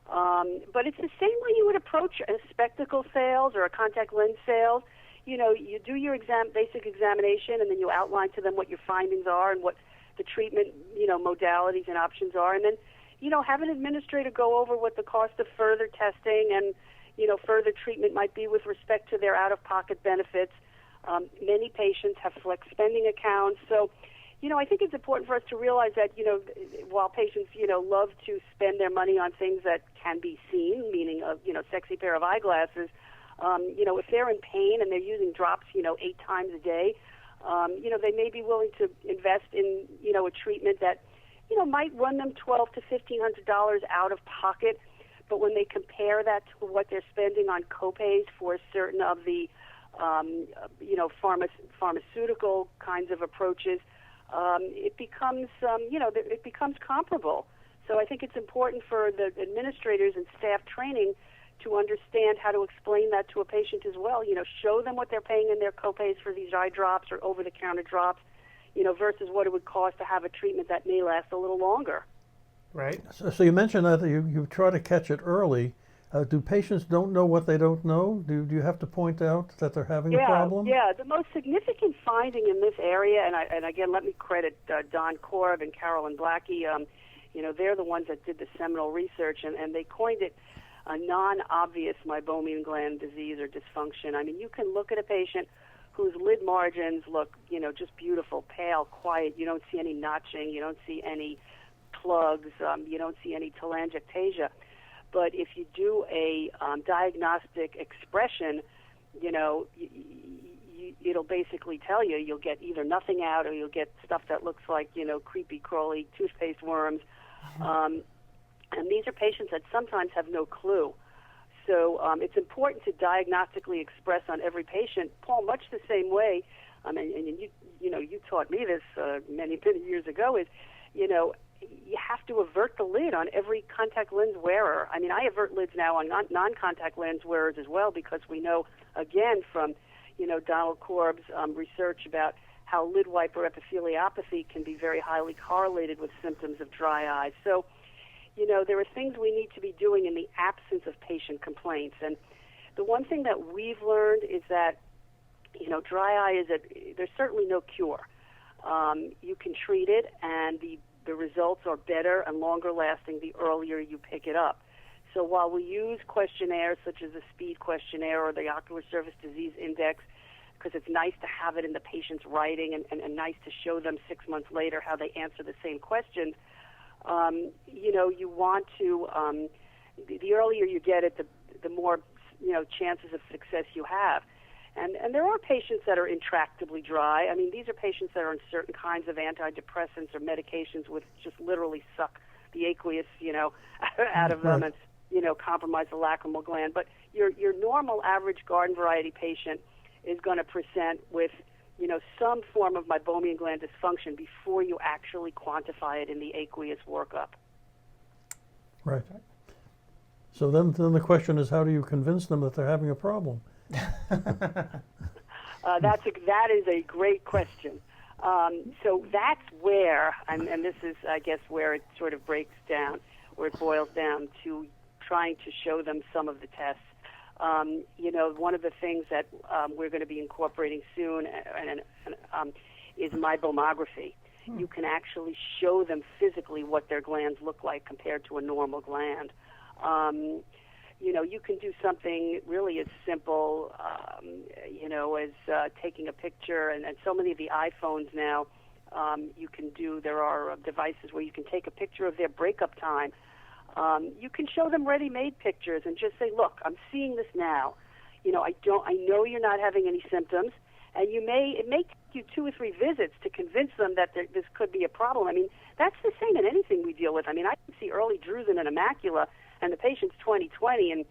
But it's the same way you would approach a spectacle sales or a contact lens sales. You do your basic examination, and then you outline to them what your findings are and what the treatment, modalities and options are. And then, have an administrator go over what the cost of further testing and, further treatment might be with respect to their out-of-pocket benefits. Many patients have flex spending accounts. So, I think it's important for us to realize that, while patients, love to spend their money on things that can be seen, meaning a, sexy pair of eyeglasses, if they're in pain and they're using drops, 8 times a day, they may be willing to invest in, a treatment that, might run them $1,200 to $1,500 out of pocket. But when they compare that to what they're spending on copays for certain of the, pharmaceutical kinds of approaches, it becomes, it becomes comparable. So I think it's important for the administrators and staff training to understand how to explain that to a patient as well. Show them what they're paying in their copays for these eye drops or over-the-counter drops, versus what it would cost to have a treatment that may last a little longer. Right. So you mentioned that you try to catch it early. Do patients don't know what they don't know? Do you have to point out that they're having a problem? Yeah. The most significant finding in this area, and again, let me credit Don Korb and Carolyn Blackie. They're the ones that did the seminal research, and they coined it a non-obvious meibomian gland disease or dysfunction. I mean, you can look at a patient whose lid margins look, just beautiful, pale, quiet. You don't see any notching. You don't see any plugs. You don't see any telangiectasia. But if you do a diagnostic expression, it'll basically tell you you'll get either nothing out or you'll get stuff that looks like, creepy, crawly toothpaste worms. And these are patients that sometimes have no clue. So it's important to diagnostically express on every patient, Paul, much the same way, and you taught me this many years ago, is, you have to avert the lid on every contact lens wearer. I mean, I avert lids now on non-contact lens wearers as well, because we know, again, from, Donald Korb's research about how lid wiper epitheliopathy can be very highly correlated with symptoms of dry eye. So, there are things we need to be doing in the absence of patient complaints. And the one thing that we've learned is that, dry eye there's certainly no cure. You can treat it, and the results are better and longer lasting the earlier you pick it up. So while we use questionnaires such as the SPEED questionnaire or the Ocular Surface Disease Index, because it's nice to have it in the patient's writing and nice to show them 6 months later how they answer the same questions, you want to, the earlier you get it, the more, chances of success you have. And there are patients that are intractably dry. I mean, these are patients that are on certain kinds of antidepressants or medications which just literally suck the aqueous, out of them and, compromise the lacrimal gland. But your normal average garden variety patient is going to present with, some form of meibomian gland dysfunction before you actually quantify it in the aqueous workup. Right. So then the question is, how do you convince them that they're having a problem? That is a great question. So that's where, and this is, I guess, where it sort of breaks down, where it boils down to trying to show them some of the tests. One of the things that we're going to be incorporating soon is meibomography. You can actually show them physically what their glands look like compared to a normal gland. You can do something really as simple, as taking a picture, and so many of the iPhones now, there are devices where you can take a picture of their breakup time. You can show them ready-made pictures and just say, look, I'm seeing this now. I know you're not having any symptoms, and it may take you 2 or 3 visits to convince them that this could be a problem. I mean, that's the same in anything we deal with. I mean, I can see early drusen and a macula, and the patient's 20/20 and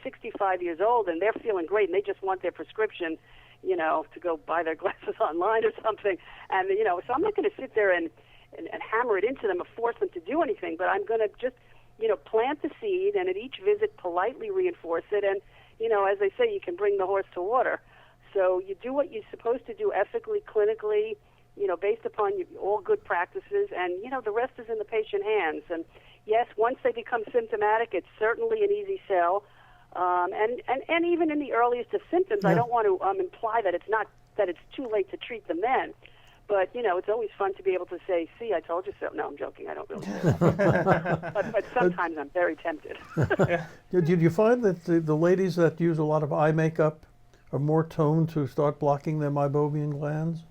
65 years old, and they're feeling great, and they just want their prescription, to go buy their glasses online or something. And so I'm not going to sit there and hammer it into them or force them to do anything, but I'm going to just plant the seed, and at each visit politely reinforce it. And as they say, you can bring the horse to water. So you do what you're supposed to do ethically, clinically, based upon all good practices, and the rest is in the patient hands. And yes, once they become symptomatic, it's certainly an easy sell. And even in the earliest of symptoms, I don't want to imply that it's too late to treat them then. But, it's always fun to be able to say, see, I told you so. No, I'm joking. I don't really do that. but sometimes I'm very tempted. Yeah. Did you find that the ladies that use a lot of eye makeup are more toned to start blocking their meibomian glands?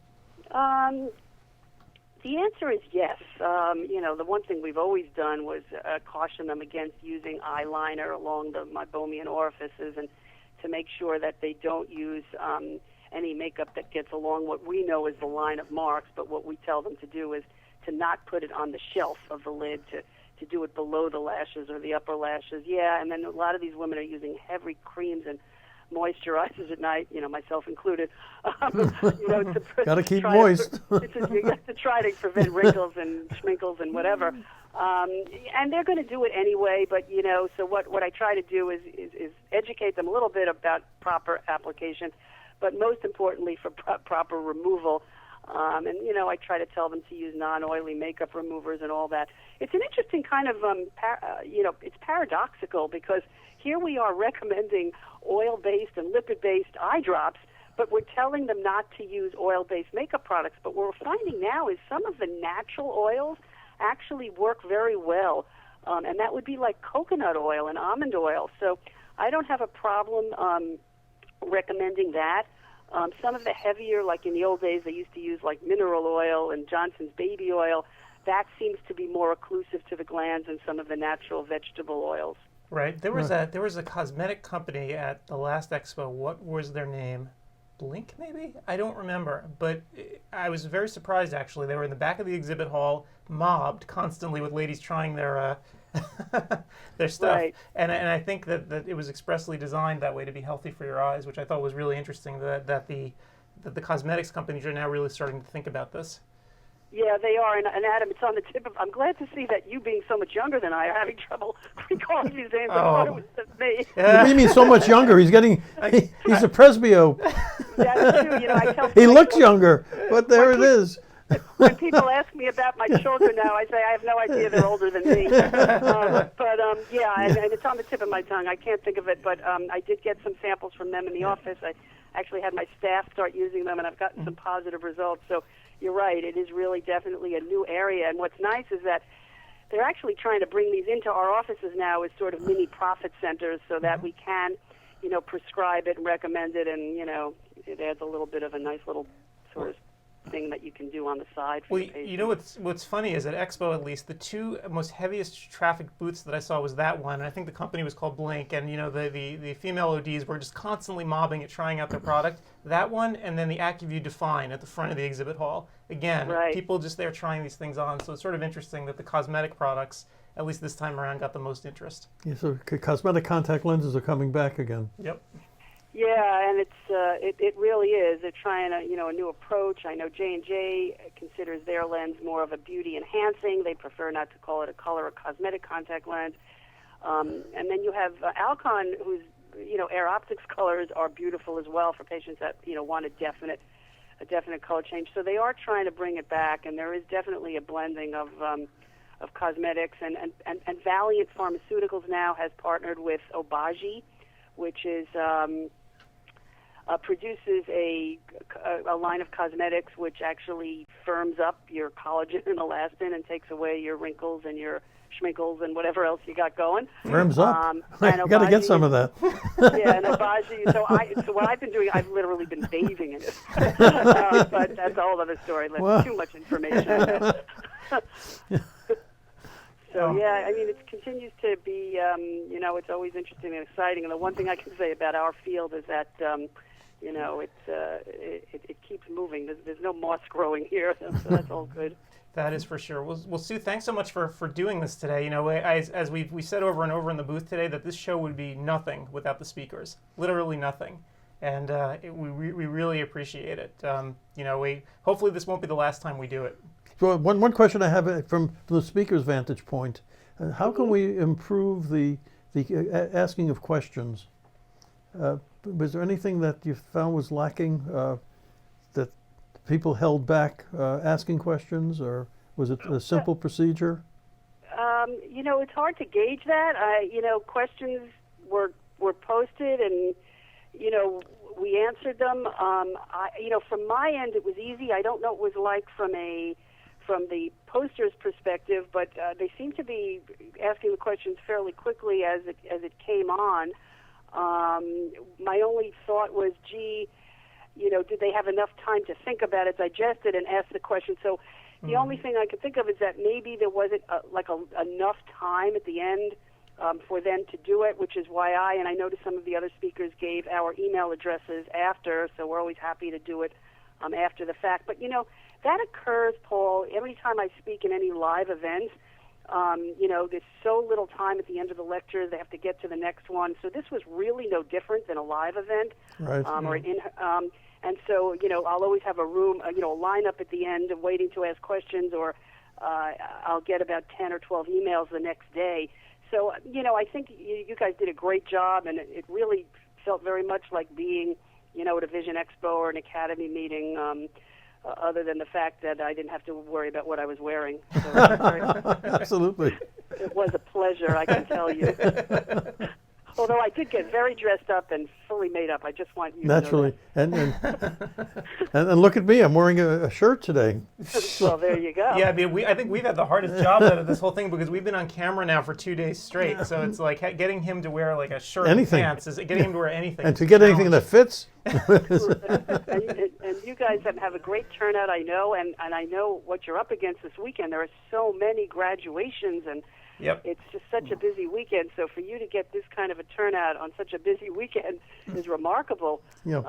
The answer is yes. The one thing we've always done was caution them against using eyeliner along the meibomian orifices, and to make sure that they don't use any makeup that gets along what we know is the line of marks. But what we tell them to do is to not put it on the shelf of the lid, to do it below the lashes or the upper lashes. Yeah, and then a lot of these women are using heavy creams and moisturizers at night, myself included. Got to keep moist. You have to try to prevent wrinkles and schminkles and whatever. And they're going to do it anyway, but, so what I try to do is educate them a little bit about proper application, but most importantly for proper removal. I try to tell them to use non-oily makeup removers and all that. It's an interesting kind of, it's paradoxical, because here we are recommending oil-based and lipid-based eye drops, but we're telling them not to use oil-based makeup products. But what we're finding now is some of the natural oils actually work very well, and that would be like coconut oil and almond oil. So I don't have a problem recommending that. Some of the heavier, like in the old days, they used to use like mineral oil and Johnson's baby oil. That seems to be more occlusive to the glands than some of the natural vegetable oils. Right. There was a cosmetic company at the last expo. What was their name? Blink, maybe? I don't remember. But I was very surprised, actually. They were in the back of the exhibit hall, mobbed constantly with ladies trying their their stuff. Right. And I think that it was expressly designed that way to be healthy for your eyes, which I thought was really interesting, that the cosmetics companies are now really starting to think about this. Yeah, they are, and Adam, it's on the tip of. I'm glad to see that you, being so much younger than I, are having trouble recalling these names. I thought it was just me. What do you mean so much younger? He's he's a presbyo. That's true. I tell He looks younger, but there it is. When people ask me about my children now, I say I have no idea they're older than me. Yeah, and it's on the tip of my tongue. I can't think of it, but I did get some samples from them in the office. I actually had my staff start using them, and I've gotten some positive results. So you're right, it is really definitely a new area. And what's nice is that they're actually trying to bring these into our offices now as sort of mini profit centers, so that we can, prescribe it and recommend it, and, it adds a little bit of a nice little sort of thing that you can do on the side for your patients. What's funny is at Expo, at least, the two most heaviest traffic booths that I saw was that one, and I think the company was called Blink, and the female ODs were just constantly mobbing it, trying out their product. That one, and then the AccuView Define at the front of the exhibit hall. Again, right. People just there trying these things on, so it's sort of interesting that the cosmetic products, at least this time around, got the most interest. Yeah, so cosmetic contact lenses are coming back again. Yep. Yeah, and it really is. They're trying a new approach. I know J&J considers their lens more of a beauty enhancing. They prefer not to call it a color or cosmetic contact lens. And then you have Alcon, whose Air Optics colors are beautiful as well for patients that want a definite color change. So they are trying to bring it back, and there is definitely a blending of cosmetics. And Valiant Pharmaceuticals now has partnered with Obagi, which is produces a line of cosmetics which actually firms up your collagen and elastin and takes away your wrinkles and your schminkles and whatever else you got going. Firms up. I got to get some of that. Yeah, and Obagi. So what I've been doing, I've literally been bathing in it. But that's a whole other story. That's too much information. So yeah, I mean, it continues to be, it's always interesting and exciting. And the one thing I can say about our field is that, it keeps moving. There's no moss growing here, so that's all good. That is for sure. Well, Sue, thanks so much for doing this today. As we said over and over in the booth today, that this show would be nothing without the speakers, literally nothing. And we really appreciate it. Hopefully this won't be the last time we do it. So one question I have from the speaker's vantage point: how can we improve the asking of questions? Was there anything that you found was lacking, that people held back asking questions, or was it a simple procedure? It's hard to gauge that. Questions were posted, and we answered them. From my end, it was easy. I don't know what it was like from the poster's perspective, but they seem to be asking the questions fairly quickly as it came on. My only thought was, did they have enough time to think about it, digest it, and ask the question? So, The only thing I could think of is that maybe there wasn't enough time at the end for them to do it, which is why I noticed some of the other speakers gave our email addresses after, so we're always happy to do it after the fact. But, that occurs, Paul, every time I speak in any live events. There's so little time at the end of the lecture. They have to get to the next one. So this was really no different than a live event. Right. And so, I'll always have a room, a lineup at the end of waiting to ask questions, or I'll get about 10 or 12 emails the next day. So, I think you guys did a great job, and it really felt very much like being, at a Vision Expo or an Academy meeting, other than the fact that I didn't have to worry about what I was wearing. So Absolutely. it was a pleasure, I can tell you. Although I did get very dressed up and fully made up. I just want you Naturally. to know that. And look at me, I'm wearing a shirt today. Well, there you go. Yeah, I think we've had the hardest job out of this whole thing because we've been on camera now for 2 days straight. So it's like getting him to wear like a shirt Anything. and pants, getting him to wear anything. And to get anything that fits. And you guys have a great turnout, I know, and I know what you're up against this weekend. There are so many graduations, and Yep. it's just such a busy weekend. So for you to get this kind of a turnout on such a busy weekend is remarkable. Yep.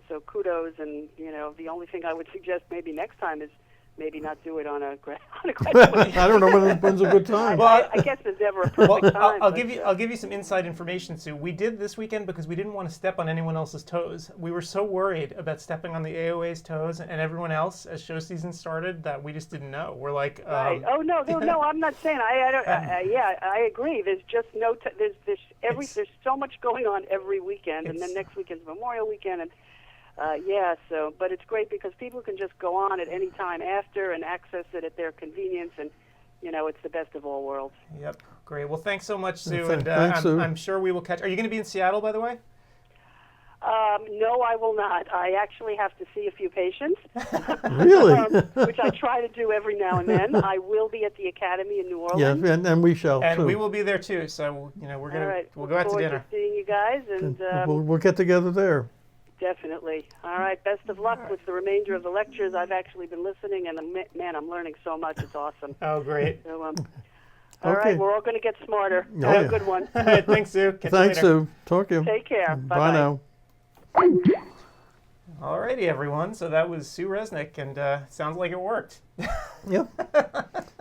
So kudos, and the only thing I would suggest maybe next time is maybe not do it on a graduation. I don't know when's a good time. Well, I guess there's never a perfect time. I'll give you some inside information, Sue. We did this weekend because we didn't want to step on anyone else's toes. We were so worried about stepping on the AOA's toes and everyone else as show season started that we just didn't know. We're like, right. Oh no, I'm not saying. I agree. There's just there's so much going on every weekend, and then next weekend's Memorial Weekend, and but it's great because people can just go on at any time after and access it at their convenience, and it's the best of all worlds. Yep, great. Well, thanks so much, Sue, and Thanks, Sue. I'm sure we will catch. Are you going to be in Seattle, by the way? No, I will not. I actually have to see a few patients. Really? Which I try to do every now and then. I will be at the Academy in New Orleans. Yeah, and we shall And too. we will be there too. So we're gonna All right. we'll go out to Look dinner. forward to seeing you guys, and We'll get together there. definitely. All right. Best of luck with the remainder of the lectures. I've actually been listening, and man, I'm learning so much. It's awesome. Oh, great. So, all Okay. right, we're all going to get smarter. Oh, Have yeah. a good one. All right, thanks, Sue. Catch you Thanks, later. Sue. Talk to you. Take care. Bye now. Alrighty, everyone. So that was Sue Resnick, and sounds like it worked. Yep.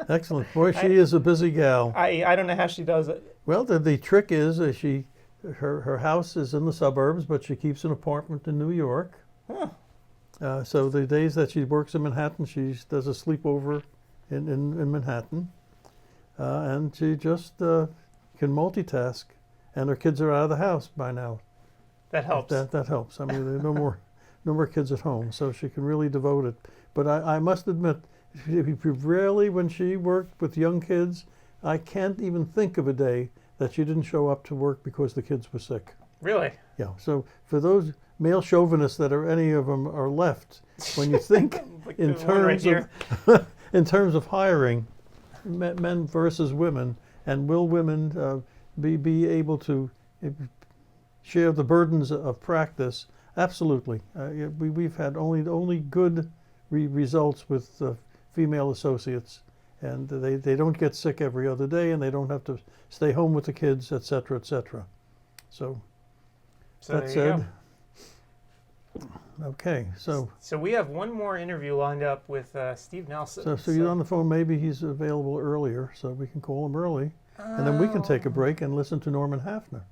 Excellent. Boy, she is a busy gal. I don't know how she does it. Well, the trick is her house is in the suburbs, but she keeps an apartment in New York. Huh. So the days that she works in Manhattan, she does a sleepover in Manhattan. And she just can multitask. And her kids are out of the house by now. That helps. That helps. I mean, there are no more kids at home, so she can really devote it. But I must admit, rarely when she worked with young kids, I can't even think of a day that she didn't show up to work because the kids were sick. Really? Yeah. So for those male chauvinists that any of them are left, when you think Like in the one right terms of in terms of hiring men versus women, and will women be able to share the burdens of practice? Absolutely. We've had only good results with female associates, and they don't get sick every other day, and they don't have to stay home with the kids, etc., etc. So that there you said, go. okay. So we have one more interview lined up with Steve Nelson. so you're on the phone. Maybe he's available earlier, so we can call him early, and then we can take a break and listen to Norman Hafner.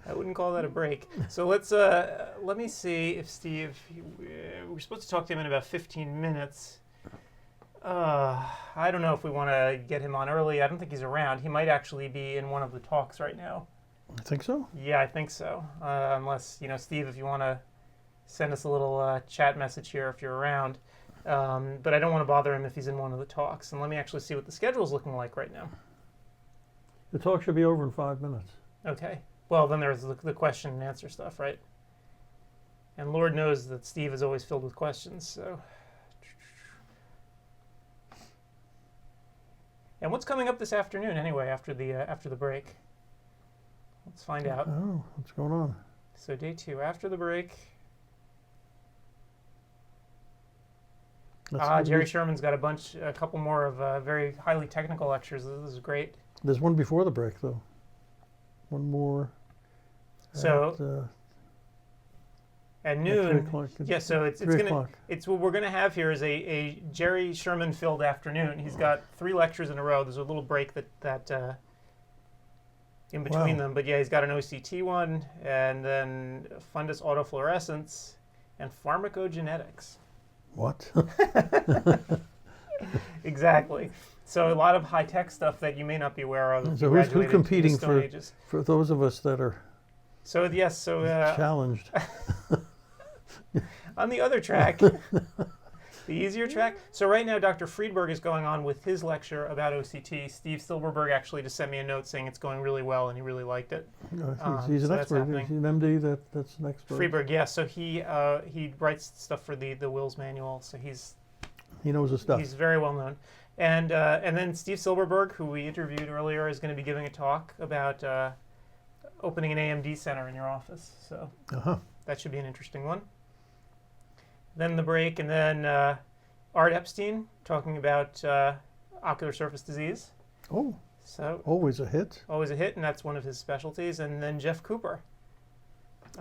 I wouldn't call that a break. So let me see if Steve. We're supposed to talk to him in about 15 minutes. I don't know if we want to get him on early. I don't think he's around. He might actually be in one of the talks right now. I think so. Yeah, I think so. Unless, Steve, if you want to send us a little chat message here if you're around. But I don't want to bother him if he's in one of the talks. And let me actually see what the schedule's looking like right now. The talk should be over in 5 minutes. Okay. Well, then there's the question and answer stuff, right? And Lord knows that Steve is always filled with questions, so. And what's coming up this afternoon anyway after the break? Let's find out. Oh, what's going on? So day 2 after the break. Jerry Sherman's got a couple more of very highly technical lectures. This is great. There's one before the break, though. One more. So at noon. 3 o'clock. Yeah, so it's 3 gonna o'clock. it's what we're gonna have here is a Jerry Sherman filled afternoon. He's got 3 lectures in a row. There's a little break that in between them, but yeah, he's got an OCT one, and then fundus autofluorescence and pharmacogenetics. What? Exactly. So a lot of high tech stuff that you may not be aware of. So who's competing for those of us that are So yes, challenged? on the other track, the easier track. So right now, Dr. Friedberg is going on with his lecture about OCT. Steve Silverberg actually just sent me a note saying it's going really well and he really liked it. He's an so expert. He's an MD. That's an expert. Friedberg, yeah. So he writes stuff for the Wills manual. So he knows his stuff. He's very well known. And then Steve Silverberg, who we interviewed earlier, is going to be giving a talk about opening an AMD center in your office. So that should be an interesting one. Then the break, and then Art Epstein talking about ocular surface disease. Oh, so always a hit. Always a hit, and that's one of his specialties. And then Jeff Cooper.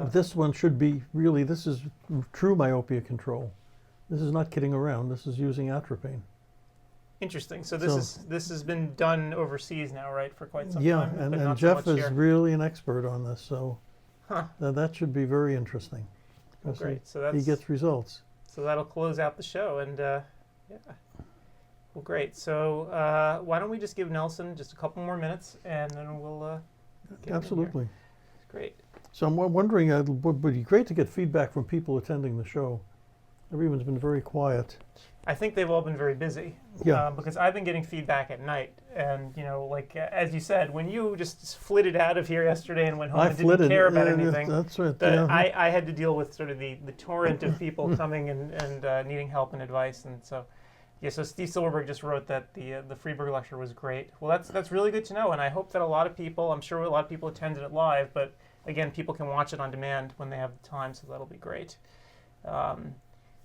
This one should be really, this is true myopia control. This is not kidding around. This is using atropine. Interesting. So this has been done overseas now, right, for quite some time? Yeah, and Jeff is really an expert on this, so Huh. That should be very interesting. Well, great. He gets results. So that'll close out the show, and yeah. Well, great. So why don't we just give Nelson just a couple more minutes, and then we'll get Absolutely. him in here. Great. So I'm wondering, it would be great to get feedback from people attending the show. Everyone's been very quiet. I think they've all been very busy. Yeah. Because I've been getting feedback at night, and like as you said, when you just flitted out of here yesterday and went home and didn't care about anything, that's right. I had to deal with sort of the torrent of people coming and needing help and advice, and so. Yeah, so Steve Silverberg just wrote that the Friedberg lecture was great. Well, that's really good to know, and I hope that a lot of people, I'm sure a lot of people attended it live, but again, people can watch it on demand when they have the time, so that'll be great.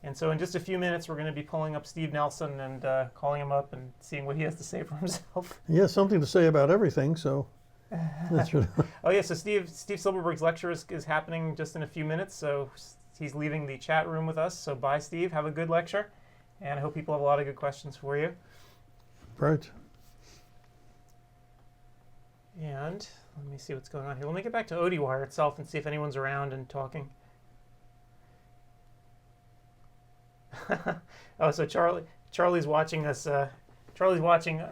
And so in just a few minutes, we're going to be pulling up Steve Nelson and calling him up and seeing what he has to say for himself. He has something to say about everything, so that's right. Oh yeah, so Steve Silverberg's lecture is happening just in a few minutes, so he's leaving the chat room with us. So bye, Steve. Have a good lecture. And I hope people have a lot of good questions for you. Right. And let me see what's going on here. Let me get back to CEwire itself and see if anyone's around and talking. Oh, so Charlie's watching us. Charlie's watching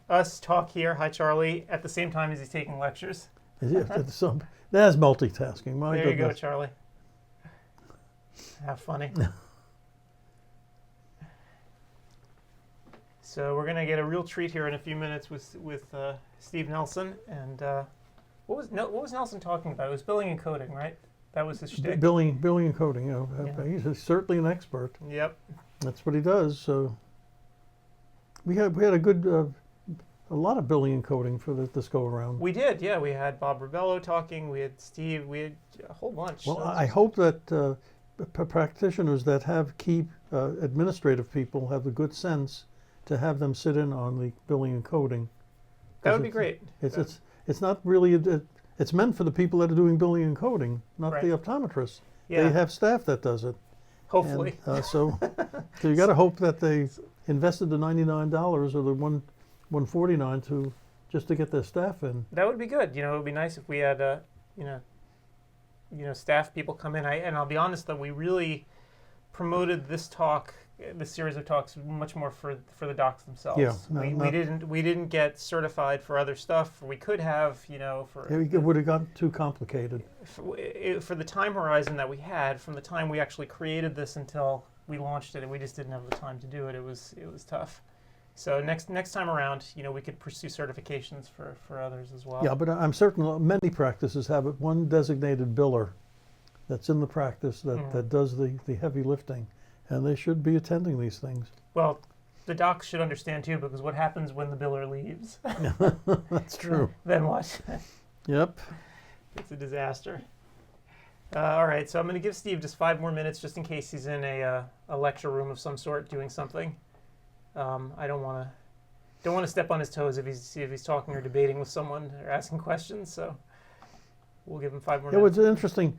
us talk here. Hi, Charlie. At the same time as he's taking lectures. That's multitasking. My there goodness. You go, Charlie. How funny. So we're gonna get a real treat here in a few minutes with Steve Nelson, and what was Nelson talking about? It was billing and coding, right? That was his shtick. Billing and coding. Yeah. He's certainly an expert. Yep. That's what he does. So we had a lot of billing and coding for this go around. We did, yeah. We had Bob Ribello talking. We had Steve. We had a whole bunch. Well, I hope that practitioners that have key administrative people have the good sense to have them sit in on the billing and coding. That would be great. It's not really, it's meant for the people that are doing billing and coding, not the optometrists. Yeah. They have staff that does it. Hopefully. And, so you got to hope that they invested the $99 or the $149 just to get their staff in. That would be good. It would be nice if we had staff people come in. And I'll be honest though, we really promoted this series of talks much more for the docs themselves. Yeah, we didn't get certified for other stuff. We could have, it would have gotten too complicated. For the time horizon that we had, from the time we actually created this until we launched it, and we just didn't have the time to do it. It was tough. So next time around, we could pursue certifications for others as well. Yeah, but I'm certain many practices have one designated biller that's in the practice that does the heavy lifting. And they should be attending these things. Well, the docs should understand too, because what happens when the biller leaves? That's true. Then what? Yep. It's a disaster. All right, so I'm going to give Steve just 5 more minutes, just in case he's in a lecture room of some sort doing something. I don't want to step on his toes if he's talking or debating with someone or asking questions. So we'll give him 5 more It was minutes. an interesting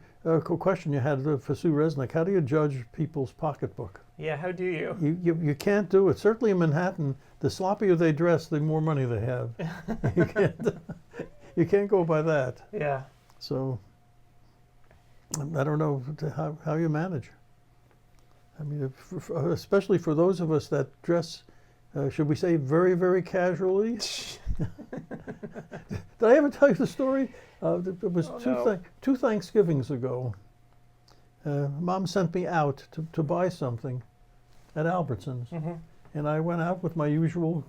question you had for Sue Resnick. How do you judge people's pocketbook? Yeah, how do you? You can't do it. Certainly in Manhattan, the sloppier they dress, the more money they have. You can't go by that. Yeah. So I don't know how you manage. I mean, especially for those of us that dress, should we say, very, very casually? Did I ever tell you the story? It was two Thanksgivings ago. Mom sent me out to buy something at Albertsons. Mm-hmm. And I went out with my usual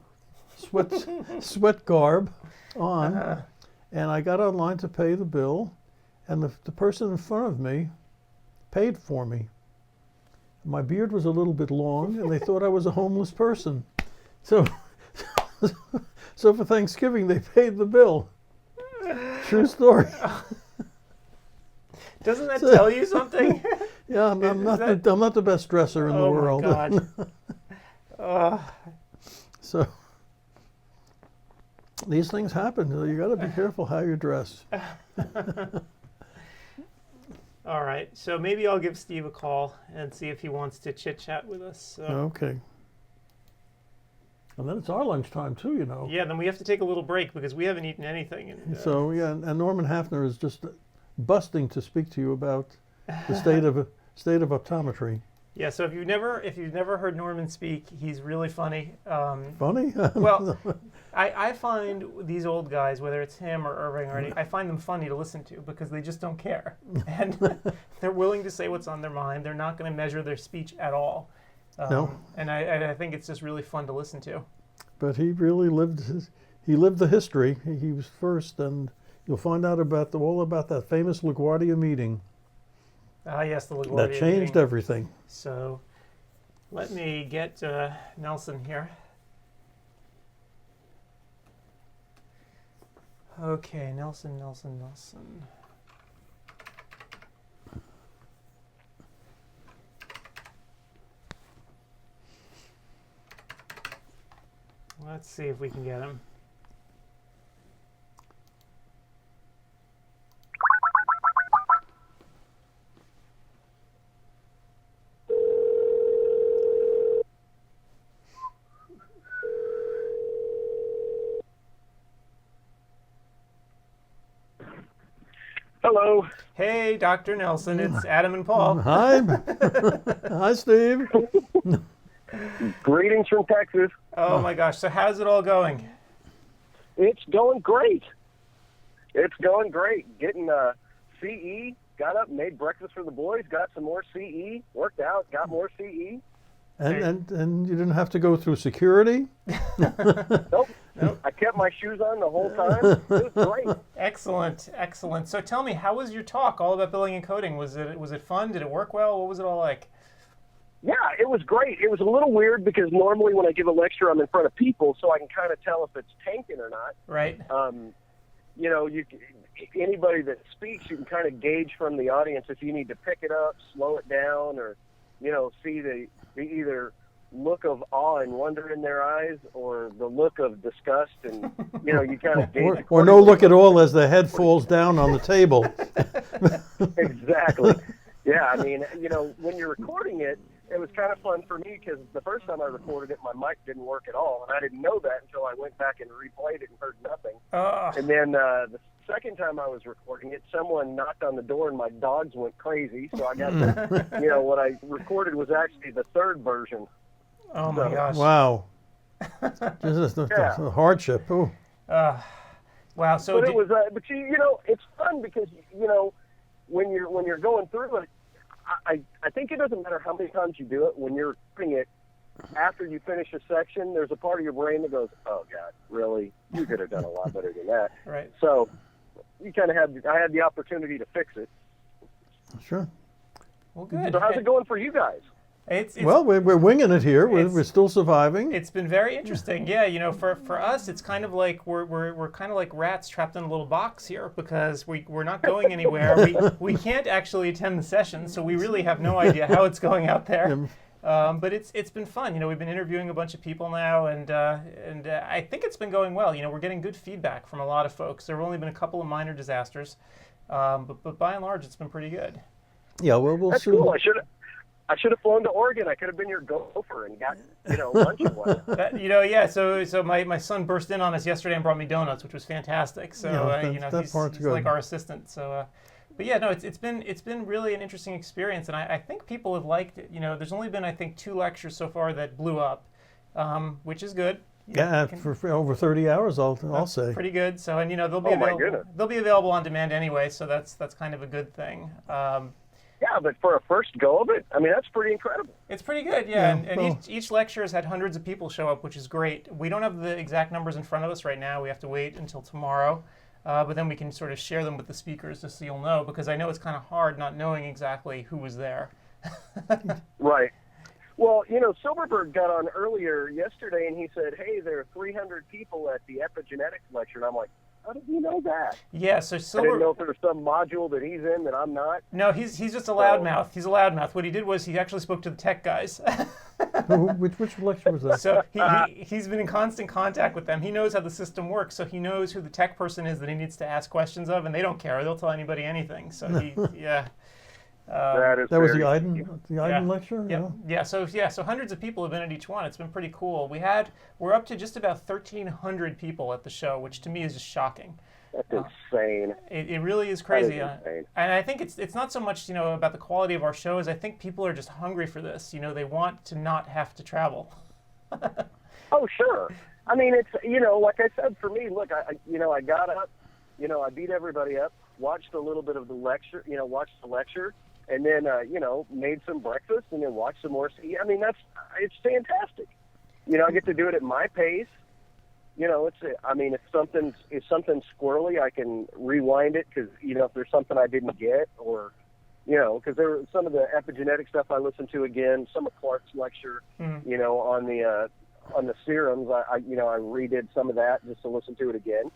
sweat garb on. And I got online to pay the bill. And the person in front of me paid for me. My beard was a little bit long, and they thought I was a homeless person. So for Thanksgiving, they paid the bill. True story. Doesn't that tell you something? Yeah, I'm not the best dresser in the world. Oh my God. So these things happen. You got to be careful how you dress. All right, so maybe I'll give Steve a call and see if he wants to chit-chat with us. So. Okay. And then it's our lunchtime too, you know. Yeah, then we have to take a little break because we haven't eaten anything. And, So yeah, and Norman Hafner is just busting to speak to you about the state of optometry. Yeah, so if you've never heard Norman speak, he's really funny. Funny? Well, I find these old guys, whether it's him or Irving or any, I find them funny to listen to because they just don't care, and they're willing to say what's on their mind. They're not going to measure their speech at all. No. And I think it's just really fun to listen to. But he really lived the history. He was first, and you'll find out all about that famous LaGuardia meeting. Ah, yes, the LaGuardia That changed meeting. everything. So let me get Nelson here. Okay, Nelson. Let's see if we can get him. Hello. Hey, Dr. Nelson, it's Adam and Paul. Hi. Hi, Steve. Greetings from Texas. Oh my gosh, so how's it all going? It's going great. Getting CE, got up, made breakfast for the boys, got some more CE, worked out, got more CE. And you didn't have to go through security? Nope. I kept my shoes on the whole time. It was great. Excellent. So tell me, how was your talk all about billing and coding? Was it fun? Did it work well? What was it all like? Yeah, it was great. It was a little weird because normally when I give a lecture, I'm in front of people, so I can kind of tell if it's tanking or not. Right. You know, anybody that speaks, you can kind of gauge from the audience if you need to pick it up, slow it down, or, you know, see the either look of awe and wonder in their eyes or the look of disgust, and, you know, you kind of gauge. Or no look at all as the head falls down on the table. Exactly. Yeah, I mean, you know, when you're recording it, it was kind of fun for me because the first time I recorded it, my mic didn't work at all, and I didn't know that until I went back and replayed it and heard nothing. And then the second time I was recording it, someone knocked on the door and my dogs went crazy, so I got the, you know, what I recorded was actually the third version. Oh my gosh. Wow. This is a hardship. Ooh. Wow. So but it was, but you know, it's fun because, you know, when you're going through it, I think it doesn't matter how many times you do it. When you're recording it, after you finish a section, there's a part of your brain that goes, "Oh God, really? You could have done a lot better than that." Right. So you kind of I had the opportunity to fix it. Sure. Well, good. So how's it going for you guys? Well, we're winging it here. We're still surviving. It's been very interesting. Yeah, for us, it's kind of like we're kind of like rats trapped in a little box here because we're not going anywhere. We can't actually attend the session, so we really have no idea how it's going out there. But it's been fun. We've been interviewing a bunch of people now, and I think it's been going well. We're getting good feedback from a lot of folks. There have only been a couple of minor disasters, but by and large, it's been pretty good. Yeah, well, we'll That's see. cool. I should have flown to Oregon. I could have been your gopher and got lunch and whatnot. Yeah. So my son burst in on us yesterday and brought me donuts, which was fantastic. So he's like our assistant. So, but yeah, no, it's been really an interesting experience, and I think people have liked it. There's only been I think 2 lectures so far that blew up, which is good. Yeah, for over 30 hours, I'll say. Pretty good. So and they'll be available on demand anyway. So that's kind of a good thing. Yeah, but for a first go of it, I mean, that's pretty incredible. It's pretty good, yeah. And each lecture has had hundreds of people show up, which is great. We don't have the exact numbers in front of us right now. We have to wait until tomorrow. But then we can sort of share them with the speakers just so you'll know, because I know it's kind of hard not knowing exactly who was there. Right. Well, Silverberg got on earlier yesterday, and he said, hey, there are 300 people at the epigenetics lecture. And I'm like, how did you know that? Yeah, so I didn't know if there was some module that he's in that I'm not. No, he's just a loudmouth. He's a loudmouth. What he did was he actually spoke to the tech guys. Which lecture was that? So he's been in constant contact with them. He knows how the system works, so he knows who the tech person is that he needs to ask questions of, and they don't care. They'll tell anybody anything. So yeah. That was the Iden lecture? Yeah. So hundreds of people have been at each one. It's been pretty cool. We're up to just about 1,300 people at the show, which to me is just shocking. That's insane. It really is crazy. That is insane. And I think it's not so much about the quality of our shows. I think people are just hungry for this. They want to not have to travel. Oh, sure. I mean, it's like I said, for me, look, I got up, I beat everybody up, watched a little bit of the lecture, watched the lecture. And then, made some breakfast and then watched some more. I mean, it's fantastic. I get to do it at my pace. If something's squirrely, I can rewind it because, if there's something I didn't get or, because there was some of the epigenetic stuff I listened to again, some of Clark's lecture, on the serums. I redid some of that just to listen to it again.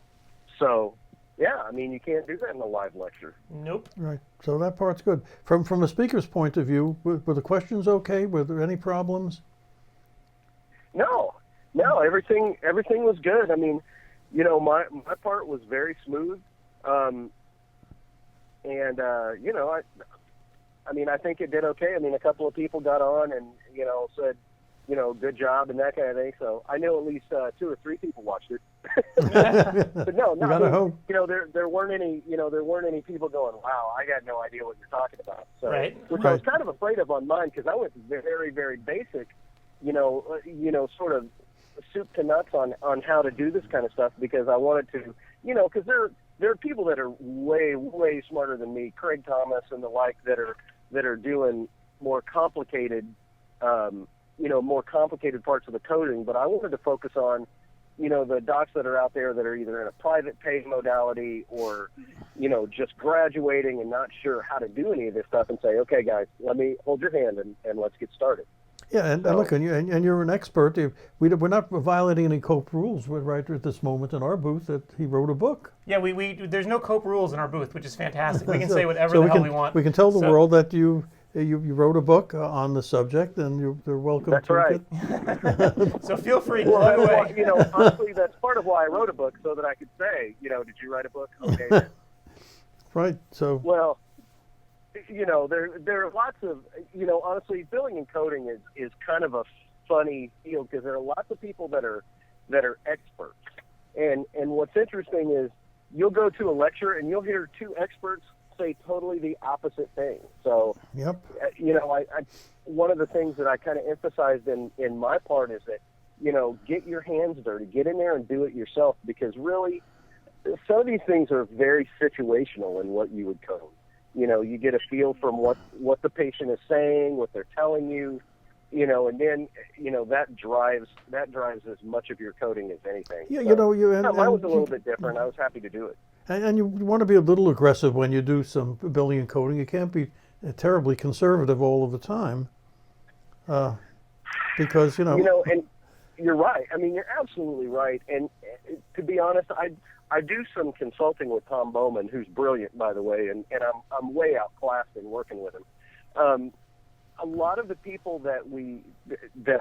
So, yeah, I mean, you can't do that in a live lecture. Nope. Right. So that part's good. From a speaker's point of view, were the questions okay? Were there any problems? No, everything was good. I mean, my part was very smooth. I think it did okay. I mean, a couple of people got on and, said, good job and that kind of thing. So I know at least 2 or 3 people watched it. But no, there weren't any people going, wow, I got no idea what you're talking about. So, right. Which I was kind of afraid of on mine because I went very, very basic, sort of soup to nuts on how to do this kind of stuff because I wanted to, because there are people that are way, way smarter than me, Craig Thomas and the like, that are doing more complicated parts of the coding, but I wanted to focus on, the docs that are out there that are either in a private pay modality or, just graduating and not sure how to do any of this stuff and say, okay, guys, let me hold your hand and let's get started. Yeah, and look, and you're an expert. We're not violating any COPE rules right at this moment in our booth. That he wrote a book. Yeah, there's no COPE rules in our booth, which is fantastic. We can say whatever the hell we want. We can tell the world that you wrote a book on the subject, and they're welcome That's to right. it. So feel free. Well, honestly, that's part of why I wrote a book, so that I could say, did you write a book? Okay. Then. Right. So. Well, there are lots of, honestly, billing and coding is kind of a funny field because there are lots of people that are experts. And what's interesting is you'll go to a lecture and you'll hear 2 experts say totally the opposite thing. So, yep. One of the things that I kind of emphasized in my part is that, get your hands dirty, get in there and do it yourself because really some of these things are very situational in what you would code. You get a feel from what the patient is saying, what they're telling you, and then, that drives as much of your coding as anything. Yeah, so, mine was a little bit different. I was happy to do it. And you want to be a little aggressive when you do some billing and coding. You can't be terribly conservative all of the time. because and you're right. I mean, you're absolutely right. And to be honest, I do some consulting with Tom Bowman, who's brilliant, by the way, and I'm way outclassed in working with him. A lot of the people that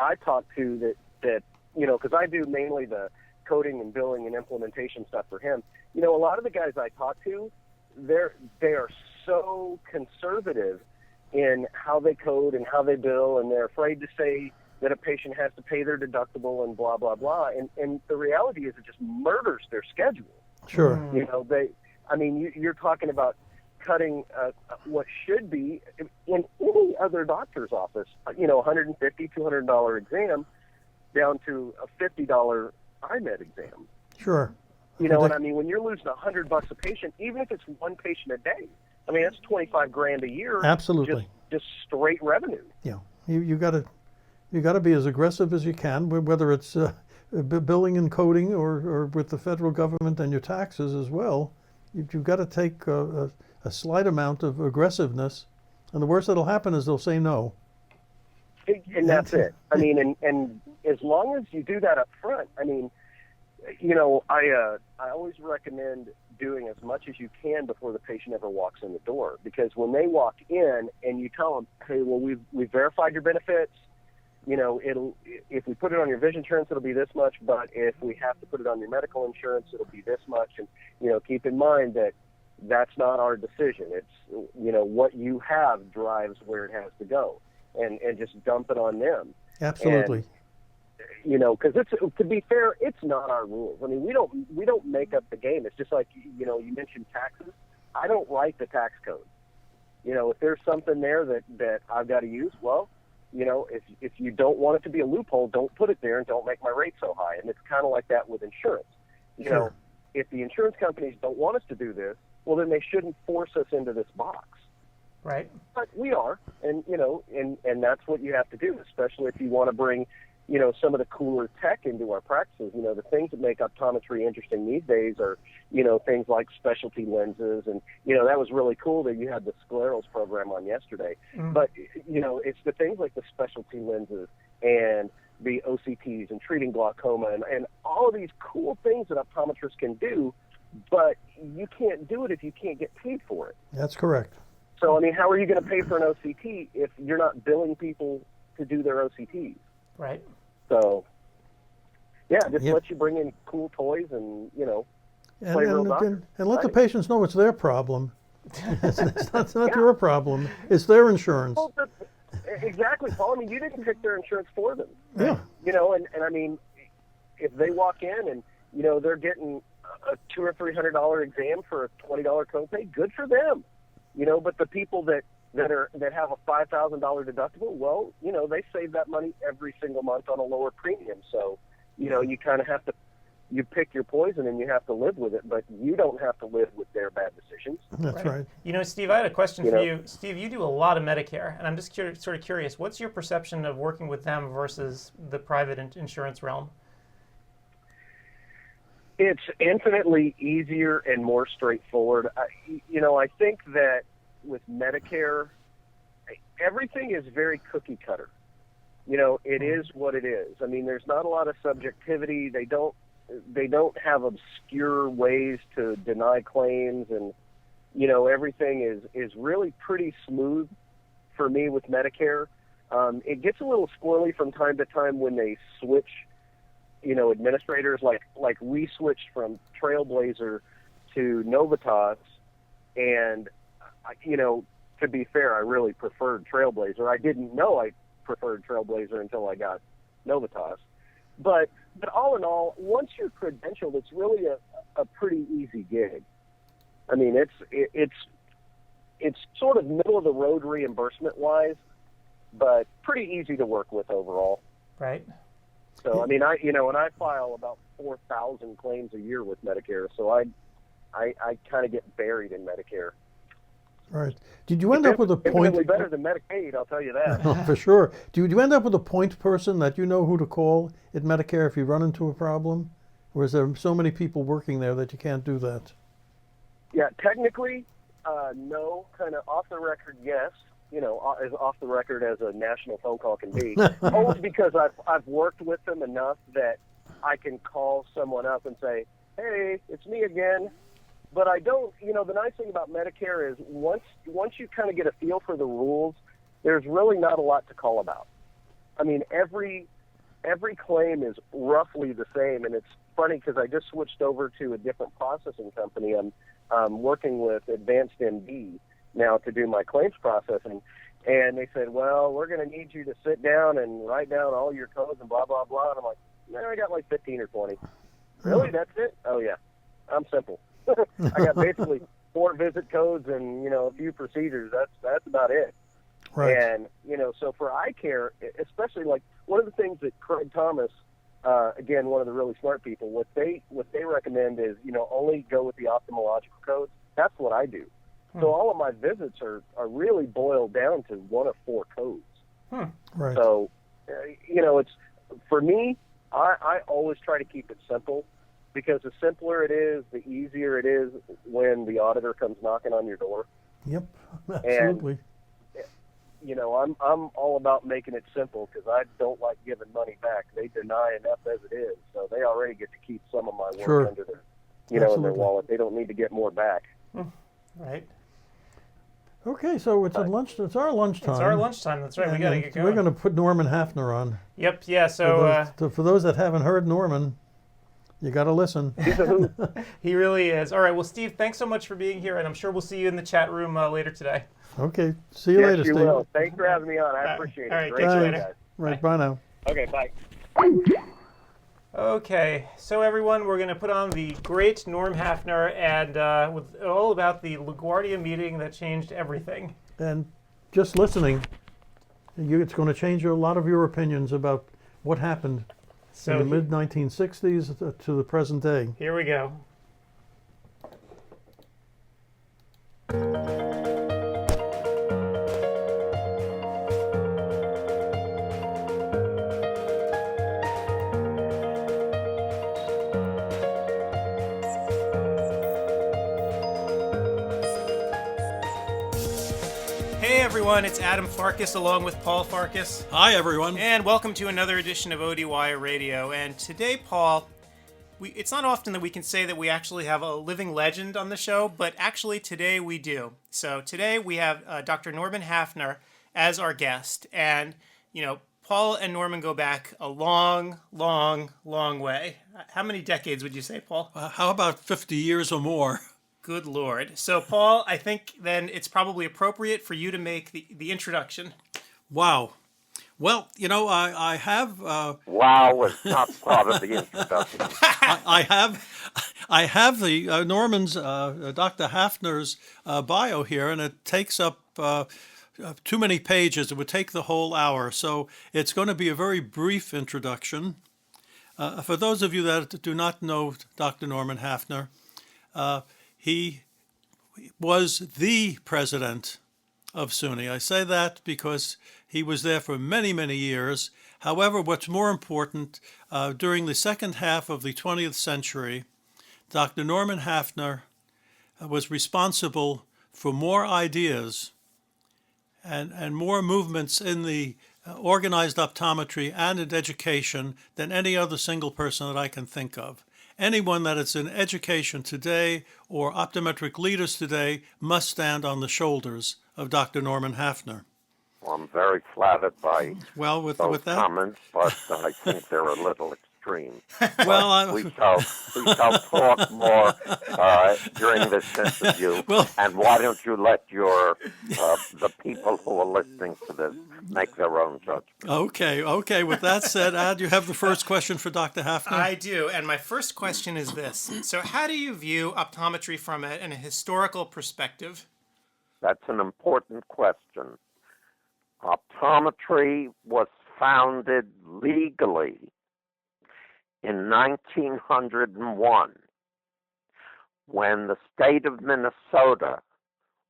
I talk to that because I do mainly the coding and billing and implementation stuff for him. A lot of the guys I talk to, they are so conservative in how they code and how they bill, and they're afraid to say that a patient has to pay their deductible and blah, blah, blah. And the reality is it just murders their schedule. Sure. You're talking about cutting what should be in any other doctor's office, $150, $200 exam down to a $50 IMED exam. Sure. When you're losing $100 a patient, even if it's one patient a day, that's $25,000 a year. Absolutely. Just straight revenue. Yeah. You got to be as aggressive as you can, whether it's billing and coding or with the federal government and your taxes as well. You've got to take a slight amount of aggressiveness, and the worst that'll happen is they'll say no. And that's it. And as long as you do that up front, I always recommend doing as much as you can before the patient ever walks in the door, because when they walk in and you tell them, hey, well, we've verified your benefits, if we put it on your vision insurance, it'll be this much, but if we have to put it on your medical insurance, it'll be this much. And, keep in mind that that's not our decision. It's, what you have drives where it has to go, and just dump it on them. Absolutely. Because to be fair, it's not our rules. We don't make up the game. It's just like, you mentioned taxes. I don't write the tax code. If there's something there that I've got to use, well, if you don't want it to be a loophole, don't put it there and don't make my rate so high. And it's kind of like that with insurance. Sure. If the insurance companies don't want us to do this, well, then they shouldn't force us into this box. Right. But we are, and and that's what you have to do, especially if you want to bring, some of the cooler tech into our practices. The things that make optometry interesting these days are, things like specialty lenses, and that was really cool that you had the sclerals program on yesterday. But it's the things like the specialty lenses and the OCTs and treating glaucoma and all of these cool things that optometrists can do, but you can't do it if you can't get paid for it. That's correct. So, how are you going to pay for an OCT if you're not billing people to do their OCTs? Right. So, just let you bring in cool toys and, play real doctor. And let the patients know it's their problem. it's not your problem. It's their insurance. Well, exactly, Paul. You didn't pick their insurance for them. Yeah. If they walk in and, they're getting a $200 or $300 exam for a $20 copay, good for them. But the people that have a $5,000 deductible, well, they save that money every single month on a lower premium. So, you kind of have to, you pick your poison and you have to live with it, but you don't have to live with their bad decisions. That's right. Steve, I had a question for you. Steve, you do a lot of Medicare, and I'm just sort of curious, what's your perception of working with them versus the private insurance realm? It's infinitely easier and more straightforward. I think that with Medicare, everything is very cookie cutter. It is what it is. There's not a lot of subjectivity. They don't have obscure ways to deny claims, and everything is really pretty smooth for me with Medicare. It gets a little squirrely from time to time when they switch administrators, like we switched from Trailblazer to Novitas, and to be fair, I really preferred Trailblazer. I didn't know I preferred Trailblazer until I got Novitas. But all in all, once you're credentialed, it's really a pretty easy gig. It's sort of middle of the road reimbursement wise, but pretty easy to work with overall. Right. So and I file about 4,000 claims a year with Medicare, so I kind of get buried in Medicare. Right. Did you end up with a point? Infinitely better than Medicaid, I'll tell you that. For sure. Do you end up with a point person that you know who to call at Medicare if you run into a problem? Or is there so many people working there that you can't do that? Yeah, technically, no. Kind of off the record, yes. as off the record as a national phone call can be. Only because I've worked with them enough that I can call someone up and say, hey, it's me again. But I don't, the nice thing about Medicare is once you kind of get a feel for the rules, there's really not a lot to call about. I mean, every claim is roughly the same, and it's funny because I just switched over to a different processing company. I'm working with Advanced MD now to do my claims processing, and they said, well, we're going to need you to sit down and write down all your codes and blah, blah, blah. And I'm like, no, I got like 15 or 20. Really? That's it? Oh, yeah. I'm simple. I got basically 4 visit codes and, a few procedures. That's about it. Right. And, so for eye care, especially like one of the things that Craig Thomas, again, one of the really smart people, what they recommend is, only go with the ophthalmological codes. That's what I do. So all of my visits are really boiled down to one of 4 codes. Right. So, it's, for me, I always try to keep it simple, because the simpler it is, the easier it is when the auditor comes knocking on your door. Yep, absolutely. And, I'm all about making it simple because I don't like giving money back. They deny enough as it is, so they already get to keep some of my work under their, in their wallet. They don't need to get more back. Right. Okay, so it's lunch. It's our lunchtime. It's our lunchtime. That's right. We got to get going. We're going to put Norman Hafner on. Yep. Yeah. So for those that haven't heard Norman, you got to listen. He really is. All right. Well, Steve, thanks so much for being here, and I'm sure we'll see you in the chat room later today. Okay. See you later, Steve. Will. Thanks for having me on. I appreciate it. All right. Great Catch you later. guys. Right. Bye now. Okay. Bye. Okay, so everyone, we're going to put on the great Norm Hafner and with all about the LaGuardia meeting that changed everything. And just listening, it's going to change a lot of your opinions about what happened in the mid-1960s to the present day. Here we go. Hey everyone, it's Adam Farkas along with Paul Farkas. Hi everyone. And welcome to another edition of CEwire Radio. And today, Paul, it's not often that we can say that we actually have a living legend on the show, but actually today we do. So today we have Dr. Norman Hafner as our guest. And, Paul and Norman go back a long, long, long way. How many decades would you say, Paul? How about 50 years or more? Good Lord. So, Paul, I think then it's probably appropriate for you to make the introduction. Wow. Well, I have... Wow was not part of the introduction. I have the Norman's, Dr. Hafner's bio here, and it takes up too many pages. It would take the whole hour. So it's going to be a very brief introduction. For those of you that do not know Dr. Norman Hafner, he was the president of SUNY. I say that because he was there for many, many years. However, what's more important, during the second half of the 20th century, Dr. Norman Hafner was responsible for more ideas and more movements in the organized optometry and in education than any other single person that I can think of. Anyone that is in education today or optometric leaders today must stand on the shoulders of Dr. Norman Hafner. Well, I'm very flattered by with those that comments, but I think they're a little extreme. Well, we shall talk more during this interview. Well, and why don't you let the people who are listening to this make their own judgment? Okay. With that said, Ad, you have the first question for Dr. Hafner? I do, and my first question is this. So how do you view optometry from a historical perspective? That's an important question. Optometry was founded legally in 1901 when the state of Minnesota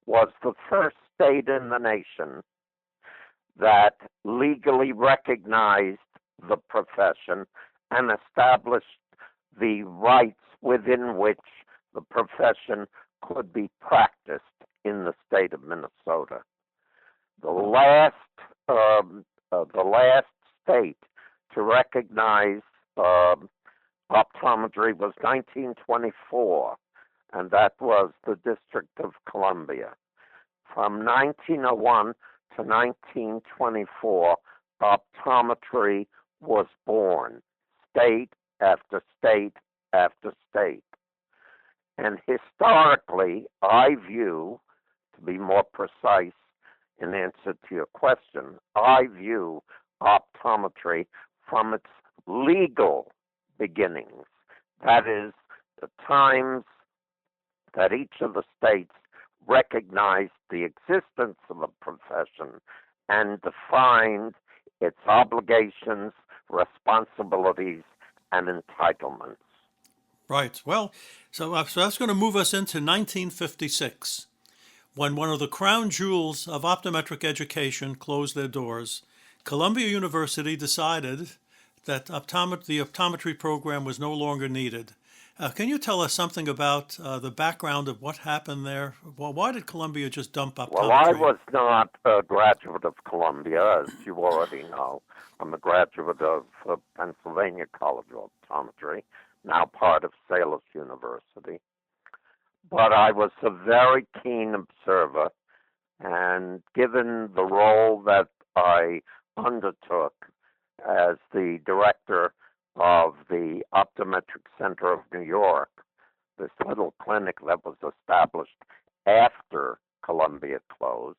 was the first state in the nation that legally recognized the profession and established the rights within which the profession could be practiced in the state of Minnesota. the last state to recognize optometry was 1924, and that was the District of Columbia. From 1901 to 1924, optometry was born, state after state after state. And historically, I view, to be more precise in answer to your question, I view optometry from its legal beginnings. That is, the times that each of the states recognized the existence of a profession and defined its obligations, responsibilities, and entitlements. Right. Well, so that's going to move us into 1956, when one of the crown jewels of optometric education closed their doors. Columbia University decided that the optometry program was no longer needed. Can you tell us something about the background of what happened there? Well, why did Columbia just dump optometry? Well, I was not a graduate of Columbia, as you already know. I'm a graduate of Pennsylvania College of Optometry, now part of Salus University. But I was a very keen observer, and given the role that I undertook as the director of the Optometric Center of New York, this little clinic that was established after Columbia closed,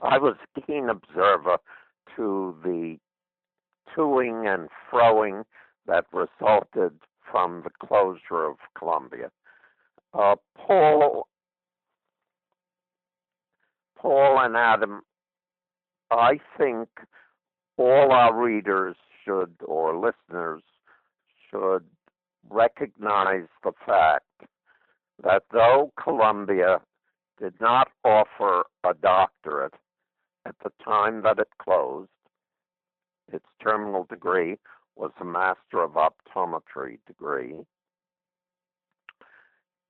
I was a keen observer to the toing and froing that resulted from the closure of Columbia. Paul and Adam, I think all our readers should, or listeners should, recognize the fact that though Columbia did not offer a doctorate at the time that it closed, its terminal degree was a Master of Optometry degree.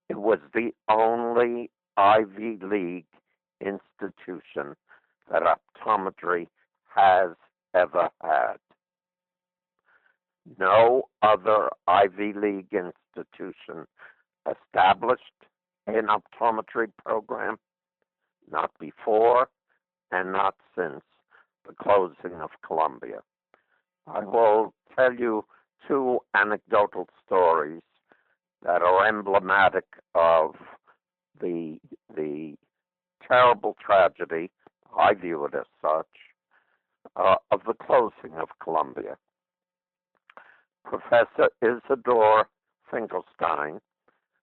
It was the only Ivy League institution that optometry has ever had. No other Ivy League institution established an optometry program, not before and not since the closing of Columbia. I will tell you two anecdotal stories that are emblematic of the terrible tragedy, I view it as such, of the closing of Columbia. Professor Isidore Finkelstein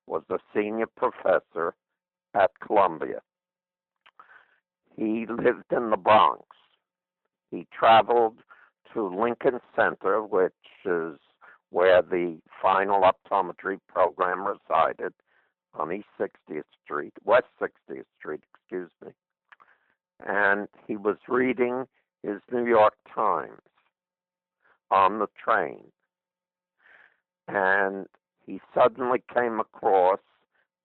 was a senior professor at Columbia. He lived in the Bronx. He traveled to Lincoln Center, which is where the final optometry program resided, on West 60th Street, and he was reading his New York Times on the train, and he suddenly came across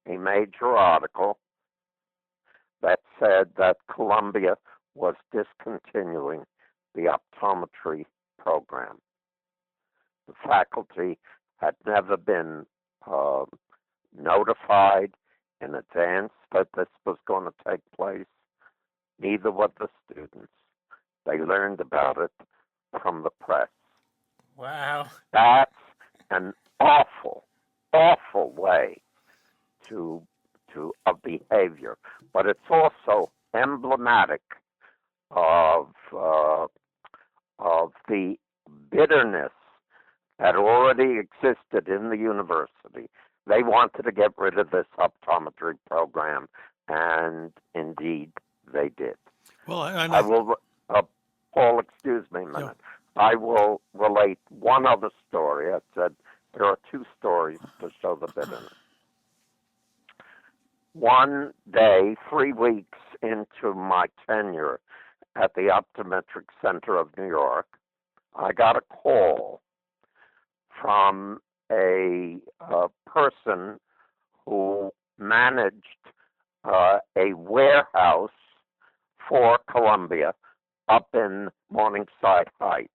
a major article that said that Columbia was discontinuing the optometry program. The faculty had never been notified in advance that this was going to take place. Neither were the students. They learned about it from the press. Wow. That's an awful, awful way of behavior, but it's also emblematic of the bitterness that already existed in the university. They wanted to get rid of this optometry program, and indeed they did. Well, I will, Paul, excuse me a minute. Yeah. I will relate one other story. I said there are two stories to show the bitterness. One day, 3 weeks into my tenure at the Optometric Center of New York, I got a call from a person who managed a Columbia up in Morningside Heights.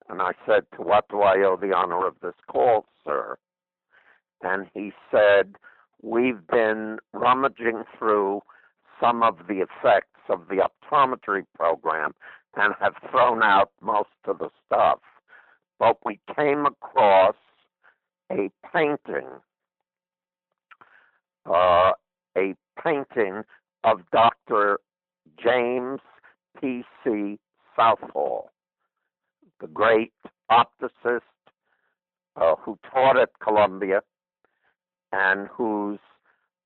And I said, to what do I owe the honor of this call, sir? And he said, we've been rummaging through some of the effects of the optometry program and have thrown out most of the stuff. But we came across a painting of Dr. James P.C. Southall, the great opticist who taught at Columbia and whose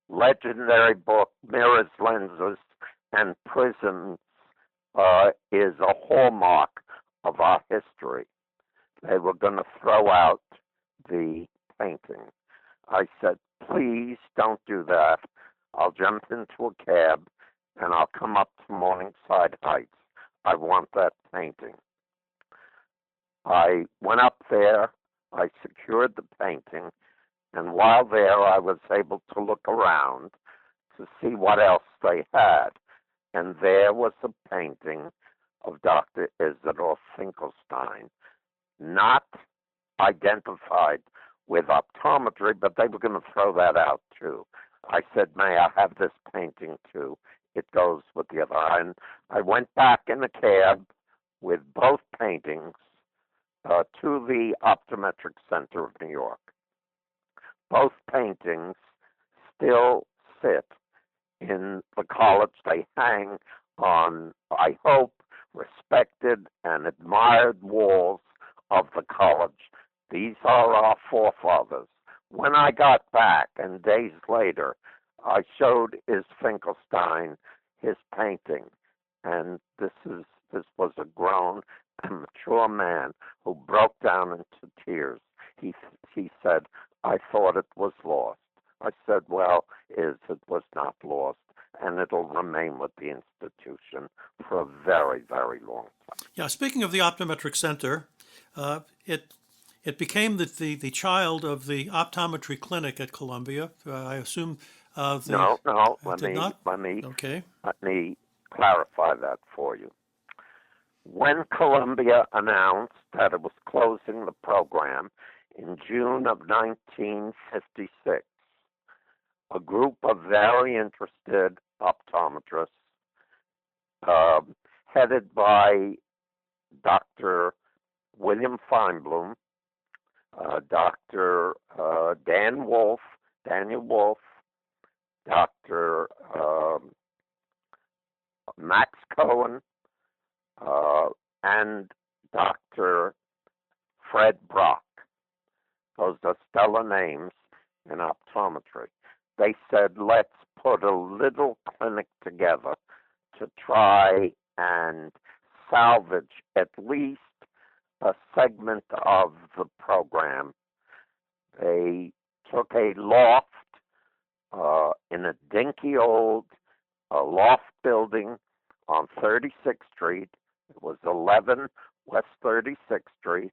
legendary book, Mirrors, Lenses, and Prisms, is a hallmark of our history. They were going to throw out the painting. I said, please don't do that. I'll jump into a cab and I'll come up to Morningside Heights. I want that painting. I went up there, I secured the painting, and while there I was able to look around to see what else they had. And there was a painting of Dr. Isidore Finkelstein, not identified with optometry, but they were going to throw that out too. I said, may I have this painting too? It goes with the other. And I went back in a cab with both paintings to the Optometric Center of New York. Both paintings still sit in the college. They hang on, I hope, respected and admired walls of the college. These are our forefathers. When I got back, and days later, I showed Is Finkelstein his painting, and this was a grown and mature man who broke down into tears. He said, I thought it was lost. I said, well, it was not lost, and it'll remain with the institution for a very, very long time. Yeah, speaking of the Optometric Center, it became the child of the optometry clinic at Columbia. I assume No, let me clarify that for you. When Columbia announced that it was closing the program in June of 1956, a group of very interested optometrists, headed by Dr. William Feinblum, Dr. Daniel Wolf, Dr. Max Cohen, and Dr. Fred Brock. Those are stellar names in optometry. They said, let's put a little clinic together to try and salvage at least a segment of the program. They took a loft in a dinky old loft building on 36th Street. It was 11 West 36th Street,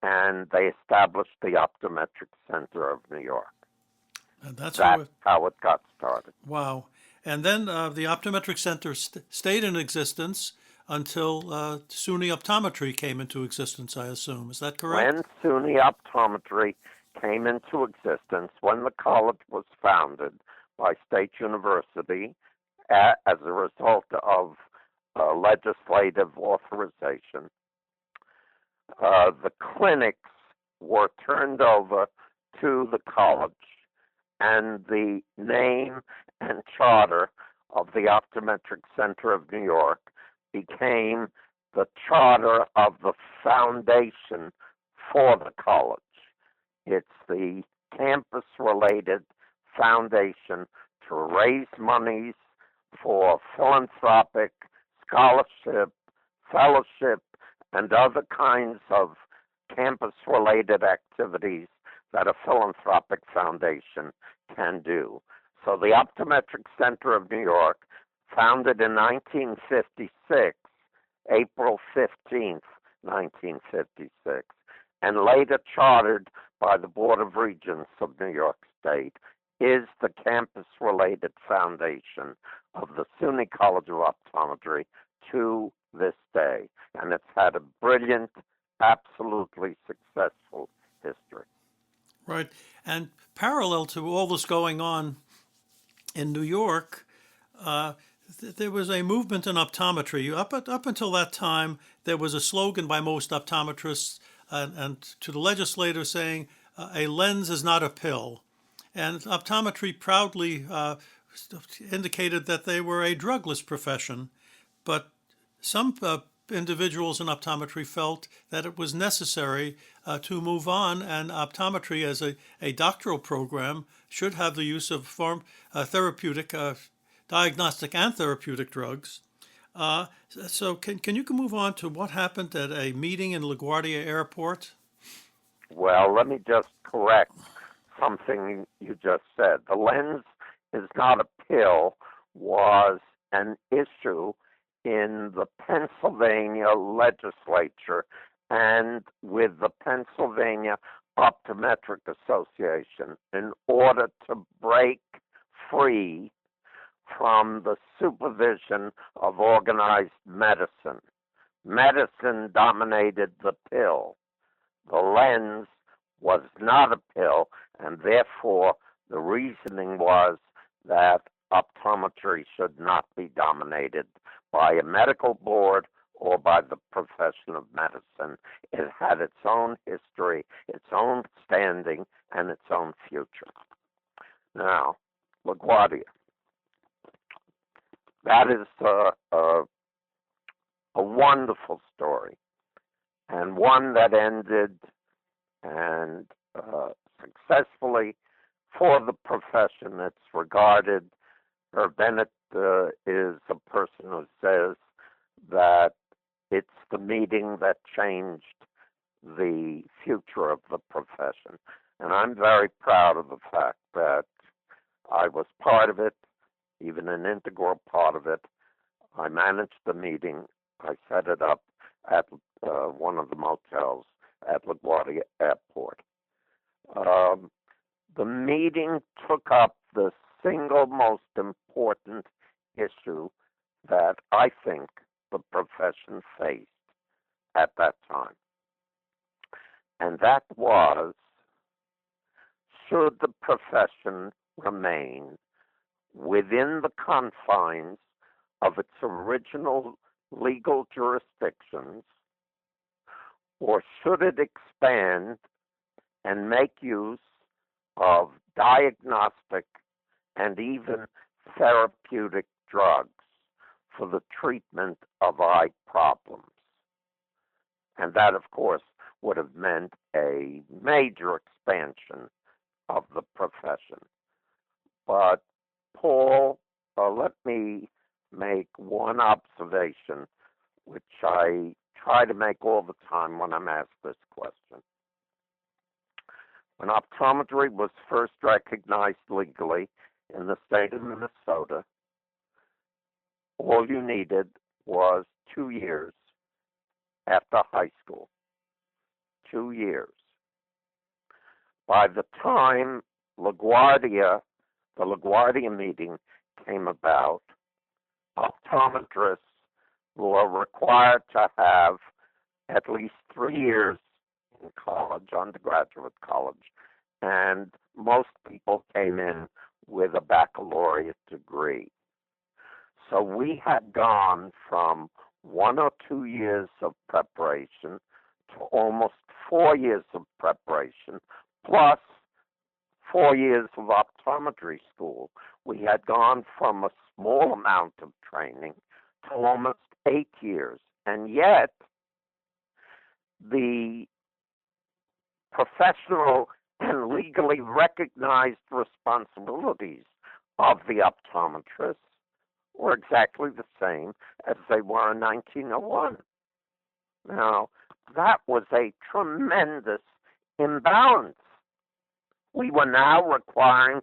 and they established the Optometric Center of New York. And that's how it got started. Wow. And then the Optometric Center stayed in existence until SUNY Optometry came into existence, I assume. Is that correct? When SUNY Optometry came into existence, when the college was founded by State University as a result of legislative authorization, the clinics were turned over to the college, and the name and charter of the Optometric Center of New York became the charter of the foundation for the college. It's the campus-related foundation to raise monies for philanthropic, scholarship, fellowship, and other kinds of campus-related activities that a philanthropic foundation can do. So the Optometric Center of New York, founded in 1956, April 15th, 1956, and later chartered by the Board of Regents of New York State is the campus-related foundation of the SUNY College of Optometry to this day. And it's had a brilliant, absolutely successful history. Right. And parallel to all this going on in New York, there was a movement in optometry. Up until that time, there was a slogan by most optometrists and to the legislators saying, a lens is not a pill. And optometry proudly indicated that they were a drugless profession. But some individuals in optometry felt that it was necessary to move on, and optometry as a doctoral program should have the use of therapeutic, diagnostic and therapeutic drugs. So can you move on to what happened at a meeting in LaGuardia Airport? Well, let me just correct something you just said. The lens is not a pill was an issue in the Pennsylvania legislature and with the Pennsylvania Optometric Association in order to break free from the supervision of organized medicine. Medicine dominated the pill. The lens was not a pill, and therefore the reasoning was that optometry should not be dominated by a medical board or by the profession of medicine. It had its own history, its own standing, and its own future. Now, LaGuardia. That is a wonderful story, and one that ended and successfully for the profession. It's regarded, Herb Bennett is a person who says that it's the meeting that changed the future of the profession. And I'm very proud of the fact that I was part of it, even an integral part of it. I managed the meeting. I set it up at one of the motels at LaGuardia Airport. The meeting took up the single most important issue that I think the profession faced at that time. And that was, should the profession remain within the confines of its original legal jurisdictions, or should it expand and make use of diagnostic and even therapeutic drugs for the treatment of eye problems? And that, of course, would have meant a major expansion of the profession. But, Paul, let me make one observation, which I try to make all the time when I'm asked this question. When optometry was first recognized legally in the state of Minnesota, all you needed was 2 years after high school. 2 years. By the time the LaGuardia meeting came about, optometrists were required to have at least 3 years in college, undergraduate college, and most people came in with a baccalaureate degree. So we had gone from 1 or 2 years of preparation to almost 4 years of preparation, plus 4 years of optometry school. We had gone from a small amount of training to almost 8 years. And yet, the professional and legally recognized responsibilities of the optometrists were exactly the same as they were in 1901. Now, that was a tremendous imbalance. We were now requiring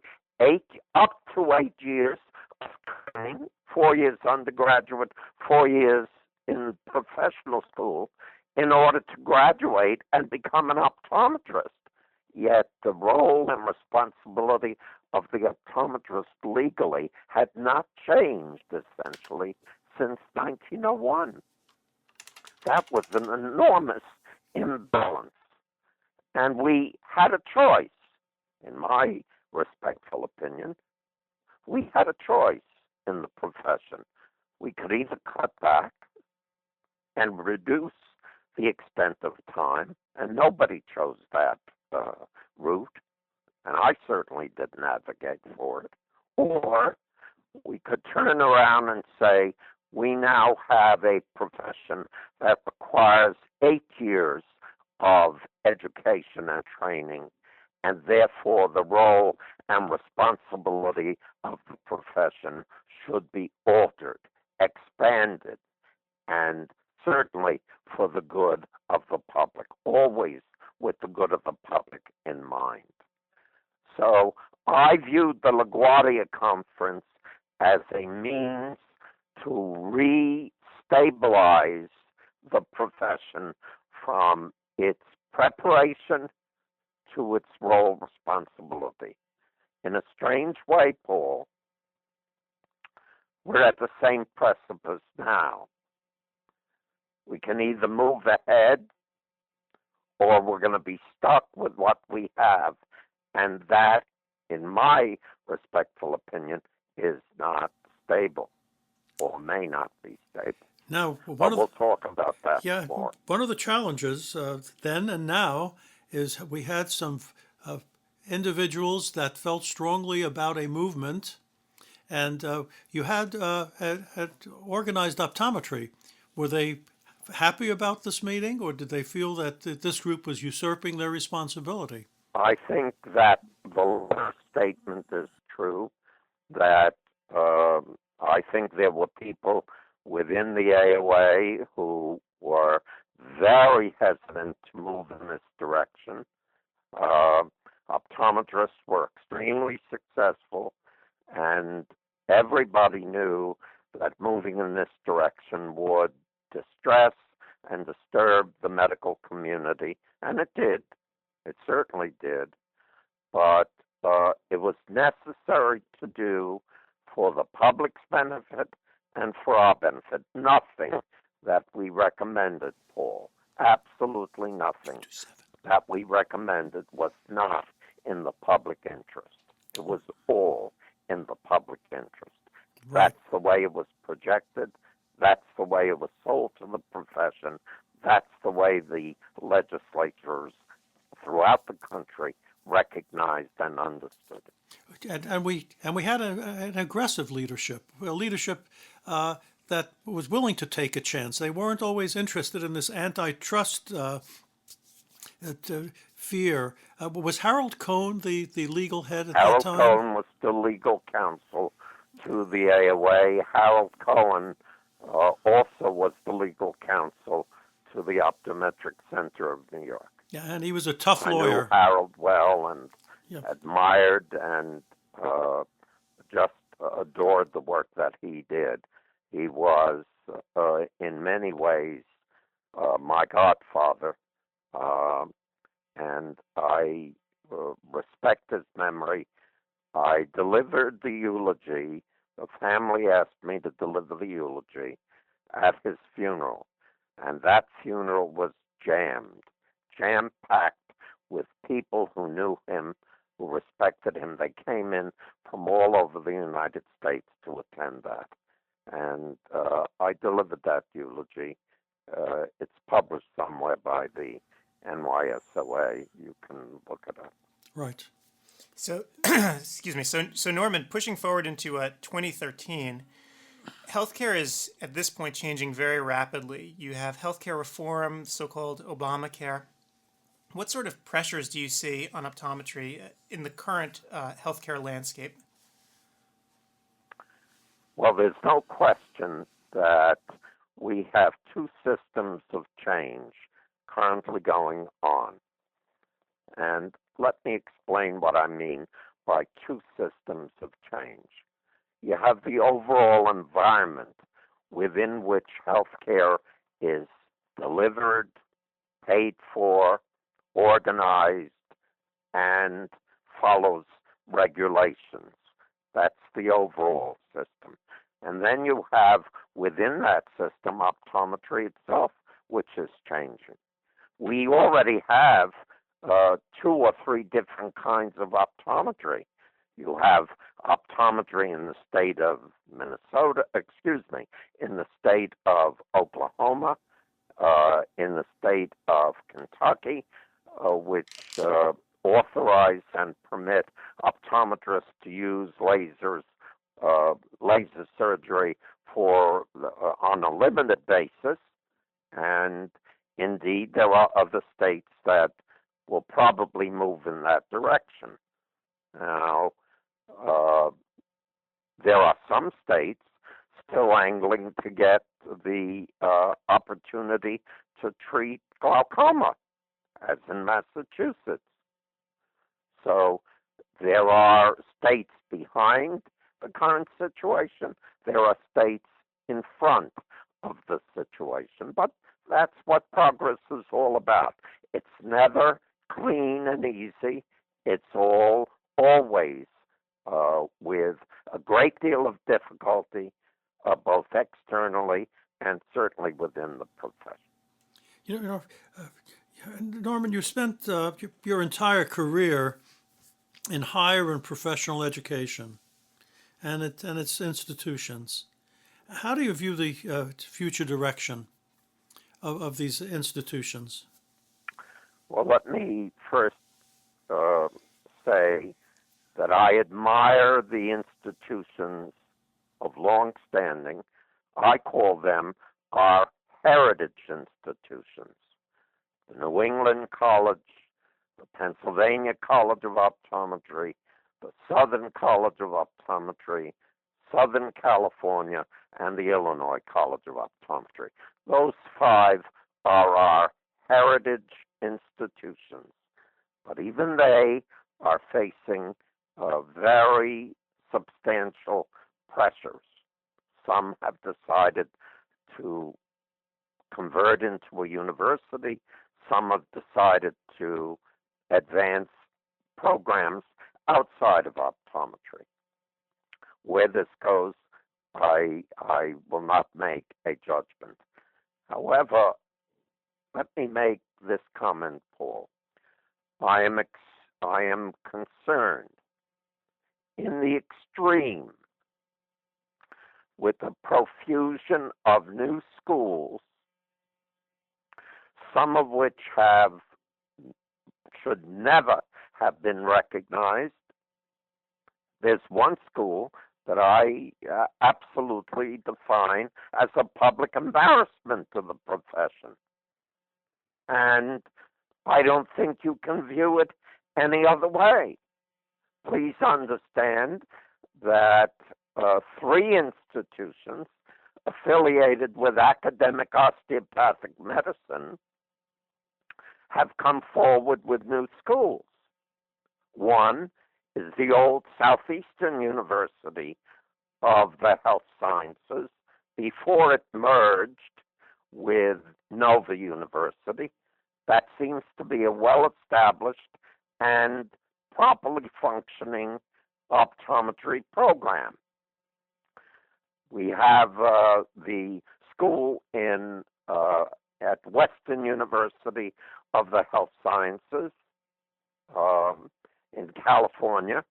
up to 8 years of training, 4 years undergraduate, 4 years in professional school, in order to graduate and become an optometrist. yet the role and responsibility of the optometrist legally had not changed essentially since 1901. That was an enormous imbalance. And we had a choice, in my respectful opinion. We had a choice in the profession. We could either cut back and reduce the extent of time, and nobody chose that route, and I certainly didn't advocate for it, or we could turn around and say, we now have a profession that requires 8 years of education and training, and therefore the role and responsibility of the profession should be altered, expanded, and certainly for the good of the public, always with the good of the public in mind. So I viewed the LaGuardia Conference as a means to re-stabilize the profession from its preparation to its role responsibility. In a strange way, Paul, we're at the same precipice now. We can either move ahead or we're going to be stuck with what we have, and that, in my respectful opinion, is not stable or may not be stable. Now, we'll talk about that more. One of the challenges then and now is we had some individuals that felt strongly about a movement, and you had organized optometry. Were they happy about this meeting, or did they feel that this group was usurping their responsibility? I think that the last statement is true, that I think there were people within the AOA who were very hesitant to move in this direction. Optometrists were extremely successful, and everybody knew that moving in this direction would distress and disturb the medical community, and it did. It certainly did. But it was necessary to do for the public's benefit and for our benefit. Nothing that we recommended, Paul, absolutely nothing that we recommended was not in the public interest. It was all in the public interest. Right. That's the way it was projected. That's the way it was sold to the profession. That's the way the legislatures throughout the country recognized and understood it. And we had an aggressive leadership, a leadership that was willing to take a chance. They weren't always interested in this antitrust fear. Was Harold Cohn the legal head at that time? Harold Cohn was the legal counsel to the AOA. Harold Cohen also was the legal counsel to the Optometric Center of New York. Yeah, and he was a tough lawyer. I knew Harold well and admired and just adored the work that he did. He was, in many ways, my godfather, and I respect his memory. I delivered the eulogy. The family asked me to deliver the eulogy at his funeral, and that funeral was jam-packed with people who knew him, who respected him. They came in from all over the United States to attend that. And I delivered that eulogy. It's published somewhere by the NYSOA. You can look it up. Right. So, excuse me. So Norman, pushing forward into 2013, healthcare is at this point changing very rapidly. You have healthcare reform, so-called Obamacare. What sort of pressures do you see on optometry in the current healthcare landscape? Well, there's no question that we have two systems of change currently going on. And let me explain what I mean by two systems of change. You have the overall environment within which healthcare is delivered, paid for, organized, and follows regulations. That's the overall system. And then you have within that system optometry itself, which is changing. We already have 2 or 3 different kinds of optometry. You have optometry in the state of in the state of Oklahoma, in the state of Kentucky, which authorize and permit optometrists to use lasers, laser surgery on a limited basis. And indeed, there are other states that will probably move in that direction. Now, there are some states still angling to get the opportunity to treat glaucoma, as in Massachusetts. So there are states behind the current situation. There are states in front of the situation. But that's what progress is all about. It's never clean and easy. It's always with a great deal of difficulty, both externally and certainly within the profession. Norman, you spent your entire career in higher and professional education and its institutions. How do you view the future direction of these institutions? Well, let me first say that I admire the institutions of long standing. I call them our heritage institutions. The New England College, the Pennsylvania College of Optometry, the Southern College of Optometry, Southern California, and the Illinois College of Optometry. Those 5 are our heritage institutions. But even they are facing very substantial pressures. Some have decided to convert into a university. Some have decided to advance programs outside of optometry. Where this goes, I will not make a judgment. However, let me make this comment, Paul. I am concerned in the extreme with the profusion of new schools, some of which should never have been recognized. There's one school that I absolutely define as a public embarrassment to the profession. And I don't think you can view it any other way. Please understand that 3 institutions affiliated with academic osteopathic medicine have come forward with new schools. One is the old Southeastern University of the Health Sciences before it merged with Nova University. That seems to be a well-established and properly functioning optometry program. We have the school at Western University of the Health Sciences in California,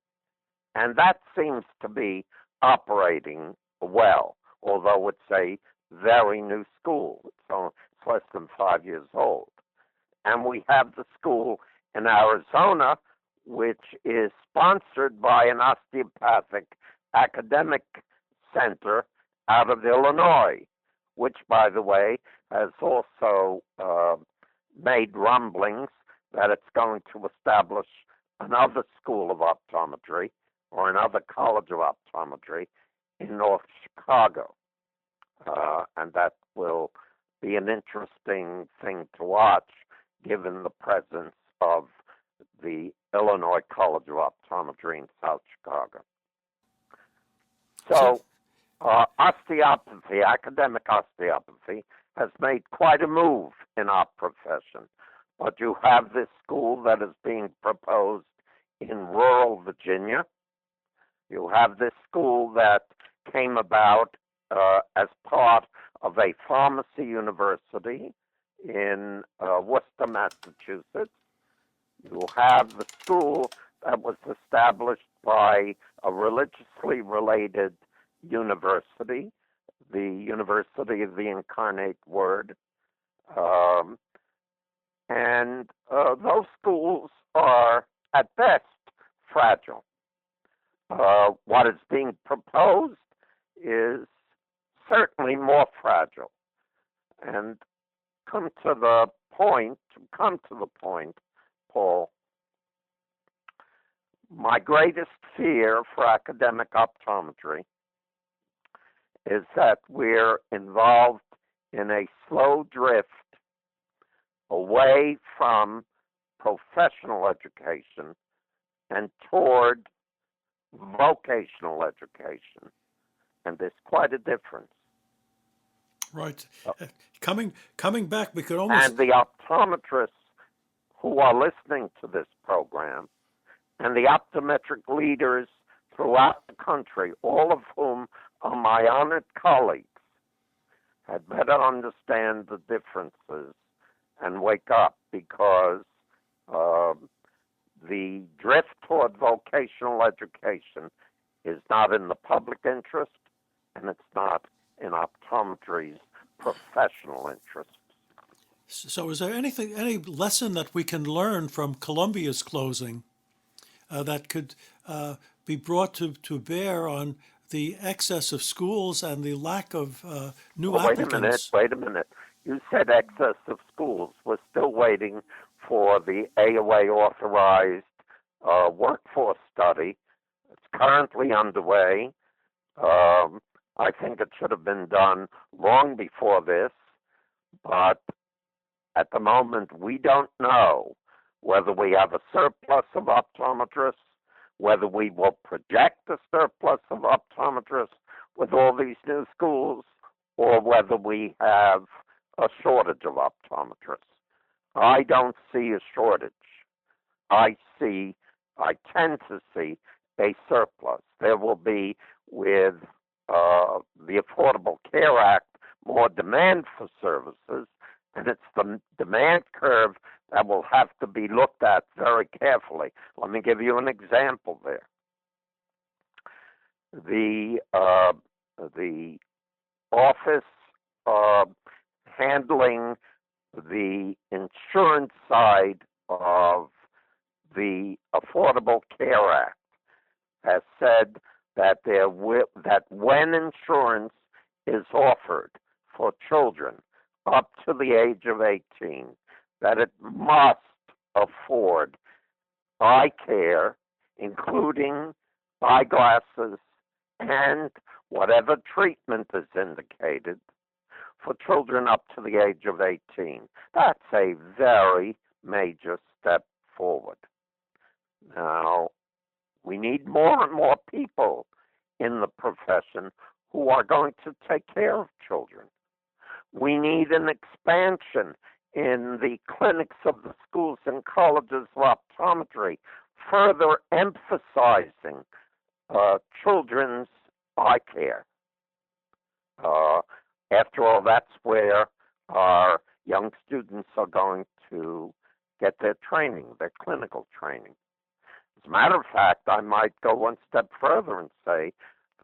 and that seems to be operating well, although it's a very new school. It's less than 5 years old. And we have the school in Arizona, which is sponsored by an osteopathic academic center out of Illinois, which, by the way, has also made rumblings that it's going to establish another school of optometry or another college of optometry in North Chicago. And that will be an interesting thing to watch, given the presence of the Illinois College of Optometry in South Chicago. So osteopathy, academic osteopathy, has made quite a move in our profession. but you have this school that is being proposed in rural Virginia. You have this school that came about as part of a pharmacy university in Worcester, Massachusetts. You have the school that was established by a religiously related university, the University of the Incarnate Word. And those schools are, at best, fragile. What is being proposed is certainly more fragile. And come to the point, Paul, my greatest fear for academic optometry is that we're involved in a slow drift away from professional education and toward vocational education. And there's quite a difference. Right. Coming back, we could almost... And the optometrists who are listening to this program and the optometric leaders throughout the country, all of whom are my honored colleagues, had better understand the differences and wake up, because the drift toward vocational education is not in the public interest, and it's not in optometry's professional interest. So is there any lesson that we can learn from Columbia's closing that could be brought to bear on the excess of schools and the lack of new applicants? Wait a minute. You said excess of schools. We're still waiting for the AOA authorized workforce study. It's currently underway. I think it should have been done long before this, but at the moment we don't know whether we have a surplus of optometrists, whether we will project a surplus of optometrists with all these new schools, or whether we have a shortage of optometrists. I don't see a shortage. I tend to see a surplus. There will be, with the Affordable Care Act, more demand for services, and it's the demand curve that will have to be looked at very carefully. Let me give you an example there. The office handling the insurance side of the Affordable Care Act has said that that when insurance is offered for children up to the age of 18, that it must afford eye care, including eyeglasses and whatever treatment is indicated for children up to the age of 18. That's a very major step forward. Now, we need more and more people in the profession who are going to take care of children. We need an expansion in the clinics of the schools and colleges of optometry, further emphasizing children's eye care. After all, that's where our young students are going to get their training, their clinical training. As a matter of fact, I might go one step further and say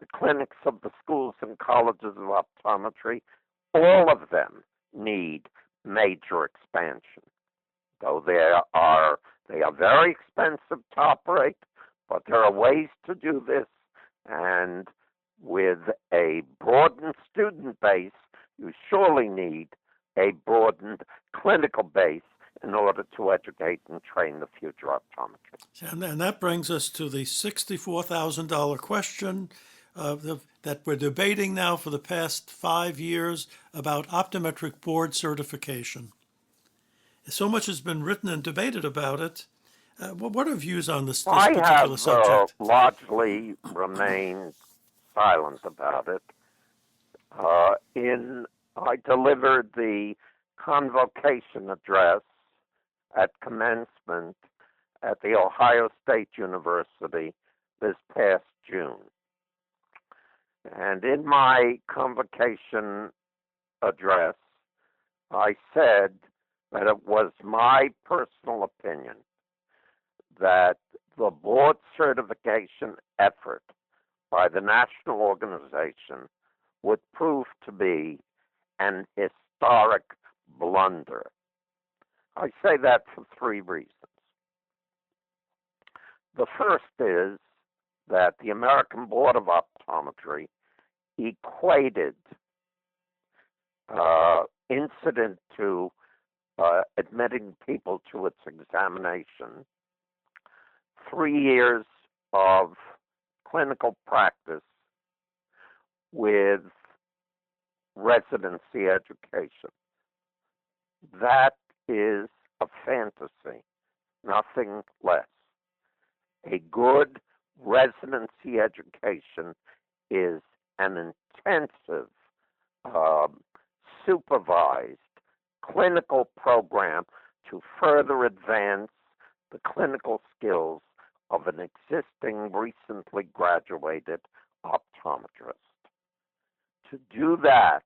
the clinics of the schools and colleges of optometry, all of them need major expansion. Though they are very expensive to operate, but there are ways to do this, and with a broadened student base, you surely need a broadened clinical base in order to educate and train the future optometrists. And that brings us to the $64,000 question that we're debating now for the past 5 years about optometric board certification. So much has been written and debated about it. What are views on this particular subject? I have largely remained silent about it. I delivered the convocation address at commencement at The Ohio State University this past June. And in my convocation address, I said that it was my personal opinion that the board certification effort by the national organization would prove to be an historic blunder. I say that for three reasons. The first is that the American Board of Optometry equated incident to admitting people to its examination, 3 years of clinical practice with residency education. That is a fantasy, nothing less. A good residency education is an intensive, supervised clinical program to further advance the clinical skills of an existing, recently graduated optometrist. To do that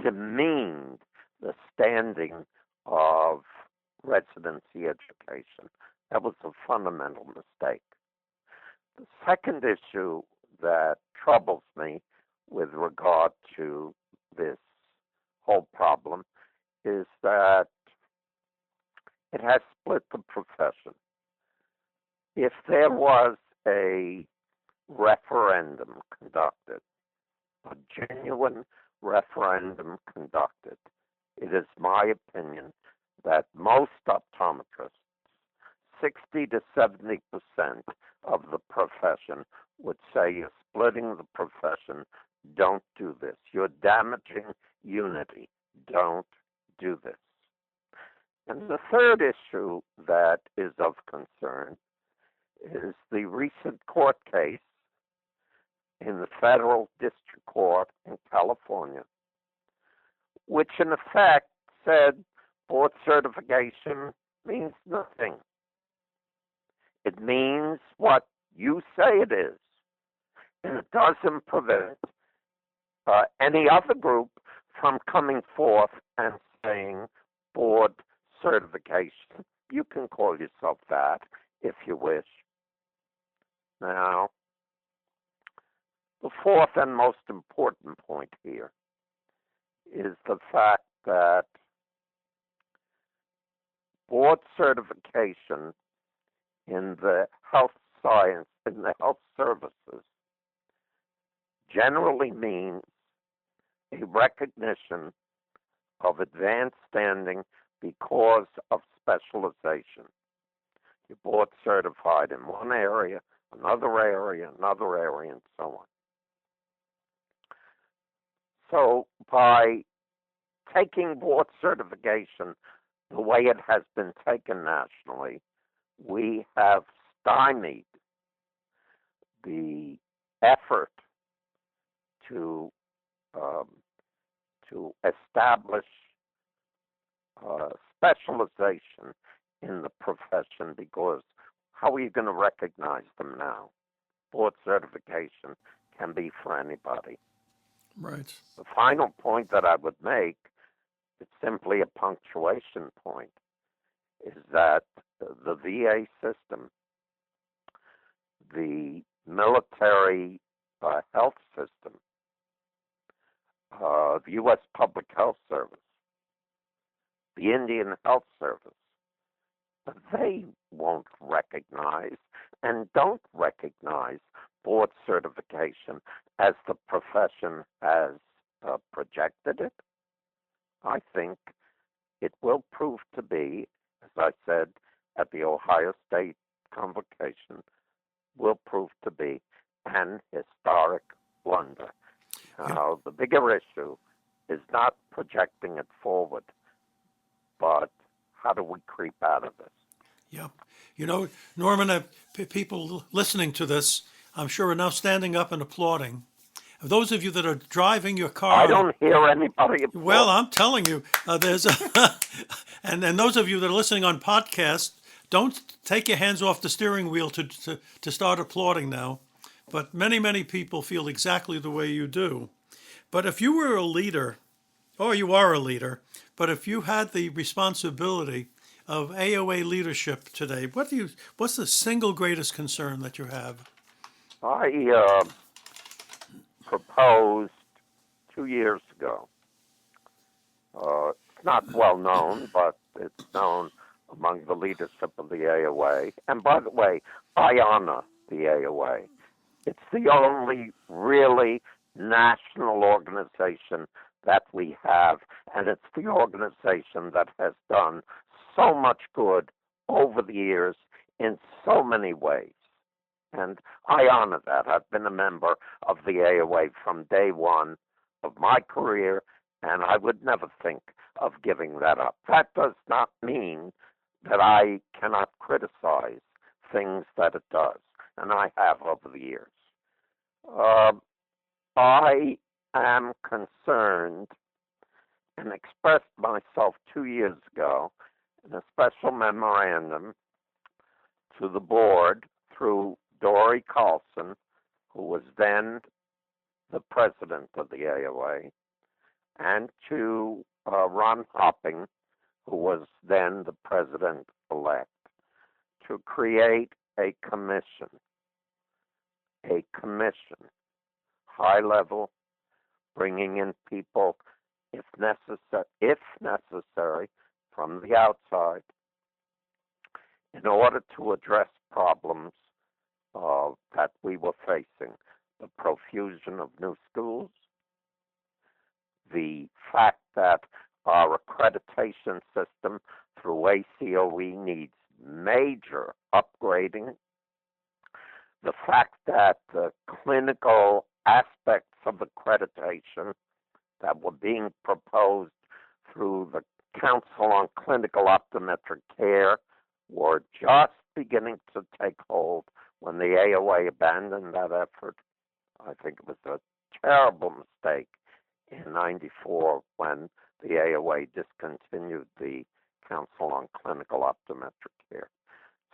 demeaned the standing of residency education. That was a fundamental mistake. The second issue that troubles me with regard to this whole problem is that it has split the profession. If there was a referendum conducted, a genuine referendum conducted, it is my opinion that most optometrists, 60 to 70% of the profession, would say you're splitting the profession. Don't do this. You're damaging unity. Don't do this. And the third issue that is of concern is the recent court case in the Federal District Court in California, which in effect said board certification means nothing. It means what you say it is, and it doesn't prevent any other group from coming forth and saying board certification. You can call yourself that if you wish. Now, the fourth and most important point here is the fact that board certification in the health science, in the health services, generally means a recognition of advanced standing because of specialization. You're board certified in one area, another area, and so on. So by taking board certification the way it has been taken nationally, we have stymied the effort to establish specialization in the profession, because how are you going to recognize them now? Board certification can be for anybody. Right. The final point that I would make, it's simply a punctuation point, is that the VA system, the military health system, the U.S. Public Health Service, the Indian Health Service, they won't recognize and don't recognize board certification as the profession has projected it. I think it will prove to be, as I said at the Ohio State convocation, will prove to be an historic blunder. Now, the bigger issue is not projecting it forward, but how do we creep out of this? Yep. You know, Norman, people listening to this, I'm sure, are now standing up and applauding. those of you that are driving your car. I don't hear anybody. Well, I'm telling you, there's and those of you that are listening on podcast, don't take your hands off the steering wheel to start applauding now. But many people feel exactly the way you do. But if you were a leader, or you are a leader, but if you had the responsibility of AOA leadership today, what's the single greatest concern that you have? I proposed 2 years ago. It's not well known, but it's known among the leadership of the AOA. And by the way, I honor the AOA. It's the only really national organization that we have, and it's the organization that has done so much good over the years in so many ways. And I honor that. I've been a member of the AOA from day one of my career, and I would never think of giving that up. That does not mean that I cannot criticize things that it does, and I have over the years. I am concerned and expressed myself 2 years ago in a special memorandum to the board through Dory Carlson, who was then the president of the AOA, and to Ron Hopping, who was then the president-elect, to create a commission, high level, bringing in people, if necessary, from the outside, in order to address problems that we were facing: the profusion of new schools, the fact that our accreditation system through ACOE needs major upgrading, the fact that the clinical aspects of accreditation that were being proposed through the Council on Clinical Optometric Care were just beginning to take hold when the AOA abandoned that effort. I think it was a terrible mistake in '94 when the AOA discontinued the Council on Clinical Optometric Care.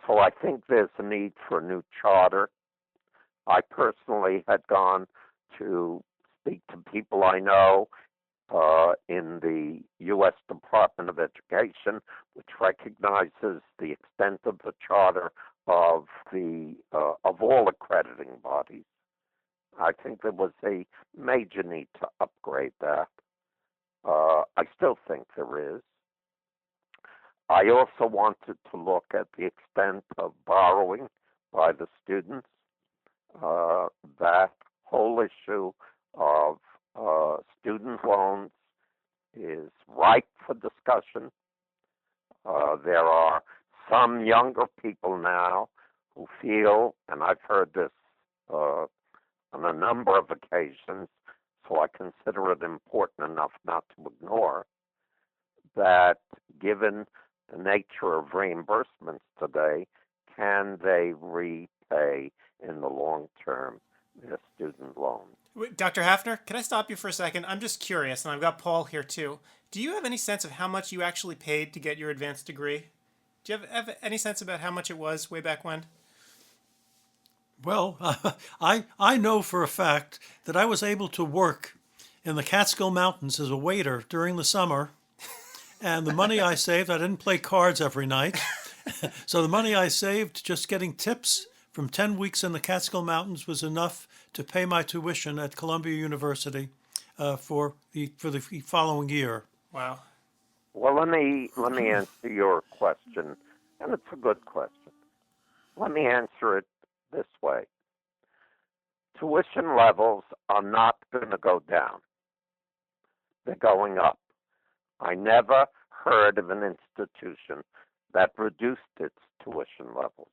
So I think there's a need for a new charter. I personally had gone to speak to people I know in the U.S. Department of Education, which recognizes the extent of the charter of all accrediting bodies. I think there was a major need to upgrade that. I still think there is. I also wanted to look at the extent of borrowing by the students. That whole issue of student loans is ripe for discussion. There are some younger people now who feel, and I've heard this on a number of occasions, so I consider it important enough not to ignore, that given the nature of reimbursements today, can they repay in the long term their student loans? Dr. Hafner, can I stop you for a second? I'm just curious, and I've got Paul here too. Do you have any sense of how much you actually paid to get your advanced degree? Do you have any sense about how much it was way back when? Well, I know for a fact that I was able to work in the Catskill Mountains as a waiter during the summer, and the money I saved, I didn't play cards every night, so the money I saved just getting tips from 10 weeks in the Catskill Mountains was enough to pay my tuition at Columbia University for the following year. Wow. Well, let me answer your question, and it's a good question. Let me answer it this way. Tuition levels are not going to go down. They're going up. I never heard of an institution that reduced its tuition levels.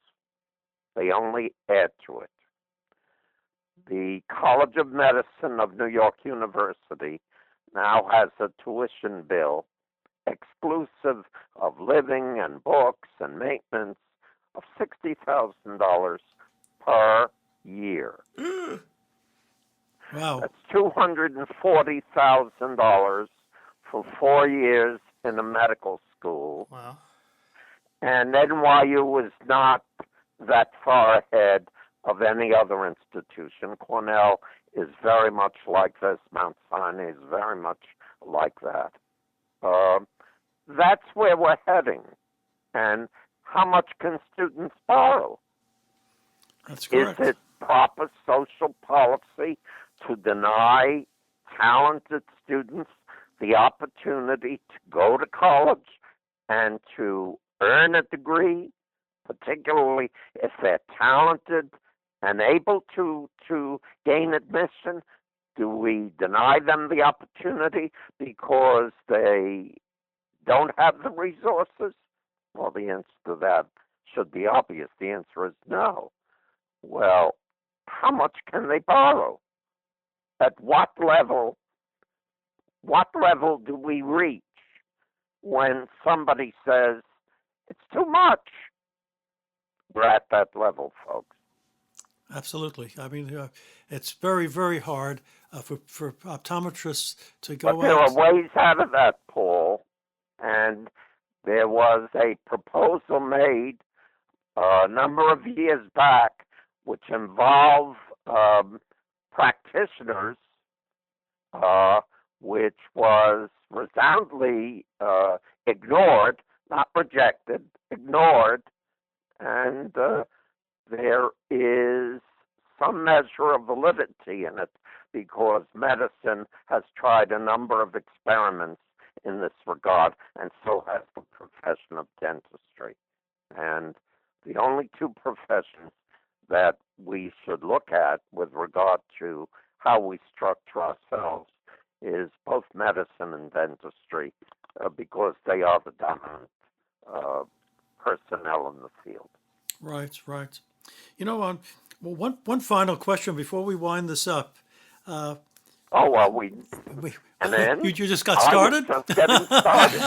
They only add to it. The College of Medicine of New York University now has a tuition bill exclusive of living and books and maintenance of $60,000 per year. Well, Wow. That's $240,000 for 4 years in a medical school. Wow. And NYU was not that far ahead of any other institution. Cornell is very much like this. Mount Sinai is very much like that. That's where we're heading. And how much can students borrow? That's correct. Is it proper social policy to deny talented students the opportunity to go to college and to earn a degree, particularly if they're talented and able to gain admission? Do we deny them the opportunity because they don't have the resources? Well, the answer to that should be obvious. The answer is no. Well, how much can they borrow? At what level do we reach when somebody says it's too much? We're at that level, folks. Absolutely. I mean, it's very, very hard for optometrists to go But there out. are ways out of that, Paul. And there was a proposal made a number of years back which involved practitioners, which was resoundingly ignored, not rejected, ignored. And there is some measure of validity in it because medicine has tried a number of experiments in this regard, and so has the profession of dentistry. And the only two professions that we should look at with regard to how we structure ourselves is both medicine and dentistry, because they are the dominant personnel in the field. Right, right. You know, well, one final question before we wind this up. And then you just got started? I was just getting started.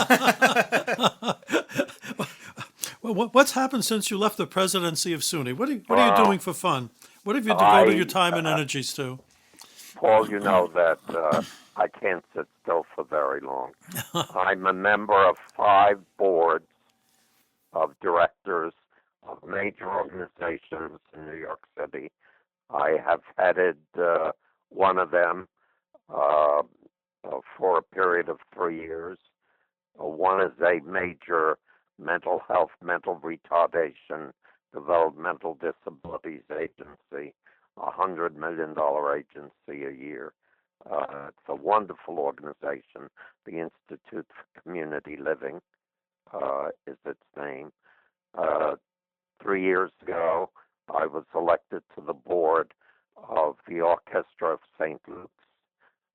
Well, what's happened since you left the presidency of SUNY? What are you doing for fun? What have you devoted your time and energies to? Paul, you know that I can't sit still for very long. I'm a member of 5 boards of directors of major organizations in New York City. I have headed one of them for a period of 3 years. One is a major mental health, mental retardation, developmental disabilities agency, $100 million agency a year. It's a wonderful organization. The Institute for Community Living is its name. 3 years ago, I was elected to the board of the Orchestra of St. Luke's,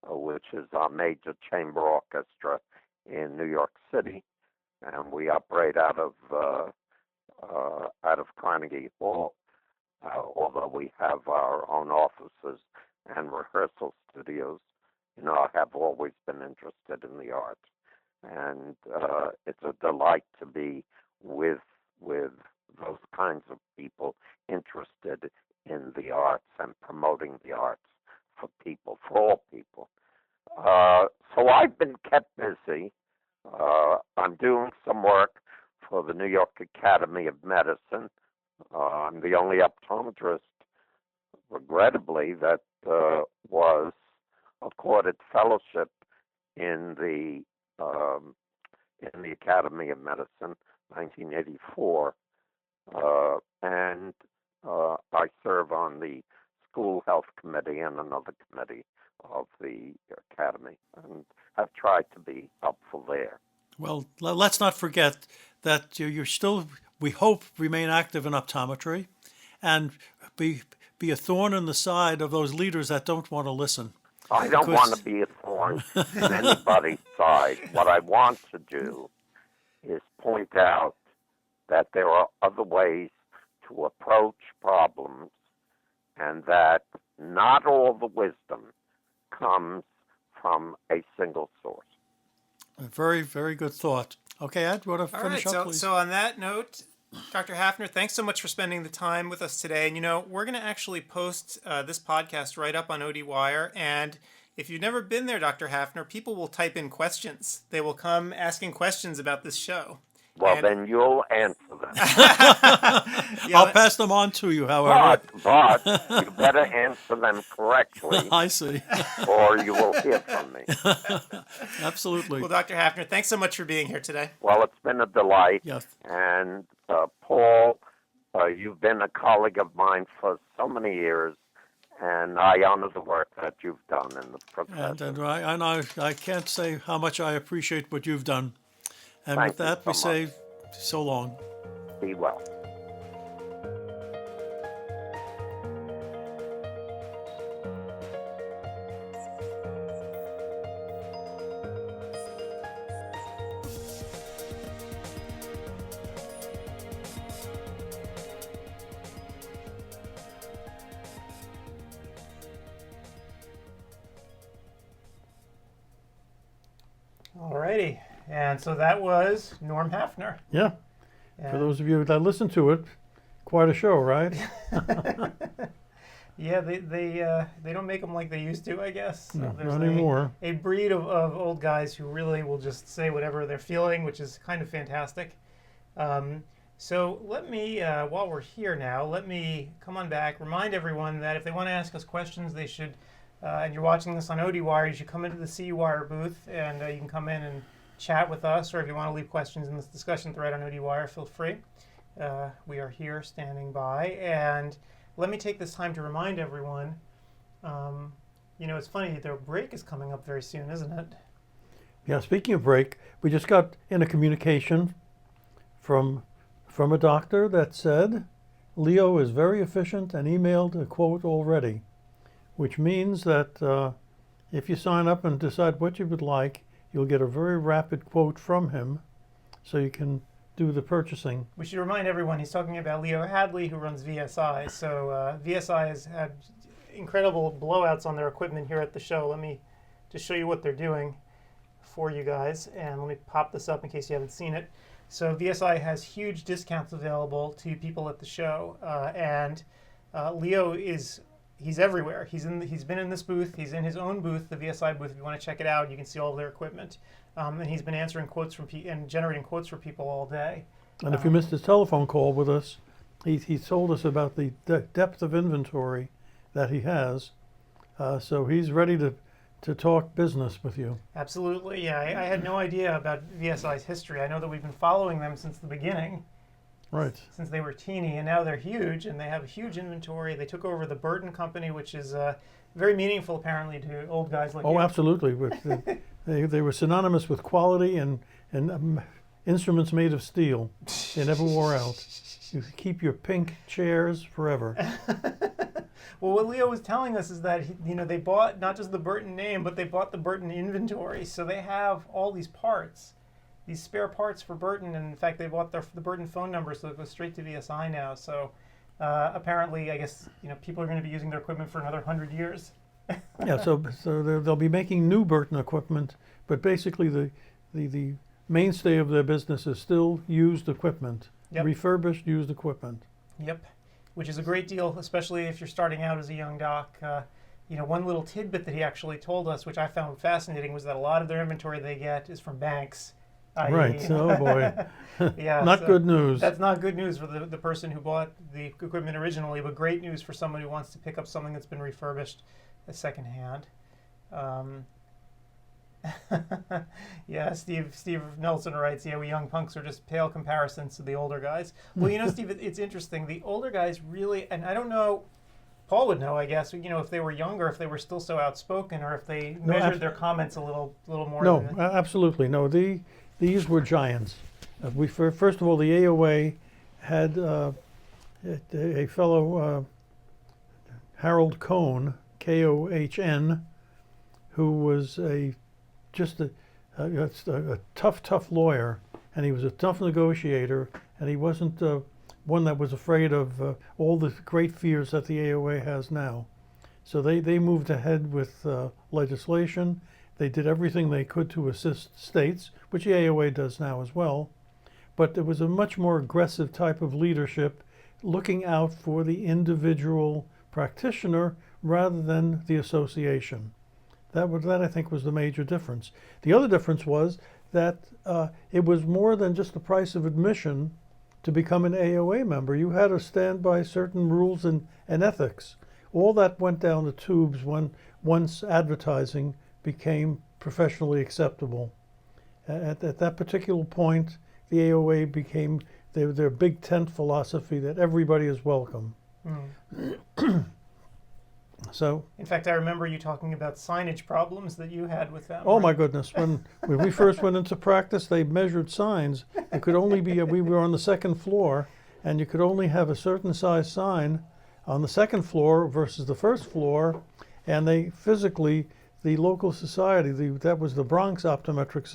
which is our major chamber orchestra in New York City, and we operate out of Carnegie Hall, although we have our own offices and rehearsal studios. You know, I have always been interested in the arts, and it's a delight to be with those kinds of people interested in the arts and promoting the arts for people, for all people. So I've been kept busy. I'm doing some work for the New York Academy of Medicine. I'm the only optometrist, regrettably, that was accorded fellowship in the Academy of Medicine, 1984, and I serve on the School Health Committee and another committee of the Academy, and have tried to be helpful there. Well, let's not forget that you're still, we hope, remain active in optometry, and be a thorn in the side of those leaders that don't want to listen. I don't want to be a thorn in anybody's side. What I want to do is point out that there are other ways to approach problems, and that not all the wisdom comes from a single source. A very, very good thought. Okay, Ed, you want to finish up, please? So on that note, Dr. Hafner, thanks so much for spending the time with us today. And, we're going to actually post this podcast right up on ODWire. And if you've never been there, Dr. Hafner, people will type in questions. They will come asking questions about this show. Well, then you'll answer them. I'll pass them on to you, however. But you better answer them correctly. I see. Or you will hear from me. Absolutely. Well, Dr. Hafner, thanks so much for being here today. Well, it's been a delight. Yes. And Paul, you've been a colleague of mine for so many years, and I honor the work that you've done in the profession. And I can't say how much I appreciate what you've done. And Thank with that, you we so say much. so long. Be well. Alrighty. And so that was Norm Hafner. Yeah. For those of you that listen to it, quite a show, right? Yeah, they don't make them like they used to, I guess. So No, there's not anymore. A breed of old guys who really will just say whatever they're feeling, which is kind of fantastic. So let me, while we're here now, let me come on back, remind everyone that if they want to ask us questions, they should, and you're watching this on ODWire, you should come into the CEwire booth, and you can come in and chat with us, or if you want to leave questions in this discussion thread on ODWire, feel free. We are here standing by, and let me take this time to remind everyone, it's funny, their break is coming up very soon, isn't it? Yeah, speaking of break, we just got in a communication from a doctor that said Leo is very efficient and emailed a quote already, which means that if you sign up and decide what you would like, you'll get a very rapid quote from him so you can do the purchasing. We should remind everyone he's talking about Leo Hadley, who runs VSI. So VSI has had incredible blowouts on their equipment here at the show. Let me just show you what they're doing for you guys. And let me pop this up in case you haven't seen it. So VSI has huge discounts available to people at the show. And Leo he's everywhere. He's been in this booth. He's in his own booth, the VSI booth. If you want to check it out, you can see all their equipment. And he's been answering quotes from and generating quotes for people all day. And if you missed his telephone call with us, he told us about the depth of inventory that he has. So he's ready to talk business with you. Absolutely, yeah. I had no idea about VSI's history. I know that we've been following them since the beginning. Right. Since they were teeny, and now they're huge, and they have a huge inventory. They took over the Burton Company, which is very meaningful, apparently, to old guys like you. Oh, absolutely. They were synonymous with quality and instruments made of steel. They never wore out. You keep your pink chairs forever. Well, what Leo was telling us is that they bought not just the Burton name, but they bought the Burton inventory. So they have all these parts, these spare parts for Burton, and in fact, they bought the Burton phone number, so it goes straight to VSI now. So apparently, I guess people are going to be using their equipment for another 100 years. Yeah, so they'll be making new Burton equipment, but basically the mainstay of their business is still used equipment, refurbished used equipment. Yep, which is a great deal, especially if you're starting out as a young doc. One little tidbit that he actually told us, which I found fascinating, was that a lot of their inventory they get is from banks. Right. Oh boy. Yeah. Not good news. That's not good news for the person who bought the equipment originally, but great news for someone who wants to pick up something that's been refurbished secondhand. Yeah, Steve Nelson writes, yeah, we young punks are just pale comparisons to the older guys. Well, Steve, it's interesting. The older guys really, and I don't know, Paul would know, I guess, if they were younger, if they were still so outspoken, or if they measured their comments a little more. No, absolutely. No, these were giants. First of all, the AOA had a fellow, Harold Cohn, Kohn, who was just a tough lawyer, and he was a tough negotiator, and he wasn't one that was afraid of all the great fears that the AOA has now. So they moved ahead with legislation. They did everything they could to assist states, which the AOA does now as well. but there was a much more aggressive type of leadership, looking out for the individual practitioner rather than the association. That I think was the major difference. The other difference was that it was more than just the price of admission to become an AOA member. You had to stand by certain rules and ethics. All that went down the tubes once advertising became professionally acceptable. At that particular point, the AOA became their big tent philosophy that everybody is welcome. So, in fact, I remember you talking about signage problems that you had with them. Oh right? my goodness! When we first went into practice, they measured signs. It could only be we were on the second floor, and you could only have a certain size sign on the second floor versus the first floor, and they physically, the local society, that was the Bronx Optometric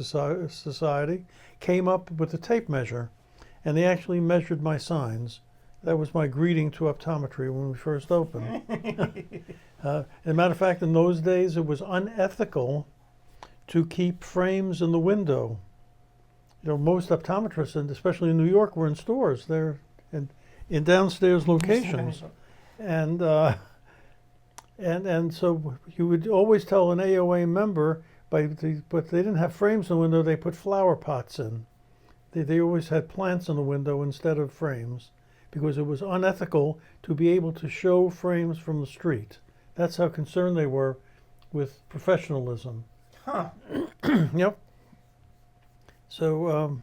Society, came up with a tape measure, and they actually measured my signs. That was my greeting to optometry when we first opened. As a matter of fact, in those days, it was unethical to keep frames in the window. You know, most optometrists, and especially in New York, were in stores. They're in downstairs locations, and so you would always tell an AOA member, but they didn't have frames in the window. They put flower pots in. They always had plants in the window instead of frames, because it was unethical to be able to show frames from the street. That's how concerned they were with professionalism. Huh. Yep. So,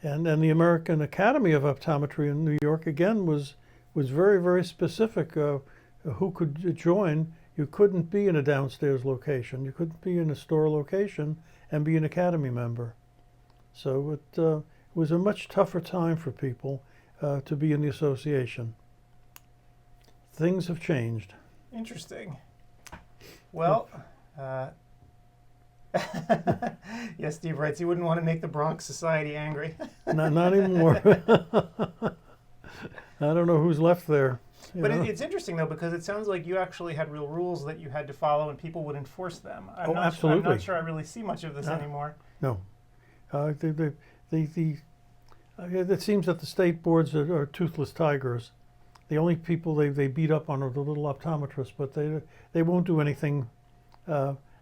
and the American Academy of Optometry in New York, again, was very, very specific who could join. You couldn't be in a downstairs location. You couldn't be in a store location and be an Academy member. So it was a much tougher time for people to be in the association. Things have changed. Interesting. Well, yes, Steve writes, you wouldn't want to make the Bronx Society angry. Not anymore. I don't know who's left there. But it's interesting, though, because it sounds like you actually had real rules that you had to follow and people would enforce them. Absolutely. I'm not sure I really see much of this anymore. No. It seems that the state boards are toothless tigers. The only people they beat up on are the little optometrists, but they won't do anything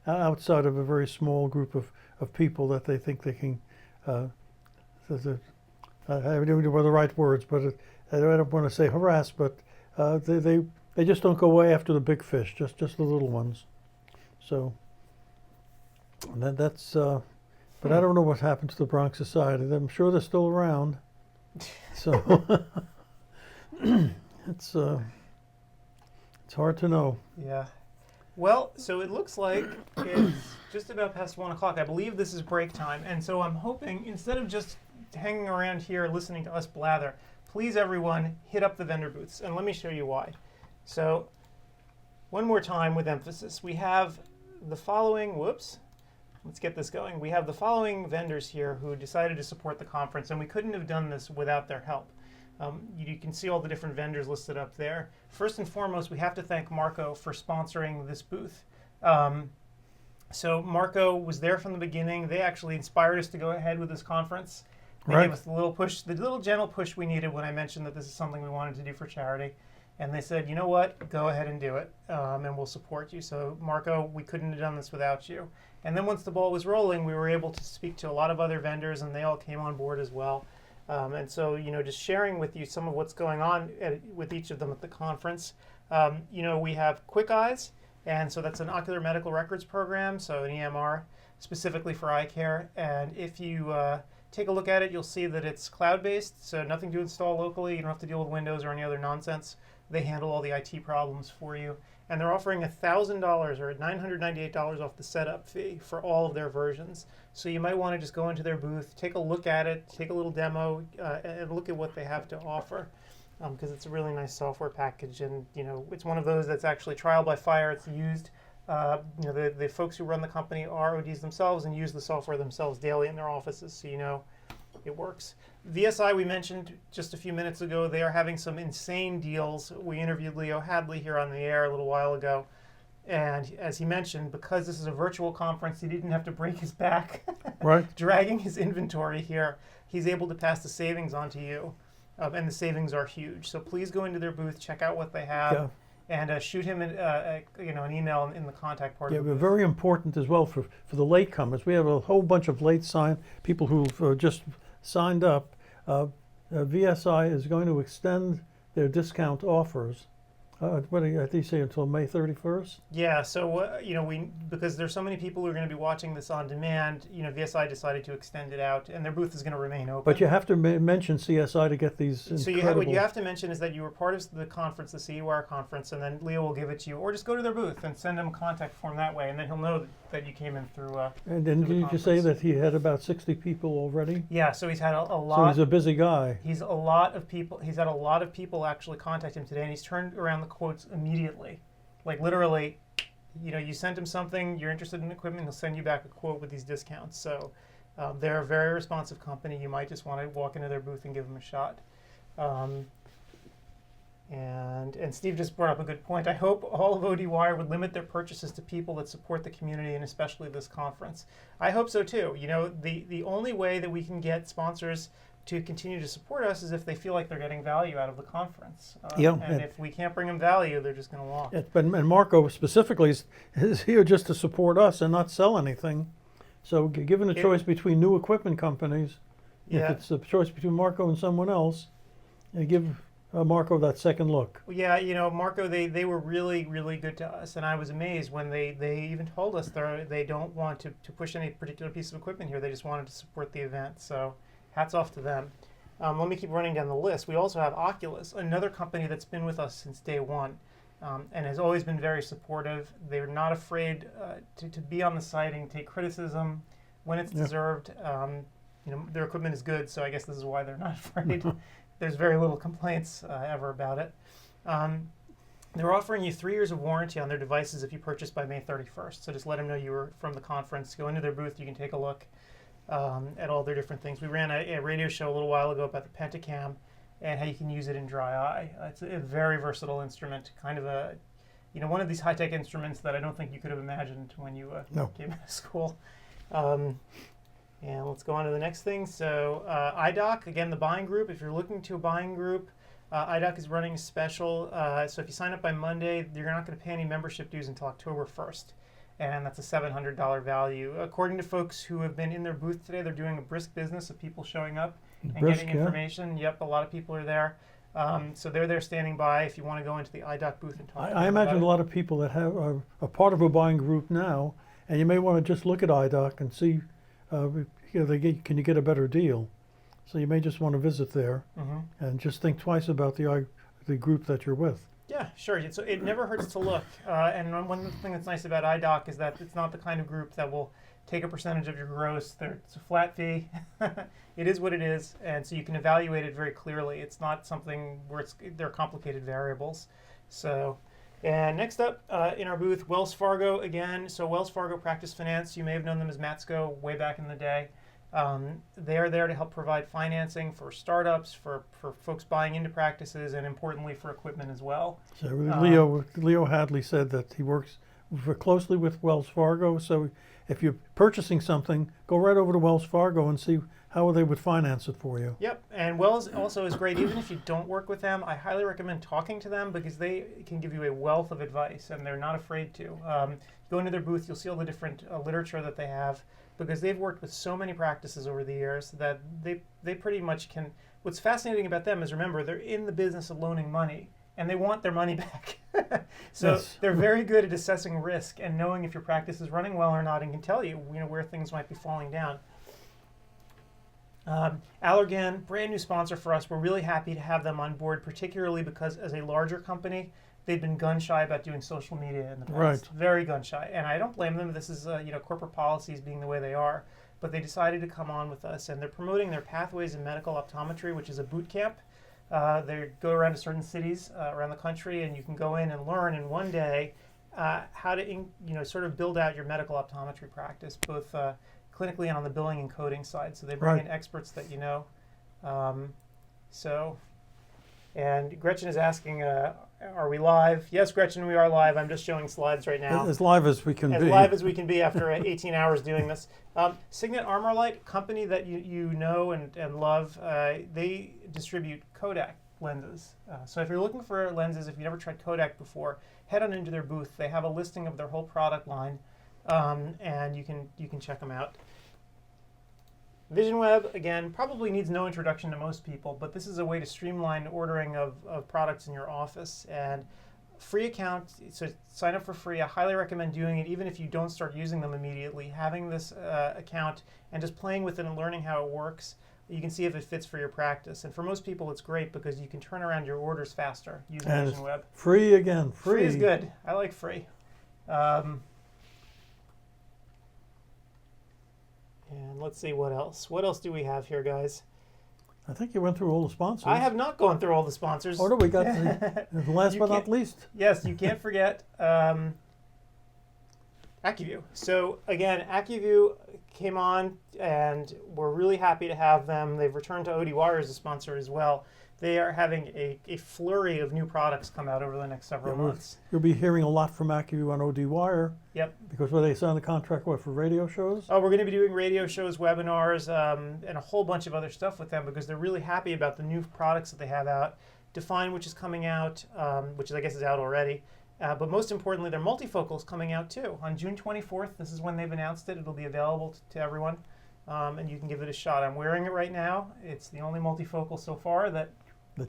outside of a very small group of people that they think they can. I don't know the right words, but I don't want to say harass, but they just don't go away after the big fish, just the little ones. So that's. But I don't know what happened to the Bronx Society. I'm sure they're still around. So it's hard to know. Yeah. Well, so it looks like it's just about past 1 o'clock. I believe this is break time. And so I'm hoping, instead of just hanging around here listening to us blather, please, everyone, hit up the vendor booths. And let me show you why. So one more time with emphasis. We have the following, let's get this going. We have the following vendors here who decided to support the conference, and we couldn't have done this without their help. You can see all the different vendors listed up there. First and foremost, we have to thank Marco for sponsoring this booth. So Marco was there from the beginning. They actually inspired us to go ahead with this conference. They gave us the little push, the little gentle push we needed when I mentioned that this is something we wanted to do for charity. And they said, you know what, go ahead and do it, and we'll support you. So Marco, we couldn't have done this without you. And then once the ball was rolling, we were able to speak to a lot of other vendors, and they all came on board as well. And so, just sharing with you some of what's going on with each of them at the conference. We have Quick Eyes, and so that's an ocular medical records program, so an EMR specifically for eye care. And if you take a look at it, you'll see that it's cloud-based, so nothing to install locally. You don't have to deal with Windows or any other nonsense. They handle all the IT problems for you. And they're offering $1,000 or $998 off the setup fee for all of their versions. So you might want to just go into their booth, take a look at it, take a little demo, and look at what they have to offer. Because it's a really nice software package, and it's one of those that's actually trial by fire. It's used. The folks who run the company are ODs themselves and use the software themselves daily in their offices, so it works. VSI, we mentioned just a few minutes ago, they are having some insane deals. We interviewed Leo Hadley here on the air a little while ago, And as he mentioned, because this is a virtual conference, he didn't have to break his back Right. dragging his inventory here. He's able to pass the savings on to you, and the savings are huge. So please go into their booth, check out what they have, Yeah. and shoot him an email in the contact part Yeah, of the but booth. very important as well for the latecomers. We have a whole bunch of late people who've just signed up. VSI is going to extend their discount offers. What do you say, until May 31st? Yeah, so because there's so many people who are going to be watching this on demand, VSI decided to extend it out, and their booth is going to remain open. But you have to mention CSI to get these So what you have to mention is that you were part of the conference, the CEwire conference, and then Leo will give it to you, or just go to their booth and send him a contact form that way, and then he'll know that you came in through. And then through the did you say conference. that he had about 60 people already? Yeah, so he's had a lot. So he's a busy guy. He's a lot of people. He's had a lot of people actually contact him today, and he's turned around the quotes immediately. Like literally, you sent him something. You're interested in equipment. He'll send you back a quote with these discounts. So they're a very responsive company. You might just want to walk into their booth and give them a shot. And Steve just brought up a good point. I hope all of ODWire would limit their purchases to people that support the community, and especially this conference. I hope so too. The only way that we can get sponsors to continue to support us is if they feel like they're getting value out of the conference. And if we can't bring them value, they're just going to walk. And Marco specifically is here just to support us and not sell anything. So given a choice between new equipment companies, if it's a choice between Marco and someone else, give Marco that second look. Yeah, Marco, they were really, really good to us, and I was amazed when they even told us they don't want to push any particular piece of equipment here. They just wanted to support the event. So hats off to them. Let me keep running down the list. We also have Oculus, another company that's been with us since day one, and has always been very supportive. They're not afraid to be on the site and take criticism when it's deserved. Their equipment is good, so I guess this is why they're not afraid. There's very little complaints ever about it. They're offering you 3 years of warranty on their devices if you purchase by May 31st. So just let them know you were from the conference. Go into their booth. You can take a look at all their different things. We ran a radio show a little while ago about the Pentacam and how you can use it in dry eye. It's a very versatile instrument, kind of one of these high-tech instruments that I don't think you could have imagined when you came out of school. And let's go on to the next thing. So iDoc, again, the buying group. If you're looking to a buying group, iDoc is running a special. So if you sign up by Monday, you're not going to pay any membership dues until October 1st. And that's a $700 value. According to folks who have been in their booth today, they're doing a brisk business of people showing up and getting information. Yep, a lot of people are there. So they're there standing by if you want to go into the iDoc booth and talk to them. I imagine a lot of people that are part of a buying group now, and you may want to just look at iDoc and see can you get a better deal. So you may just want to visit there and just think twice about the group that you're with. Yeah, sure. So it never hurts to look. And one thing that's nice about iDoc is that it's not the kind of group that will take a percentage of your gross. It's a flat fee. It is what it is, and so you can evaluate it very clearly. It's not something where there are complicated variables. So, and next up in our booth, Wells Fargo again. So Wells Fargo Practice Finance, you may have known them as Matsco way back in the day. They are there to help provide financing for startups, for folks buying into practices, and importantly for equipment as well. So Leo Hadley said that he works closely with Wells Fargo. So if you're purchasing something, go right over to Wells Fargo and see how they would finance it for you. Yep, and Wells also is great. Even if you don't work with them, I highly recommend talking to them because they can give you a wealth of advice, and they're not afraid to. Go into their booth, you'll see all the different literature that they have, because they've worked with so many practices over the years that they pretty much can. What's fascinating about them is, remember, they're in the business of loaning money, and they want their money back. So they're very good at assessing risk and knowing if your practice is running well or not, and can tell you, where things might be falling down. Allergan, brand new sponsor for us. We're really happy to have them on board, particularly because as a larger company, they've been gun shy about doing social media in the past. Right. Very gun shy, and I don't blame them. This is corporate policies being the way they are, but they decided to come on with us, and they're promoting their Pathways in Medical Optometry, which is a boot camp. They go around to certain cities around the country, and you can go in and learn in one day how to sort of build out your medical optometry practice, both clinically and on the billing and coding side. So they bring in experts that you know. And Gretchen is asking, Are we live? Yes, Gretchen, we are live. I'm just showing slides right now. As live as we can be. As live as we can be after 18 hours doing this. Signet Armorlight, company that you know and love, they distribute Kodak lenses. So if you're looking for lenses, if you've never tried Kodak before, head on into their booth. They have a listing of their whole product line, and you can check them out. VisionWeb, again, probably needs no introduction to most people, but this is a way to streamline ordering of products in your office. And free account, so sign up for free. I highly recommend doing it even if you don't start using them immediately. Having this account and just playing with it and learning how it works, you can see if it fits for your practice. And for most people, it's great because you can turn around your orders faster using And VisionWeb. free again. Free is good. I like free. And let's see what else. What else do we have here, guys? I think you went through all the sponsors. I have not gone through all the sponsors. What do we got? The last but not least. Yes, you can't forget AccuView. So again, AccuView came on, and we're really happy to have them. They've returned to ODWire as a sponsor as well. They are having a flurry of new products come out over the next several months. You'll be hearing a lot from AccuView on ODWire. Yep. Because they signed the contract for radio shows? Oh, we're going to be doing radio shows, webinars, and a whole bunch of other stuff with them because they're really happy about the new products that they have out. Define, which is coming out, which I guess is out already. But most importantly, their multifocal is coming out too. On June 24th, this is when they've announced it. It'll be available to everyone, and you can give it a shot. I'm wearing it right now. It's the only multifocal so far that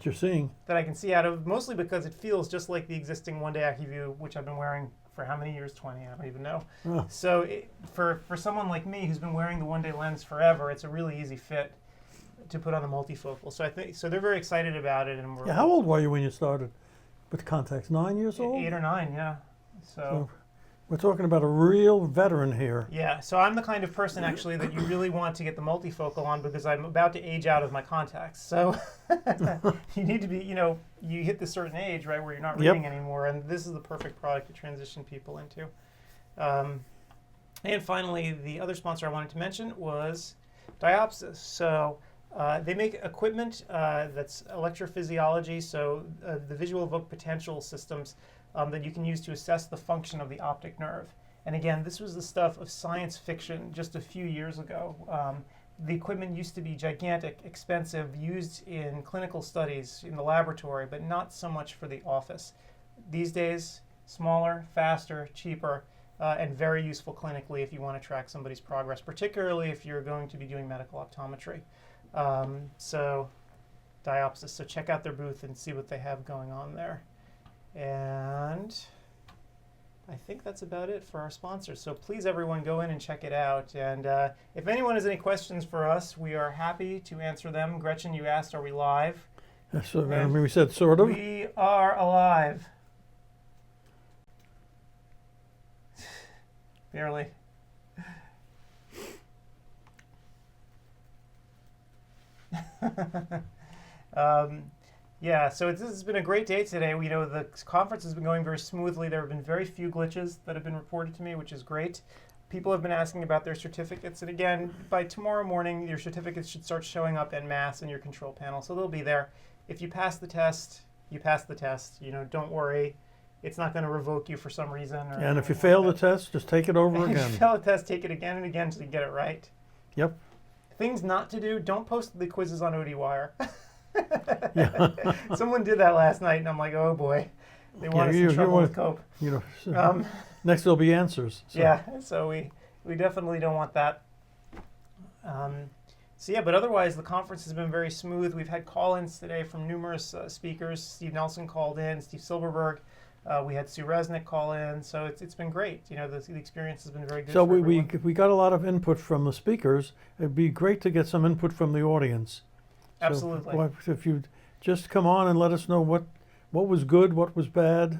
you're seeing. That I can see out of, mostly because it feels just like the existing one-day AccuView, which I've been wearing for how many years? 20, I don't even know. Oh. So for someone like me who's been wearing the one-day lens forever, it's a really easy fit to put on the multifocal. So I think they're very excited about it. And how old were you when you started with contacts? 9 years old? 8 or 9, yeah. So we're talking about a real veteran here. Yeah, so I'm the kind of person actually that you really want to get the multifocal on because I'm about to age out of my contacts. So you need to be, you hit this certain age, right, where you're not reading anymore, and this is the perfect product to transition people into. And finally, the other sponsor I wanted to mention was Diopsis. So they make equipment that's electrophysiology, so the visual evoked potential systems that you can use to assess the function of the optic nerve. And again, this was the stuff of science fiction just a few years ago. The equipment used to be gigantic, expensive, used in clinical studies in the laboratory, but not so much for the office. These days, smaller, faster, cheaper, and very useful clinically if you want to track somebody's progress, particularly if you're going to be doing medical optometry. So Diopsis, so check out their booth and see what they have going on there. And I think that's about it for our sponsors. So please, everyone, go in and check it out. And if anyone has any questions for us, we are happy to answer them. Gretchen, you asked, are we live? So, we said sort of. We are alive. Barely. Yeah, so this has been a great day today. We know the conference has been going very smoothly. There have been very few glitches that have been reported to me, which is great. People have been asking about their certificates, and again, by tomorrow morning, your certificates should start showing up en masse in your control panel, so they'll be there. If you pass the test, you pass the test. Don't worry. It's not going to revoke you for some reason. And if you fail the test, just take it over again. If you fail the test, take it again and again until you get it right. Yep. Things not to do, don't post the quizzes on ODWire. Yeah. Someone did that last night, and I'm like, oh boy, they want us in trouble with COPE. Next there'll be answers. So. Yeah, so we definitely don't want that. So yeah, but otherwise the conference has been very smooth. We've had call-ins today from numerous speakers. Steve Nelson called in, Steve Silverberg. We had Sue Resnick call in, so it's been great. The experience has been very good. So we got a lot of input from the speakers. It'd be great to get some input from the audience. Absolutely. So if you just come on and let us know what was good, what was bad,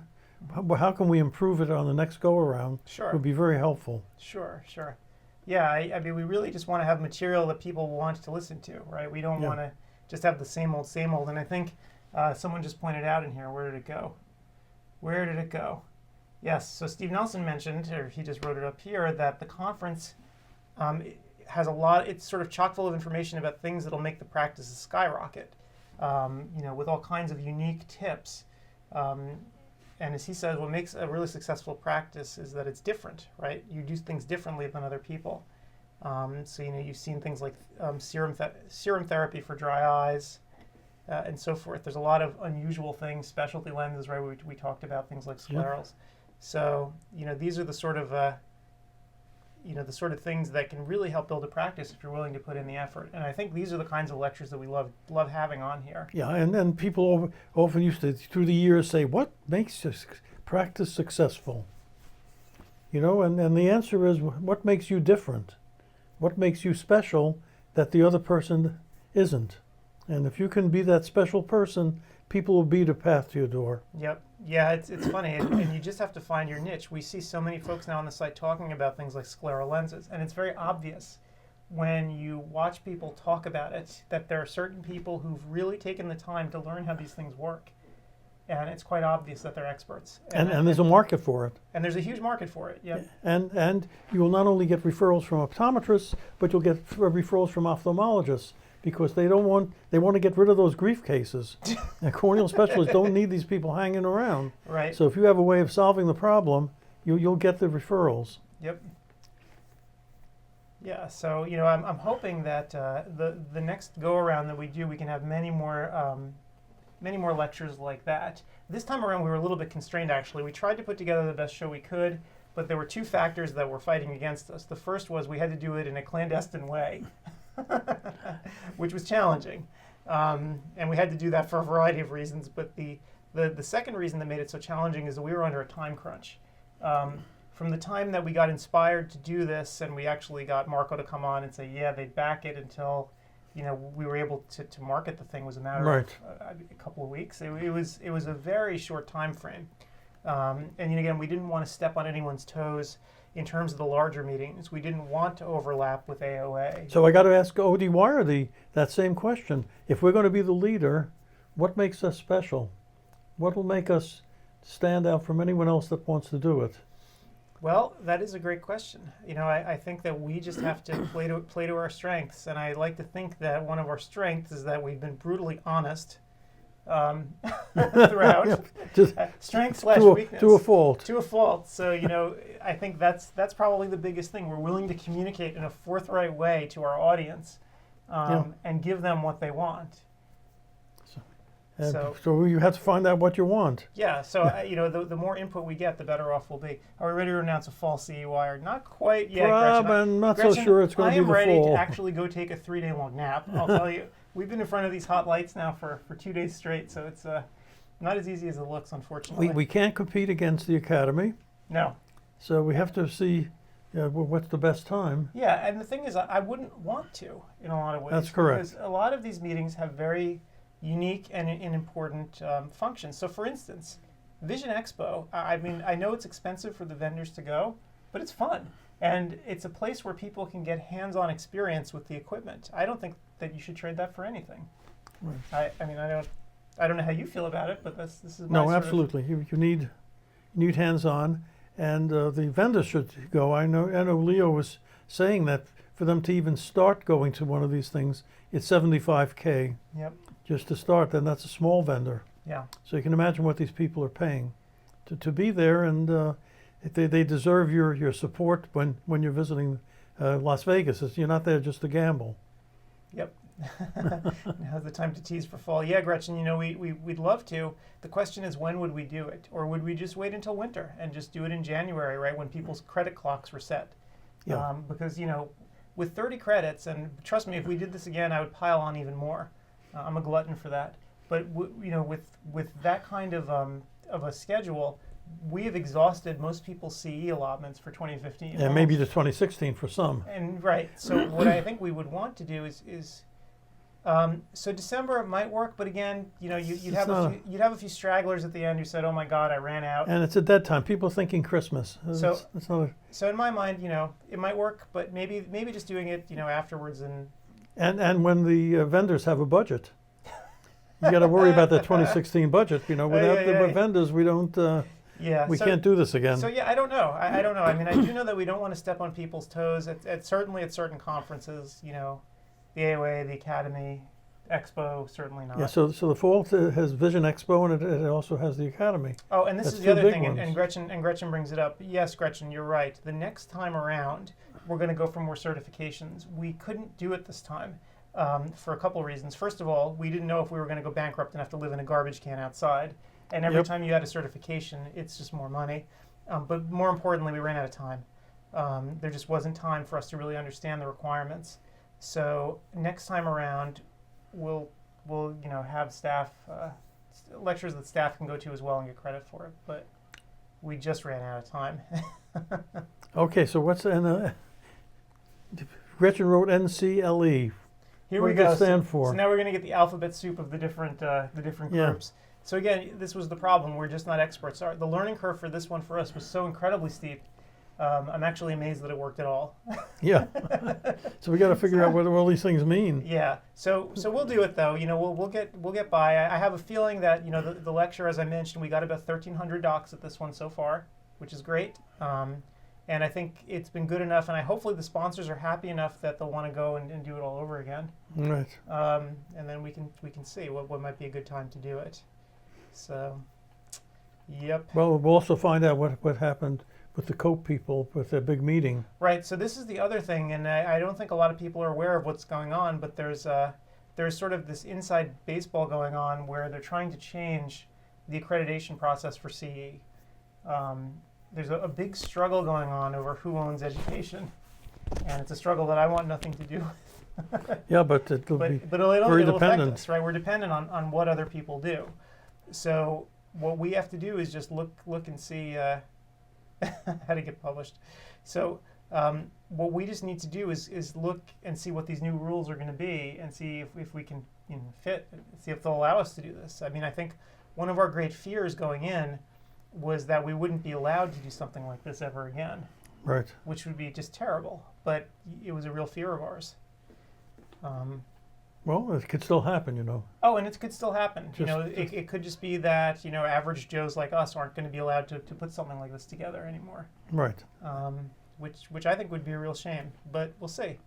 how can we improve it on the next go around? Sure. It would be very helpful. Sure. Yeah, I mean, we really just want to have material that people want to listen to, right? We don't want to just have the same old. And I think someone just pointed out in here, where did it go? Yes, so Steve Nelson mentioned, or he just wrote it up here, that the conference has it's sort of chock full of information about things that'll make the practices skyrocket, with all kinds of unique tips. And as he says, what makes a really successful practice is that it's different, right? You do things differently than other people. So, you've seen things like serum therapy for dry eyes and so forth. There's a lot of unusual things, specialty lenses, right? We talked about things like sclerals. So, these are the sort of things that can really help build a practice if you're willing to put in the effort. And I think these are the kinds of lectures that we love having on here. Yeah, and then people often used to, through the years, say, what makes a practice successful? And the answer is, what makes you different? What makes you special that the other person isn't? And if you can be that special person, people will beat a path to your door. Yep. Yeah, it's funny, and you just have to find your niche. We see so many folks now on the site talking about things like scleral lenses, and it's very obvious when you watch people talk about it that there are certain people who've really taken the time to learn how these things work, and it's quite obvious that they're experts. And there's a market for it. And there's a huge market for it. Yeah. And you will not only get referrals from optometrists, but you'll get referrals from ophthalmologists, because they want to get rid of those grief cases. And corneal specialists don't need these people hanging around. Right. So if you have a way of solving the problem, you'll get the referrals. Yep. Yeah. So I'm hoping that the next go around that we do, we can have many more lectures like that. This time around, we were a little bit constrained. Actually, we tried to put together the best show we could, but there were two factors that were fighting against us. The first was we had to do it in a clandestine way. Which was challenging, and we had to do that for a variety of reasons. But the second reason that made it so challenging is that we were under a time crunch. From the time that we got inspired to do this, and we actually got Marco to come on and say, yeah, they'd back it until we were able to market the thing, was a matter of a couple of weeks. It was a very short time frame, and again, we didn't want to step on anyone's toes. In terms of the larger meetings, we didn't want to overlap with AOA. So I got to ask CEwire that same question. If we're going to be the leader, what makes us special? What will make us stand out from anyone else that wants to do it? Well, that is a great question. I think that we just have to play to our strengths, and I like to think that one of our strengths is that we've been brutally honest throughout. Strength/weakness. To a fault. To a fault. So, I think that's probably the biggest thing. We're willing to communicate in a forthright way to our audience and give them what they want. So you have to find out what you want. Yeah, so the more input we get, the better off we'll be. Are we ready to announce a fall CEwire? Not quite yet, Gretchen. I'm not so sure it's going to be the fall. I am ready to actually go take a 3-day-long nap. I'll tell you, we've been in front of these hot lights now for 2 days straight, so it's not as easy as it looks, unfortunately. We can't compete against the Academy. No. So we have to see what's the best time. Yeah, and the thing is, I wouldn't want to in a lot of ways. That's correct. Because a lot of these meetings have very unique and important functions. So, for instance, Vision Expo, I know it's expensive for the vendors to go, but it's fun. And it's a place where people can get hands-on experience with the equipment. I don't think that you should trade that for anything. Right. I don't know how you feel about it, but this is my No, absolutely. You need hands-on, and the vendors should go. I know Leo was saying that for them to even start going to one of these things, it's $75K. Yep. Just to start, then that's a small vendor. Yeah. So you can imagine what these people are paying to be there, and they deserve your support when you're visiting Las Vegas. You're not there just to gamble. Yep. Now's the time to tease for fall. Yeah, Gretchen, we'd love to. The question is, when would we do it? Or would we just wait until winter and just do it in January, right, when people's credit clocks were set? Yeah. Because, with 30 credits, and trust me, if we did this again, I would pile on even more. I'm a glutton for that. But with that kind of a schedule, we have exhausted most people's CE allotments for 2015. And maybe the 2016 for some. And right. So what I think we would want to do is so December might work, but again, you'd have a few stragglers at the end who said, "Oh my God, I ran out." And it's at that time. People thinking Christmas. So in my mind, it might work, but maybe just doing it, afterwards And when the vendors have a budget, you got to worry about that 2016 budget. Without the vendors, we don't. We can't do this again. So I don't know. I don't know. I do know that we don't want to step on people's toes. Certainly at certain conferences, the AOA, the Academy, Expo, certainly not. Yeah, so the fall has Vision Expo, and it also has the Academy. Oh, and this That's is two the other big thing, ones. and Gretchen brings it up. Yes, Gretchen, you're right. The next time around, we're going to go for more certifications. We couldn't do it this time for a couple of reasons. First of all, we didn't know if we were going to go bankrupt and have to live in a garbage can outside. And every time you add a certification, it's just more money. But more importantly, we ran out of time. There just wasn't time for us to really understand the requirements. So next time around, we'll have staff lectures that staff can go to as well and get credit for it. But we just ran out of time. Okay, so what's Gretchen wrote NCLE. Here what we does go. that stand for? So now we're going to get the alphabet soup of the different groups. So again, this was the problem. We're just not experts. The learning curve for this one for us was so incredibly steep. I'm actually amazed that it worked at all. Yeah. So we got to figure out what all these things mean. Yeah. So we'll do it though. We'll get by. I have a feeling that the lecture, as I mentioned, we got about 1,300 docs at this one so far, which is great. And I think it's been good enough, and hopefully the sponsors are happy enough that they'll want to go and do it all over again. Right. And then we can see what might be a good time to do it. So, yep. Well, we'll also find out what happened with the Cope people with their big meeting. Right. So this is the other thing, and I don't think a lot of people are aware of what's going on, but there's sort of this inside baseball going on where they're trying to change the accreditation process for CE. There's a big struggle going on over who owns education, and it's a struggle that I want nothing to do with. Yeah, but it'll be very it'll affect dependent. us, right? We're dependent on what other people do. So what we have to do is just look and see how to get published. So what we just need to do is look and see what these new rules are going to be, and see if we can fit, see if they'll allow us to do this. I mean, I think one of our great fears going in was that we wouldn't be allowed to do something like this ever again. Right. Which would be just terrible. But it was a real fear of ours. Well, it could still happen, Oh, and it could still happen. It could just be that, average Joes like us aren't going to be allowed to put something like this together anymore. Right. Which I think would be a real shame. But we'll see.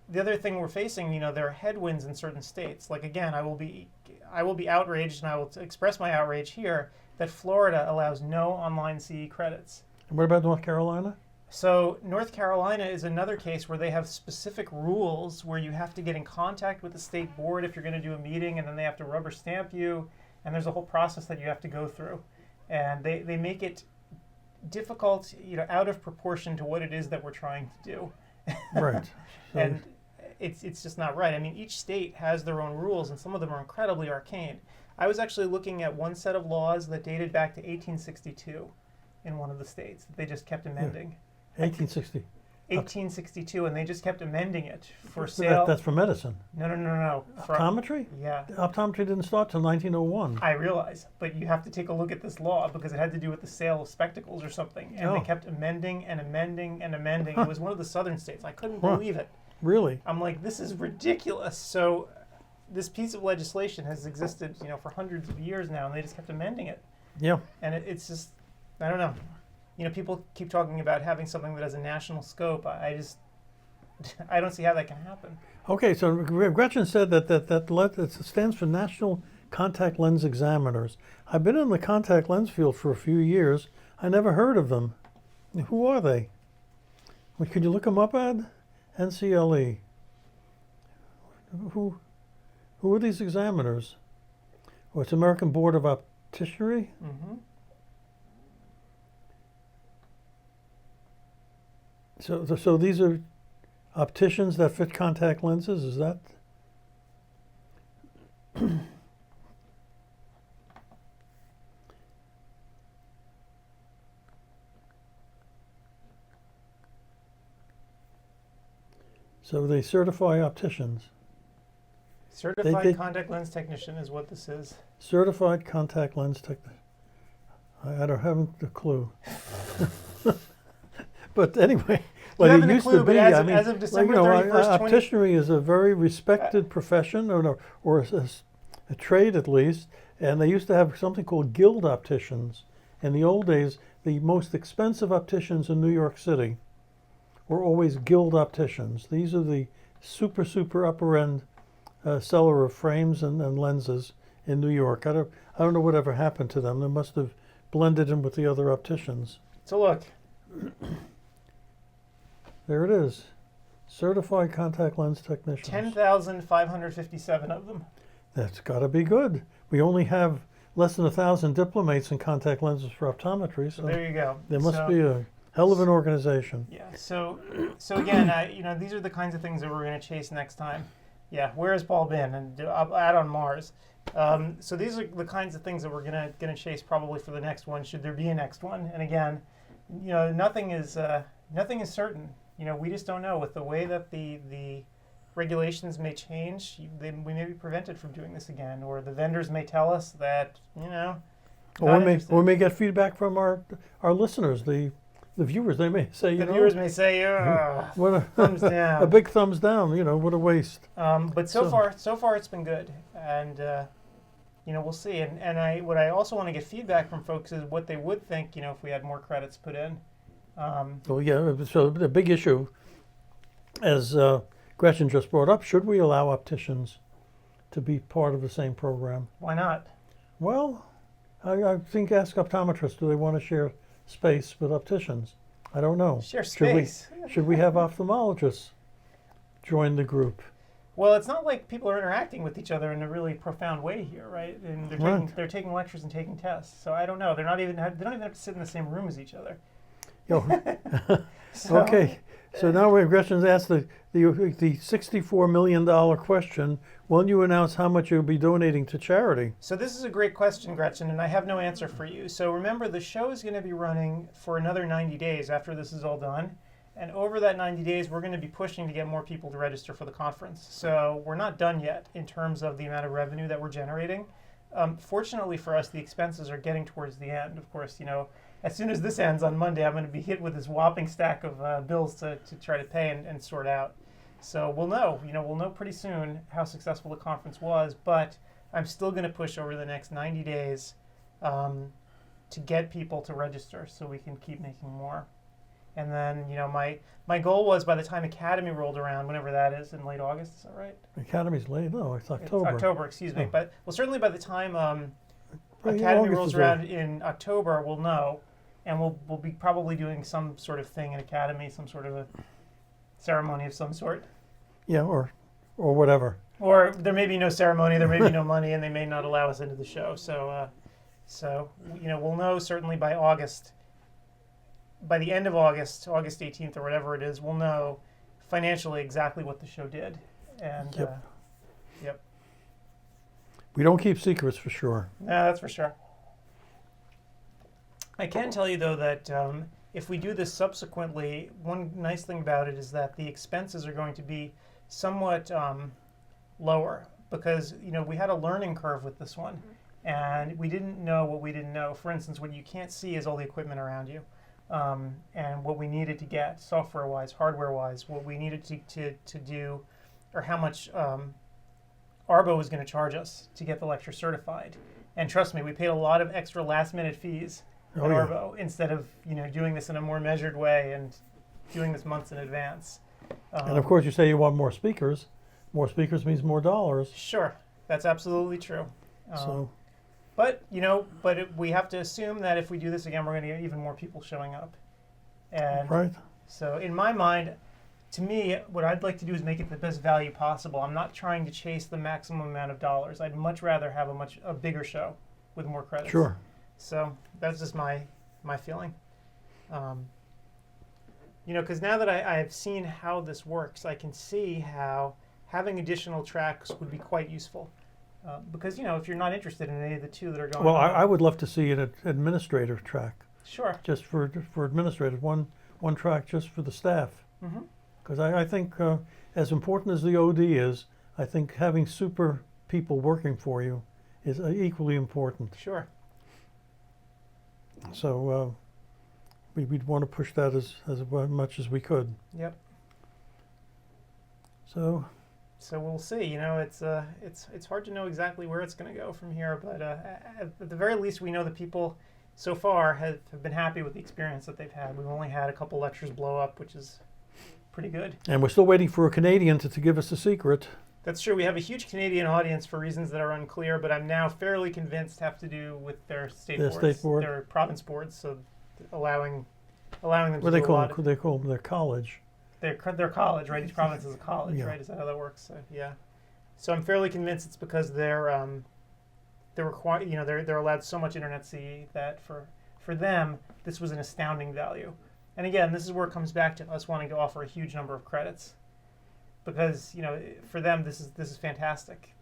The other thing we're facing, there are headwinds in certain states. Like, again, I will be outraged, and I will express my outrage here, that Florida allows no online CE credits. And what about North Carolina? So North Carolina is another case where they have specific rules where you have to get in contact with the state board if you're going to do a meeting, and then they have to rubber stamp you, and there's a whole process that you have to go through. And they make it difficult, out of proportion to what it is that we're trying to do. Right. So and it's just not right. I mean, each state has their own rules, and some of them are incredibly arcane. I was actually looking at one set of laws that dated back to 1862 in one of the states that they just kept amending. 1860. 1862, and they just kept amending it for sale. That's for medicine. No. Optometry? Yeah. Optometry didn't start till 1901. I realize, but you have to take a look at this law because it had to do with the sale of spectacles or something, and they kept amending and amending and amending. It was one of the southern states. I couldn't believe it. Really? I'm like, this is ridiculous. So this piece of legislation has existed, for hundreds of years now, and they just kept amending it. Yeah. And it's just, I don't know. People keep talking about having something that has a national scope. I don't see how that can happen. Okay, so Gretchen said that it stands for National Contact Lens Examiners. I've been in the contact lens field for a few years. I never heard of them. Who are they? Could you look them up, Ed? NCLE. Who are these examiners? Oh, it's American Board of Opticianry? Mm-hmm. So these are opticians that fit contact lenses, is that? So they certify opticians. Certified contact lens technician is what this is. Certified contact lens technician. I don't have a clue. But anyway, well, it used to be. As of December 31st, opticianry is a very respected profession, or a trade at least. And they used to have something called guild opticians. In the old days, the most expensive opticians in New York City were always guild opticians. These are the super upper end seller of frames and lenses in New York. I don't know whatever happened to them. They must have blended in with the other opticians. So look, there it is. Certified contact lens technicians. 10,557 of them. That's got to be good. We only have less than 1,000 diplomates in contact lenses for optometry. So there you go. There must be a hell of an organization. Yeah. So again, these are the kinds of things that we're going to chase next time. Yeah. Where has Paul been? And out on Mars. So these are the kinds of things that we're going to chase probably for the next one, should there be a next one. And again, nothing is certain. We just don't know. With the way that the regulations may change, we may be prevented from doing this again, or the vendors may tell us that or we may get feedback from our listeners, the viewers. They may say, viewers may say, what thumbs down. A big thumbs down. What a waste. But so far it's been good, and we'll see. And what I also want to get feedback from folks is what they would think, if we had more credits put in. Well, yeah. So the big issue, as Gretchen just brought up, should we allow opticians to be part of the same program? Why not? Well, I think ask optometrists, do they want to share space with opticians? I don't know. Share space. Should we have ophthalmologists join the group? Well, it's not like people are interacting with each other in a really profound way here, right? And they're taking lectures and taking tests. So I don't know. They don't even have to sit in the same room as each other. Okay. So now Gretchen's asked the $64 million question. When you announce how much you'll be donating to charity? So this is a great question, Gretchen, and I have no answer for you. So remember, the show is going to be running for another 90 days after this is all done. And over that 90 days, we're going to be pushing to get more people to register for the conference. So we're not done yet in terms of the amount of revenue that we're generating. Fortunately for us, the expenses are getting towards the end. Of course, as soon as this ends on Monday, I'm going to be hit with this whopping stack of bills to try to pay and sort out. So we'll know pretty soon how successful the conference was, but I'm still going to push over the next 90 days to get people to register so we can keep making more. And then, my goal was by the time Academy rolled around, whenever that is, in late August, is that right? Academy's late? No, it's October. It's October, excuse me. Oh. But certainly by the time Academy rolls around in October, we'll know, and we'll be probably doing some sort of thing in Academy, some sort of a ceremony of some sort. Yeah, or whatever. Or there may be no ceremony, there may be no money, and they may not allow us into the show. So we'll know certainly by August. By the end of August 18th or whatever it is, we'll know financially exactly what the show did. And yep. We don't keep secrets for sure. No, that's for sure. I can tell you though that if we do this subsequently, one nice thing about it is that the expenses are going to be somewhat lower because we had a learning curve with this one, and we didn't know what we didn't know. For instance, what you can't see is all the equipment around you. And what we needed to get software-wise, hardware-wise, what we needed to do, or how much Arbo was going to charge us to get the lecture certified. And trust me, we paid a lot of extra last-minute fees at Arbo instead of doing this in a more measured way and doing this months in advance. And of course, you say you want more speakers. More speakers means more dollars. Sure, that's absolutely true. But we have to assume that if we do this again, we're going to get even more people showing up. And right. So in my mind, to me, what I'd like to do is make it the best value possible. I'm not trying to chase the maximum amount of dollars. I'd much rather have a bigger show with more credits. Sure. So that's just my feeling. Because now that I have seen how this works, I can see how having additional tracks would be quite useful. Because, if you're not interested in any of the two that are going on. Well, I would love to see an administrator track. Sure. Just for administrators, one track just for the staff. Because I think as important as the OD is, I think having super people working for you is equally important. Sure. So we'd want to push that as much as we could. Yep. So we'll see. It's hard to know exactly where it's going to go from here, but at the very least, we know that people so far have been happy with the experience that they've had. We've only had a couple lectures blow up, which is pretty good. And we're still waiting for a Canadian to give us a secret. That's true. We have a huge Canadian audience for reasons that are unclear, but I'm now fairly convinced have to do with their state boards, their province boards, so allowing them to do a lot. They call them their college. Their college, right? Each province is a college, right? Is that how that works? So, yeah. So I'm fairly convinced it's because they're allowed so much internet CE that for them this was an astounding value. And again, this is where it comes back to us wanting to offer a huge number of credits, because for them this is fantastic.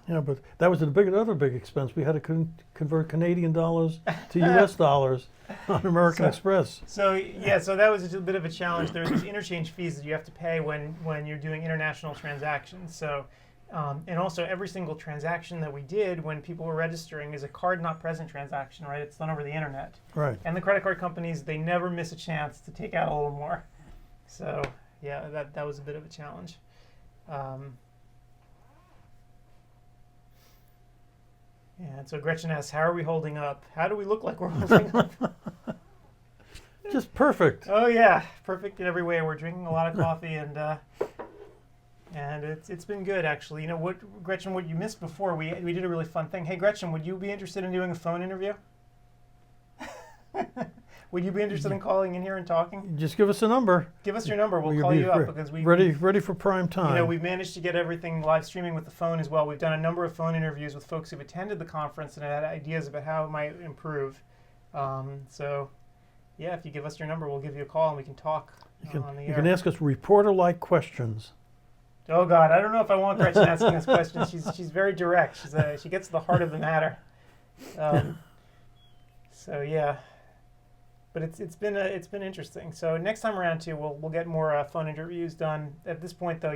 Yeah, but that was another big expense. We had to convert Canadian dollars to U.S. dollars on American Express. So that was a bit of a challenge. There are these interchange fees that you have to pay when you're doing international transactions. So, and also every single transaction that we did when people were registering is a card not present transaction, right? It's done over the internet. Right. And the credit card companies, they never miss a chance to take out a little more. So yeah, that was a bit of a challenge. Yeah, and so Gretchen asks, how are we holding up? How do we look like we're holding up? Just perfect. Oh yeah, perfect in every way. We're drinking a lot of coffee, and it's been good actually. Gretchen, what you missed before, we did a really fun thing. Hey Gretchen, would you be interested in doing a phone interview? Would you be interested in calling in here and talking? Just give us a number. Give us your number. We'll call you up because we ready for prime time. We've managed to get everything live streaming with the phone as well. We've done a number of phone interviews with folks who've attended the conference and had ideas about how it might improve. So, yeah, if you give us your number, we'll give you a call and we can talk on the air. You can ask us reporter-like questions. Oh God, I don't know if I want Gretchen asking us questions. She's very direct. She gets to the heart of the matter. So yeah. But it's been interesting. So next time around too, we'll get more phone interviews done. At this point, though,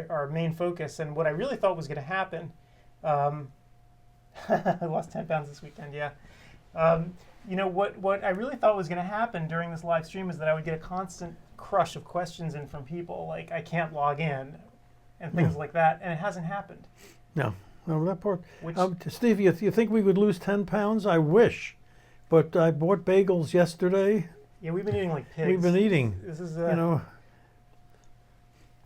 our main focus and what I really thought was going to happen. I lost 10 pounds this weekend. Yeah. What I really thought was going to happen during this live stream is that I would get a constant crush of questions in from people like I can't log in, and things like that, and it hasn't happened. No, that part. Steve, you think we would lose 10 pounds? I wish. But I bought bagels yesterday. Yeah, we've been eating like pigs. We've been eating. This is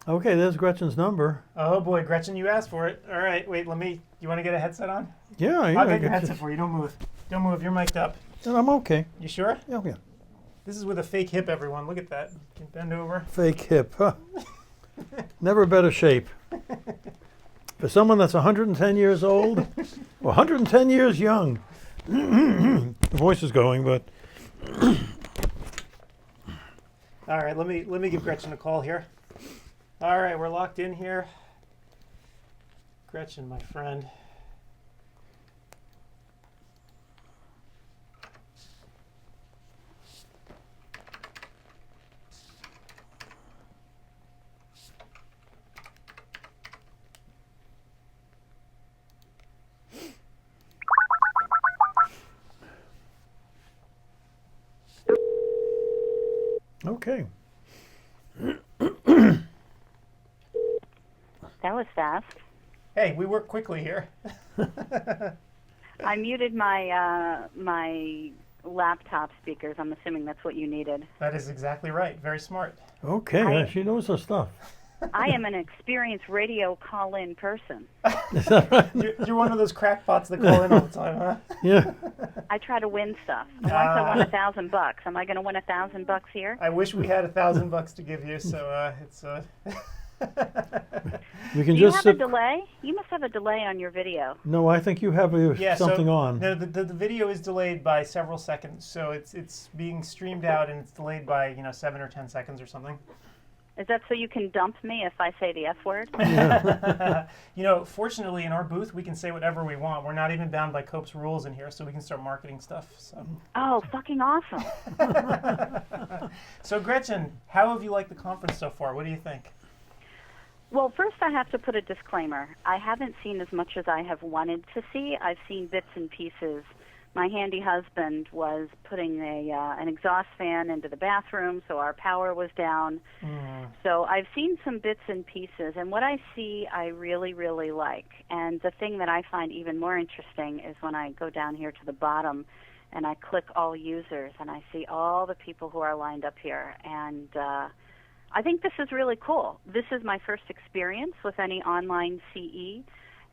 Okay, there's Gretchen's number. Oh boy, Gretchen, you asked for it. All right, wait, you want to get a headset on? Yeah. I'll get your headset for you. Don't move. Don't move. You're mic'd up. I'm okay. You sure? Yeah. This is with a fake hip, everyone. Look at that. You can bend over. Fake hip, huh? Never better shape. For someone that's 110 years old, or 110 years young. The voice is going, but all right, let me give Gretchen a call here. All right, we're locked in here. Gretchen, my friend. Okay. That was fast. Hey, we work quickly here. I muted my my laptop speakers. I'm assuming that's what you needed. That is exactly right. Very smart. Okay, she knows her stuff. I am an experienced radio call-in person. Is that right? You're one of those crackpots that call in all the time, huh? Yeah. I try to win stuff. Once I won $1,000. Am I going to win $1,000 here? I wish we had $1,000 to give you. So it's. We can Do you have a delay? You must have a delay on your video. No, I think you have something on. No, the video is delayed by several seconds, so it's being streamed out and it's delayed by 7 or 10 seconds or something. Is that so you can dump me if I say the F word? Yeah. Fortunately in our booth we can say whatever we want. We're not even bound by Cope's rules in here, so we can start marketing stuff. So. Oh, fucking awesome. So Gretchen, how have you liked the conference so far? What do you think? Well, first I have to put a disclaimer. I haven't seen as much as I have wanted to see. I've seen bits and pieces. My handy husband was putting an exhaust fan into the bathroom, so our power was down. So I've seen some bits and pieces, and what I see I really, really like. And the thing that I find even more interesting is when I go down here to the bottom and I click all users, and I see all the people who are lined up here. And I think this is really cool. This is my first experience with any online CE,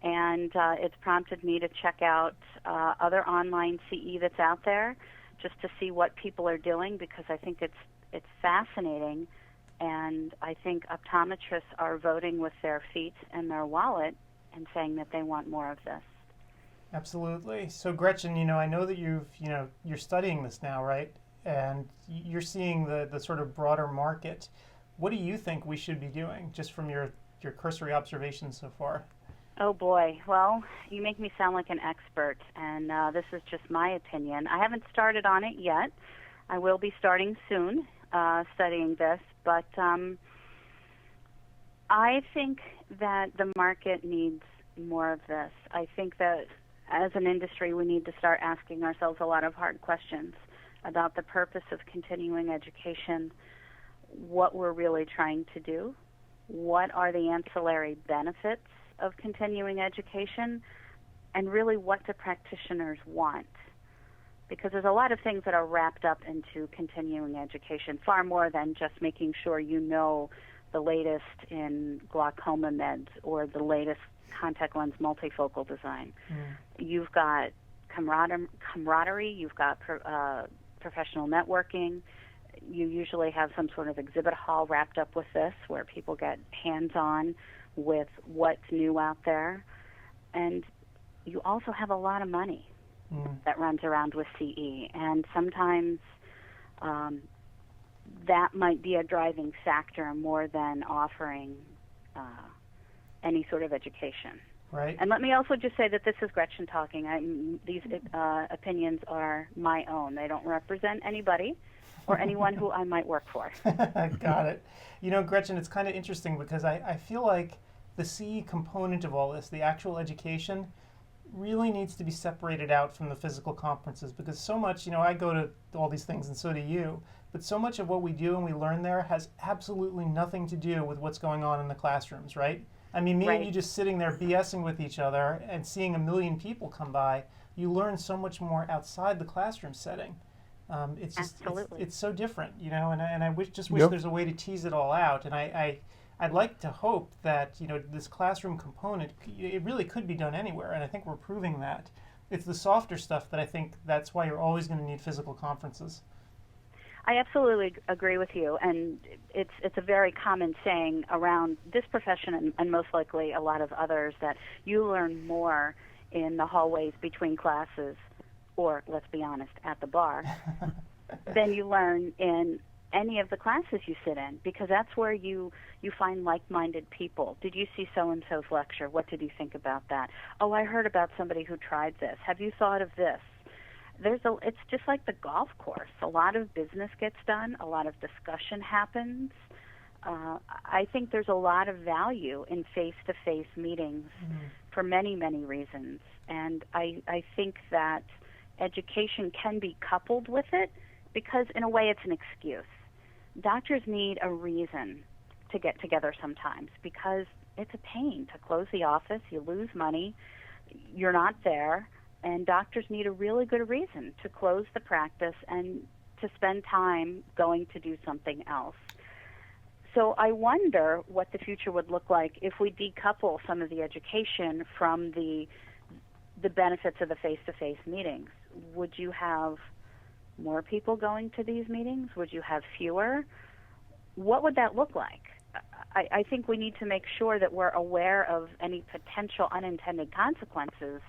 and it's prompted me to check out other online CE that's out there just to see what people are doing, because I think it's fascinating, and I think optometrists are voting with their feet and their wallet and saying that they want more of this. Absolutely. So Gretchen, I know that you're studying this now, right? And you're seeing the sort of broader market. What do you think we should be doing, just from your cursory observations so far? Oh boy, well, you make me sound like an expert, and this is just my opinion. I haven't started on it yet. I will be starting soon, studying this, but I think that the market needs more of this. I think that as an industry, we need to start asking ourselves a lot of hard questions about the purpose of continuing education, what we're really trying to do, what are the ancillary benefits of continuing education, and really what do practitioners want. Because there's a lot of things that are wrapped up into continuing education, far more than just making sure you know the latest in glaucoma meds or the latest contact lens multifocal design. You've got camaraderie, you've got professional networking. You usually have some sort of exhibit hall wrapped up with this, where people get hands-on with what's new out there. And you also have a lot of money that runs around with CE, and sometimes that might be a driving factor more than offering any sort of education. Right. And let me also just say that this is Gretchen talking. These opinions are my own. They don't represent anybody or anyone who I might work for. Got it. Gretchen, it's kind of interesting because I feel like the CE component of all this, the actual education, really needs to be separated out from the physical conferences, because so much, I go to all these things and so do you, but so much of what we do and we learn there has absolutely nothing to do with what's going on in the classrooms, right? I mean, me and you just sitting there BSing with each other and seeing a million people come by, you learn so much more outside the classroom setting. It's just, it's so different, and I wish there's a way to tease it all out. And I'd like to hope that, this classroom component, it really could be done anywhere, and I think we're proving that. It's the softer stuff that I think that's why you're always going to need physical conferences. I absolutely agree with you, and it's a very common saying around this profession and most likely a lot of others, that you learn more in the hallways between classes, or let's be honest, at the bar, than you learn in any of the classes you sit in, because that's where you find like-minded people. Did you see so-and-so's lecture? What did you think about that? Oh, I heard about somebody who tried this. Have you thought of this? It's just like the golf course. A lot of business gets done. A lot of discussion happens. I think there's a lot of value in face-to-face meetings for many, many reasons. And I think that education can be coupled with it, because in a way it's an excuse. Doctors need a reason to get together sometimes, because it's a pain to close the office. You lose money. You're not there. And doctors need a really good reason to close the practice and to spend time going to do something else. So I wonder what the future would look like if we decouple some of the education from the benefits of the face-to-face meetings. Would you have more people going to these meetings? Would you have fewer? What would that look like? I think we need to make sure that we're aware of any potential unintended consequences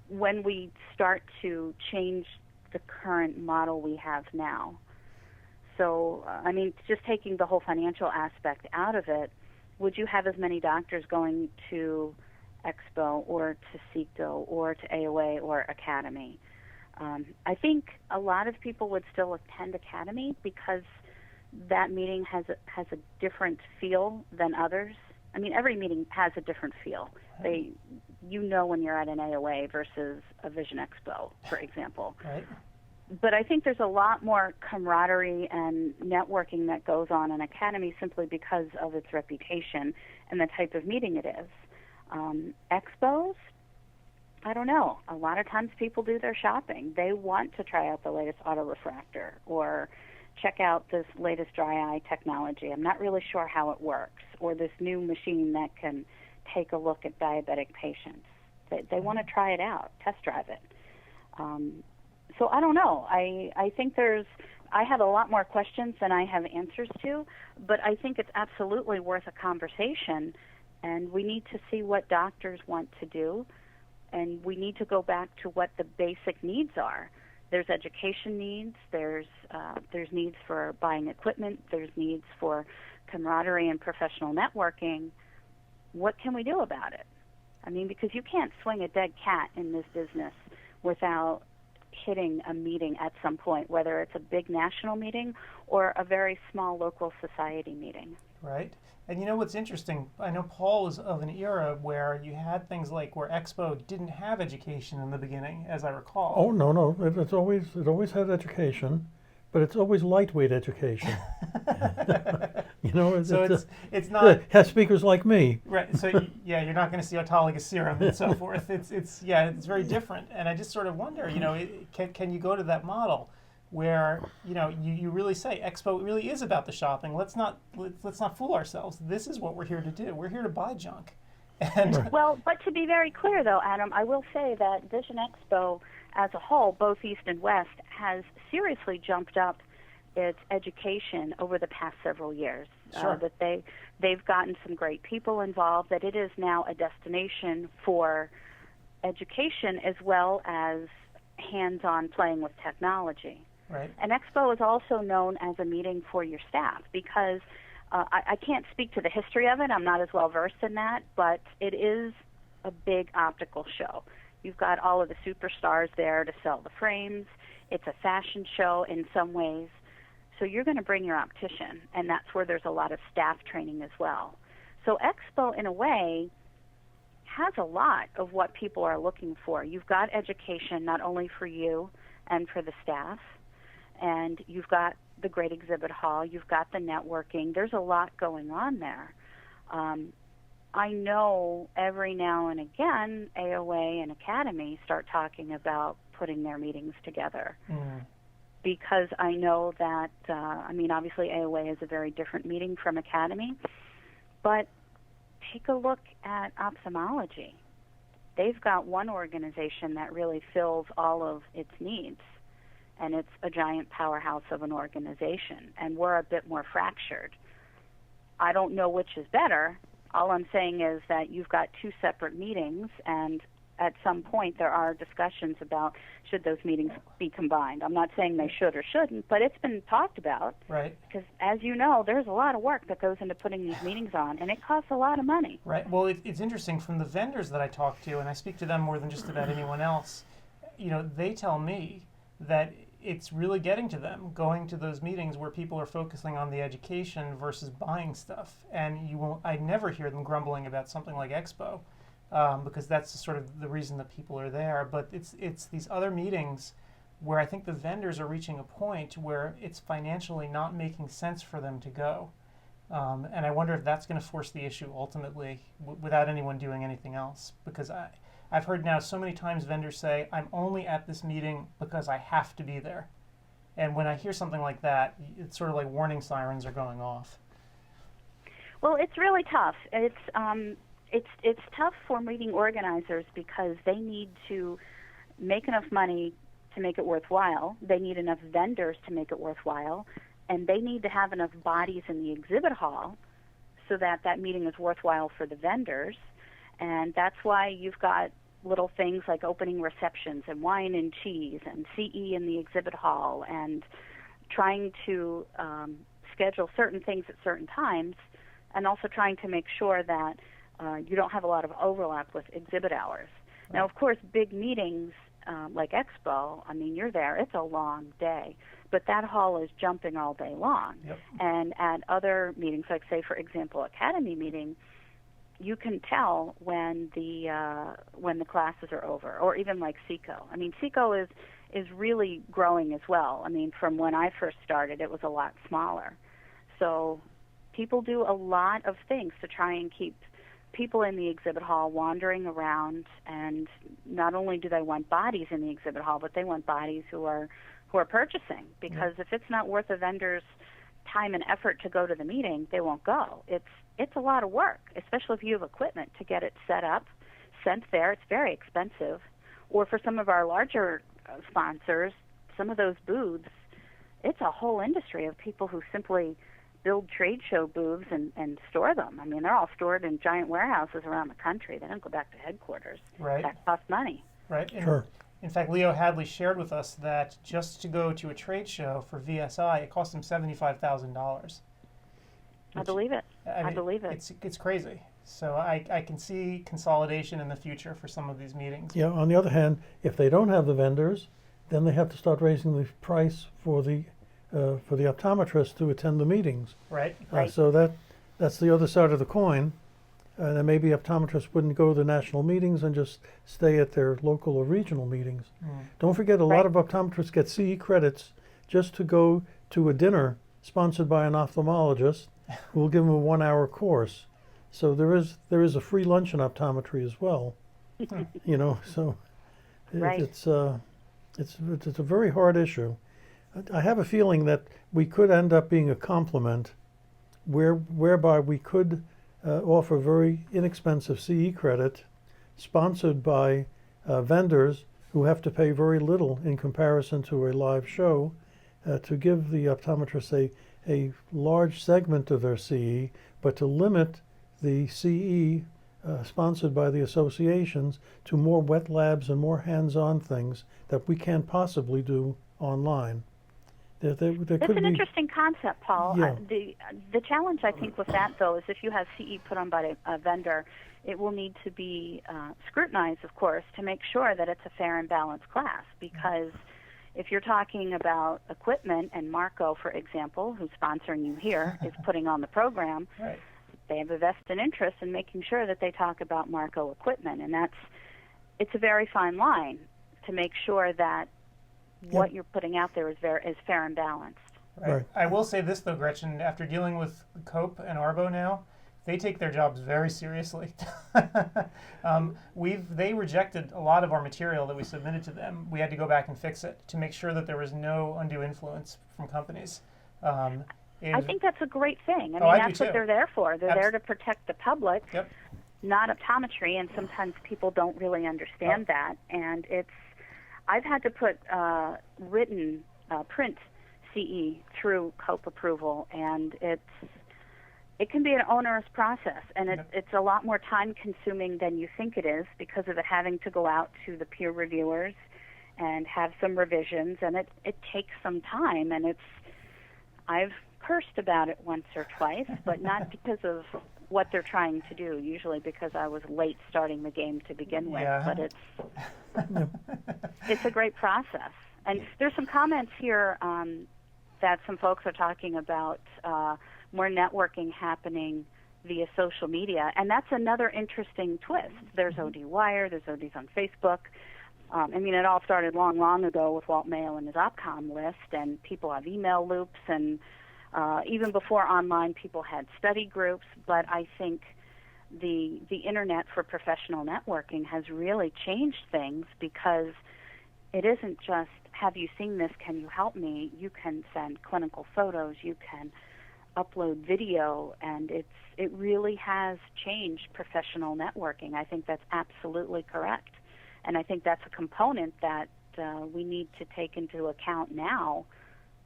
when we start to change the current model we have now. So, just taking the whole financial aspect out of it, would you have as many doctors going to Expo or to CECO or to AOA or Academy? I think a lot of people would still attend Academy because that meeting has a different feel than others. Every meeting has a different feel. When you're at an AOA versus a Vision Expo, for example. Right. But I think there's a lot more camaraderie and networking that goes on in Academy simply because of its reputation and the type of meeting it is. Expos, I don't know. A lot of times people do their shopping. They want to try out the latest autorefractor or check out this latest dry eye technology. I'm not really sure how it works, or this new machine that can take a look at diabetic patients. They want to try it out, test drive it. So I don't know. I think I have a lot more questions than I have answers to, but I think it's absolutely worth a conversation, and we need to see what doctors want to do, and we need to go back to what the basic needs are. There's education needs, there's needs for buying equipment, there's needs for camaraderie and professional networking. What can we do about it? I mean, because you can't swing a dead cat in this business without hitting a meeting at some point, whether it's a big national meeting or a very small local society meeting. Right. And you know what's interesting? I know Paul is of an era where you had things like where Expo didn't have education in the beginning, as I recall. Oh, no. It always had education, but it's always lightweight education. You know, so it's not. It has speakers like me. Right. So yeah, you're not going to see autologous serum and so forth. It's very different. And I just sort of wonder, you know, can you go to that model where, you know, you really say Expo really is about the shopping. Let's not fool ourselves. This is what we're here to do. We're here to buy junk. And well, but to be very clear though, Adam, I will say that Vision Expo as a whole, both East and West, has seriously jumped up its education over the past several years. Sure. That they've gotten some great people involved, that it is now a destination for education as well as hands-on playing with technology. Right. And Expo is also known as a meeting for your staff because I can't speak to the history of it. I'm not as well versed in that, but it is a big optical show. You've got all of the superstars there to sell the frames. It's a fashion show in some ways. So you're going to bring your optician, and that's where there's a lot of staff training as well. So Expo, in a way, has a lot of what people are looking for. You've got education not only for you and for the staff, and you've got the great exhibit hall, you've got the networking. There's a lot going on there. I know every now and again AOA and Academy start talking about putting their meetings together. Because I know that, obviously AOA is a very different meeting from Academy, but take a look at ophthalmology. They've got one organization that really fills all of its needs, and it's a giant powerhouse of an organization, and we're a bit more fractured. I don't know which is better. All I'm saying is that you've got two separate meetings, and at some point there are discussions about should those meetings be combined. I'm not saying they should or shouldn't, but it's been talked about. Right. Because as you know, there's a lot of work that goes into putting these meetings on, and it costs a lot of money. Right. Well, it's interesting from the vendors that I talk to, and I speak to them more than just about anyone else. You know, they tell me that it's really getting to them, going to those meetings where people are focusing on the education versus buying stuff. And I never hear them grumbling about something like Expo. Because that's sort of the reason that people are there. But it's these other meetings where I think the vendors are reaching a point where it's financially not making sense for them to go. And I wonder if that's going to force the issue ultimately without anyone doing anything else. Because I've heard now so many times vendors say, I'm only at this meeting because I have to be there. And when I hear something like that, it's sort of like warning sirens are going off. Well, it's really tough. It's tough for meeting organizers because they need to make enough money to make it worthwhile. They need enough vendors to make it worthwhile. And they need to have enough bodies in the exhibit hall so that that meeting is worthwhile for the vendors. And that's why you've got little things like opening receptions and wine and cheese and CE in the exhibit hall and trying to schedule certain things at certain times and also trying to make sure that you don't have a lot of overlap with exhibit hours. Right. Now, of course, big meetings like Expo, I mean, you're there. It's a long day. But that hall is jumping all day long. Yep. And at other meetings, like, say, for example, Academy meeting, you can tell when the classes are over, or even like CECO. I mean, CECO is really growing as well. I mean, from when I first started, it was a lot smaller. So people do a lot of things to try and keep people in the exhibit hall wandering around, and not only do they want bodies in the exhibit hall, but they want bodies who are who are purchasing, because if it's not worth a vendor's time and effort to go to the meeting, they won't go. It's a lot of work, especially if you have equipment to get it set up, sent there. It's very expensive. Or for some of our larger sponsors, some of those booths, it's a whole industry of people who simply build trade show booths and store them. I mean, they're all stored in giant warehouses around the country. They don't go back to headquarters. Right. That costs money. Right. And Sure. in fact, Leo Hadley shared with us that just to go to a trade show for VSI, it cost him $75,000. I believe it. I mean, believe it. It's crazy. So I can see consolidation in the future for some of these meetings. Yeah. On the other hand, if they don't have the vendors, then they have to start raising the price for the optometrist to attend the meetings. Right. So that's the other side of the coin. Then maybe optometrists wouldn't go to the national meetings and just stay at their local or regional meetings. Don't forget, a lot of optometrists get CE credits just to go to a dinner sponsored by an ophthalmologist who will give them a 1-hour course. So there is a free lunch in optometry as well. You know, so it's a very hard issue. I have a feeling that we could end up being a complement whereby we could offer very inexpensive CE credit sponsored by vendors who have to pay very little in comparison to a live show to give the optometrists a large segment of their CE, but to limit the CE sponsored by the associations to more wet labs and more hands-on things that we can't possibly do online. There It's could an be, interesting concept, Paul. Yeah. The challenge, I think, with that, though, is if you have CE put on by a vendor, it will need to be scrutinized, of course, to make sure that it's a fair and balanced class. Because if you're talking about equipment, and Marco, for example, who's sponsoring you here, is putting on the program, Right. they have a vested interest in making sure that they talk about Marco equipment. And it's a very fine line to make sure that what you're putting out there is fair and balanced. Right. I will say this, though, Gretchen, after dealing with Cope and Arbo now, they take their jobs very seriously. They rejected a lot of our material that we submitted to them. We had to go back and fix it to make sure that there was no undue influence from companies. I think that's a great thing. I mean, I do that's what too. they're there for. They're there to protect the public, Yep. not optometry, and sometimes people don't really understand that. And I've had to put written print CE through COPE approval, and it can be an onerous process, and it's a lot more time-consuming than you think it is because of it having to go out to the peer reviewers and have some revisions, and it takes some time, and I've cursed about it once or twice, but not because of what they're trying to do, usually because I was late starting the game to begin with. Yeah. But it's a great process. And there's some comments here that some folks are talking about more networking happening via social media, and that's another interesting twist. There's ODWire, there's ODs on Facebook. I mean, it all started long, long ago with Walt Mayo and his OpCom list, and people have email loops, and even before online, people had study groups. But I think the internet for professional networking has really changed things, because it isn't just, have you seen this, can you help me? You can send clinical photos, you can upload video, and it really has changed professional networking. I think that's absolutely correct. And I think that's a component that we need to take into account now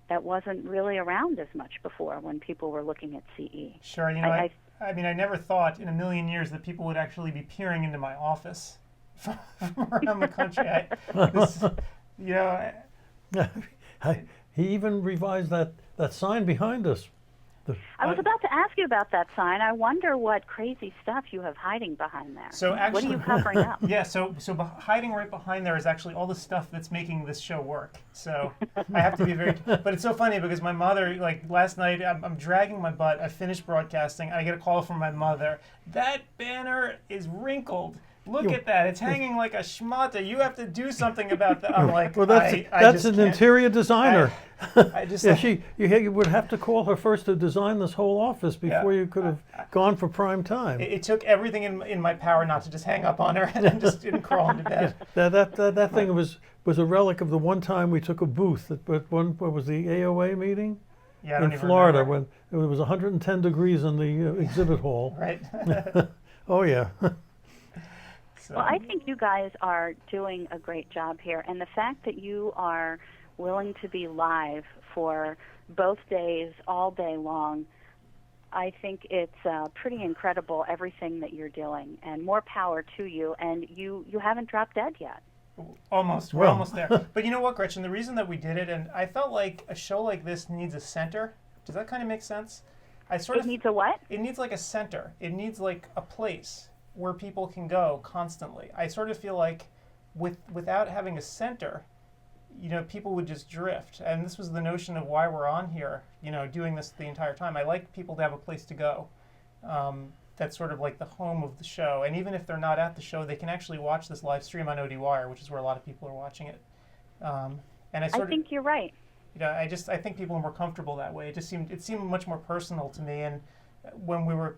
that wasn't really around as much before when people were looking at CE. Sure, you know, I mean, I never thought in a million years that people would actually be peering into my office from around the country. He even revised that sign behind us. I was about to ask you about that sign. I wonder what crazy stuff you have hiding behind there. So actually, what are you covering up? Yeah, so hiding right behind there is actually all the stuff that's making this show work. So I have to be very. But it's so funny because my mother, like last night, I'm dragging my butt. I finished broadcasting. I get a call from my mother. That banner is wrinkled. Look at that. It's hanging like a schmata. You have to do something about that. I'm like, well, that's just an can't. interior designer. I just yeah, you would have to call her first to design this whole office before you could have gone for prime time. It took everything in my power not to just hang up on her and then just didn't crawl into bed. Yeah, that thing was a relic of the one time we took a booth at what was the AOA meeting? Yeah, I don't in even Florida remember. when it was 110 degrees in the exhibit hall. Right. Oh yeah. Well, I think you guys are doing a great job here, and the fact that you are willing to be live for both days, all day long, I think it's pretty incredible, everything that you're doing, and more power to you, and you haven't dropped dead yet. Almost. We're almost there. But you know what, Gretchen? The reason that we did it, and I felt like a show like this needs a center. Does that kind of make sense? It needs a what? It needs like a center. It needs like a place where people can go constantly. I sort of feel like without having a center, people would just drift. And this was the notion of why we're on here, doing this the entire time. I like people to have a place to go. That's sort of like the home of the show. And even if they're not at the show, they can actually watch this live stream on CEwire, which is where a lot of people are watching it. And I think you're right. I think people are more comfortable that way. It seemed much more personal to me. And when we were,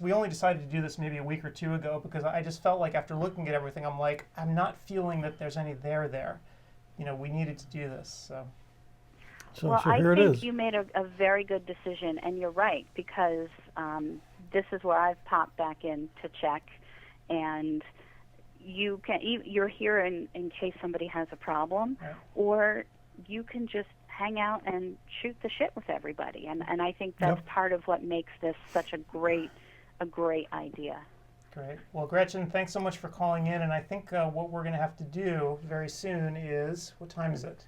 we only decided to do this maybe a week or two ago because I just felt like after looking at everything, I'm not feeling that there's any there. We needed to do this. So I here it think is. you made a very good decision, and you're right, because this is where I've popped back in to check, and you're here in case somebody has a problem, or you can just hang out and shoot the shit with everybody, and I think that's part of what makes this such a great idea. Great. Well, Gretchen, thanks so much for calling in, and I think what we're going to have to do very soon is, what time is it?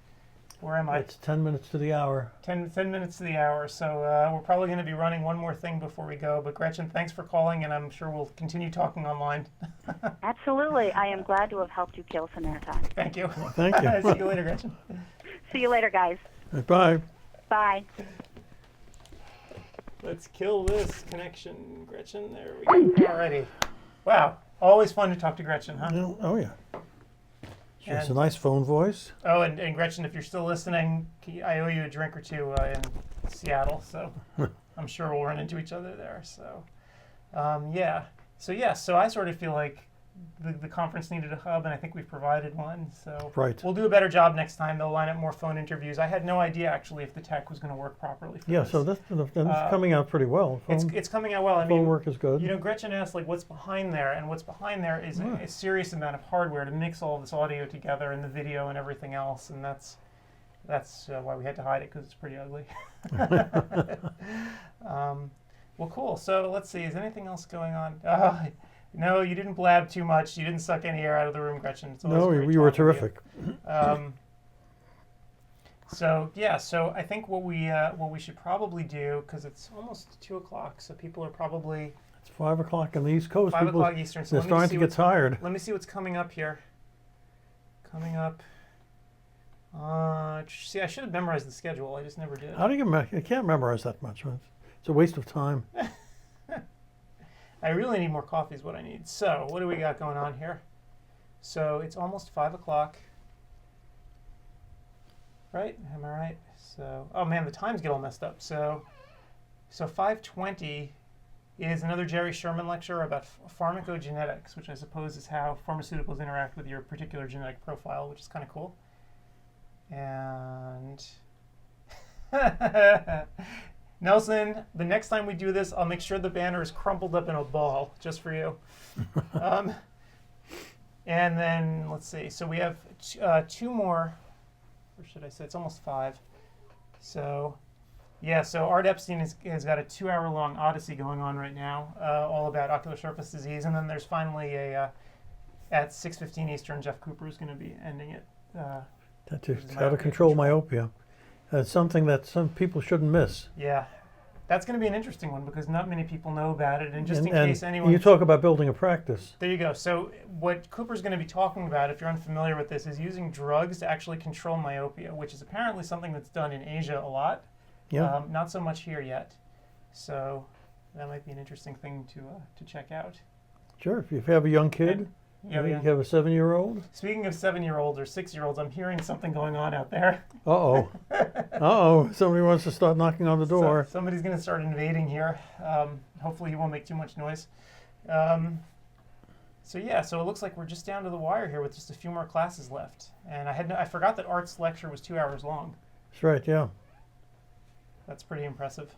Where am I? It's 10 minutes to the hour. 10 minutes to the hour, so we're probably going to be running one more thing before we go, but Gretchen, thanks for calling, and I'm sure we'll continue talking online. Absolutely. I am glad to have helped you kill some airtime. Thank you. Thank you. See you later, Gretchen. See you later, guys. Bye. Bye. Let's kill this connection, Gretchen. There we go. Alrighty. Wow. Always fun to talk to Gretchen, huh? Oh, yeah. She has a nice phone voice. Oh, and Gretchen, if you're still listening, I owe you a drink or two in Seattle, so I'm sure we'll run into each other there. So, So I sort of feel like the conference needed a hub, and I think we've provided one. So we'll do a better job next time. They'll line up more phone interviews. I had no idea, actually, if the tech was going to work properly for this. So that's coming out pretty well. It's coming out well. Phone work is good. Gretchen asked, what's behind there? And what's behind there is a serious amount of hardware to mix all this audio together and the video and everything else. And that's why we had to hide it, because it's pretty ugly. Well, cool. So let's see. Is anything else going on? No, you didn't blab too much. You didn't suck any air out of the room, Gretchen. No, you were terrific. So I think what we should probably do, because it's almost 2 o'clock, so people are probably... It's 5 o'clock on the East Coast. 5 o'clock Eastern. So they're starting to get tired. Let me see what's coming up here. Coming up. See, I should have memorized the schedule. I just never did. How do you? You can't memorize that much. It's a waste of time. I really need more coffee is what I need. So what do we got going on here? So it's almost 5 o'clock. Right? Am I right? So, oh man, the times get all messed up. So 5:20 is another Jerry Sherman lecture about pharmacogenetics, which I suppose is how pharmaceuticals interact with your particular genetic profile, which is kind of cool. And Nelson, the next time we do this, I'll make sure the banner is crumpled up in a ball just for you. And then, let's see. So we have two more, or should I say, it's almost 5. So, yeah, so Art Epstein has got a 2-hour-long odyssey going on right now, all about ocular surface disease. And then there's finally at 6:15 Eastern, Jeff Cooper is going to be ending it. How to control myopia. It's something that some people shouldn't miss. Yeah, that's going to be an interesting one because not many people know about it. And just in case anyone... You talk about building a practice. There you go. So what Cooper's going to be talking about, if you're unfamiliar with this, is using drugs to actually control myopia, which is apparently something that's done in Asia a lot. Yeah. Not so much here yet. So that might be an interesting thing to check out. Sure. If you have a young kid Yeah, You have a 7-year-old? Speaking of 7-year-olds or 6-year-olds, I'm hearing something going on out there. Uh-oh. Uh-oh. Somebody wants to start knocking on the door. Somebody's going to start invading here. Hopefully he won't make too much noise. So it looks like we're just down to the wire here with just a few more classes left. And I forgot that Art's lecture was 2 hours long. That's right, yeah. That's pretty impressive.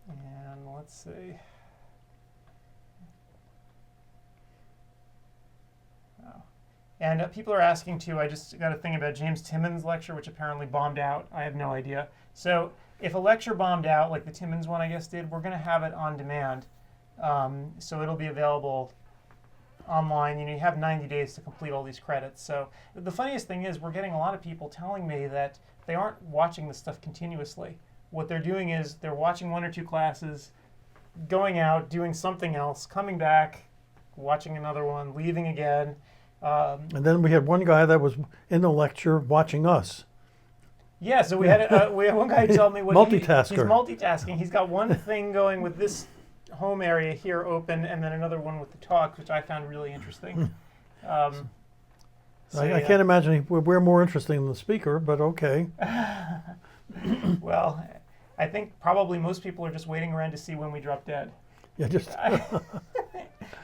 And let's see. Wow. And people are asking too, I just got a thing about James Timmons' lecture, which apparently bombed out. I have no idea. So if a lecture bombed out, like the Timmons one I guess did, we're going to have it on demand. So it'll be available online. You have 90 days to complete all these credits. So the funniest thing is we're getting a lot of people telling me that they aren't watching this stuff continuously. What they're doing is they're watching 1 or 2 classes, going out, doing something else, coming back, watching another one, leaving again. And then we had one guy that was in the lecture watching us. Yeah, so we had one guy tell me what multitasker. He's multitasking. He's got one thing going with this home area here open, and then another one with the talk, which I found really interesting. I can't imagine we're more interesting than the speaker, but okay. Well, I think probably most people are just waiting around to see when we drop dead. Yeah, just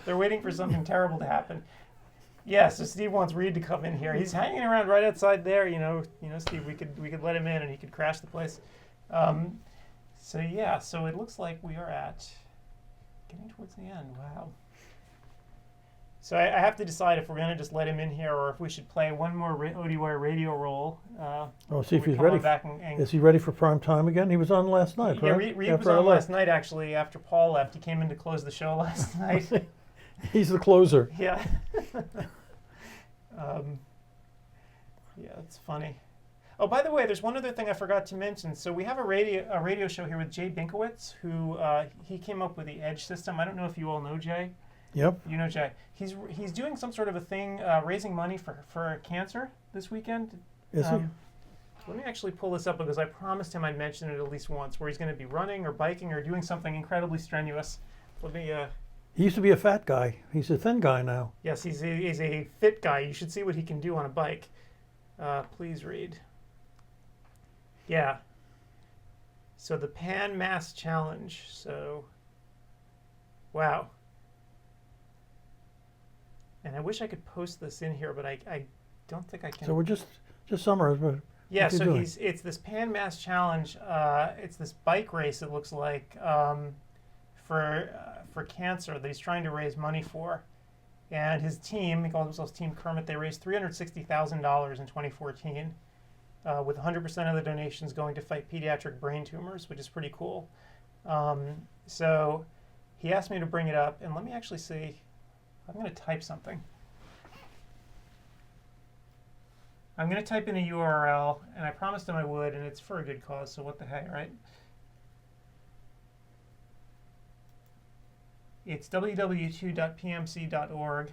they're waiting for something terrible to happen. Yeah, so Steve wants Reed to come in here. He's hanging around right outside there. Steve, we could let him in and he could crash the place. So it looks like we are getting towards the end. Wow. So I have to decide if we're going to just let him in here or if we should play one more ODWire radio roll. See if he's ready. Is he ready for prime time again? He was on last night, right? Yeah, Reed was on last night, actually, after Paul left. He came in to close the show last night. He's the closer. Yeah. It's funny. Oh, by the way, there's one other thing I forgot to mention. So we have a radio show here with Jay Binkowitz, who he came up with the Edge system. I don't know if you all know Jay. Yep. You know Jay. He's doing some sort of a thing, raising money for cancer this weekend. Is he? Let me actually pull this up because I promised him I'd mention it at least once, where he's going to be running or biking or doing something incredibly strenuous. Let me. He used to be a fat guy. He's a thin guy now. Yes, he's a fit guy. You should see what he can do on a bike. Please read. Yeah. So the Pan Mass Challenge. So, wow. And I wish I could post this in here, but I don't think I can. So we're just summarize. Yeah. So it's this Pan Mass Challenge. It's this bike race. It looks like for cancer that he's trying to raise money for, and his team, he calls himself Team Kermit. They raised $360,000 in 2014. With 100% of the donations going to fight pediatric brain tumors, which is pretty cool. So he asked me to bring it up, and let me actually see. I'm going to type something. I'm going to type in a URL, and I promised him I would, and it's for a good cause, so what the heck, right? It's www.pmc.org.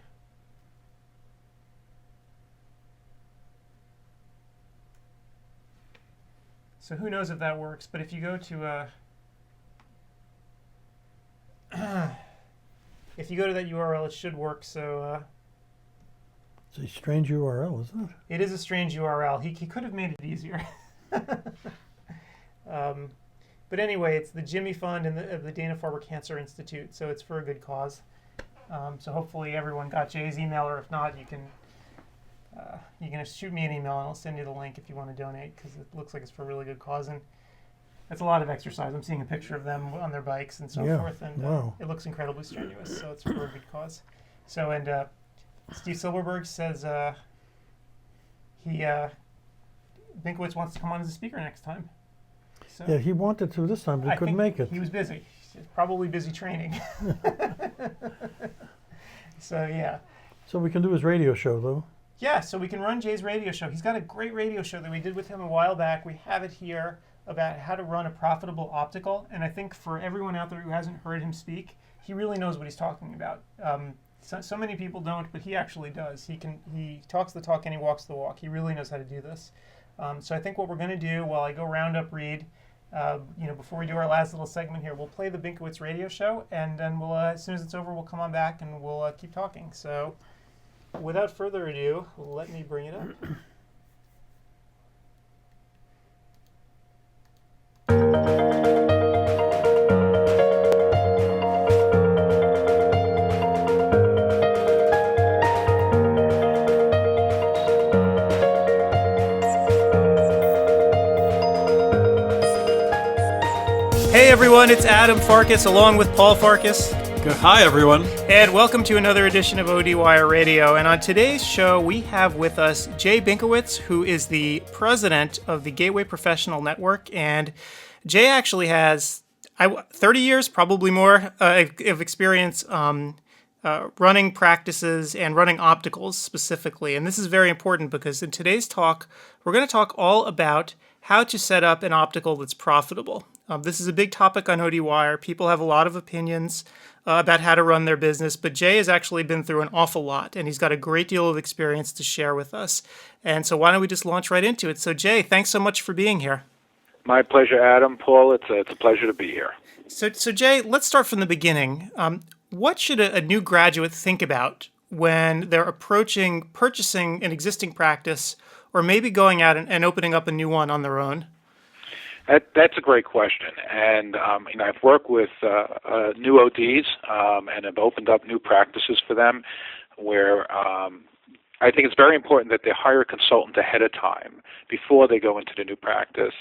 So who knows if that works, but if you go to if you go to that URL, it should work. So it's a strange URL, isn't it? It is a strange URL. He could have made it easier. But anyway, it's the Jimmy Fund and the Dana-Farber Cancer Institute, so it's for a good cause. So hopefully everyone got Jay's email, or if not, you can shoot me an email and I'll send you the link if you want to donate, because it looks like it's for a really good cause, and it's a lot of exercise. I'm seeing a picture of them on their bikes and so forth, and it looks incredibly strenuous, so it's for a good cause. So, and Steve Silverberg says Binkowitz wants to come on as a speaker next time. So yeah, he wanted to this time, but he couldn't make it. He was busy. He's probably busy training. So, yeah. So we can do his radio show, though. Yeah, so we can run Jay's radio show. He's got a great radio show that we did with him a while back. We have it here about how to run a profitable optical. And I think for everyone out there who hasn't heard him speak, he really knows what he's talking about. So many people don't, but he actually does. He talks the talk and he walks the walk. He really knows how to do this. So I think what we're going to do while I go round up Reed Before we do our last little segment here, we'll play the Binkowitz radio show, and then we'll, as soon as it's over, we'll come on back and we'll keep talking. So, without further ado, let me bring it up. Hey everyone, it's Adam Farkas along with Paul Farkas. Hi everyone. And welcome to another edition of CEwire Radio. And on today's show, we have with us Jay Binkowitz, who is the president of the Gateway Professional Network. And Jay actually has 30 years, probably more, of experience running practices and running opticals specifically. And this is very important because in today's talk, we're going to talk all about how to set up an optical that's profitable. This is a big topic on CEwire. People have a lot of opinions about how to run their business, but Jay has actually been through an awful lot, and he's got a great deal of experience to share with us. And so why don't we just launch right into it? So Jay, thanks so much for being here. My pleasure, Adam. Paul, it's a pleasure to be here. So Jay, let's start from the beginning. What should a new graduate think about when they're approaching purchasing an existing practice or maybe going out and opening up a new one on their own? That's a great question, and I've worked with new ODs and have opened up new practices for them where I think it's very important that they hire a consultant ahead of time before they go into the new practice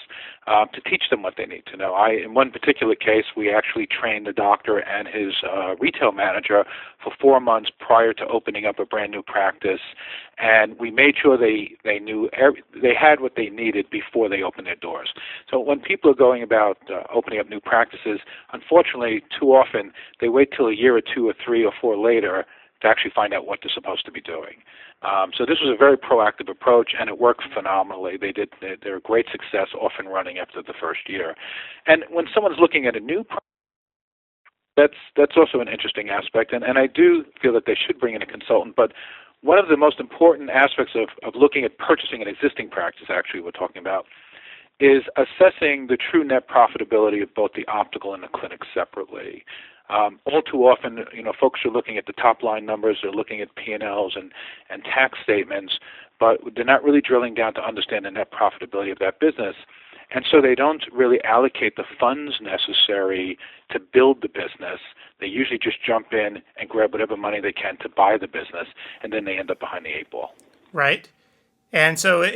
to teach them what they need to know. In one particular case, we actually trained the doctor and his retail manager for 4 months prior to opening up a brand new practice, and we made sure they knew they had what they needed before they opened their doors. So when people are going about opening up new practices, unfortunately, too often they wait till a year or 2 or 3 or 4 later to actually find out what they're supposed to be doing. So this was a very proactive approach, and it worked phenomenally. They're a great success, off and running after the first year. And when someone's looking at a new practice, that's also an interesting aspect, and I do feel that they should bring in a consultant. But one of the most important aspects of looking at purchasing an existing practice, actually, we're talking about, is assessing the true net profitability of both the optical and the clinic separately. All too often, folks are looking at the top line numbers, they're looking at P&Ls and tax statements, but they're not really drilling down to understand the net profitability of that business. And so they don't really allocate the funds necessary to build the business. They usually just jump in and grab whatever money they can to buy the business, and then they end up behind the 8 ball. Right. And so,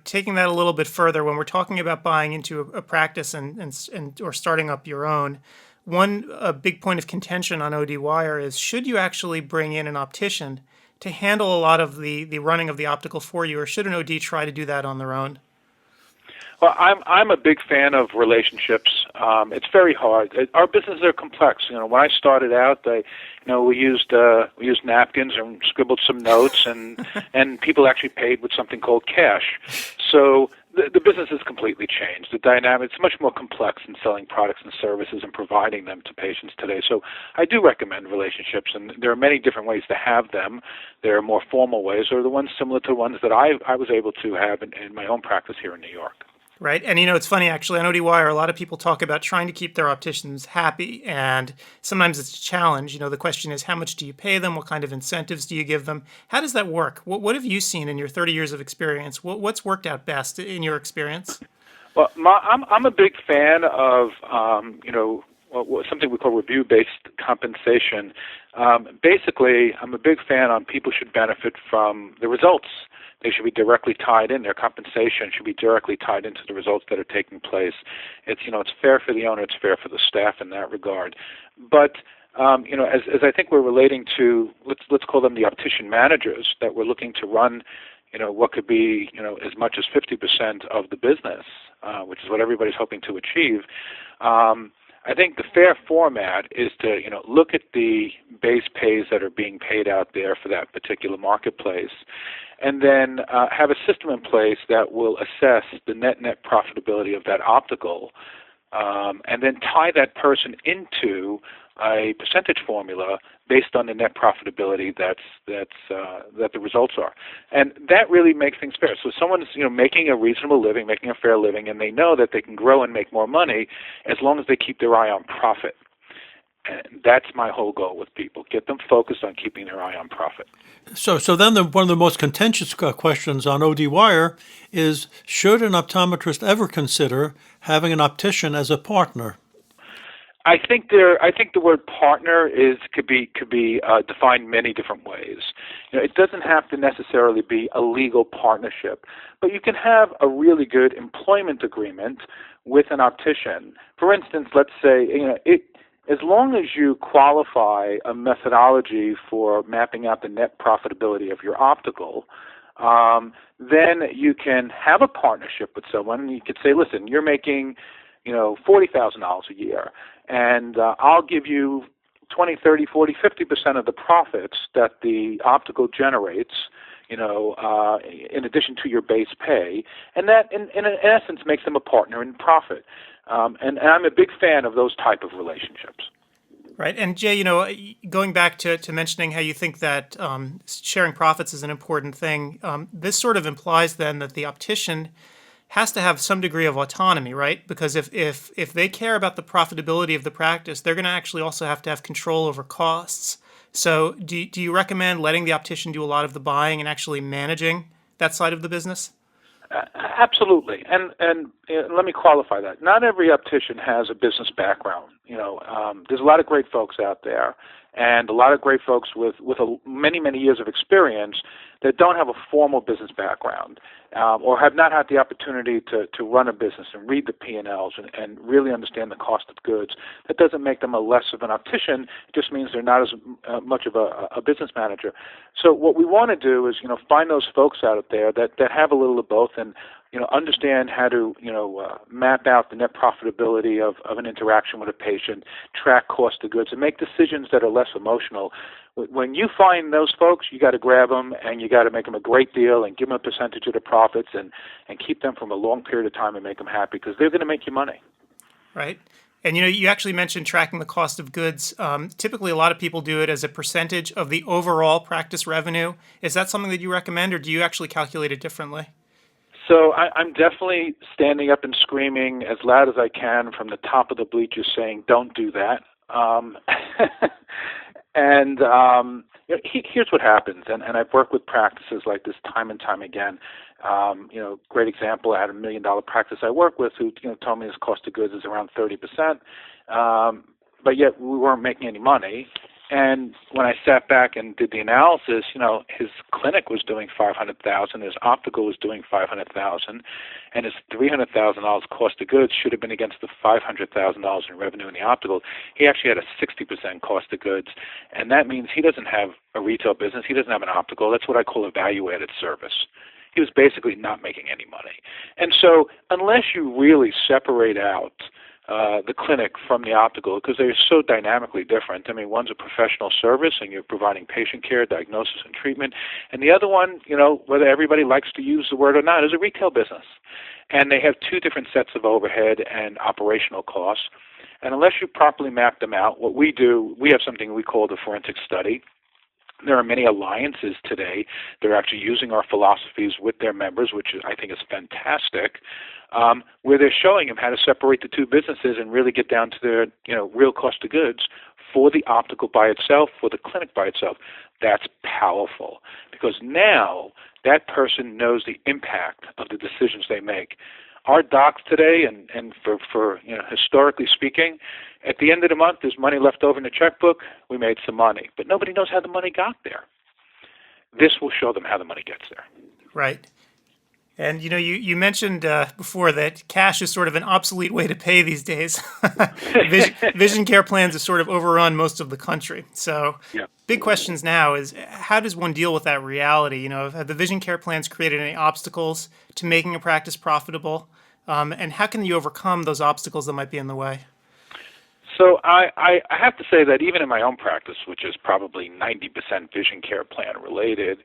taking that a little bit further, when we're talking about buying into a practice and or starting up your own, a big point of contention on CEwire is, should you actually bring in an optician to handle a lot of the running of the optical for you, or should an OD try to do that on their own? Well, I'm a big fan of relationships. It's very hard. Our businesses are complex. When I started out, we used napkins and scribbled some notes, and people actually paid with something called cash. So the business has completely changed. The dynamic, it's much more complex in selling products and services and providing them to patients today. So I do recommend relationships, and there are many different ways to have them. There are more formal ways, or the ones similar to ones that I was able to have in my own practice here in New York. Right. And, it's funny, actually, on CEwire, a lot of people talk about trying to keep their opticians happy, and sometimes it's a challenge. The question is, how much do you pay them? What kind of incentives do you give them? How does that work? What have you seen in your 30 years of experience? What's worked out best in your experience? Well, I'm a big fan of, something we call review-based compensation. Basically, I'm a big fan on people should benefit from the results. They should be directly tied in. Their compensation should be directly tied into the results that are taking place. It's fair for the owner. It's fair for the staff in that regard. But as I think we're relating to, let's call them the optician managers that we're looking to run, what could be as much as 50% of the business, which is what everybody's hoping to achieve. I think the fair format is to look at the base pays that are being paid out there for that particular marketplace, and then have a system in place that will assess the net profitability of that optical and then tie that person into a percentage formula based on the net profitability that the results are, and that really makes things fair. So someone's making a reasonable living, making a fair living, and they know that they can grow and make more money as long as they keep their eye on profit. And that's my whole goal with people: get them focused on keeping their eye on profit. So then one of the most contentious questions on ODWire is: should an optometrist ever consider having an optician as a partner? I think the word partner could be defined many different ways. It doesn't have to necessarily be a legal partnership, but you can have a really good employment agreement with an optician. For instance, let's say as long as you qualify a methodology for mapping out the net profitability of your optical, then you can have a partnership with someone. You could say, listen, you're making $40,000 a year, and I'll give you 20, 30, 40, 50% of the profits that the optical generates, in addition to your base pay, and that, in essence, makes them a partner in profit. And I'm a big fan of those type of relationships. Right. And Jay, going back to mentioning how you think that sharing profits is an important thing, this sort of implies then that the optician has to have some degree of autonomy, right? Because if they care about the profitability of the practice, they're going to actually also have to have control over costs. So do you recommend letting the optician do a lot of the buying and actually managing that side of the business? Absolutely, and let me qualify that. Not every optician has a business background. There's a lot of great folks out there, and a lot of great folks with many years of experience that don't have a formal business background, or have not had the opportunity to run a business and read the P&Ls and really understand the cost of goods. That doesn't make them a less of an optician. It just means they're not as much of a business manager. So what we want to do is find those folks out there that have a little of both, and understand how to map out the net profitability of an interaction with a patient, track cost of goods, and make decisions that are less emotional. When you find those folks, you got to grab them, and you got to make them a great deal and give them a percentage of the profits, and keep them from a long period of time and make them happy, because they're going to make you money. Right. And you actually mentioned tracking the cost of goods. Typically, a lot of people do it as a percentage of the overall practice revenue. Is that something that you recommend, or do you actually calculate it differently? So I'm definitely standing up and screaming as loud as I can from the top of the bleachers saying, don't do that. And here's what happens, and I've worked with practices like this time and time again. Great example, I had $1 million practice I work with who told me his cost of goods is around 30%, but yet we weren't making any money. And when I sat back and did the analysis, his clinic was doing $500,000, his optical was doing $500,000, and his $300,000 cost of goods should have been against the $500,000 in revenue in the optical. He actually had a 60% cost of goods, and that means he doesn't have a retail business, he doesn't have an optical. That's what I call a value-added service. He was basically not making any money. And so unless you really separate out the clinic from the optical, because they're so dynamically different. I mean, one's a professional service, and you're providing patient care, diagnosis, and treatment. And the other one, whether everybody likes to use the word or not, is a retail business. And they have two different sets of overhead and operational costs. And unless you properly map them out, what we do, we have something we call the forensic study. There are many alliances today that are actually using our philosophies with their members, which I think is fantastic, where they're showing them how to separate the two businesses and really get down to their real cost of goods for the optical by itself, for the clinic by itself. That's powerful, because now that person knows the impact of the decisions they make. Our docs today, and for historically speaking, at the end of the month, there's money left over in the checkbook. We made some money, but nobody knows how the money got there. This will show them how the money gets there. Right. And you mentioned before that cash is sort of an obsolete way to pay these days. Vision care plans have sort of overrun most of the country. So big questions now is, how does one deal with that reality? Have the vision care plans created any obstacles to making a practice profitable? And how can you overcome those obstacles that might be in the way? So I have to say that even in my own practice, which is probably 90% vision care plan related,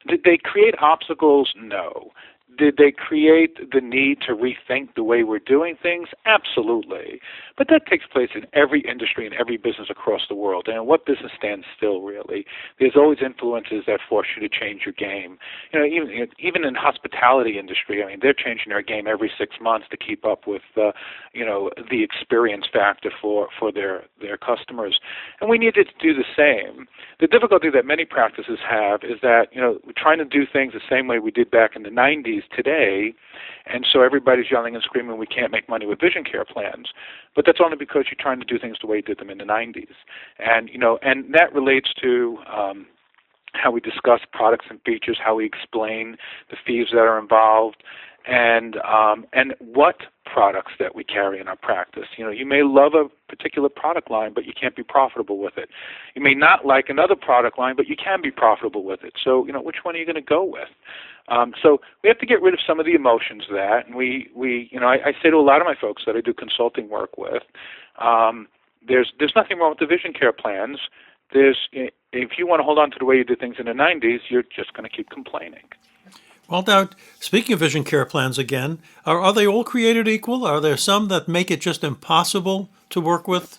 did they create obstacles? No. Did they create the need to rethink the way we're doing things? Absolutely. But that takes place in every industry and every business across the world. And what business stands still, really? There's always influences that force you to change your game. You know, even in hospitality industry, I mean, they're changing their game every 6 months to keep up with, the experience factor for their customers. And we needed to do the same. The difficulty that many practices have is that, we're trying to do things the same way we did back in the 90s today, and so everybody's yelling and screaming we can't make money with vision care plans. But that's only because you're trying to do things the way you did them in the 90s. And, and that relates to how we discuss products and features, how we explain the fees that are involved, and what products that we carry in our practice. You may love a particular product line, but you can't be profitable with it. You may not like another product line, but you can be profitable with it. So, which one are you going to go with? So we have to get rid of some of the emotions of that. And I say to a lot of my folks that I do consulting work with, there's nothing wrong with the vision care plans. If you want to hold on to the way you did things in the 90s, you're just going to keep complaining. Well, now, speaking of vision care plans again, are they all created equal? Are there some that make it just impossible to work with?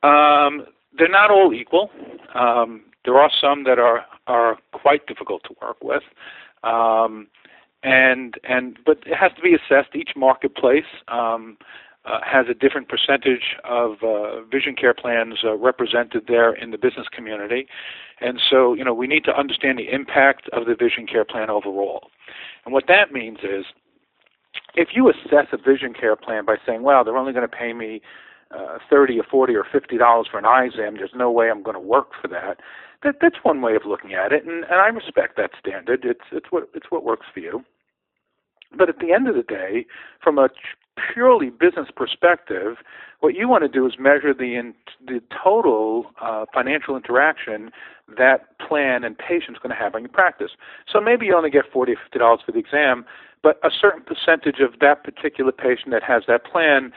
They're not all equal. There are some that are quite difficult to work with. But it has to be assessed. Each marketplace has a different percentage of vision care plans represented there in the business community. And so, we need to understand the impact of the vision care plan overall. And what that means is, if you assess a vision care plan by saying, well, they're only going to pay me $30 or $40 or $50 for an eye exam, there's no way I'm going to work for that. That's one way of looking at it, and I respect that standard. It's what works for you. But at the end of the day, from a purely business perspective, what you want to do is measure the total financial interaction that plan and patient's going to have on your practice. So maybe you only get $40 or $50 for the exam, but a certain percentage of that particular patient that has that plan,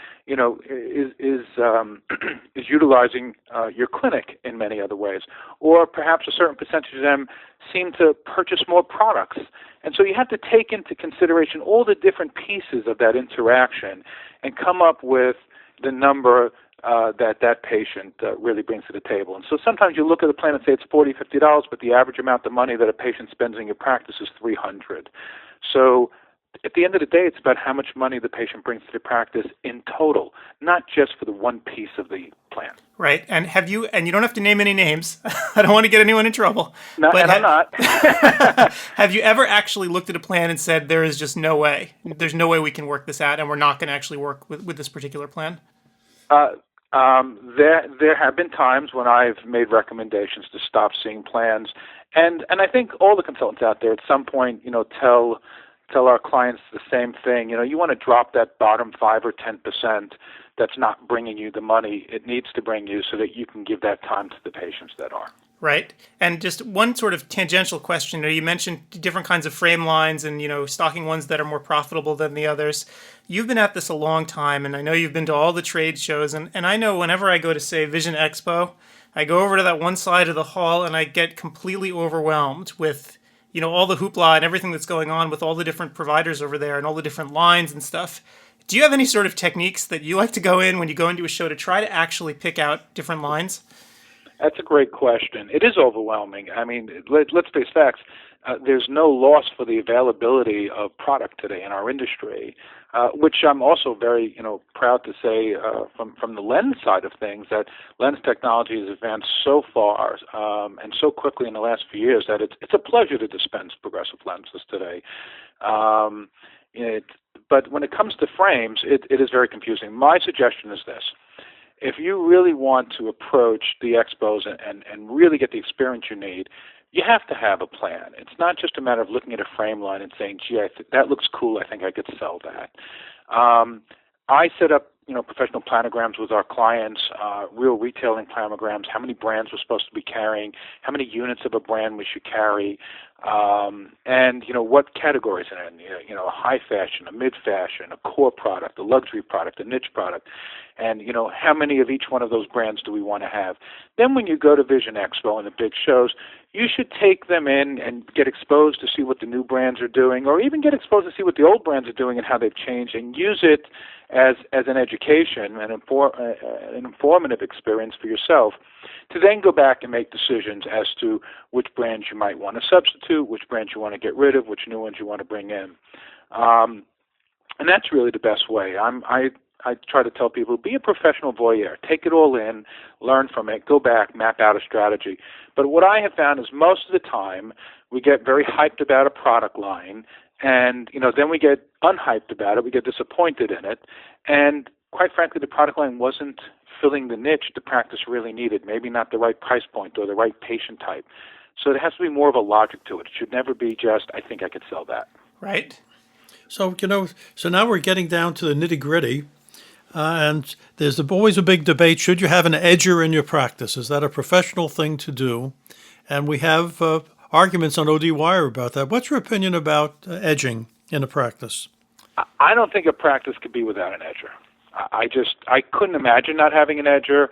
is utilizing your clinic in many other ways, or perhaps a certain percentage of them seem to purchase more products. And so you have to take into consideration all the different pieces of that interaction and come up with the number that patient really brings to the table. And so sometimes you look at a plan and say it's $40, $50, but the average amount of money that a patient spends in your practice is $300. So at the end of the day, it's about how much money the patient brings to the practice in total, not just for the one piece of the plan. Right. And you don't have to name any names. I don't want to get anyone in trouble. No, but I'm not. Have you ever actually looked at a plan and said, there is just no way, there's no way we can work this out, and we're not going to actually work with this particular plan? There have been times when I've made recommendations to stop seeing plans, and I think all the consultants out there at some point, tell our clients the same thing. You want to drop that bottom 5 or 10% that's not bringing you the money it needs to bring you, so that you can give that time to the patients that are. Right. And just one sort of tangential question. You mentioned different kinds of frame lines and, stocking ones that are more profitable than the others. You've been at this a long time, and I know you've been to all the trade shows. And I know whenever I go to, say, Vision Expo, I go over to that one side of the hall and I get completely overwhelmed with, all the hoopla and everything that's going on with all the different providers over there and all the different lines and stuff. Do you have any sort of techniques that you like to go in when you go into a show to try to actually pick out different lines? That's a great question. It is overwhelming. I mean, let's face facts. There's no loss for the availability of product today in our industry, which I'm also very, proud to say from the lens side of things, that lens technology has advanced so far and so quickly in the last few years that it's a pleasure to dispense progressive lenses today. But when it comes to frames, it is very confusing. My suggestion is this. If you really want to approach the expos and really get the experience you need, you have to have a plan. It's not just a matter of looking at a frame line and saying, gee, that looks cool, I think I could sell that. I set up professional planograms with our clients, real retailing planograms, how many brands we're supposed to be carrying, how many units of a brand we should carry, And what categories are in, a high fashion, a mid fashion, a core product, a luxury product, a niche product, and how many of each one of those brands do we want to have. Then when you go to Vision Expo and the big shows, you should take them in and get exposed to see what the new brands are doing, or even get exposed to see what the old brands are doing and how they've changed, and use it as an education, an informative experience for yourself, to then go back and make decisions as to which brands you might want to substitute, which brands you want to get rid of, which new ones you want to bring in. And that's really the best way. I try to tell people, be a professional voyeur. Take it all in, learn from it, go back, map out a strategy. But what I have found is most of the time we get very hyped about a product line, and then we get unhyped about it, we get disappointed in it, and quite frankly the product line wasn't filling the niche the practice really needed, maybe not the right price point or the right patient type. So there has to be more of a logic to it. It should never be just, I think I could sell that. Right. So, so now we're getting down to the nitty-gritty, and there's always a big debate, should you have an edger in your practice? Is that a professional thing to do? And we have arguments on CEwire about that. What's your opinion about edging in a practice? I don't think a practice could be without an edger. I couldn't imagine not having an edger,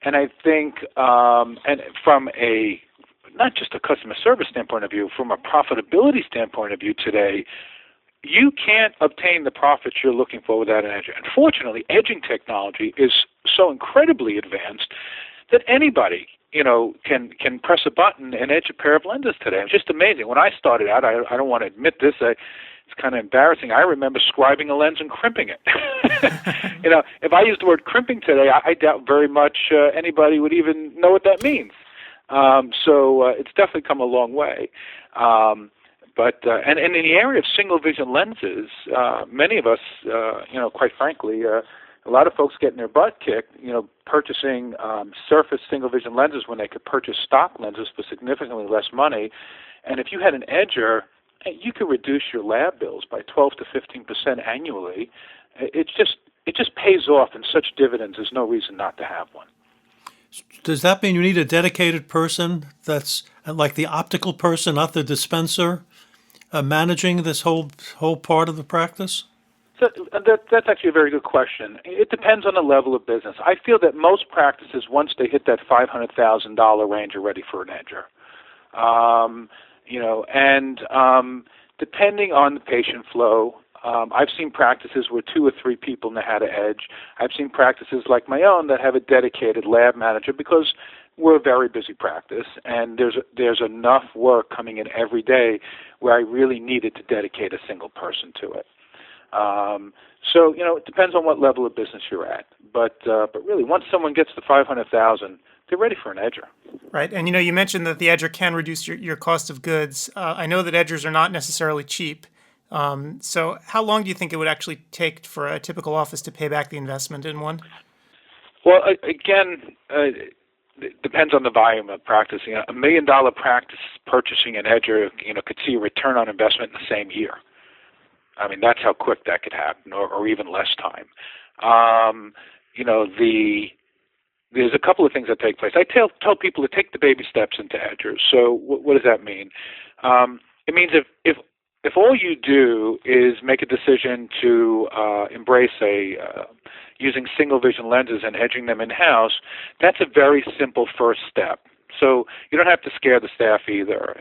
and I think, and from a, not just a customer service standpoint of view, from a profitability standpoint of view today, you can't obtain the profits you're looking for without an edger. Unfortunately, edging technology is so incredibly advanced that anybody, can press a button and edge a pair of lenses today. It's just amazing. When I started out, I don't want to admit this, it's kind of embarrassing. I remember scribing a lens and crimping it. If I used the word crimping today, I doubt very much anybody would even know what that means. So it's definitely come a long way. But and in the area of single vision lenses, many of us, quite frankly, a lot of folks getting their butt kicked, purchasing surface single vision lenses when they could purchase stock lenses for significantly less money. And if you had an edger, you could reduce your lab bills by 12 to 15% annually. It just pays off in such dividends. There's no reason not to have one. Does that mean you need a dedicated person that's like the optical person, not the dispenser, managing this whole part of the practice? So that's actually a very good question. It depends on the level of business. I feel that most practices, once they hit that $500,000 range, are ready for an edger. Depending on the patient flow, I've seen practices where 2 or 3 people know how to edge. I've seen practices like my own that have a dedicated lab manager because we're a very busy practice, and there's enough work coming in every day where I really needed to dedicate a single person to it. So it depends on what level of business you're at. But really, once someone gets to $500,000, they're ready for an edger. Right, and you mentioned that the edger can reduce your cost of goods. I know that edgers are not necessarily cheap. So how long do you think it would actually take for a typical office to pay back the investment in one? Well, again, it depends on the volume of practice. $1 million practice purchasing an edger, could see a return on investment in the same year. I mean, that's how quick that could happen, or even less time. There's a couple of things that take place. I tell people to take the baby steps into edgers. So what does that mean? It means if all you do is make a decision to embrace using single vision lenses and edging them in-house, that's a very simple first step. So you don't have to scare the staff either.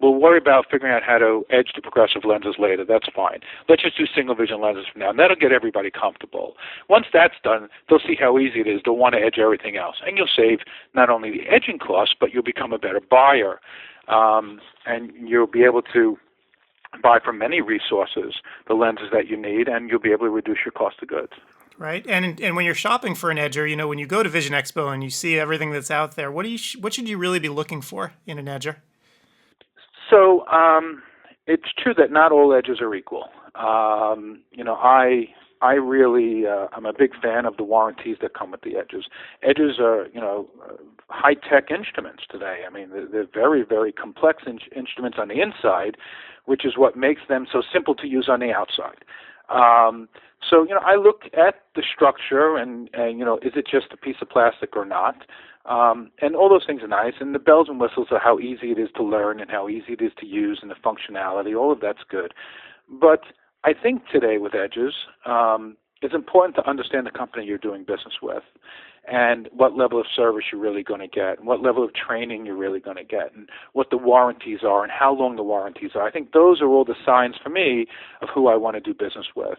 We'll worry about figuring out how to edge the progressive lenses later. That's fine. Let's just do single vision lenses from now, and that'll get everybody comfortable. Once that's done, they'll see how easy it is. They'll want to edge everything else, and you'll save not only the edging costs, but you'll become a better buyer, and you'll be able to buy from many resources the lenses that you need, and you'll be able to reduce your cost of goods. Right, and when you're shopping for an edger, when you go to Vision Expo and you see everything that's out there, what should you really be looking for in an edger? So it's true that not all edgers are equal. I really I'm a big fan of the warranties that come with the edgers. Edgers are high-tech instruments today. I mean, they're very, very complex instruments on the inside, which is what makes them so simple to use on the outside. So, I look at the structure and is it just a piece of plastic or not? And all those things are nice. And the bells and whistles are how easy it is to learn and how easy it is to use and the functionality. All of that's good. But I think today with edges, it's important to understand the company you're doing business with and what level of service you're really going to get and what level of training you're really going to get and what the warranties are and how long the warranties are. I think those are all the signs for me of who I want to do business with.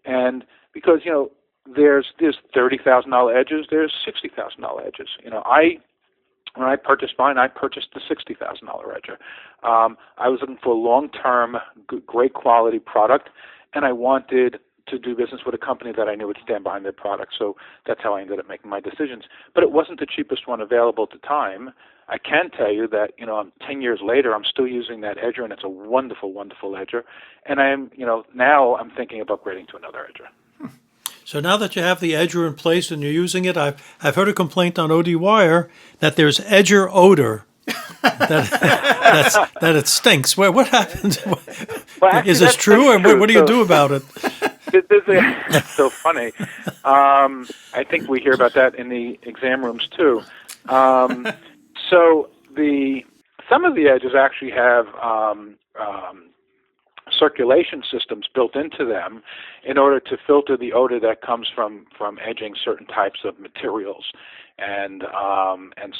And because, there's $30,000 edges, there's $60,000 edges. When I purchased mine, I purchased the $60,000 edger. I was looking for a long-term, great quality product, and I wanted to do business with a company that I knew would stand behind their product. So that's how I ended up making my decisions. But it wasn't the cheapest one available at the time. I can tell you that, 10 years later, I'm still using that edger, and it's a wonderful, wonderful edger. And now I'm thinking of upgrading to another edger. So now that you have the edger in place and you're using it, I've heard a complaint on ODWire that there's edger odor. that it stinks. What happens? Well, actually, is this true, or what do you do about it? It's so funny. I think we hear about that in the exam rooms too. So some of the edges actually have circulation systems built into them in order to filter the odor that comes from edging certain types of materials. And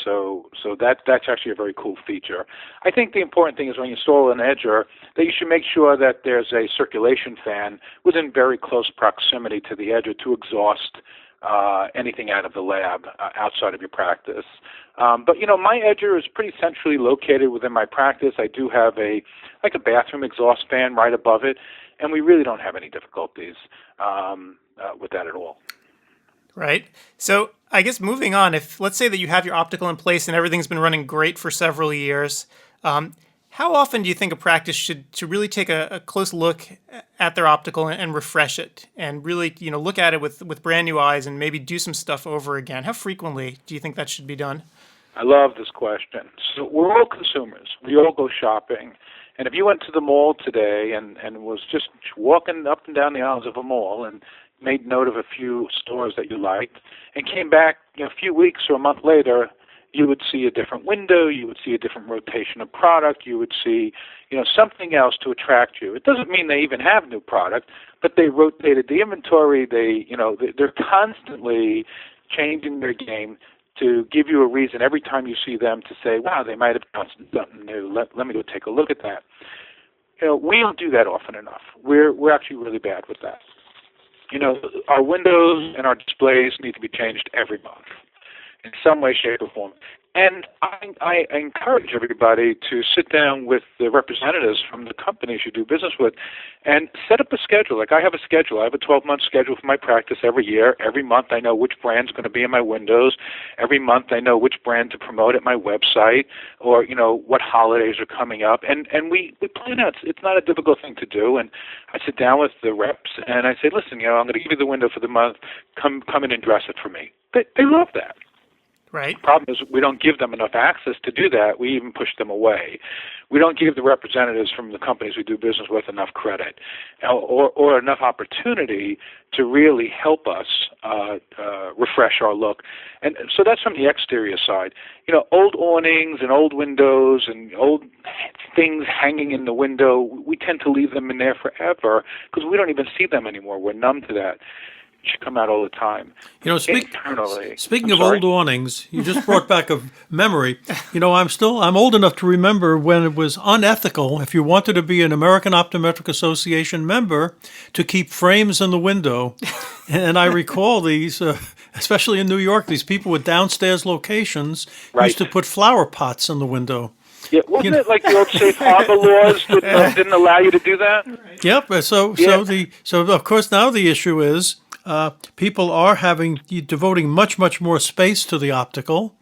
so that's actually a very cool feature. I think the important thing is when you install an edger that you should make sure that there's a circulation fan within very close proximity to the edger to exhaust anything out of the lab outside of your practice. But my edger is pretty centrally located within my practice. I do have a bathroom exhaust fan right above it, and we really don't have any difficulties with that at all. Right. So I guess moving on, if let's say that you have your optical in place and everything's been running great for several years, how often do you think a practice should really take a close look at their optical and refresh it and really look at it with brand new eyes and maybe do some stuff over again? How frequently do you think that should be done? I love this question. So we're all consumers. We all go shopping. And if you went to the mall today and was just walking up and down the aisles of a mall and made note of a few stores that you liked and came back a few weeks or a month later, you would see a different window, you would see a different rotation of product, you would see, something else to attract you. It doesn't mean they even have new product, but they rotated the inventory. They're constantly changing their game to give you a reason every time you see them to say, wow, they might have done something new. Let me go take a look at that. We don't do that often enough. We're actually really bad with that. Our windows and our displays need to be changed every month in some way, shape, or form. And I encourage everybody to sit down with the representatives from the companies you do business with and set up a schedule. Like I have a schedule. I have a 12-month schedule for my practice every year. Every month I know which brand's going to be in my windows. Every month I know which brand to promote at my website or, what holidays are coming up. And we plan out. It's not a difficult thing to do. And I sit down with the reps and I say, listen, I'm going to give you the window for the month. Come in and dress it for me. They love that. Right. The problem is we don't give them enough access to do that. We even push them away. We don't give the representatives from the companies we do business with enough credit or enough opportunity to really help us refresh our look. And so that's from the exterior side. Old awnings and old windows and old things hanging in the window, we tend to leave them in there forever because we don't even see them anymore. We're numb to that. Should come out all the time. Speaking of old awnings, you just brought back a memory. I'm old enough to remember when it was unethical, if you wanted to be an American Optometric Association member, to keep frames in the window. And I recall these, especially in New York, these people with downstairs locations used to put flower pots in the window. Yeah, wasn't it like the old safe harbor laws didn't allow you to do that? Yep. So of course now the issue is people are devoting much, much more space to the optical,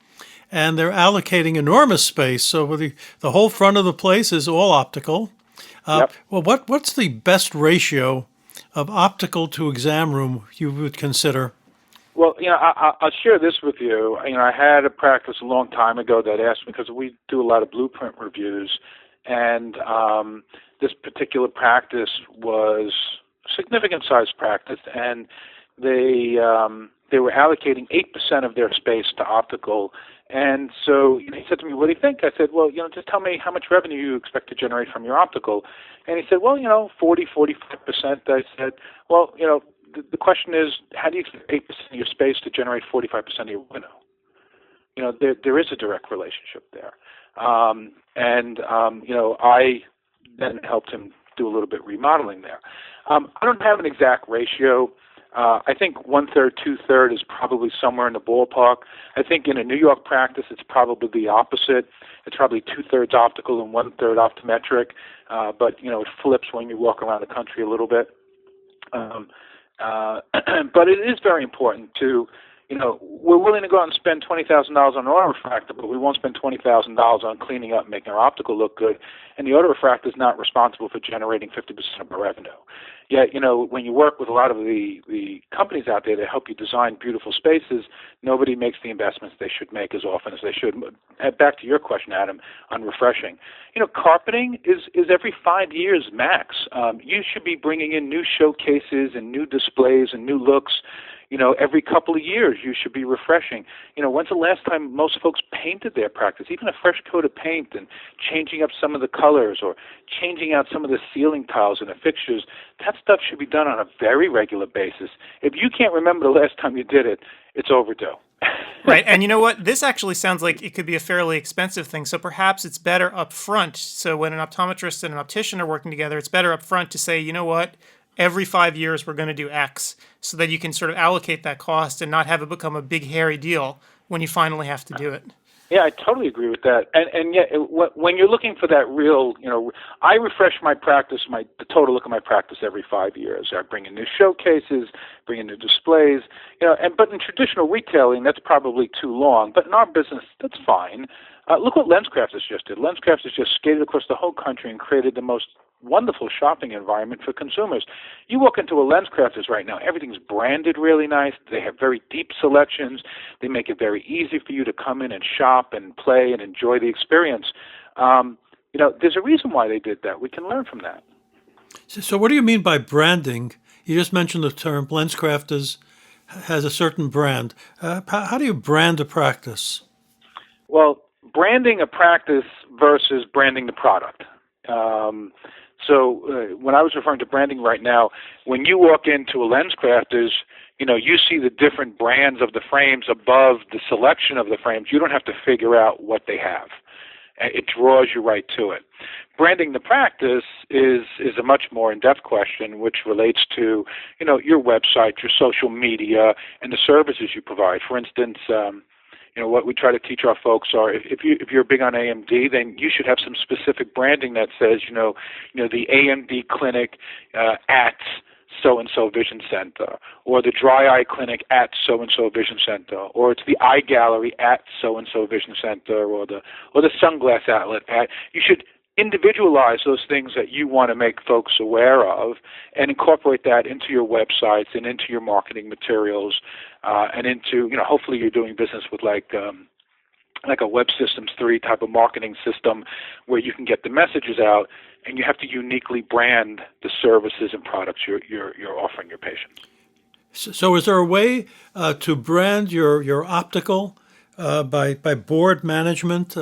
and they're allocating enormous space. So the whole front of the place is all optical. Well, what's the best ratio of optical to exam room you would consider? Well, I'll share this with you. I had a practice a long time ago that asked me, because we do a lot of blueprint reviews, and this particular practice was significant sized practice, and they were allocating 8% of their space to optical. And so he said to me, "What do you think?" I said, "Well, just tell me how much revenue you expect to generate from your optical." And he said, "Well, 40, 45%. I said, "Well, the question is, how do you expect 8% of your space to generate 45% of your revenue?" There is a direct relationship there. I then helped him do a little bit remodeling there. I don't have an exact ratio. I think 1/3, 2/3 is probably somewhere in the ballpark. I think in a New York practice, it's probably the opposite. It's probably 2/3 optical and 1/3 optometric. But it flips when you walk around the country a little bit. But it is very important to, we're willing to go out and spend $20,000 on an autorefractor, but we won't spend $20,000 on cleaning up and making our optical look good. And the autorefractor is not responsible for generating 50% of our revenue. Yet, when you work with a lot of the companies out there that help you design beautiful spaces, nobody makes the investments they should make as often as they should. Back to your question, Adam, on refreshing. Carpeting is every 5 years max. You should be bringing in new showcases and new displays and new looks. Every couple of years you should be refreshing. When's the last time most folks painted their practice? Even a fresh coat of paint and changing up some of the colors or changing out some of the ceiling tiles and the fixtures, that stuff should be done on a very regular basis. If you can't remember the last time you did it, it's overdue. Right, and you know what? This actually sounds like it could be a fairly expensive thing, so perhaps it's better up front. So when an optometrist and an optician are working together, it's better up front to say, you know what? Every 5 years we're going to do X, so that you can sort of allocate that cost and not have it become a big hairy deal when you finally have to do it. Yeah, I totally agree with that. And yet, when you're looking for that real, I refresh my practice, the total look of my practice every 5 years. I bring in new showcases, bring in new displays, but in traditional retailing, that's probably too long. But in our business, that's fine. Look what LensCraft has just did. LensCraft has just skated across the whole country and created the most wonderful shopping environment for consumers. You walk into a LensCrafters right now, everything's branded really nice. They have very deep selections. They make it very easy for you to come in and shop and play and enjoy the experience. There's a reason why they did that. We can learn from that. So what do you mean by branding? You just mentioned the term LensCrafters has a certain brand. How do you brand a practice? Well, branding a practice versus branding the product. So when I was referring to branding right now, when you walk into a LensCrafters, you see the different brands of the frames above the selection of the frames. You don't have to figure out what they have. It draws you right to it. Branding the practice is a much more in-depth question, which relates to, your website, your social media, and the services you provide. For instance, what we try to teach our folks are, if you're big on AMD, then you should have some specific branding that says, the AMD clinic at so-and-so vision center, or the dry eye clinic at so-and-so vision center, or it's the eye gallery at so-and-so vision center, or the sunglass outlet at. You should individualize those things that you want to make folks aware of and incorporate that into your websites and into your marketing materials and into, hopefully you're doing business with like a Web Systems 3 type of marketing system where you can get the messages out, and you have to uniquely brand the services and products you're offering your patients. So is there a way to brand your optical by board management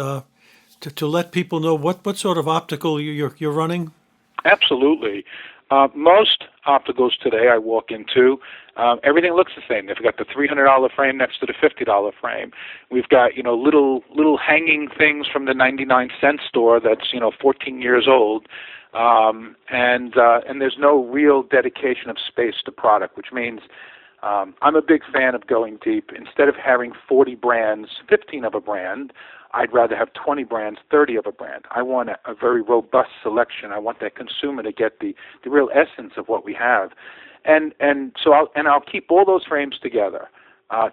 to let people know what sort of optical you're running? Absolutely. Most opticals today I walk into, everything looks the same. They've got the $300 frame next to the $50 frame. We've got, little hanging things from the 99-cent store that's, 14 years old. And there's no real dedication of space to product, which means I'm a big fan of going deep. Instead of having 40 brands, 15 of a brand, I'd rather have 20 brands, 30 of a brand. I want a very robust selection. I want that consumer to get the real essence of what we have. And so I'll keep all those frames together,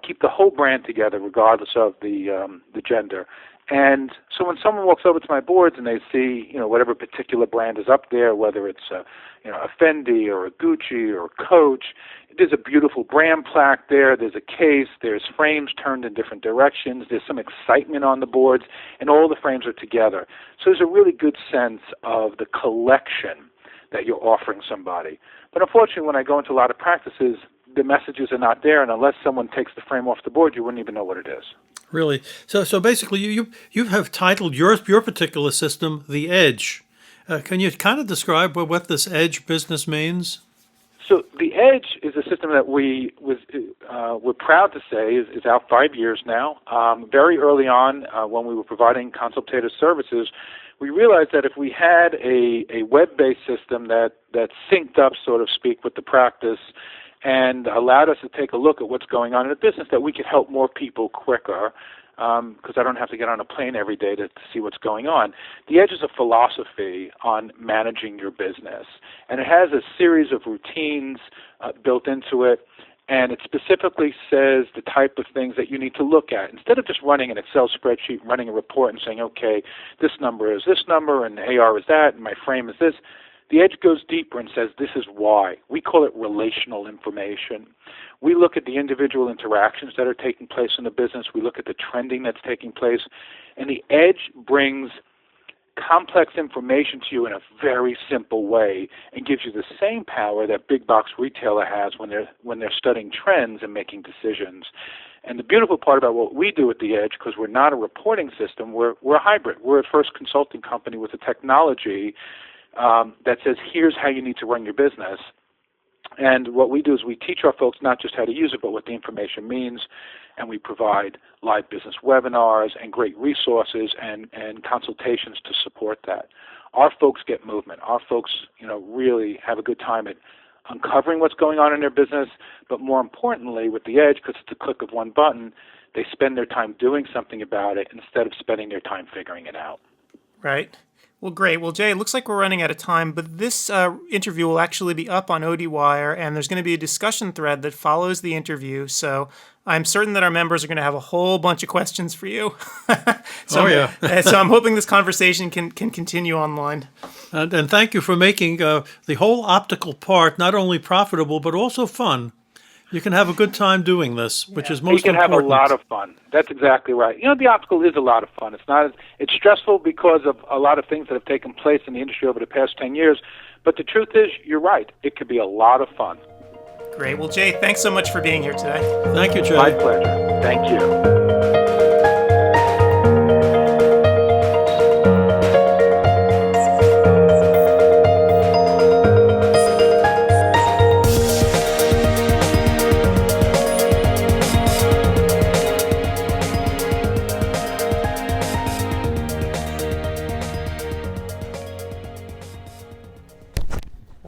keep the whole brand together regardless of the gender. And so when someone walks over to my boards and they see, whatever particular brand is up there, whether it's a Fendi or a Gucci or a Coach, there's a beautiful brand plaque there. There's a case. There's frames turned in different directions. There's some excitement on the boards, and all the frames are together. So there's a really good sense of the collection that you're offering somebody. But unfortunately, when I go into a lot of practices, the messages are not there, and unless someone takes the frame off the board, you wouldn't even know what it is. Really? So basically, you have titled your particular system the Edge. Can you kind of describe what this Edge business means? So the Edge is a system that we're proud to say is out 5 years now. Very early on, when we were providing consultative services, we realized that if we had a web-based system that synced up, so to speak, with the practice and allowed us to take a look at what's going on in the business, that we could help more people quicker, because I don't have to get on a plane every day to see what's going on. The Edge is a philosophy on managing your business, and it has a series of routines built into it, and it specifically says the type of things that you need to look at. Instead of just running an Excel spreadsheet, running a report and saying, okay, this number is this number, and AR is that, and my frame is this, the Edge goes deeper and says this is why. We call it relational information. We look at the individual interactions that are taking place in the business. We look at the trending that's taking place. And the Edge brings complex information to you in a very simple way and gives you the same power that big box retailer has when they're studying trends and making decisions. And the beautiful part about what we do at the Edge, because we're not a reporting system, we're a hybrid. We're a first consulting company with a technology that says, here's how you need to run your business. And what we do is we teach our folks not just how to use it, but what the information means, and we provide live business webinars and great resources and consultations to support that. Our folks get movement. Our folks, really have a good time at uncovering what's going on in their business, but more importantly, with the Edge, because it's a click of one button, they spend their time doing something about it instead of spending their time figuring it out. Right. Well, great. Well, Jay, it looks like we're running out of time, but this interview will actually be up on CEwire, and there's going to be a discussion thread that follows the interview. So I'm certain that our members are going to have a whole bunch of questions for you. So I'm hoping this conversation can continue online. And thank you for making the whole optical part not only profitable, but also fun. You can have a good time doing this, which is most important. You can have a lot of fun. That's exactly right. The optical is a lot of fun. It's stressful because of a lot of things that have taken place in the industry over the past 10 years. But the truth is, you're right. It could be a lot of fun. Great. Well, Jay, thanks so much for being here today. Thank you, Jay. My pleasure. Thank you.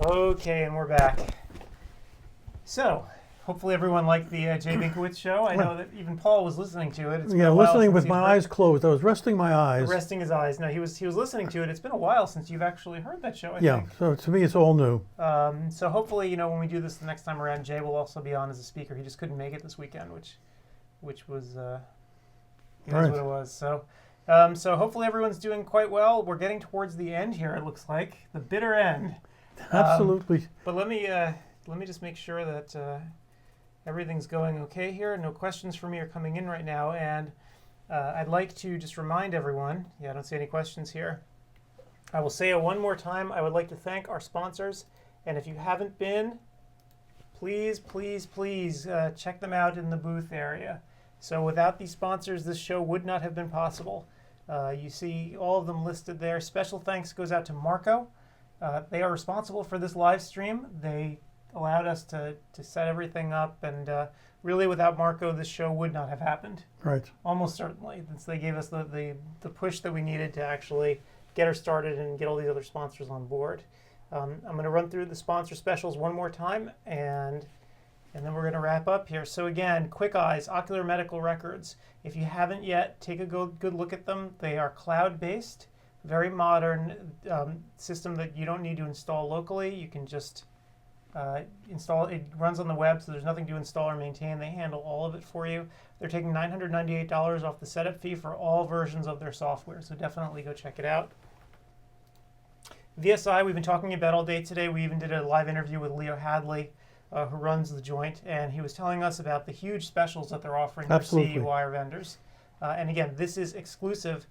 Okay, and we're back. So, hopefully everyone liked the Jay Binkowitz show. I know that even Paul was listening to it. It's been a while listening with since my eyes closed. I was resting my eyes. Resting his eyes. No, he was listening to it. It's been a while since you've actually heard that show, I think. So to me it's all new. So hopefully, when we do this the next time around, Jay will also be on as a speaker. He just couldn't make it this weekend, which was what it was. So hopefully everyone's doing quite well. We're getting towards the end here, it looks like. The bitter end. Absolutely. But let me just make sure that everything's going okay here. No questions for me are coming in right now, and I'd like to just remind everyone. I don't see any questions here. I will say it one more time. I would like to thank our sponsors, and if you haven't been, please check them out in the booth area. So without these sponsors, this show would not have been possible. You see all of them listed there. Special thanks goes out to Marco. They are responsible for this live stream. They allowed us to set everything up, and really without Marco, this show would not have happened. Right. Almost certainly. So they gave us the push that we needed to actually get her started and get all these other sponsors on board. I'm going to run through the sponsor specials one more time, and then we're going to wrap up here. So again, Quick Eyes, Ocular Medical Records. If you haven't yet, take a good look at them. They are cloud-based. Very modern system that you don't need to install locally. You can just install it. It runs on the web, so there's nothing to install or maintain. They handle all of it for you. They're taking $998 off the setup fee for all versions of their software, so definitely go check it out. VSI, we've been talking about all day today. We even did a live interview with Leo Hadley, who runs the joint, and he was telling us about the huge specials that they're offering for CEwire vendors. And again, this is exclusive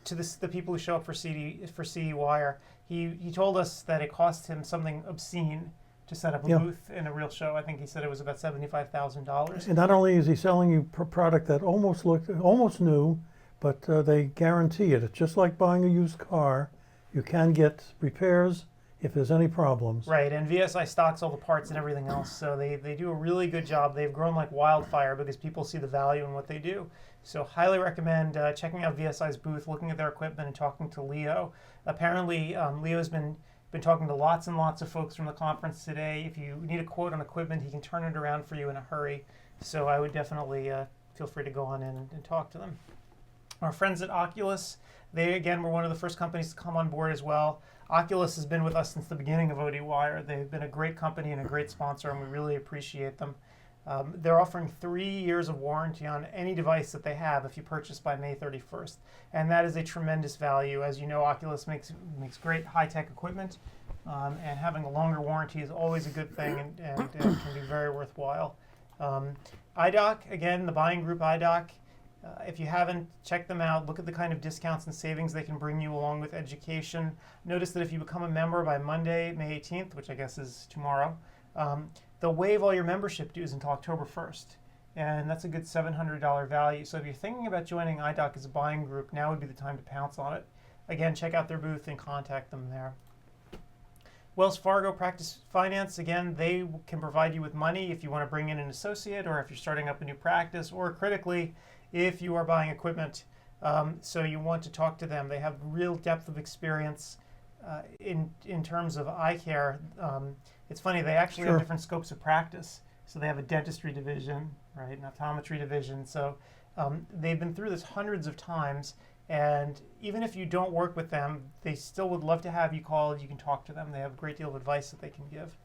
to the people who show up for CEwire, he told us that it cost him something obscene to set up a booth in a real show. I think he said it was about $75,000. And not only is he selling you a product that almost new, but they guarantee it. It's just like buying a used car. You can get repairs if there's any problems. Right, and VSI stocks all the parts and everything else, so they do a really good job. They've grown like wildfire because people see the value in what they do. So highly recommend checking out VSI's booth, looking at their equipment, and talking to Leo. Apparently, Leo's been talking to lots and lots of folks from the conference today. If you need a quote on equipment, he can turn it around for you in a hurry. So I would definitely feel free to go on in and talk to them. Our friends at Oculus, they again were one of the first companies to come on board as well. Oculus has been with us since the beginning of ODWire. They've been a great company and a great sponsor, and we really appreciate them. They're offering 3 years of warranty on any device that they have if you purchase by May 31st. And that is a tremendous value. As you know, Oculus makes great high-tech equipment, and having a longer warranty is always a good thing and can be very worthwhile. iDoc, again, the buying group iDoc, if you haven't checked them out, look at the kind of discounts and savings they can bring you along with education. Notice that if you become a member by Monday, May 18th, which I guess is tomorrow, they'll waive all your membership dues until October 1st. And that's a good $700 value. So if you're thinking about joining iDoc as a buying group, now would be the time to pounce on it. Again, check out their booth and contact them there. Wells Fargo Practice Finance, again, they can provide you with money if you want to bring in an associate or if you're starting up a new practice, or critically, if you are buying equipment. So you want to talk to them. They have real depth of experience in terms of eye care. It's funny, they actually have different scopes of practice. So they have a dentistry division, right, an optometry division. So they've been through this hundreds of times, and even if you don't work with them, they still would love to have you call. You can talk to them. They have a great deal of advice that they can give.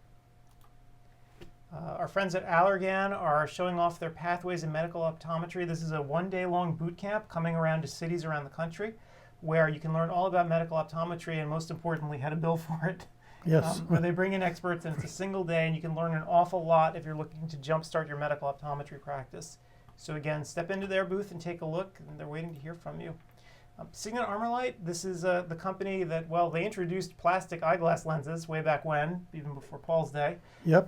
Our friends at Allergan are showing off their Pathways in Medical Optometry. This is a one-day-long boot camp coming around to cities around the country where you can learn all about medical optometry and, most importantly, how to bill for it. Yes. Where they bring in experts, and it's a single day, and you can learn an awful lot if you're looking to jumpstart your medical optometry practice. So again, step into their booth and take a look, and they're waiting to hear from you. Signet Armorlight, this is the company that, well, they introduced plastic eyeglass lenses way back when, even before Paul's day. Yep.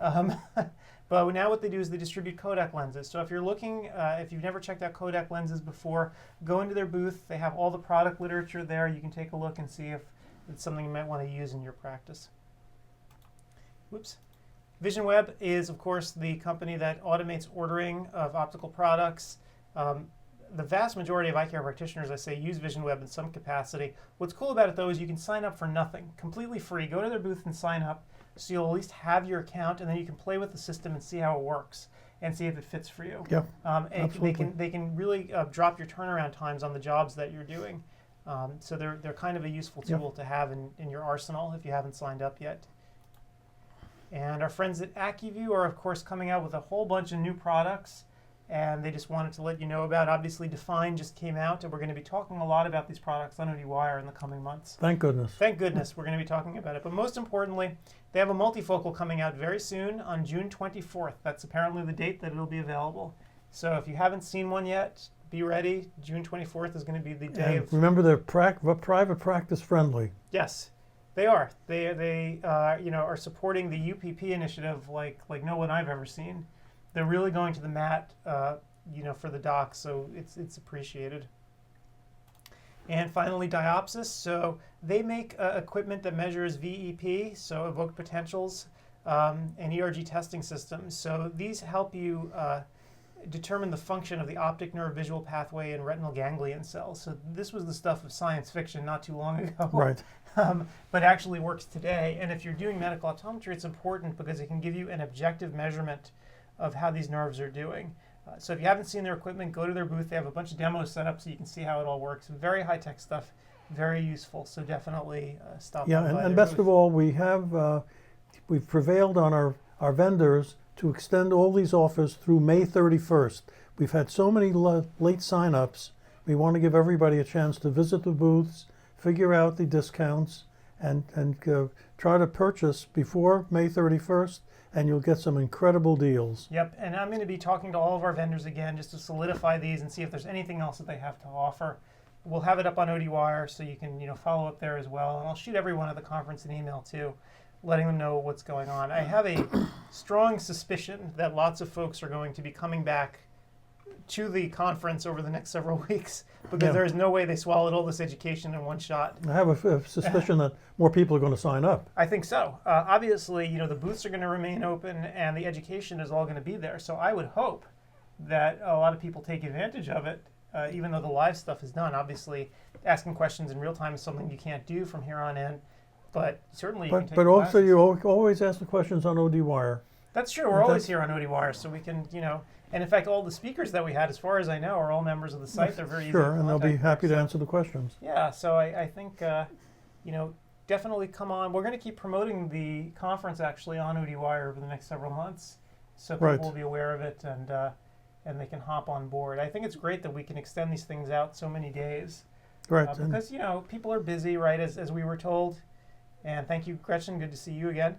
But now what they do is they distribute Kodak lenses. So if you're looking, if you've never checked out Kodak lenses before, go into their booth. They have all the product literature there. You can take a look and see if it's something you might want to use in your practice. Whoops. VisionWeb is, of course, the company that automates ordering of optical products. The vast majority of eye care practitioners, I say, use VisionWeb in some capacity. What's cool about it, though, is you can sign up for nothing, completely free. Go to their booth and sign up, so you'll at least have your account, and then you can play with the system and see how it works and see if it fits for you. Yeah, and absolutely. they can really drop your turnaround times on the jobs that you're doing. So they're kind of a useful tool to have in your arsenal if you haven't signed up yet. And our friends at AccuView are, of course, coming out with a whole bunch of new products, and they just wanted to let you know about. Obviously, Define just came out, and we're going to be talking a lot about these products on ODWire in the coming months. Thank goodness. Thank goodness we're going to be talking about it. But most importantly, they have a multifocal coming out very soon on June 24th. That's apparently the date that it'll be available. So if you haven't seen one yet, be ready. June 24th is going to be the day of... Remember, they're private practice friendly. Yes. They are. They are supporting the UPP initiative like no one I've ever seen. They're really going to the mat, for the docs, so it's appreciated. And finally, Diopsis. So they make equipment that measures VEP, so evoked potentials, and ERG testing systems. So these help you determine the function of the optic nerve visual pathway in retinal ganglion cells. So this was the stuff of science fiction not too long ago. Right. But actually works today. And if you're doing medical optometry, it's important because it can give you an objective measurement of how these nerves are doing. So if you haven't seen their equipment, go to their booth. They have a bunch of demos set up so you can see how it all works. Very high-tech stuff, very useful. So definitely stop by. Yeah, and best of all, we've prevailed on our vendors to extend all these offers through May 31st. We've had so many late sign-ups. We want to give everybody a chance to visit the booths, figure out the discounts, and try to purchase before May 31st, and you'll get some incredible deals. Yep, and I'm going to be talking to all of our vendors again just to solidify these and see if there's anything else that they have to offer. we'll have it up on ODWire, so you can follow up there as well. And I'll shoot everyone at the conference an email too, letting them know what's going on. I have a strong suspicion that lots of folks are going to be coming back to the conference over the next several weeks, because there is no way they swallowed all this education in one shot. I have a suspicion that more people are going to sign up. I think so. Obviously, the booths are going to remain open and the education is all going to be there. So I would hope that a lot of people take advantage of it, even though the live stuff is done. Obviously, asking questions in real time is something you can't do from here on in, but certainly you can take But also, classes. you always ask the questions on ODWire. That's true. We're always here on ODWire, so we can, and in fact, all the speakers that we had, as far as I know, are all members of the site. They're very easy to Sure, and they'll be contact. happy to answer the questions. Yeah, so I think, definitely come on. We're going to keep promoting the conference actually on ODWire over the next several months, so people will be aware of it and they can hop on board. I think it's great that we can extend these things out so many days. Right. Because, people are busy, right, as we were told. And thank you, Gretchen. Good to see you again.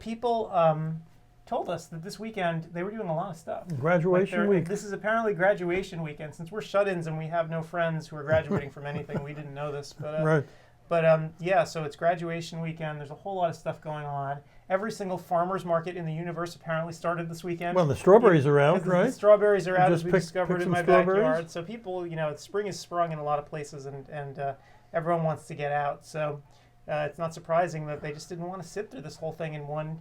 People told us that this weekend they were doing a lot of stuff. Graduation week. This is apparently graduation weekend. Since we're shut-ins and we have no friends who are graduating from anything, we didn't know this. But, right. But so it's graduation weekend. There's a whole lot of stuff going on. Every single farmer's market in the universe apparently started this weekend. Well, the strawberries are out, right? The strawberries are out, as we pick discovered in some my strawberries? backyard. So people, spring is sprung in a lot of places, and everyone wants to get out. So it's not surprising that they just didn't want to sit through this whole thing in one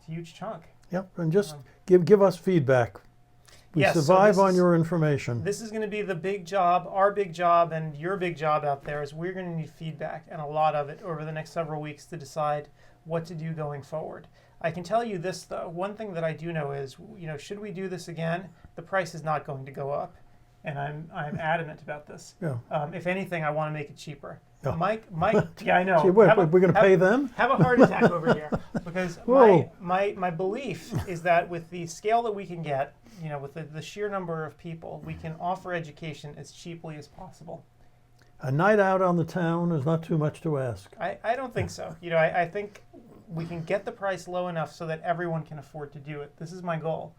huge chunk. Yep, and just give us feedback. We survive on your information. This is going to be the big job, our big job, and your big job out there is we're going to need feedback, and a lot of it over the next several weeks to decide what to do going forward. I can tell you this, though. One thing that I do know is, should we do this again, the price is not going to go up, and I'm adamant about this. Yeah. If anything, I want to make it cheaper. Yeah. Mike, yeah, I know. Gee, we're going to pay them? Have a heart attack over here, because my belief is that with the scale that we can get, with the sheer number of people, we can offer education as cheaply as possible. A night out on the town is not too much to ask. I don't think so. I think we can get the price low enough so that everyone can afford to do it. This is my goal,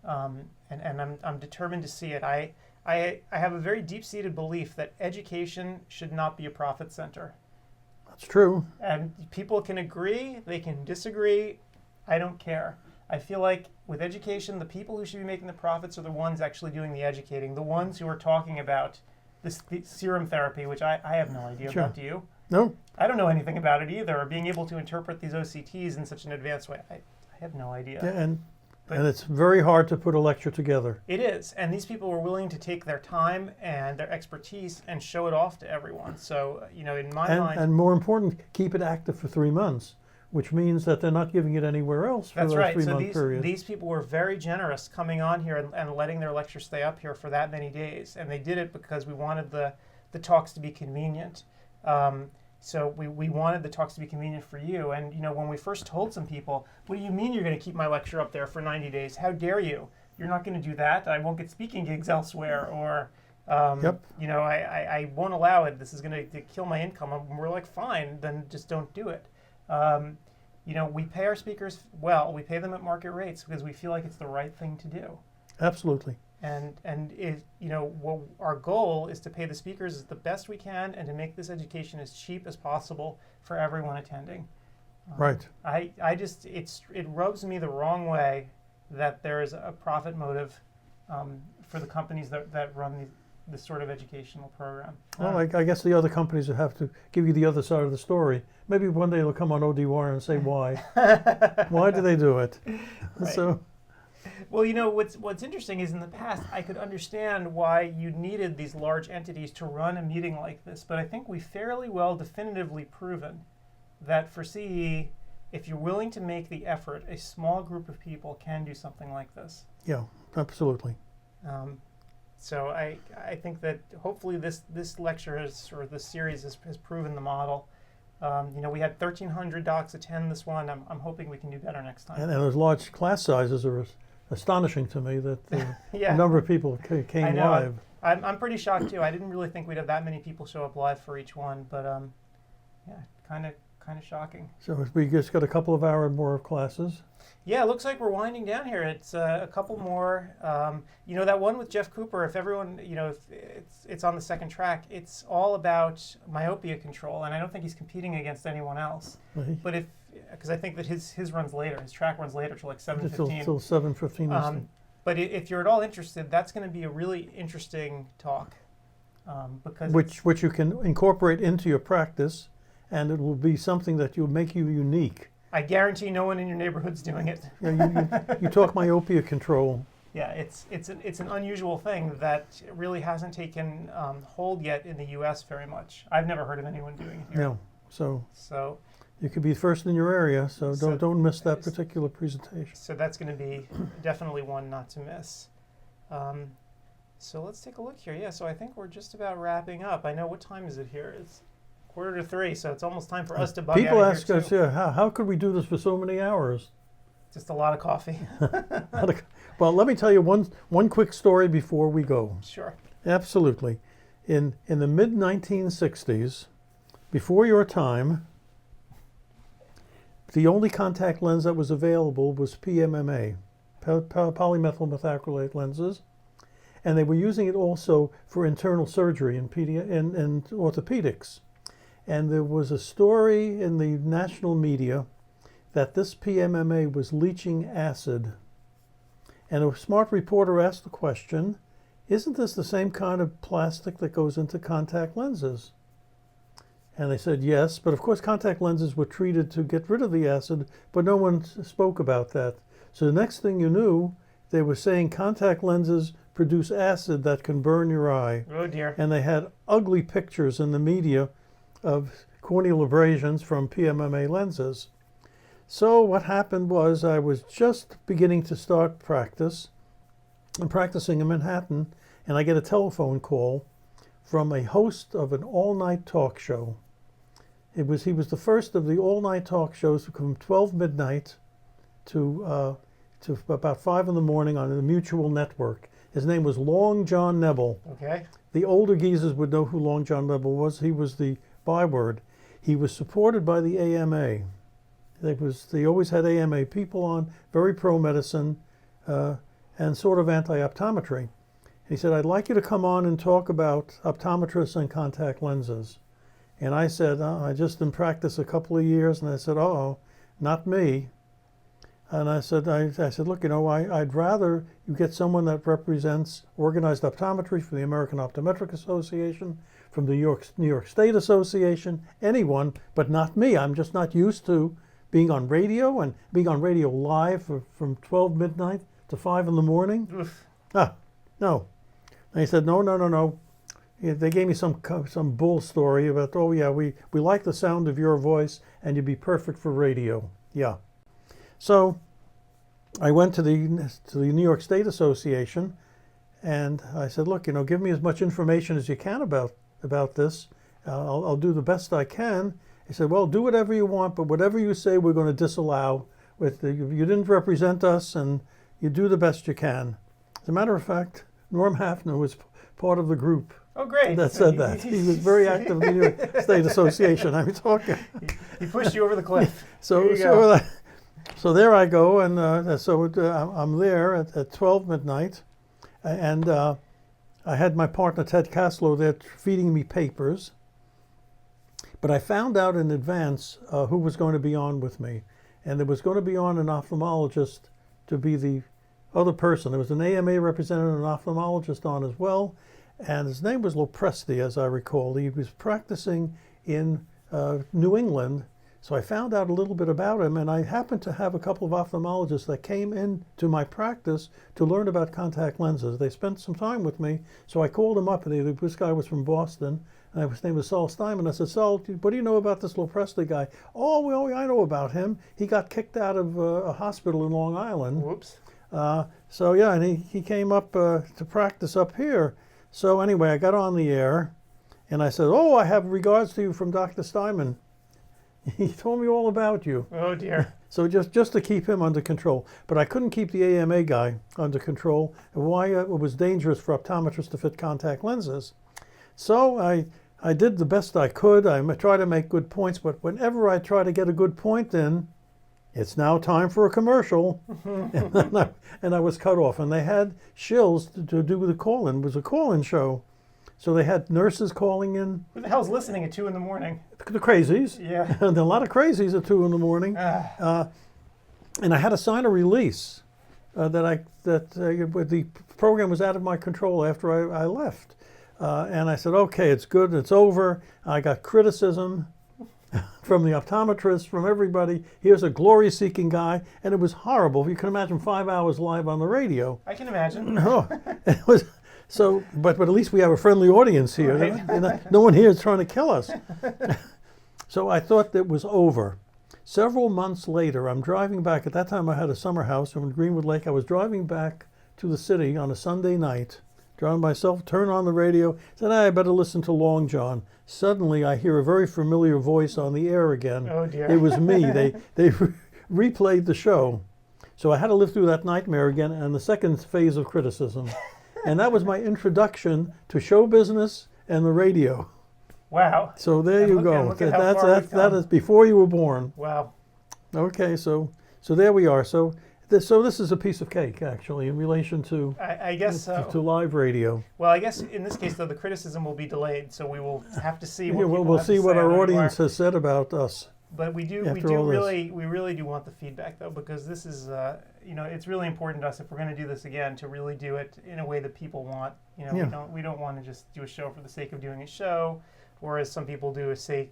and I'm determined to see it. I have a very deep-seated belief that education should not be a profit center. That's true. And people can agree, they can disagree. I don't care. I feel like with education, the people who should be making the profits are the ones actually doing the educating, the ones who are talking about the serum therapy, which I have no idea about. Do you? No. I don't know anything about it either, or being able to interpret these OCTs in such an advanced way. I have no idea. Yeah, and it's very hard to put a lecture together. It is, and these people were willing to take their time and their expertise and show it off to everyone. So, in my mind... And more important, keep it active for 3 months, which means that they're not giving it anywhere else for that 3-month period. These people were very generous coming on here and letting their lecture stay up here for that many days. And they did it because we wanted the talks to be convenient. So we wanted the talks to be convenient for you. And, when we first told some people, what do you mean you're going to keep my lecture up there for 90 days? How dare you? You're not going to do that. I won't get speaking gigs elsewhere. Or, I won't allow it. This is going to kill my income. And we're like, fine, then just don't do it. We pay our speakers well. We pay them at market rates because we feel like it's the right thing to do. Absolutely. And our goal is to pay the speakers the best we can and to make this education as cheap as possible for everyone attending. Right. It rubs me the wrong way that there is a profit motive for the companies that run this sort of educational program. Well, I guess the other companies will have to give you the other side of the story. Maybe one day they'll come on ODWire and say why. Why do they do it? Right. So. Well, what's interesting is in the past I could understand why you needed these large entities to run a meeting like this, but I think we fairly well definitively proven that for CE, if you're willing to make the effort, a small group of people can do something like this. Yeah, absolutely. So I think that hopefully this lecture or this series has proven the model. We had 1,300 docs attend this one. I'm hoping we can do better next time. And those large class sizes are astonishing to me that the yeah. number of people came live. I'm pretty shocked too. I didn't really think we'd have that many people show up live for each one, but kind kind of shocking. So we just got a couple of hours more of classes. Yeah, it looks like we're winding down here. It's a couple more. That one with Jeff Cooper, if everyone, if it's on the second track, it's all about myopia control, and I don't think he's competing against anyone else. Right. But because I think that his runs later, his track runs later till like 7:15. Till 7:15. But if you're at all interested, that's going to be a really interesting talk. Because which you can incorporate into your practice, and it will be something that will make you unique. I guarantee no one in your neighborhood's doing it. You talk myopia control. Yeah, it's an unusual thing that really hasn't taken hold yet in the U.S. very much. I've never heard of anyone doing it here. No, so you could be first in your area. So don't miss that particular presentation. So that's going to be definitely one not to miss. So let's take a look here. Yeah, so I think we're just about wrapping up. I know, what time is it here? It's 2:45, so it's almost time for us to bug People out of ask here us, how could we do this for so many hours? Just a lot of coffee. Well, let me tell you one quick story before we go. Sure. Absolutely. In the mid-1960s, before your time, the only contact lens that was available was PMMA, polymethyl methacrylate lenses, and they were using it also for internal surgery in orthopedics. And there was a story in the national media that this PMMA was leaching acid. And a smart reporter asked the question, isn't this the same kind of plastic that goes into contact lenses? And they said yes, but of course contact lenses were treated to get rid of the acid, but no one spoke about that. So the next thing you knew, they were saying contact lenses produce acid that can burn your eye. Oh dear. And they had ugly pictures in the media of corneal abrasions from PMMA lenses. So what happened was I was just beginning to start practice. I'm practicing in Manhattan, and I get a telephone call from a host of an all-night talk show. He was the first of the all-night talk shows from 12 midnight to about 5 in the morning on the Mutual Network. His name was Long John Nebel. Okay. The older geezers would know who Long John Nebel was. He was the byword. He was supported by the AMA. They always had AMA people on, very pro-medicine, and sort of anti-optometry. He said, I'd like you to come on and talk about optometrists and contact lenses. And I said, I just in practice a couple of years, and I said, not me. And I said, look, I'd rather you get someone that represents organized optometry from the American Optometric Association, from the New York State Association, anyone, but not me. I'm just not used to being on radio and being on radio live from 12 midnight to 5 in the morning. Oof. No. And he said, no. They gave me some bull story about, we like the sound of your voice and you'd be perfect for radio. Yeah. So I went to the New York State Association and I said, look, give me as much information as you can about this. I'll do the best I can. He said, well, do whatever you want, but whatever you say, we're going to disallow. You didn't represent us, and you do the best you can. As a matter of fact, Norm Hafner was part of the group. Oh, great. That said that. He was very active in the New York State Association. I'm talking. He pushed you over the cliff. So there I go, and I'm there at 12 midnight, and I had my partner Ted Caslow there feeding me papers. But I found out in advance who was going to be on with me. And there was going to be on an ophthalmologist to be the other person. There was an AMA representative and an ophthalmologist on as well. And his name was Lopresti, as I recall. He was practicing in New England. So I found out a little bit about him. And I happened to have a couple of ophthalmologists that came into my practice to learn about contact lenses. They spent some time with me. So I called him up. And this guy was from Boston. And his name was Saul Steinman. I said, Saul, what do you know about this Lopresti guy? Oh, well, I know about him. He got kicked out of a hospital in Long Island. Whoops. And he came up to practice up here. So anyway, I got on the air, and I said, I have regards to you from Dr. Steinman. He told me all about you. Oh, dear. So just to keep him under control. But I couldn't keep the AMA guy under control, and why it was dangerous for optometrists to fit contact lenses. So I did the best I could. I tried to make good points, but whenever I try to get a good point in, it's now time for a commercial. and I was cut off. And they had shills to do the call-in. It was a call-in show. So they had nurses calling in. Who the hell's listening at 2 in the morning? The crazies. Yeah. And a lot of crazies at 2 in the morning. And I had to sign a release that the program was out of my control after I left. And I said, okay, it's good, it's over. I got criticism from the optometrist, from everybody. Here's a glory-seeking guy, and it was horrible. You can imagine 5 hours live on the radio. I can imagine. No, it was so. But at least we have a friendly audience here. Right. No one here is trying to kill us. So I thought that was over. Several months later, I'm driving back. At that time, I had a summer house in Greenwood Lake. I was driving back to the city on a Sunday night. Driving myself, turn on the radio, said, I better listen to Long John. Suddenly, I hear a very familiar voice on the air again. Oh, dear. It was me. They replayed the show. So I had to live through that nightmare again and the second phase of criticism. And that was my introduction to show business and the radio. Wow. So there you go. That is before you were born. Wow. Okay, so there we are. So this is a piece of cake, actually, in relation to I guess so. to live radio. Well, I guess in this case, though, the criticism will be delayed, so we will have to see what we'll see what our audience has said about us. But we really do want the feedback, though, because this is it's really important to us if we're going to do this again to really do it in a way that people want. We don't want to just do a show for the sake of doing a show. Or as some people do, they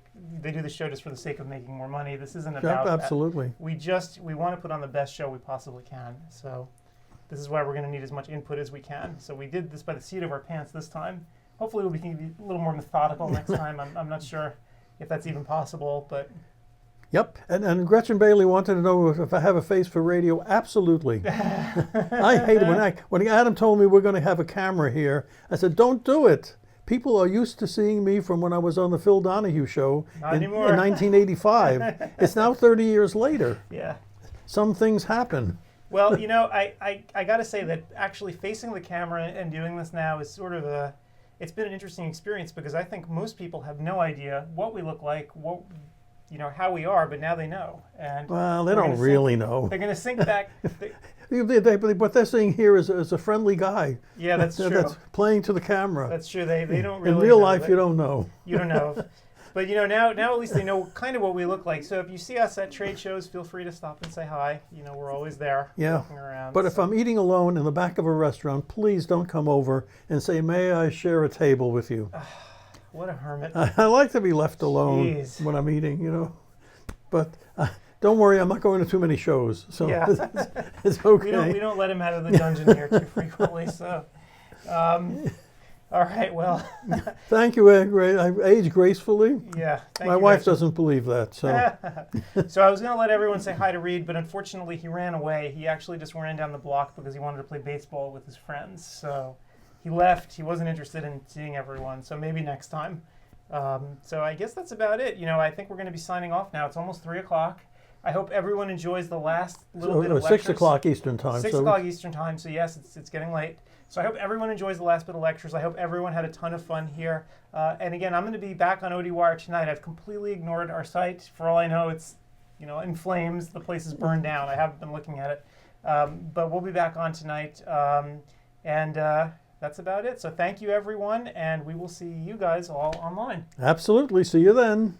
do the show just for the sake of making more money. This isn't about absolutely. That. We want to put on the best show we possibly can. So this is why we're going to need as much input as we can. So we did this by the seat of our pants this time. Hopefully we can be a little more methodical next time. I'm not sure if that's even possible, but... Yep, and Gretchen Bailey wanted to know if I have a face for radio. Absolutely. I hate it. When Adam told me we're going to have a camera here, I said, don't do it. People are used to seeing me from when I was on the Phil Donahue show in 1985. It's now 30 years later. Yeah. Some things happen. Well, I got to say that actually facing the camera and doing this now is sort of it's been an interesting experience because I think most people have no idea what we look like, how we are, but now they know. And well, they don't really know. They're going to sink back. What they're seeing here is a friendly guy. Yeah, that's true. That's playing to the camera. That's true. They don't really. In real life, you don't know. You don't know. But now at least they know kind of what we look like. So if you see us at trade shows, feel free to stop and say hi. We're always there. Yeah. Looking around, but if I'm eating alone in the back of a restaurant, please don't come over and say, "May I share a table with you?" What a hermit. I like to be left alone when I'm eating, But don't worry, I'm not going to too many shows, so it's okay. We don't let him out of the dungeon here too frequently, so. All right, well. Thank you, I age gracefully. Yeah. My wife doesn't believe that, so. So I was going to let everyone say hi to Reed, but unfortunately he ran away. He actually just ran down the block because he wanted to play baseball with his friends. So he left. He wasn't interested in seeing everyone, so maybe next time. So I guess that's about it. I think we're going to be signing off now. It's almost 3 o'clock. I hope everyone enjoys the last little bit of lectures. 6 o'clock Eastern time. 6 o'clock Eastern time, so yes, it's getting late. So I hope everyone enjoys the last bit of lectures. I hope everyone had a ton of fun here. And again, I'm going to be back on ODWire tonight. I've completely ignored our site. For all I know, it's in flames. The place is burned down. I haven't been looking at it. But we'll be back on tonight. And that's about it. So thank you, everyone, and we will see you guys all online. Absolutely. See you then.